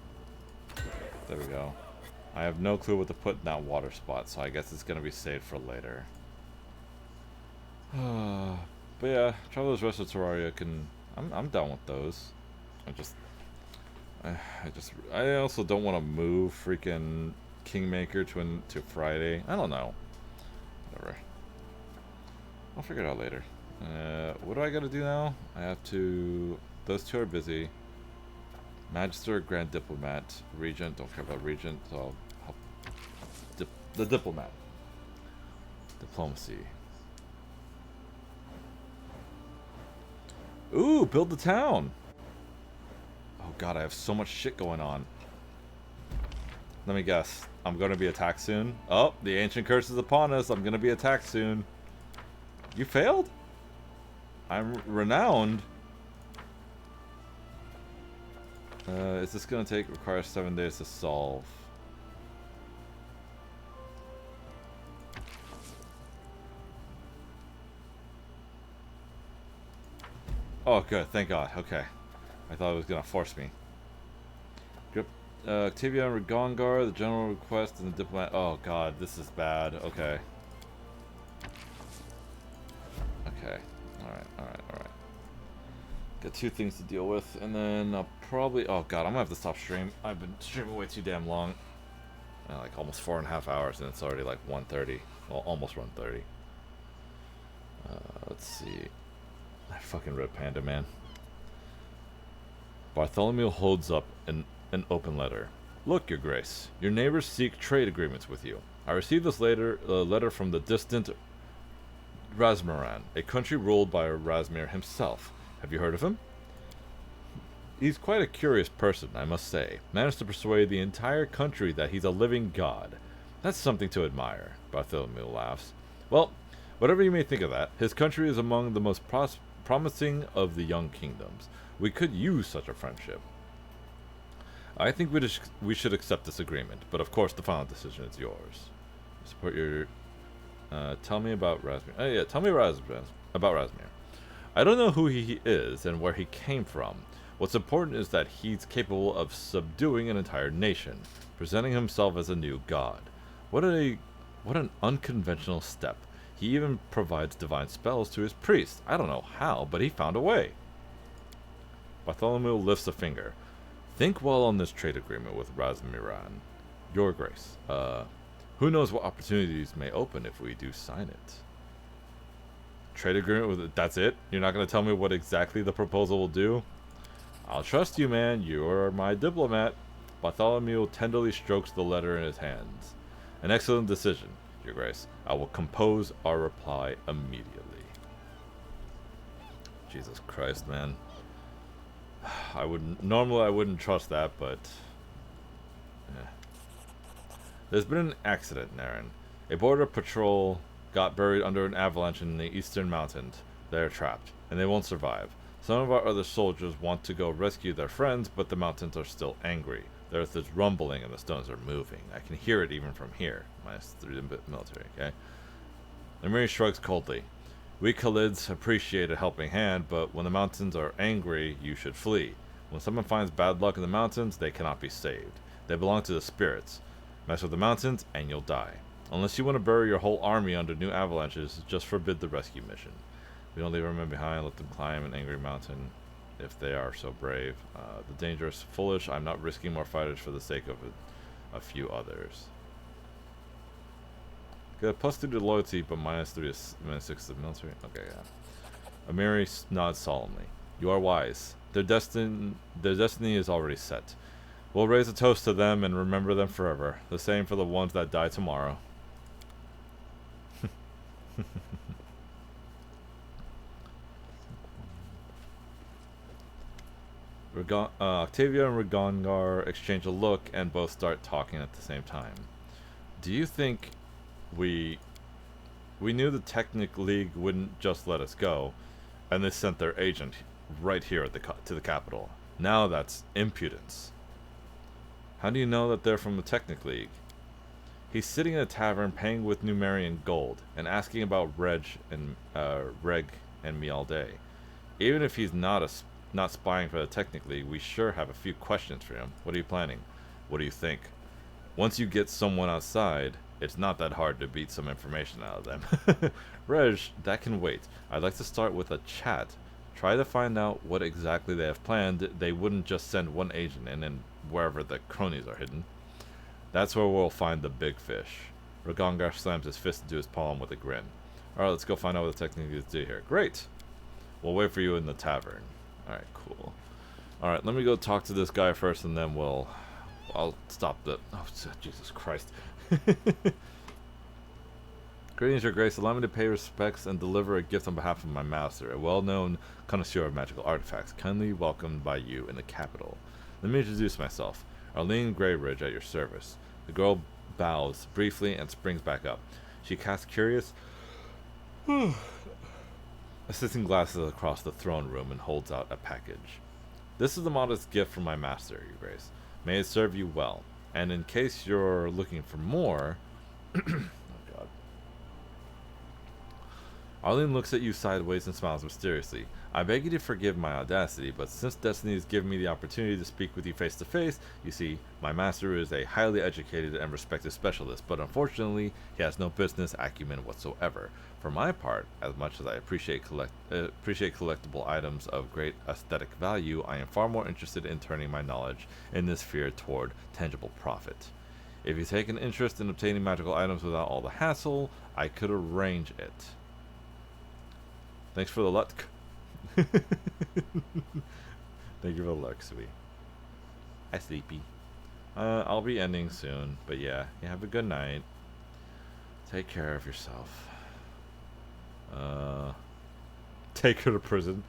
There we go. I have no clue what to put in that water spot, so I guess it's gonna be saved for later. But yeah, Traveler's Rest of Terraria can. I'm down with those. I also don't want to move freaking Kingmaker to Friday. I don't know. Whatever. I'll figure it out later. What do I gotta do now? I have to. Those 2 are busy. Magister, Grand Diplomat, Regent. Don't care about Regent. So I'll the Diplomat. Diplomacy. Ooh, build the town. Oh god, I have so much shit going on. Let me guess. I'm gonna be attacked soon. Oh, the ancient curse is upon us. I'm gonna be attacked soon. You failed? I'm renowned. Is this gonna require 7 days to solve? Oh, good. Thank God. Okay. I thought it was gonna force me. Octavia and Regongar, the general request, and the diplomat. Oh God, this is bad. Okay. Okay. Alright. Got 2 things to deal with, and then I'll probably. Oh God, I'm gonna have to stop stream. I've been streaming way too damn long. Like almost 4.5 hours, and it's already like 1:30. Well, almost 1:30. Let's see. I fucking Red Panda, man. Bartholomew holds up an open letter. Look, Your Grace, your neighbors seek trade agreements with you. I received this letter from the distant Razmaran, a country ruled by Razmir himself. Have you heard of him? He's quite a curious person, I must say. Managed to persuade the entire country that he's a living god. That's something to admire, Bartholomew laughs. Well, whatever you may think of that, his country is among the most promising of the young kingdoms. We could use such a friendship. I think we should accept this agreement, but of course the final decision is yours. Support your Tell me about Razmir. Oh yeah, tell me about Razmir. I don't know who he is and where he came from. What's important is that he's capable of subduing an entire nation, presenting himself as a new god. What an unconventional step. He even provides divine spells to his priests. I don't know how, but he found a way. Bartholomew lifts a finger. Think well on this trade agreement with Razmiran. Your Grace. Who knows what opportunities may open if we do sign it. Trade agreement with that's it? You're not going to tell me what exactly the proposal will do? I'll trust you, man. You're my diplomat. Bartholomew tenderly strokes the letter in his hands. An excellent decision, Your Grace. I will compose our reply immediately. Jesus Christ, man. I wouldn't trust that, but yeah. There's been an accident, Naren. A border patrol got buried under an avalanche in the eastern mountains. They're trapped, and they won't survive. Some of our other soldiers want to go rescue their friends, but the mountains are still angry. The earth is rumbling and the stones are moving. I can hear it even from here. -3 military, okay? Lemuri shrugs coldly. We Khalids appreciate a helping hand, but when the mountains are angry, you should flee. When someone finds bad luck in the mountains, they cannot be saved. They belong to the spirits. Mess with the mountains, and you'll die. Unless you want to bury your whole army under new avalanches, just forbid the rescue mission. We don't leave our men behind, let them climb an angry mountain if they are so brave. The danger is foolish. I'm not risking more fighters for the sake of a few others. Get a +2 to loyalty, but -3 to -6 to military. Okay, yeah. Amiri nods solemnly. You are wise. Their destiny is already set. We'll raise a toast to them and remember them forever. The same for the ones that die tomorrow. Octavia and Ragongar exchange a look and both start talking at the same time. Do you think we knew the Technic League wouldn't just let us go, and they sent their agent right here at to the capital? Now that's impudence. How do you know that they're from the Technic League? He's sitting in a tavern paying with Numerian gold and asking about Reg and me all day. Even if he's not spying for the Technic League, we sure have a few questions for him. What are you planning? What do you think? Once you get someone outside, it's not that hard to beat some information out of them. Reg, that can wait. I'd like to start with a chat. Try to find out what exactly they have planned. They wouldn't just send one agent and then wherever the cronies are hidden. That's where we'll find the big fish. Ragongar slams his fist into his palm with a grin. Alright, let's go find out what the technique is do here. Great! We'll wait for you in the tavern. Alright, cool. Alright, let me go talk to this guy first and then I'll stop the... Oh, Jesus Christ. Greetings, Your Grace. Allow me to pay respects and deliver a gift on behalf of my master, a well-known connoisseur of magical artifacts, kindly welcomed by you in the capital. Let me introduce myself. Arlene Greyridge at your service. The girl bows briefly and springs back up. She casts curious, assisting glasses across the throne room and holds out a package. This is a modest gift from my master, Your Grace. May it serve you well. And in case you're looking for more... Oh, God. Arlene looks at you sideways and smiles mysteriously. I beg you to forgive my audacity, but since destiny has given me the opportunity to speak with you face to face, you see, my master is a highly educated and respected specialist, but unfortunately, he has no business acumen whatsoever. For my part, as much as I appreciate collectible items of great aesthetic value, I am far more interested in turning my knowledge in this sphere toward tangible profit. If you take an interest in obtaining magical items without all the hassle, I could arrange it. Thanks for the luck. Thank you for the luck, sweet. Hi, Sleepy. I'll be ending soon, but yeah, you have a good night. Take care of yourself. Take her to prison.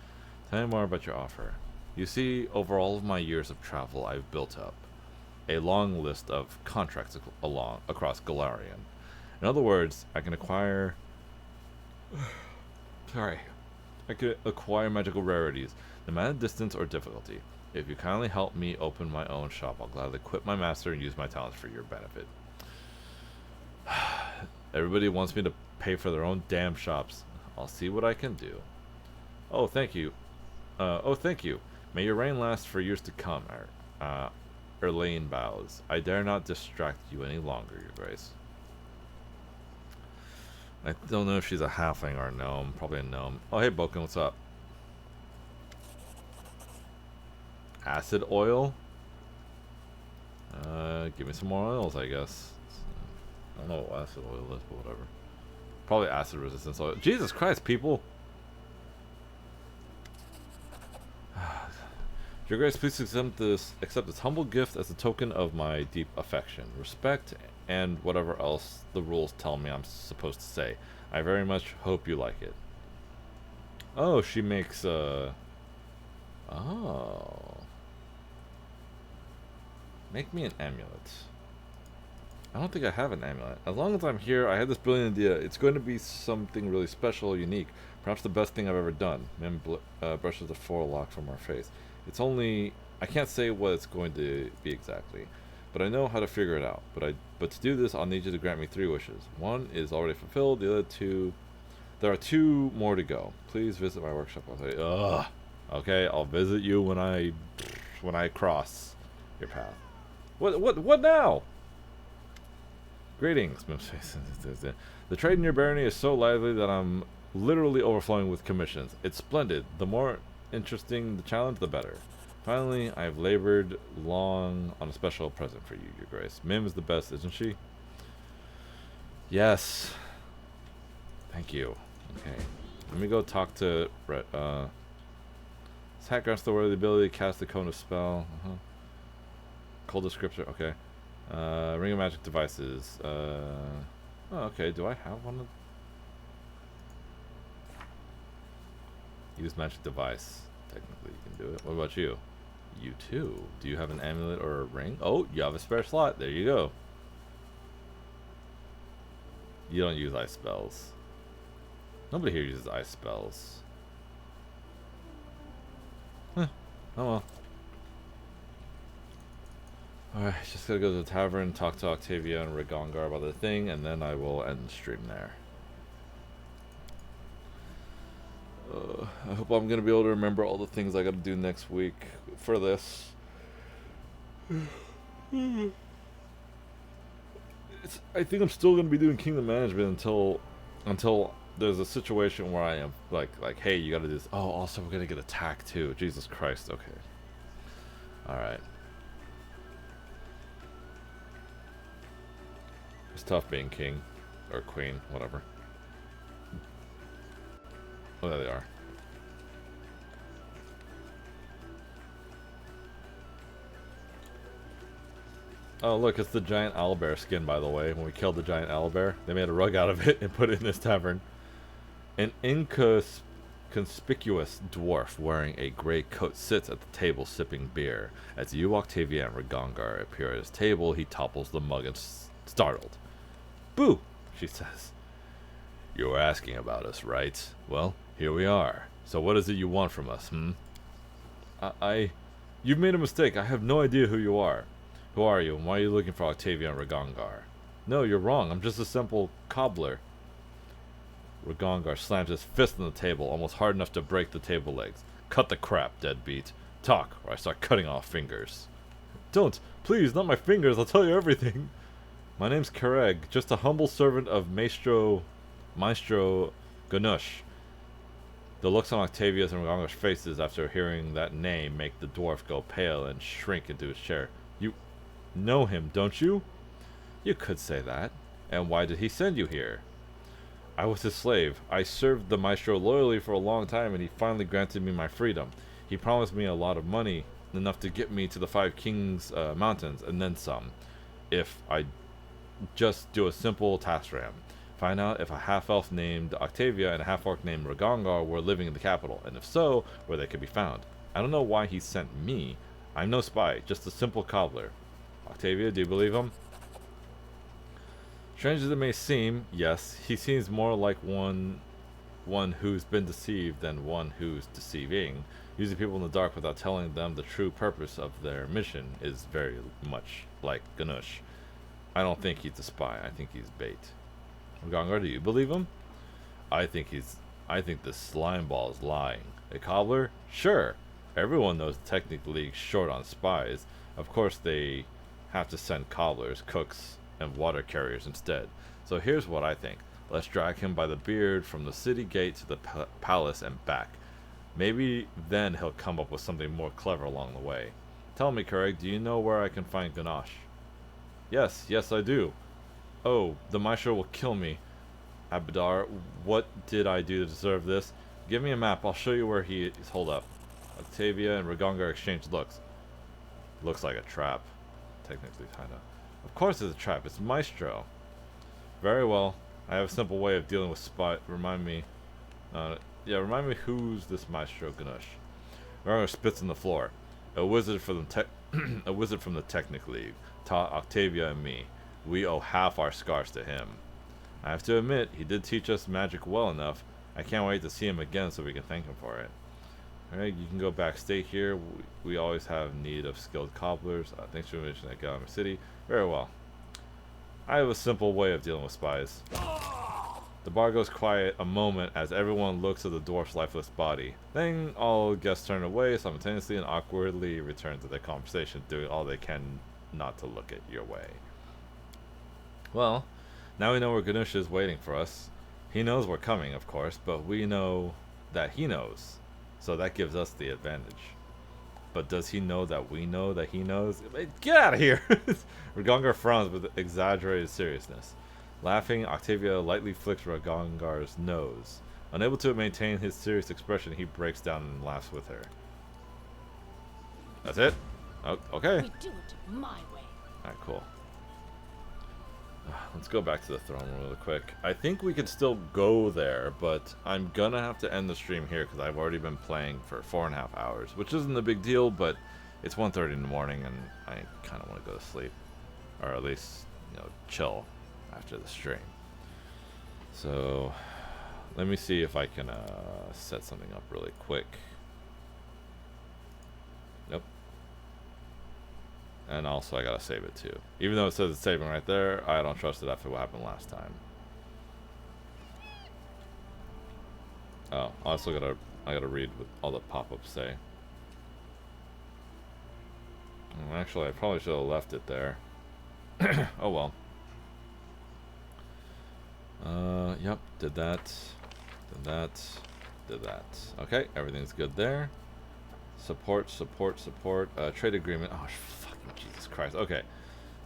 Tell me more about your offer. You see, over all of my years of travel, I've built up a long list of contracts across Galarian. In other words, I can acquire... Sorry. I could acquire magical rarities, no matter distance or difficulty. If you kindly help me open my own shop, I'll gladly quit my master and use my talents for your benefit. Everybody wants me to pay for their own damn shops. I'll see what I can do. Oh, thank you. Oh, thank you. May your reign last for years to come, Erlane bows. I dare not distract you any longer, Your Grace. I don't know if she's a halfling or a gnome. Probably a gnome. Oh, hey, Boken, what's up? Acid oil? Give me some more oils, I guess. I don't know what acid oil is, but whatever. Probably acid resistance oil. Jesus Christ, people! Your Grace, please accept this humble gift as a token of my deep affection, respect, and whatever else the rules tell me I'm supposed to say. I very much hope you like it. Oh, she makes oh. Make me an amulet. I don't think I have an amulet. As long as I'm here, I had this brilliant idea. It's going to be something really special, unique. Perhaps the best thing I've ever done. Mim brushes the forelock from her face. It's only... I can't say what it's going to be exactly. But I know how to figure it out. But to do this, I'll need you to grant me 3 wishes. One is already fulfilled. The other 2... There are 2 more to go. Please visit my workshop. I'll say, ugh. Okay, I'll visit you when I cross your path. What now? Greetings, the trade in your barony is so lively that I'm literally overflowing with commissions. It's splendid. The more interesting the challenge, the better. Finally, I've labored long on a special present for you, Your Grace. Mim is the best, isn't she? Yes. Thank you. Okay. Let me go talk to This hat grants the worthy ability to cast the cone of spell. Cold descriptor. Okay. Ring of magic devices. Oh, okay. Do I have one? Use magic device. Technically, you can do it. What about you? You too. Do you have an amulet or a ring? Oh, you have a spare slot. There you go. You don't use ice spells. Nobody here uses ice spells. Huh. Oh well. Alright, just gotta go to the tavern, talk to Octavia and Rigongar about the thing, and then I will end the stream there. I hope I'm gonna be able to remember all the things I gotta do next week for this. I think I'm still gonna be doing kingdom management until there's a situation where I am like, hey, you gotta do this. Oh, also we're gonna get attacked too. Jesus Christ. Okay. Alright. It's tough being king. Or queen, whatever. Oh, there they are. Oh, look, it's the giant owlbear skin, by the way. When we killed the giant owlbear, they made a rug out of it and put it in this tavern. An inconspicuous dwarf wearing a gray coat sits at the table sipping beer. As you, Octavia, and Rigongar appear at his table, he topples the mug and startled. Boo, she says. You were asking about us, right? Well, here we are. So what is it you want from us, You've made a mistake. I have no idea who you are. Who are you, and why are you looking for Octavia and Rigongar? No, you're wrong. I'm just a simple cobbler. Rigongar slams his fist on the table, almost hard enough to break the table legs. Cut the crap, deadbeat. Talk, or I start cutting off fingers. Don't. Please, not my fingers. I'll tell you everything. My name's Kareg, just a humble servant of Maestro Ganush. The looks on Octavia's and Rigongar's faces after hearing that name make the dwarf go pale and shrink into his chair. You know him, don't you? You could say that. And why did he send you here? I was his slave. I served the maestro loyally for a long time, and he finally granted me my freedom. He promised me a lot of money, enough to get me to the 5 Kings mountains, and then some, if I just do a simple task for him. Find out if a half-elf named Octavia and a half-orc named Rigongar were living in the capital, and if so, where they could be found. I don't know why he sent me. I'm no spy, just a simple cobbler. Octavia, do you believe him? Strange as it may seem, yes, he seems more like one who's been deceived than one who's deceiving. Using people in the dark without telling them the true purpose of their mission is very much like Ganush. I don't think he's a spy. I think he's bait. Gongar, do you believe him? I think this slime ball is lying. A cobbler? Sure. Everyone knows the Technic League's short on spies. Of course they have to send cobblers, cooks, and water carriers instead. So here's what I think. Let's drag him by the beard from the city gate to the palace and back. Maybe then he'll come up with something more clever along the way. Tell me, Craig, do you know where I can find Ganache? Yes, I do. Oh, the maestro will kill me. Abadar, what did I do to deserve this? Give me a map, I'll show you where he is. Hold up. Octavia and Ragongar exchange looks. Looks like a trap. Technically, kinda. Of course it's a trap, it's Maestro. Very well. I have a simple way of dealing with spy. Remind me who's this Maestro Ganush. Ragongar spits on the floor. A wizard from the Technic League taught Octavia and me. We owe half our scars to him. I have to admit, he did teach us magic well enough. I can't wait to see him again so we can thank him for it. Alright, you can go back, stay here. We always have need of skilled cobblers. Thanks for mentioning that Gallimer City. Very well. I have a simple way of dealing with spies. The bar goes quiet a moment as everyone looks at the dwarf's lifeless body. Then all guests turn away simultaneously and awkwardly return to their conversation, doing all they can not to look at your way. Well, now we know where Ganush is waiting for us. He knows we're coming, of course, but we know that he knows. So that gives us the advantage. But does he know that we know that he knows? Get out of here! Ragongar frowns with exaggerated seriousness. Laughing, Octavia lightly flicks Ragongar's nose. Unable to maintain his serious expression, he breaks down and laughs with her. That's it? Oh, okay. We do it my way. Alright, cool. Let's go back to the throne room really quick. I think we can still go there, but I'm gonna have to end the stream here because I've already been playing for 4.5 hours, which isn't a big deal, but it's 1:30 in the morning and I kind of want to go to sleep, or at least, you know, chill after the stream. So let me see if I can set something up really quick. Nope. And also I gotta save it too. Even though it says it's saving right there, I don't trust it after what happened last time. Oh, I also gotta read what all the pop-ups say. Actually, I probably should have left it there. Oh well. Yep, did that. Okay, everything's good there. Support. Trade agreement. Oh, fucking Jesus Christ. Okay.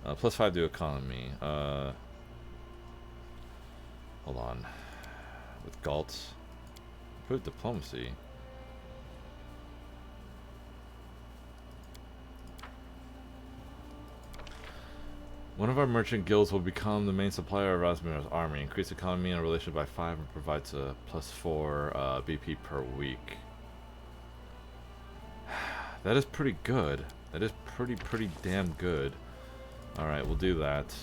+5 to economy. Hold on. With Galt. Improved diplomacy. One of our merchant guilds will become the main supplier of Rasmir's army. Increase economy and relation by 5 and provides a +4 BP per week. That is pretty good. That is pretty damn good. Alright, we'll do that.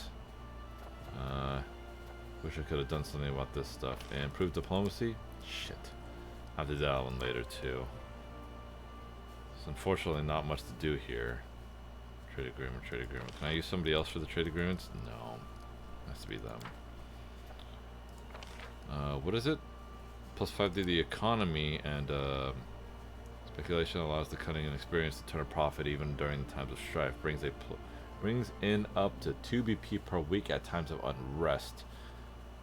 Wish I could have done something about this stuff. And improved diplomacy? Shit. I'll have to do that one later too. There's unfortunately not much to do here. Trade agreement. Can I use somebody else for the trade agreements? No. It has to be them. What is it? +5 to the economy and speculation allows the cunning and experience to turn a profit even during the times of strife. Brings in up to 2 BP per week at times of unrest.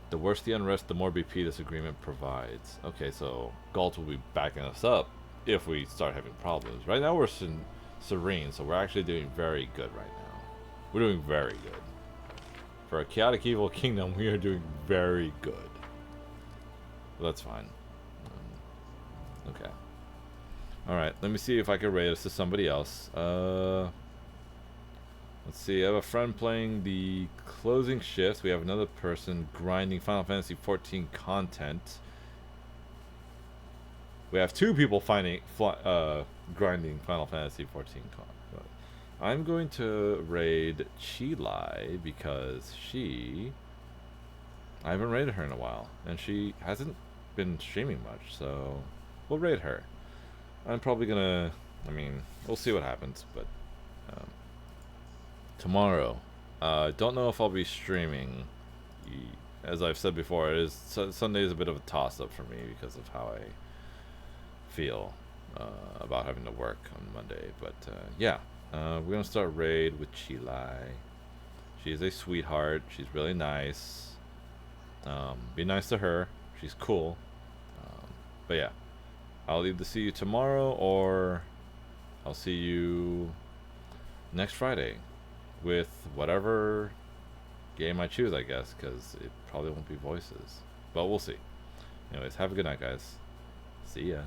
The worse the unrest, the more BP this agreement provides. Okay, so Galt will be backing us up if we start having problems. Right now we're serene, so we're actually doing very good right now. We're doing very good. For a chaotic evil kingdom, we are doing very good. Well, that's fine. Okay. Alright, let me see if I can rate us to somebody else. Let's see, I have a friend playing the closing shifts. We have another person grinding Final Fantasy XIV content. We have 2 people grinding Final Fantasy XIV content. I'm going to raid Chilai because I haven't raided her in a while. And she hasn't been streaming much, so we'll raid her. I'm probably gonna, we'll see what happens, but tomorrow, don't know if I'll be streaming as I've said before, Sunday is a bit of a toss-up for me because of how I feel about having to work on Monday. But yeah, we're gonna start raid with Chilai. She's a sweetheart. She's really nice. Be nice to her. She's cool. But yeah, I'll either see you tomorrow or I'll see you next Friday with whatever game I choose, I guess, because it probably won't be voices. But we'll see. Anyways, have a good night, guys. See ya.